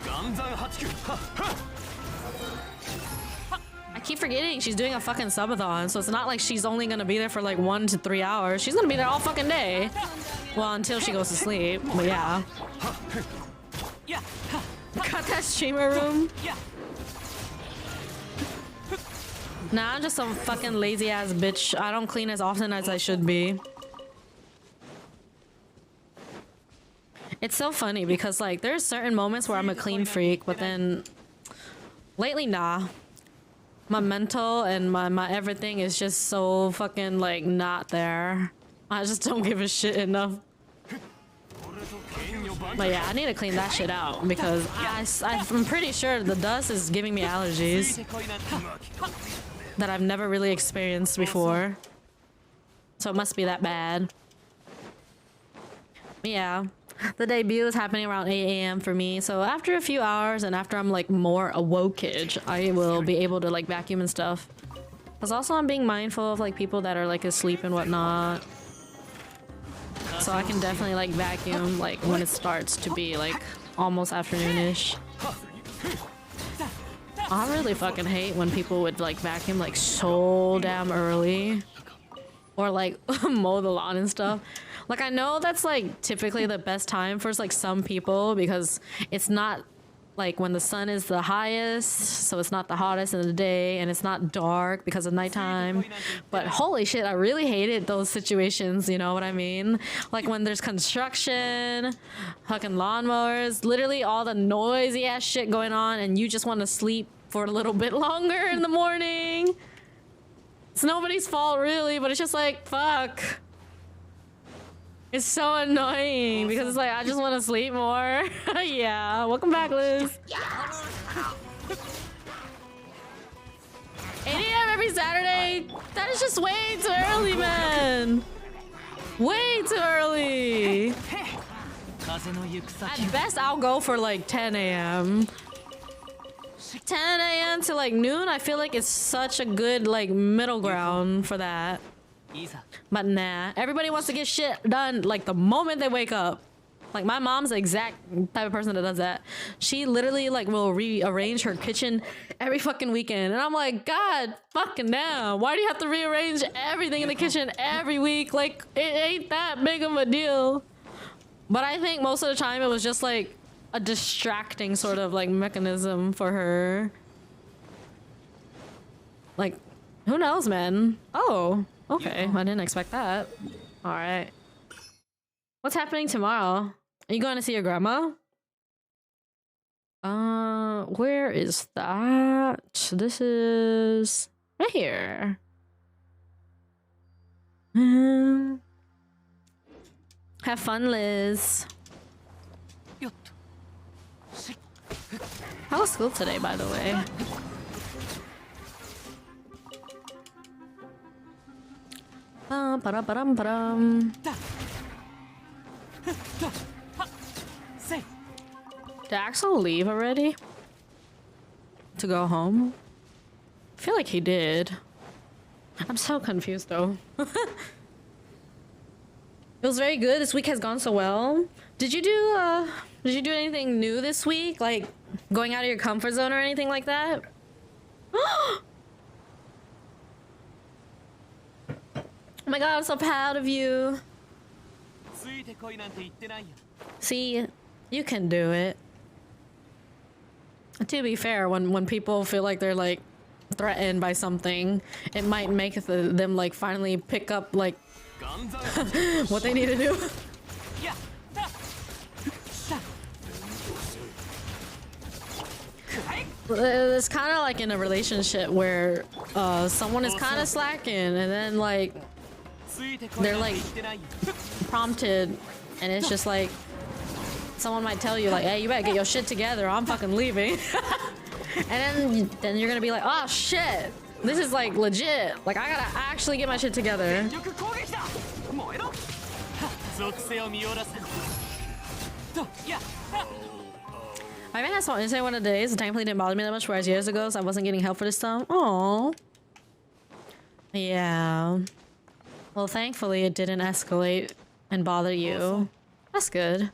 I keep forgetting she's doing a fucking subathon, so it's not like she's only gonna be there for like 1 to 3 hours. She's gonna be there all fucking day. Well, until she goes to sleep, but yeah. Got that streamer room? Nah, I'm just some fucking lazy ass bitch. I don't clean as often as I should be. It's so funny because like there's certain moments where I'm a clean freak, but then lately nah. My mental and my everything is just so fucking like not there. I just don't give a shit enough. But yeah, I need to clean that shit out because I'm pretty sure the dust is giving me allergies that I've never really experienced before. So it must be that bad. Yeah, the debut is happening around 8 a.m. for me. So after a few hours and after I'm like more awokage, I will be able to like vacuum and stuff. Because also I'm being mindful of like people that are like asleep and whatnot. So I can definitely like vacuum like when it starts to be like almost afternoonish. I really fucking hate when people would like vacuum like so damn early. Or like mow the lawn and stuff. Like I know that's like typically the best time for like some people because it's not like when the sun is the highest, so it's not the hottest in the day and it's not dark because of nighttime. But holy shit, I really hated those situations, you know what I mean? Like when there's construction, fucking lawnmowers, literally all the noisy ass shit going on and you just want to sleep for a little bit longer in the morning. It's nobody's fault really, but it's just like, fuck. It's so annoying because it's like, I just want to sleep more. Yeah, welcome back, Liz. 8 a.m. every Saturday? That is just way too early, man. Way too early. At best, I'll go for like 10 a.m. 10 a.m. to like noon, I feel like it's such a good like middle ground for that. But nah, everybody wants to get shit done like the moment they wake up. Like my mom's the exact type of person that does that. She literally like will rearrange her kitchen every fucking weekend. And I'm like, God fucking damn, why do you have to rearrange everything in the kitchen every week? Like it ain't that big of a deal. But I think most of the time it was just like a distracting sort of like mechanism for her. Like, who knows, man? Oh. Okay, I didn't expect that. All right. What's happening tomorrow? Are you going to see your grandma? Where is that? This is right here. Have fun, Liz. How was school today, by the way? Did Axel leave already? To go home? I feel like he did. I'm so confused though. It was very good. This week has gone so well. Did you do anything new this week? Like going out of your comfort zone or anything like that? Oh my god, I'm so proud of you. See, you can do it. To be fair, when people feel like they're like threatened by something, it might make them like finally pick up like what they need to do. It's kind of like in a relationship where someone is kind of slacking and then like they're like prompted and it's just like someone might tell you like, hey, you better get your shit together, I'm fucking leaving. And then you're gonna be like, oh shit, this is like legit, like I gotta actually get my shit together. I haven't had small incident one of the days. The thankfully didn't bother me that much, whereas years ago, so I wasn't getting help for this stuff. Oh. Yeah. Well, thankfully it didn't escalate and bother you. That's good.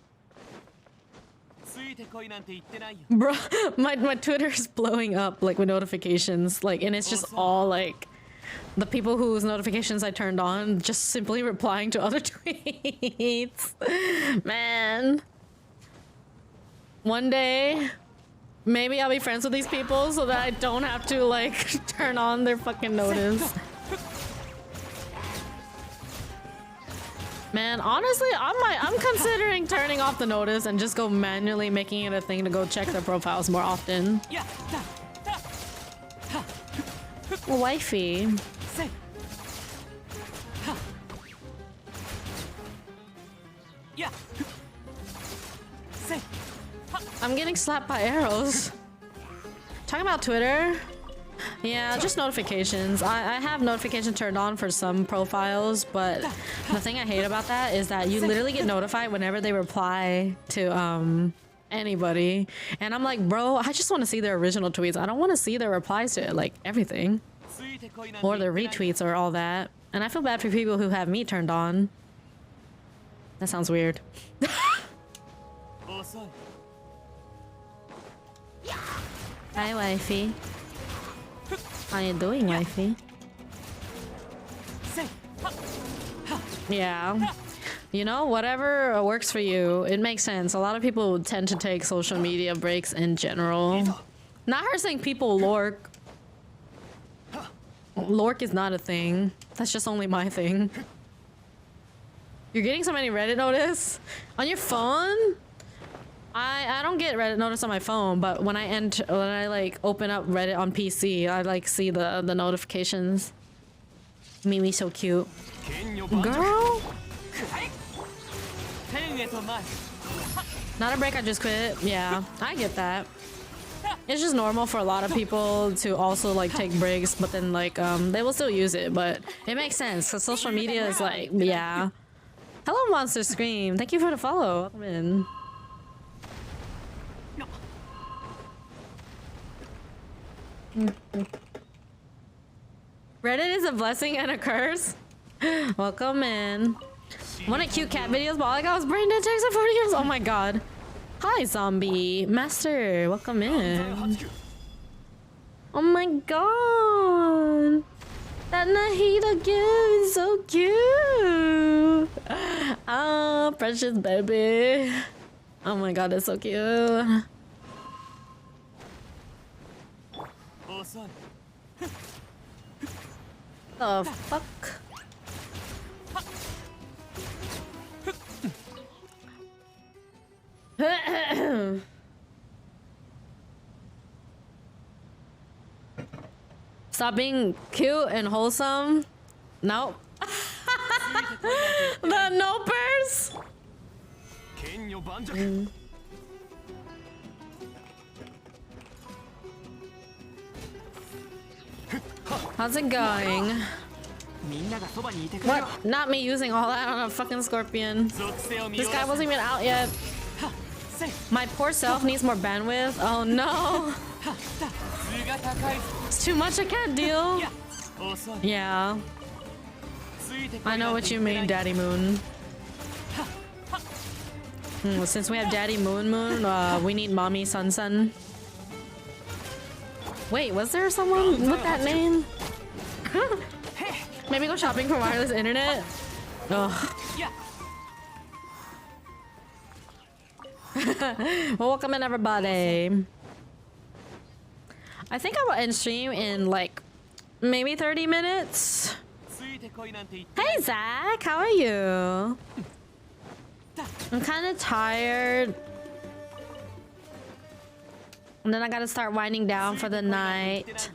Bro, my Twitter's blowing up like with notifications, like, and it's just all like the people whose notifications I turned on just simply replying to other tweets. Man. One day, maybe I'll be friends with these people so that I don't have to like turn on their fucking notice. Man, honestly, I'm considering turning off the notice and just go manually making it a thing to go check their profiles more often. Wifey. I'm getting slapped by arrows. Talking about Twitter. Yeah, just notifications. I have notifications turned on for some profiles, but the thing I hate about that is that you literally get notified whenever they reply to anybody. And I'm like, bro, I just want to see their original tweets. I don't want to see their replies to it, like everything. Or their retweets or all that. And I feel bad for people who have me turned on. That sounds weird. Hi, wifey. How you doing, wifey? Yeah. You know, whatever works for you, it makes sense. A lot of people tend to take social media breaks in general. Not her saying people lork. Lork is not a thing. That's just only my thing. You're getting so many Reddit notice? On your phone? I don't get Reddit notice on my phone, but when I like open up Reddit on PC, I like see the notifications. Mimi so cute. Girl? Not a break, I just quit. Yeah, I get that. It's just normal for a lot of people to also like take breaks, but then like they will still use it, but it makes sense because social media is like, yeah. Hello, Monster Scream. Thank you for the follow. Welcome in. Reddit is a blessing and a curse. Welcome in. Wanted cute cat videos, but all I got was brain dead text at 40 years. Oh my god. Hi, zombie master. Welcome in. Oh my god. That Nahida gift is so cute. Oh, precious baby. Oh my god, that's so cute. The fuck? Stop being cute and wholesome. Nope. The nopers. How's it going? What? Not me using all that on a fucking scorpion. This guy wasn't even out yet. My poor self needs more bandwidth. Oh no. It's too much, I can't deal. Yeah. I know what you mean, Daddy Moon. Since we have Daddy Moon Moon, we need Mommy Sun Sun. Wait, was there someone with that name? Maybe go shopping for wireless internet? Ugh. Well, welcome in, everybody. I think I will end stream in like maybe 30 minutes. Hey Zach, how are you? I'm kind of tired. And then I gotta start winding down for the night.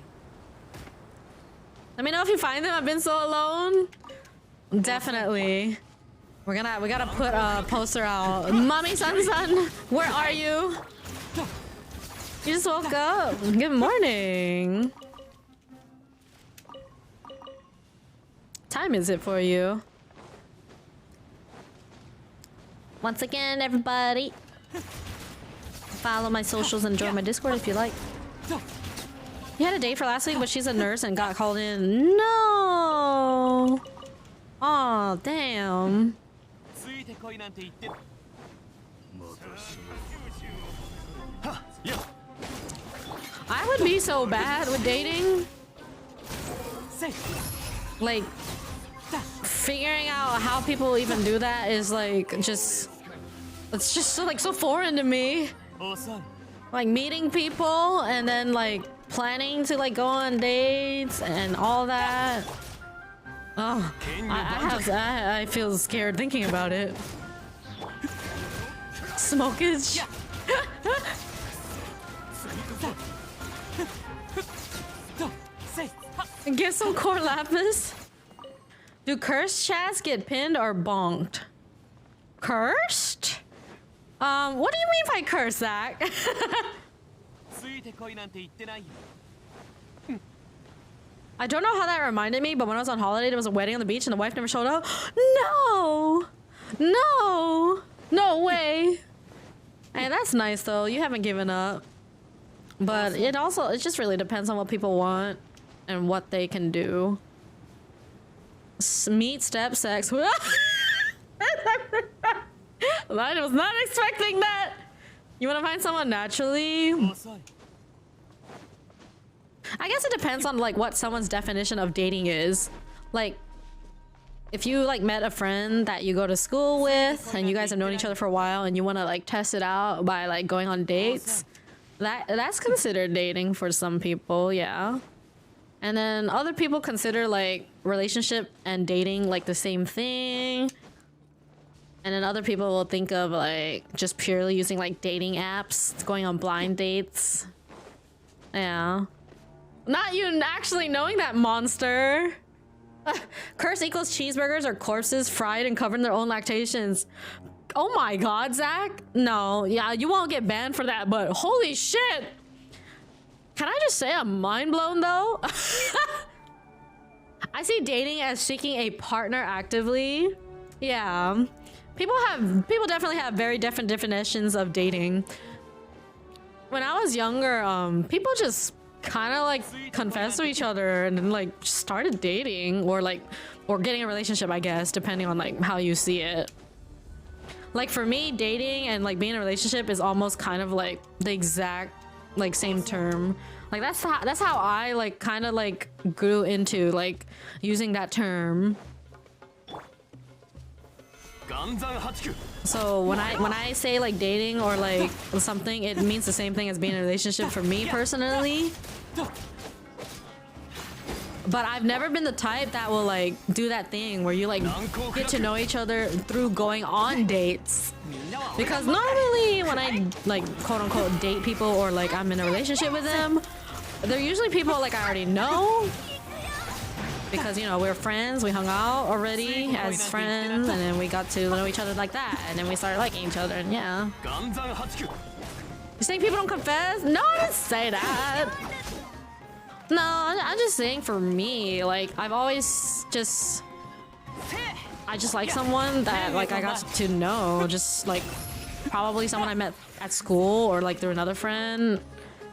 Let me know if you find them. I've been so alone. Definitely. We gotta put a poster out. Mommy Sun Sun, where are you? You just woke up. Good morning. Time is it for you? Once again, everybody, Follow my socials and join my Discord if you like. You had a date for last week, but she's a nurse and got called in. No. Oh, damn. I would be so bad with dating. Like, figuring out how people even do that is like just... It's just so, like, so foreign to me. Like, meeting people and then, like, planning to, like, go on dates and all that. Oh, I feel scared thinking about it. Smokage. Get some core lapis. Do cursed chats get pinned or bonked? Cursed? What do you mean by curse, Zach? I don't know how that reminded me, but when I was on holiday, there was a wedding on the beach and the wife never showed up. No! No! No way! Hey, that's nice though. You haven't given up. But it just really depends on what people want and what they can do. Meet step sex. I was not expecting that. You want to find someone naturally? I guess it depends on like what someone's definition of dating is. Like, if you like met a friend that you go to school with and you guys have known each other for a while and you want to like test it out by like going on dates, that's considered dating for some people, yeah. And then other people consider like relationship and dating like the same thing. And then other people will think of like just purely using like dating apps, going on blind dates. Yeah. Not you actually knowing that, monster. Curse equals cheeseburgers or corpses fried and covered in their own lactations. Oh my god, Zach. No, yeah, you won't get banned for that, but holy shit. Can I just say I'm mind blown though? I see dating as seeking a partner actively. Yeah. People definitely have very different definitions of dating. When I was younger, people just kind of like confessed to each other and then like started dating or getting a relationship, I guess, depending on like how you see it. Like for me, dating and like being in a relationship is almost kind of like the exact like same term. Like that's how I like kind of like grew into like using that term. So when I say like dating or like something, it means the same thing as being in a relationship for me personally. But I've never been the type that will like do that thing where you like get to know each other through going on dates. Because normally when I like quote unquote date people or like I'm in a relationship with them, they're usually people like I already know. Because, you know, we're friends, we hung out already as friends, and then we got to know each other like that, and then we started liking each other, and yeah. You saying people don't confess? No, I didn't say that. No, I'm just saying for me, like, I just like someone that, like, I got to know, just, like, probably someone I met at school or, like, through another friend.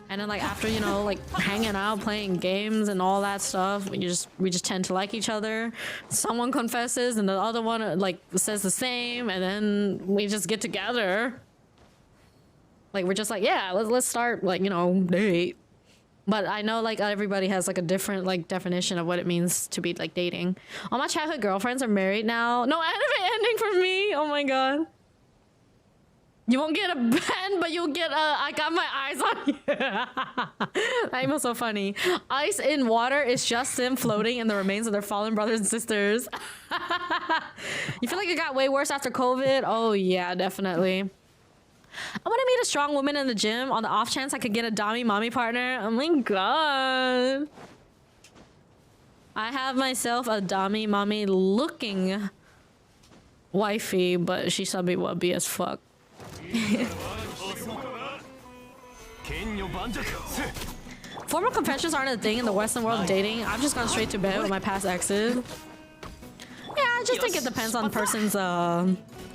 And then like after, you know, like hanging out, playing games and all that stuff, we just tend to like each other. Someone confesses and the other one like says the same, and then we just get together. Like we're just like, yeah, let's start like, you know, date. But I know like everybody has like a different like definition of what it means to be like dating. All my childhood girlfriends are married now. No anime ending for me. Oh my god. You won't get a ban, but you'll get a I got my eyes on you. That was so funny. Ice in water is just them floating in the remains of their fallen brothers and sisters. You feel like it got way worse after COVID? Oh yeah, definitely. I want to meet a strong woman in the gym on the off chance I could get a Dami mommy partner. Oh my god. I have myself a Dami mommy looking wifey, but she's subby wubby as fuck. Formal confessions aren't a thing in the Western world of dating. I've just gone straight to bed with my past exes. Yeah, I just think it depends on the person's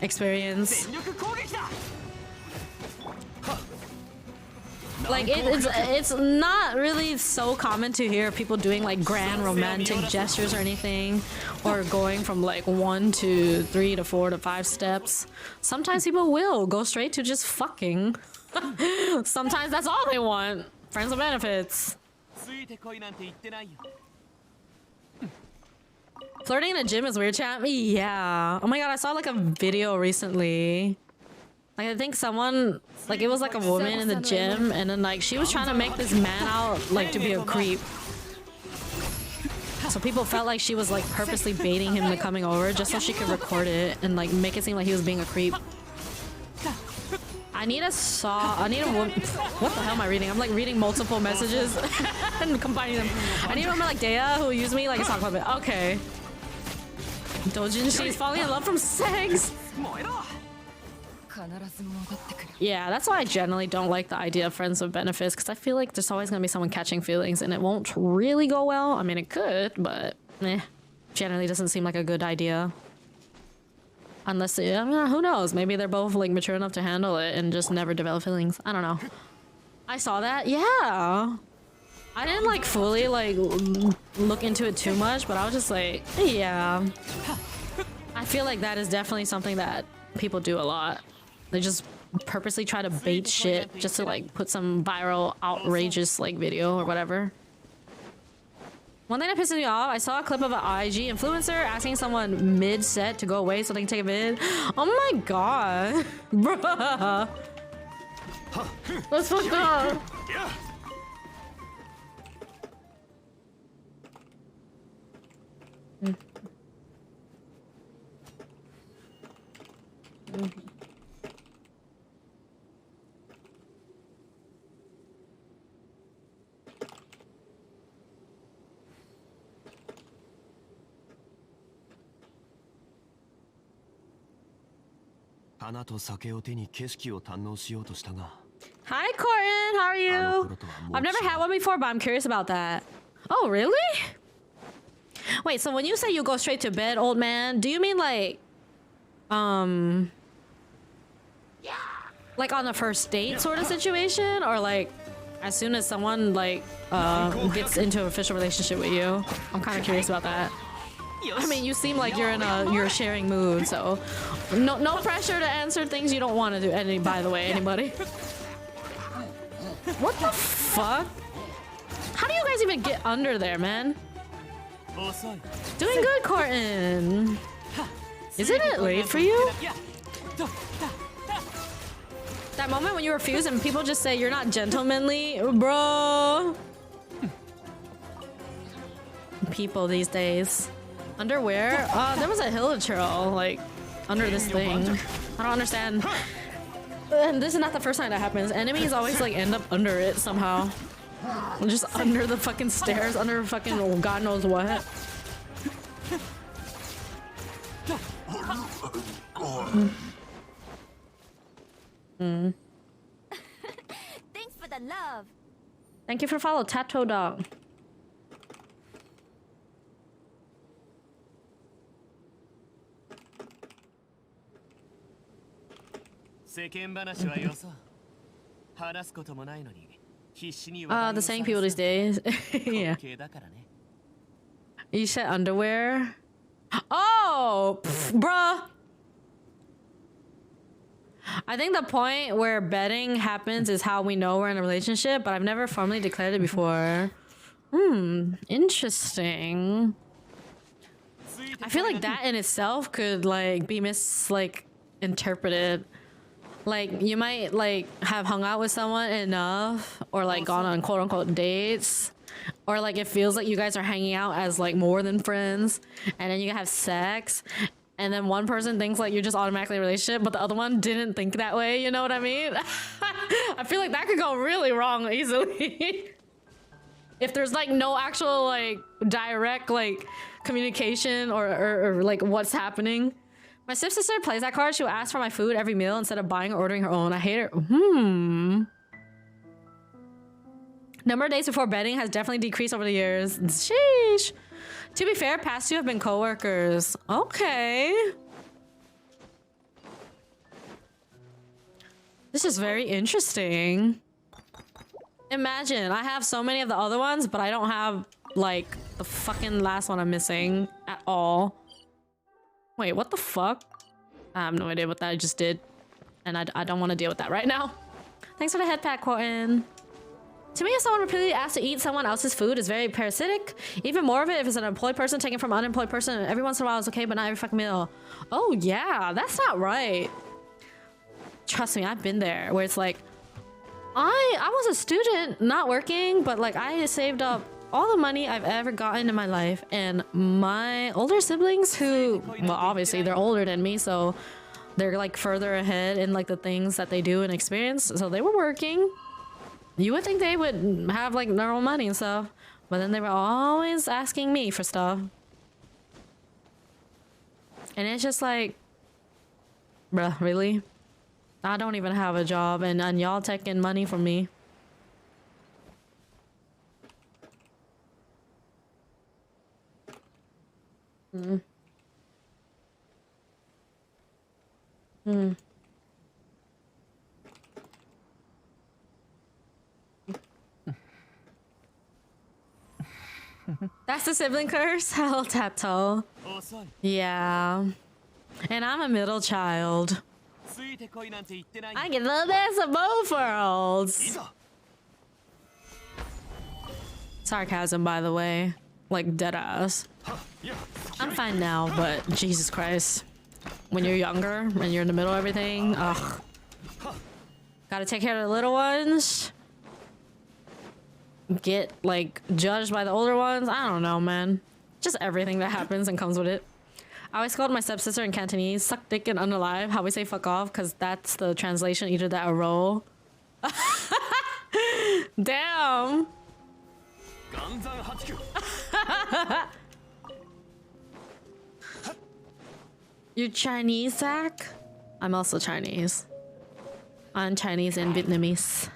experience. Like it's not really so common to hear people doing like grand romantic gestures or anything, or going from like 1 to 3 to 4 to 5 steps. Sometimes people will go straight to just fucking. Sometimes that's all they want. Friends with benefits. Flirting in a gym is weird, chat. Yeah. Oh my god, I saw like a video recently. Like I think someone, like it was like a woman in the gym, and then like she was trying to make this man out like to be a creep. So people felt like she was like purposely baiting him into coming over just so she could record it and like make it seem like he was being a creep. I need a woman. What the hell am I reading? I'm like reading multiple messages and combining them. I need a woman like Dea who use me like a sock puppet. Okay. Dojin, she's falling in love from sex. Yeah, that's why I generally don't like the idea of friends with benefits, because I feel like there's always gonna be someone catching feelings and it won't really go well. I mean, it could, but generally doesn't seem like a good idea. Unless, I mean, who knows? Maybe they're both like mature enough to handle it and just never develop feelings. I don't know. I saw that. Yeah. I didn't like fully like look into it too much, but I was just like, yeah. I feel like that is definitely something that people do a lot. They just purposely try to bait shit just to like put some viral outrageous like video or whatever. One thing that pisses me off, I saw a clip of an IG influencer asking someone mid-set to go away so they can take a vid. Oh my god. Bruh. That's fucked up. Hi, Corin. How are you? I've never had one before, but I'm curious about that. Oh, really? Wait, so when you say you go straight to bed, old man, do you mean like on a first date sort of situation, or like as soon as someone like gets into an official relationship with you? I'm kind of curious about that. I mean, you seem like you're in a sharing mood, so no pressure to answer things you don't want to do. By the way, anybody? What the fuck? How do you guys even get under there, man? Doing good, Corton. Isn't it late for you? That moment when you refuse and people just say you're not gentlemanly, bro. People these days. Underwear? There was a hilichurl, like, under this thing. I don't understand. And this is not the first time that happens. Enemies always, like, end up under it somehow. Just under the fucking stairs, under fucking God knows what. Thanks for the love. Thank you for follow, Tattoo Dog. The saying people these days. Yeah. You said underwear? Oh, bruh. I think the point where betting happens is how we know we're in a relationship, but I've never formally declared it before. Interesting. I feel like that in itself could like be interpreted. Like you might like have hung out with someone enough or like gone on quote unquote dates, or like it feels like you guys are hanging out as like more than friends, and then you have sex, and then one person thinks like you're just automatically in a relationship, but the other one didn't think that way. You know what I mean? I feel like that could go really wrong easily. If there's like no actual like direct like communication or like what's happening. My stepsister plays that card. She will ask for my food every meal instead of buying or ordering her own. I hate her. Number of days before betting has definitely decreased over the years. Sheesh. To be fair, past two have been coworkers. Okay. This is very interesting. Imagine, I have so many of the other ones, but I don't have, like, the fucking last one I'm missing at all. Wait, what the fuck? I have no idea what that I just did. And I don't want to deal with that right now. Thanks for the head pat, Corton. To me, if someone repeatedly asks to eat someone else's food is very parasitic. Even more of it if it's an employed person taking from an unemployed person. Every once in a while it's okay, but not every fucking meal. Oh yeah, that's not right. Trust me, I've been there where it's like, I was a student, not working, but like I saved up all the money I've ever gotten in my life, and my older siblings who, well, obviously they're older than me, so they're like further ahead in like the things that they do and experience, so they were working. You would think they would have like normal money and stuff, but then they were always asking me for stuff. And it's just like, bruh, really? I don't even have a job, and y'all taking money from me. Mm. Mm. That's the sibling curse? Hell, Tapto. Yeah. And I'm a middle child. I get the best of both worlds. Sarcasm, by the way. Like, dead ass. I'm fine now, but Jesus Christ. When you're younger and you're in the middle of everything, ugh. Gotta take care of the little ones. Get, like, judged by the older ones. I don't know, man. Just everything that happens and comes with it. I always called my stepsister in Cantonese, suck dick and unalive. How we say fuck off, because that's the translation, either that or roll. Damn. You're Chinese, Zach? I'm also Chinese. I'm Chinese and Vietnamese.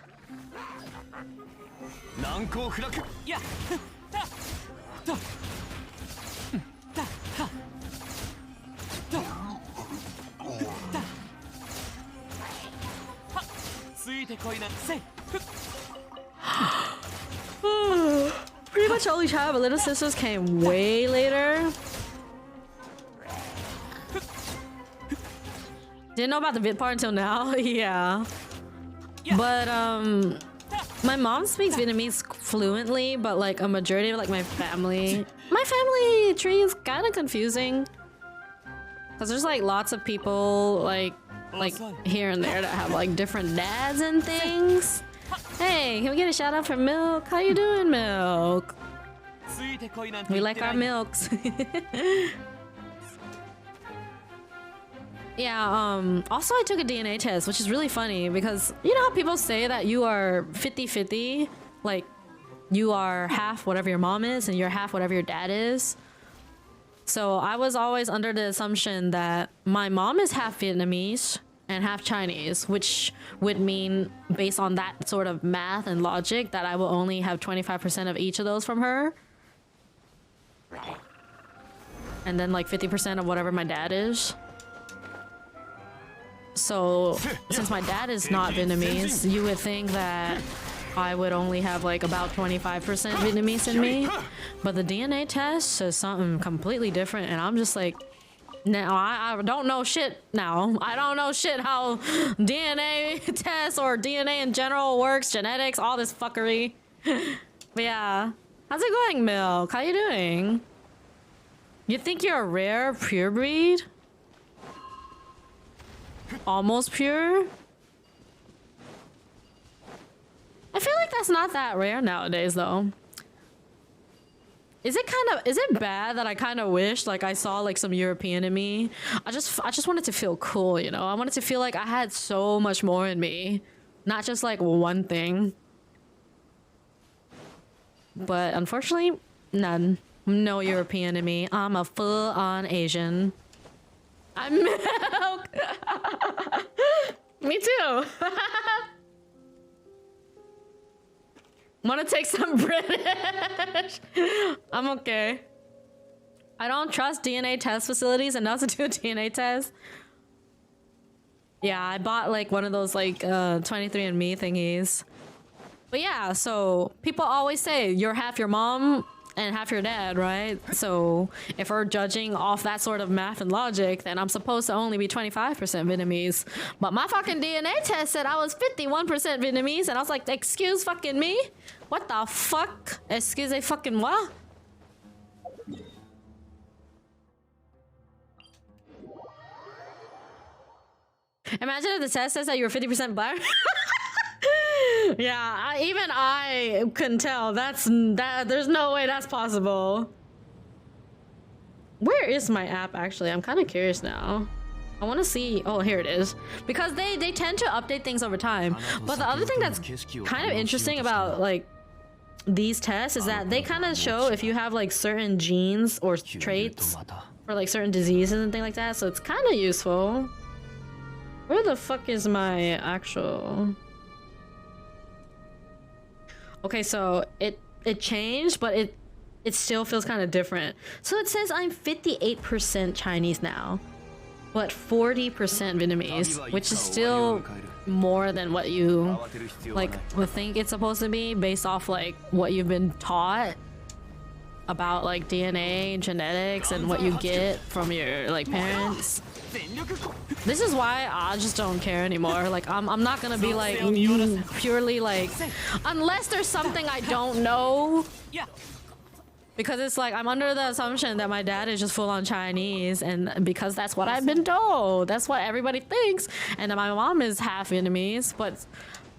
Pretty much only child, but little sisters came way later. Didn't know about the Vit part until now. Yeah. But my mom speaks Vietnamese fluently, but like a majority of like my family tree is kind of confusing. Cause there's like lots of people like here and there that have like different dads and things. Hey, can we get a shout out for Milk? How you doing, Milk? We like our milks. Yeah, also I took a DNA test, which is really funny because you know how people say that you are 50-50? Like, you are half whatever your mom is and you're half whatever your dad is. So I was always under the assumption that my mom is half Vietnamese and half Chinese, which would mean, based on that sort of math and logic, that I will only have 25% of each of those from her. And then like 50% of whatever my dad is. So, since my dad is not Vietnamese, you would think that I would only have like about 25% Vietnamese in me. But the DNA test says something completely different, and I'm just like, now I don't know shit now. I don't know shit how DNA tests or DNA in general works, genetics, all this fuckery. But yeah. How's it going, Milk? How you doing? You think you're a rare pure breed? Almost pure? I feel like that's not that rare nowadays, though. Is it bad that I kind of wish like I saw like some European in me? I just wanted to feel cool, you know? I wanted to feel like I had so much more in me, not just like one thing. But unfortunately, none. No European in me. I'm a full-on Asian. I'm Milk. Me too. Wanna take some British? I'm okay. I don't trust DNA test facilities enough to do a DNA test. Yeah, I bought like one of those like 23andMe thingies. But yeah, so people always say you're half your mom and half your dad, right? So if we're judging off that sort of math and logic, then I'm supposed to only be 25% Vietnamese. But my fucking DNA test said I was 51% Vietnamese, and I was like, excuse fucking me? What the fuck? Excuse fucking moi? Imagine if the test says that you're 50% black. Yeah, even I couldn't tell. There's no way that's possible. Where is my app actually? I'm kind of curious now. I want to see. Oh, here it is. Because they tend to update things over time. But the other thing that's kind of interesting about like these tests is that they kind of show if you have like certain genes or traits for like certain diseases and things like that. So it's kind of useful. Where the fuck is my actual... Okay, so it changed, but it still feels kind of different. So it says I'm 58% Chinese now, but 40% Vietnamese, which is still more than what you like would think it's supposed to be based off like what you've been taught about like DNA, genetics, and what you get from your like parents. This is why I just don't care anymore. Like I'm not gonna be like purely like unless there's something I don't know. Because it's like I'm under the assumption that my dad is just full-on Chinese, and because that's what I've been told. That's what everybody thinks. And my mom is half Vietnamese, but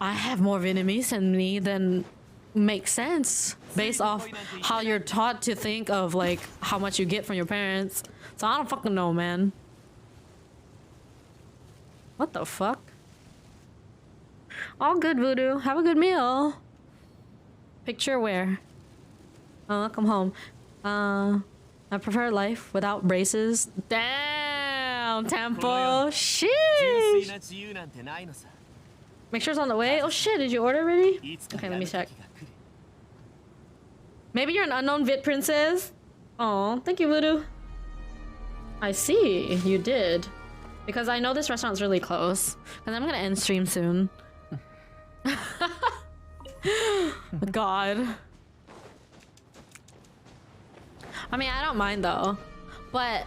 I have more Vietnamese in me than makes sense based off how you're taught to think of like how much you get from your parents. So I don't fucking know, man. What the fuck? All good, Voodoo. Have a good meal. Picture where? Come home. I prefer life without braces. Damn, Temple. Sheesh. Make sure it's on the way. Oh shit, did you order already? Okay, let me check. Maybe you're an unknown Vit princess? Oh, thank you, Voodoo. I see, you did. Because I know this restaurant's really close. And I'm gonna end stream soon. God. I mean, I don't mind though. But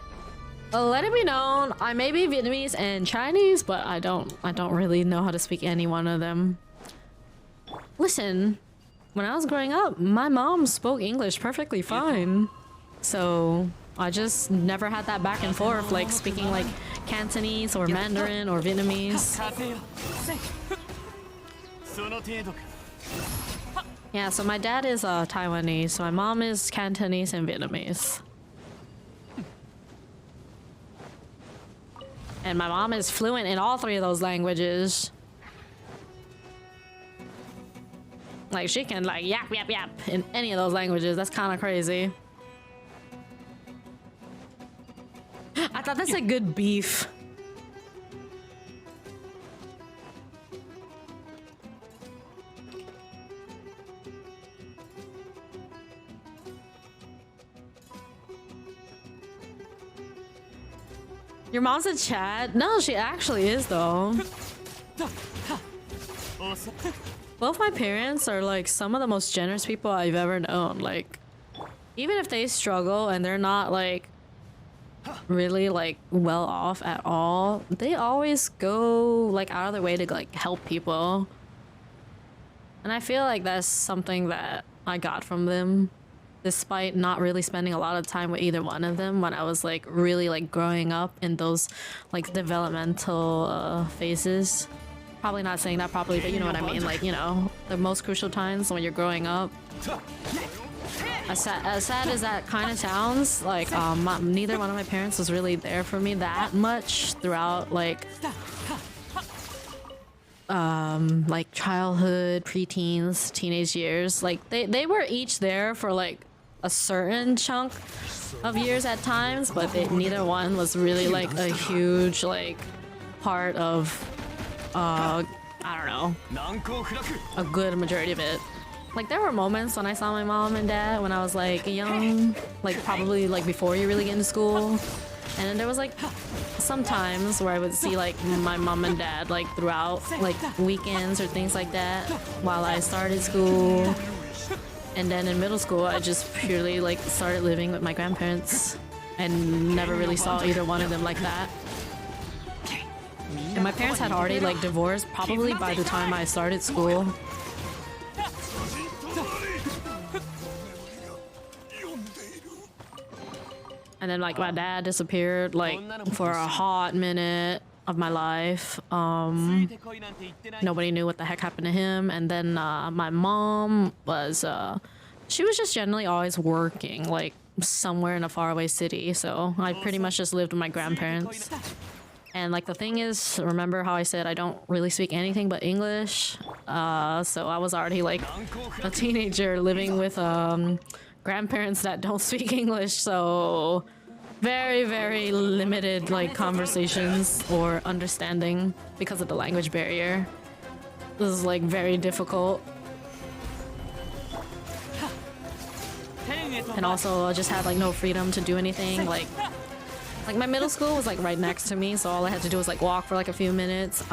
let it be known, I may be Vietnamese and Chinese, but I don't really know how to speak any one of them. Listen, when I was growing up, my mom spoke English perfectly fine. So I just never had that back and forth, like speaking like Cantonese or Mandarin or Vietnamese. Yeah, so my dad is Taiwanese, so my mom is Cantonese and Vietnamese. And my mom is fluent in all three of those languages. Like she can like yap yap yap in any of those languages. That's kind of crazy. I thought that's a good beef. Your mom's a Chad? No, she actually is though. Both my parents are like some of the most generous people I've ever known. Like, even if they struggle and they're not like really like well off at all, they always go like out of their way to like help people. And I feel like that's something that I got from them, despite not really spending a lot of time with either one of them when I was like really like growing up in those like developmental phases. Probably not saying that properly, but you know what I mean. Like, you know, the most crucial times when you're growing up. As sad as that kind of sounds, like neither one of my parents was really there for me that much throughout like childhood, preteens, teenage years. Like they were each there for like a certain chunk of years at times, but neither one was really like a huge like part of I don't know, a good majority of it. Like there were moments when I saw my mom and dad when I was like young, like probably like before you really get into school, And then there was like some times where I would see like my mom and dad like throughout like weekends or things like that while I started school. And then in middle school, I just purely like started living with my grandparents and never really saw either one of them like that. And my parents had already like divorced probably by the time I started school. And then like my dad disappeared like for a hot minute of my life. Nobody knew what the heck happened to him. And then my mom was she was just generally always working like somewhere in a faraway city, so I pretty much just lived with my grandparents. And like the thing is, remember how I said I don't really speak anything but English? So I was already like a teenager living with grandparents that don't speak English, so very, very limited like conversations or understanding because of the language barrier. This is like very difficult. And also I just had like no freedom to do anything. Like my middle school was like right next to me, so all I had to do was like walk for like a few minutes.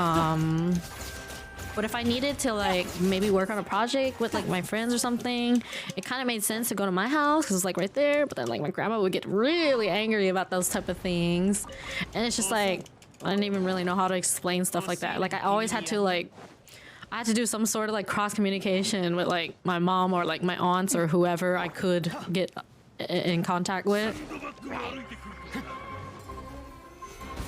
But if I needed to like maybe work on a project with like my friends or something, it kind of made sense to go to my house because it's like right there. But then like my grandma would get really angry about those type of things, and it's just like I didn't even really know how to explain stuff like that. Like I always had to like I had to do some sort of like cross communication with like my mom or like my aunts or whoever I could get in contact with.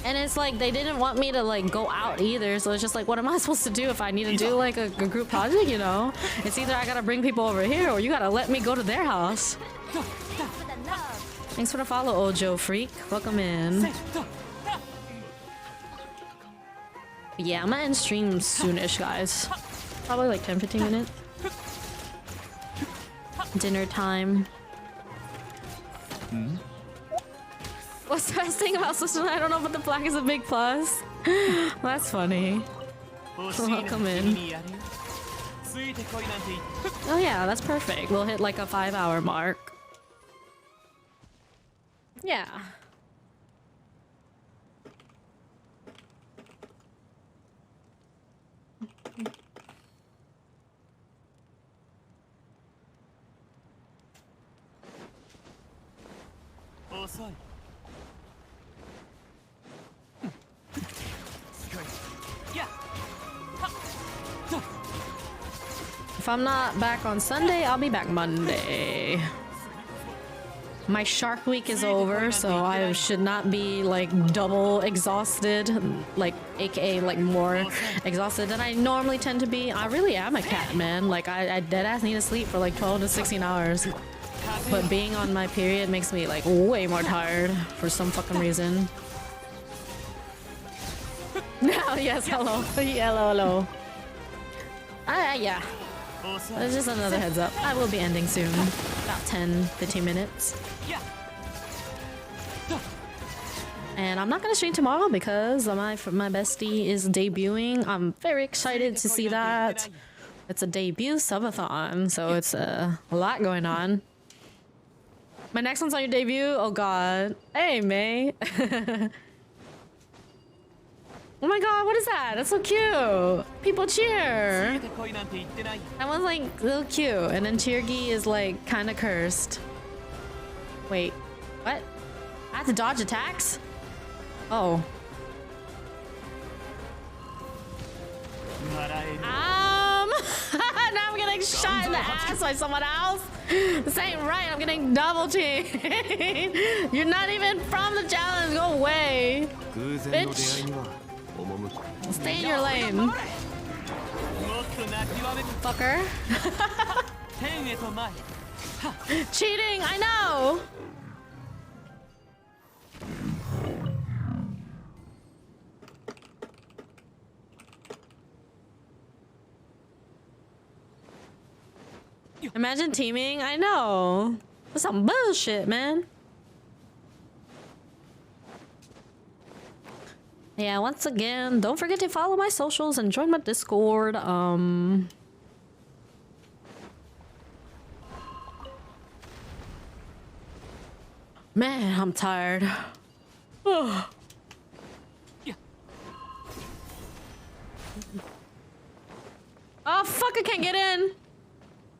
And it's like they didn't want me to like go out either, so it's just like, what am I supposed to do if I need to do like a group project, you know? It's either I gotta bring people over here or you gotta let me go to their house. Thanks for the follow, Ojo Freak. Welcome in. Yeah, I'm gonna end stream soonish, guys. Probably like 10-15 minutes. Dinner time. What's the best thing about Switzerland? I don't know, but the flag is a big plus. That's funny. Welcome in. Oh yeah, that's perfect. We'll hit like a 5-hour mark. Yeah. If I'm not back on Sunday, I'll be back Monday. My Shark Week is over, so I should not be like double exhausted, like aka like more exhausted than I normally tend to be. I really am a cat, man. Like I deadass need to sleep for like 12 to 16 hours. But being on my period makes me like way more tired for some fucking reason. No, yes, hello. Hello. Yeah. That's just another heads up. I will be ending soon. About 10-15 minutes. And I'm not gonna stream tomorrow because my bestie is debuting. I'm very excited to see that. It's a debut subathon, so it's a lot going on. My next one's on your debut? Oh god. Hey, May. Oh my god, what is that? That's so cute. People cheer. That one's like real cute. And then Chirgi is like kind of cursed. Wait, what? I have to dodge attacks? Oh. Now I'm getting shot in the ass by someone else. This ain't right. I'm getting double teamed. You're not even from the challenge. Go away, bitch. Stay in your lane, fucker. Cheating, I know. Imagine teaming, I know. That's some bullshit, man. Yeah, once again, don't forget to follow my socials and join my Discord. Man, I'm tired. Oh. Oh fuck, I can't get in.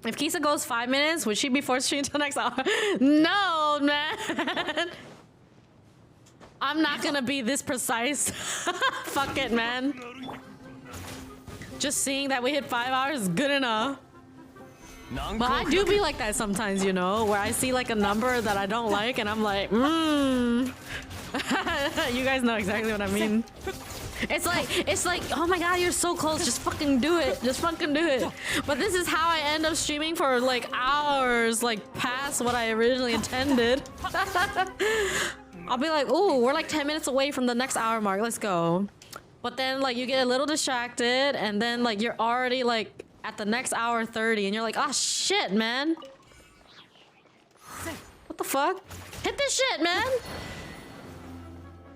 If Kisa goes 5 minutes, would she be forced to until next hour? No, man. I'm not gonna be this precise. Fuck it, man. Just seeing that we hit 5 hours is good enough. But I do be like that sometimes, you know, where I see like a number that I don't like and I'm like, You guys know exactly what I mean. It's like, oh my god, you're so close, just fucking do it. Just fucking do it. But this is how I end up streaming for like hours, like past what I originally intended. I'll be like, ooh, we're like 10 minutes away from the next hour mark, let's go. But then like you get a little distracted and then like you're already like at the next hour 30 and you're like, oh shit, man. What the fuck? Hit this shit, man.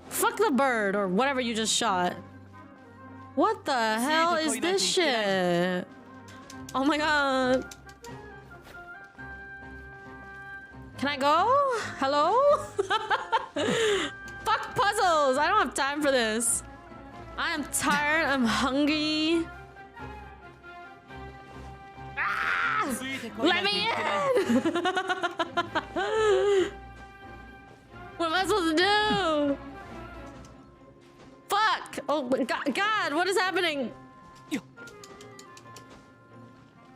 Fuck the bird or whatever you just shot. What the hell is this shit? Oh my god. Can I go? Hello? Fuck puzzles. I don't have time for this. I am tired. I'm hungry. Ah! Let me in! What am I supposed to do? Fuck! Oh my god, what is happening?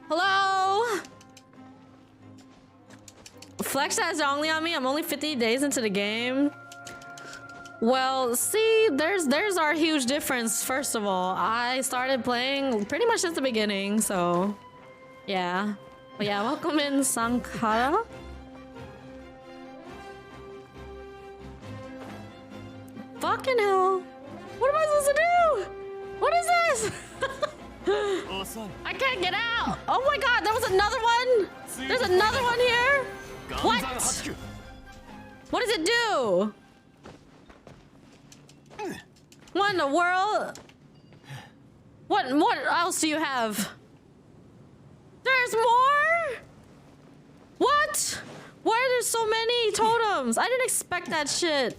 Hello? Flex is only on me. I'm only 50 days into the game. Well, see, there's our huge difference. First of all, I started playing pretty much since the beginning, so yeah. But yeah, welcome in Sankara. Fucking hell. What am I supposed to do? What is this? I can't get out. Oh my god, there was another one. There's another one here. What? What does it do? What in the world? What else do you have? There's more? What? Why are there so many totems? I didn't expect that shit.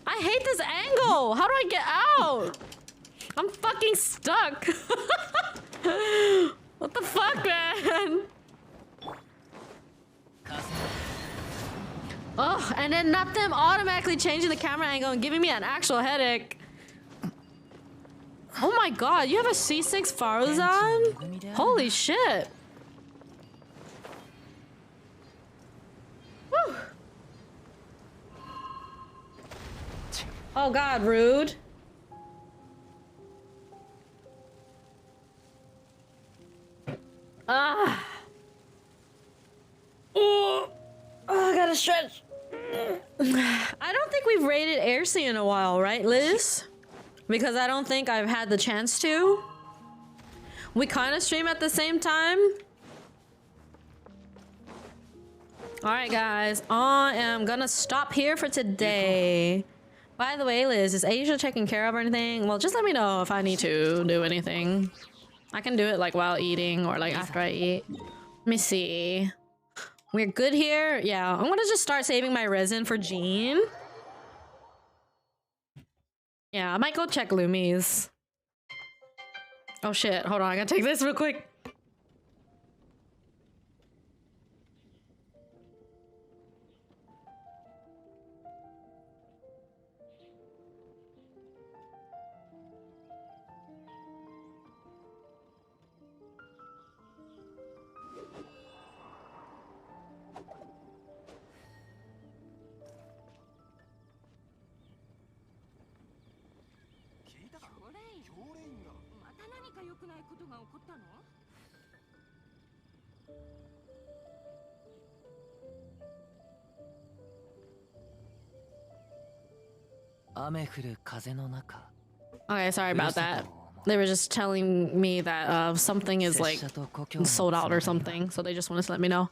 I hate this angle. How do I get out? I'm fucking stuck. What the fuck, man? Oh, and then not them automatically changing the camera angle and giving me an actual headache. Oh my god, you have a C6 Faruzan? Holy shit. Whew. Oh god, rude. Ah. Oh, I gotta stretch. I don't think we've rated Aircy in a while, right, Liz? Because I don't think I've had the chance to. We kind of stream at the same time. Alright, guys. I am gonna stop here for today. By the way, Liz, is Asia taken care of or anything? Well, just let me know if I need to do anything. I can do it like while eating or like after I eat. Let me see. We're good here? Yeah, I'm gonna just start saving my resin for Jean. Yeah, I might go check Lumi's. Oh shit, hold on, I gotta take this real quick. Okay, sorry about that. They were just telling me that something is like sold out or something, so they just wanted to let me know.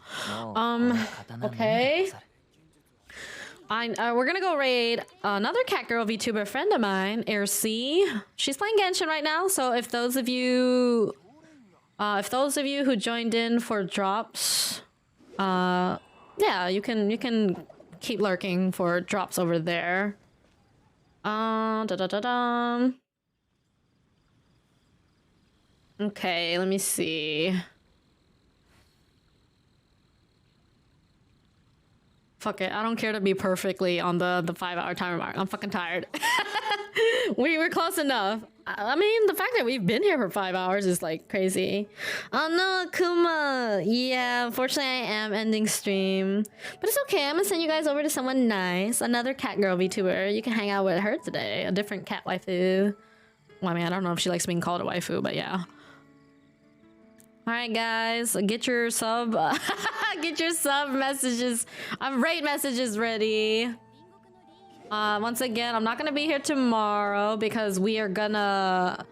Okay. We're gonna go raid another cat girl VTuber friend of mine, Aircy. She's playing Genshin right now, so if those of you who joined in for drops, yeah, you can keep lurking for drops over there. Da da da da. Okay, let me see. Fuck it, I don't care to be perfectly on the 5-hour timer mark. I'm fucking tired. We were close enough. I mean, the fact that we've been here for 5 hours is like crazy. Oh no, Akuma. Yeah, unfortunately I am ending stream. But it's okay, I'm gonna send you guys over to someone nice. Another cat girl VTuber. You can hang out with her today. A different cat waifu. Well, I mean, I don't know if she likes being called a waifu, but yeah. Alright guys, get your sub get your sub messages, rate messages ready. Once again, I'm not gonna be here tomorrow because we are gonna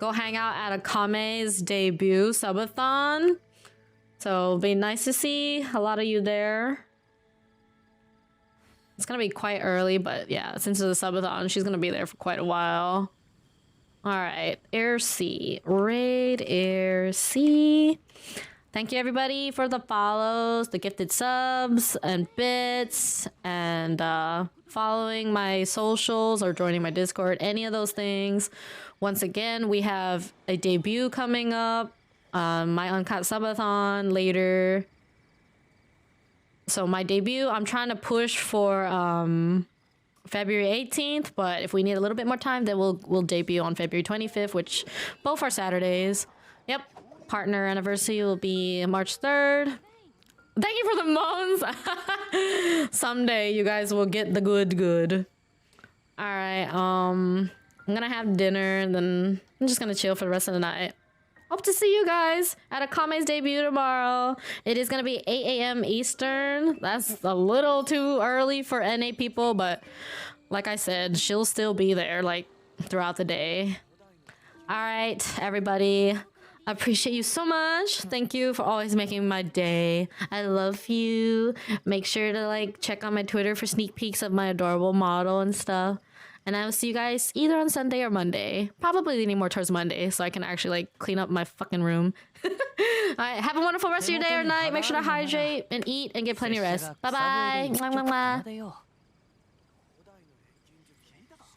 go hang out at Akame's debut subathon. So it'll be nice to see a lot of you there. It's gonna be quite early, but yeah, since it's a subathon, she's gonna be there for quite a while. Alright, Air C. Raid Air C. Thank you everybody for the follows, the gifted subs, and bits, and following my socials or joining my Discord, any of those things. Once again, we have a debut coming up, my Uncut Subathon later. So my debut, I'm trying to push for February 18th, but if we need a little bit more time, then we'll debut on February 25th, which both are Saturdays. Yep, partner anniversary will be March 3rd. Thank you for the moans. Someday you guys will get the good. All right, I'm gonna have dinner and then I'm just gonna chill for the rest of the night. Hope to see you guys at Akame's debut tomorrow. It is gonna be 8 a.m. Eastern. That's a little too early for NA people, but like I said, she'll still be there like throughout the day. All right, everybody. I appreciate you so much. Thank you for always making my day. I love you. Make sure to like check on my Twitter for sneak peeks of my adorable model and stuff. And I will see you guys either on Sunday or Monday. Probably leaning more towards Monday so I can actually like clean up my fucking room. Alright, have a wonderful rest of your day or night. Make sure to hydrate and eat and get plenty of rest. Bye bye. Mwah, mwah, mwah.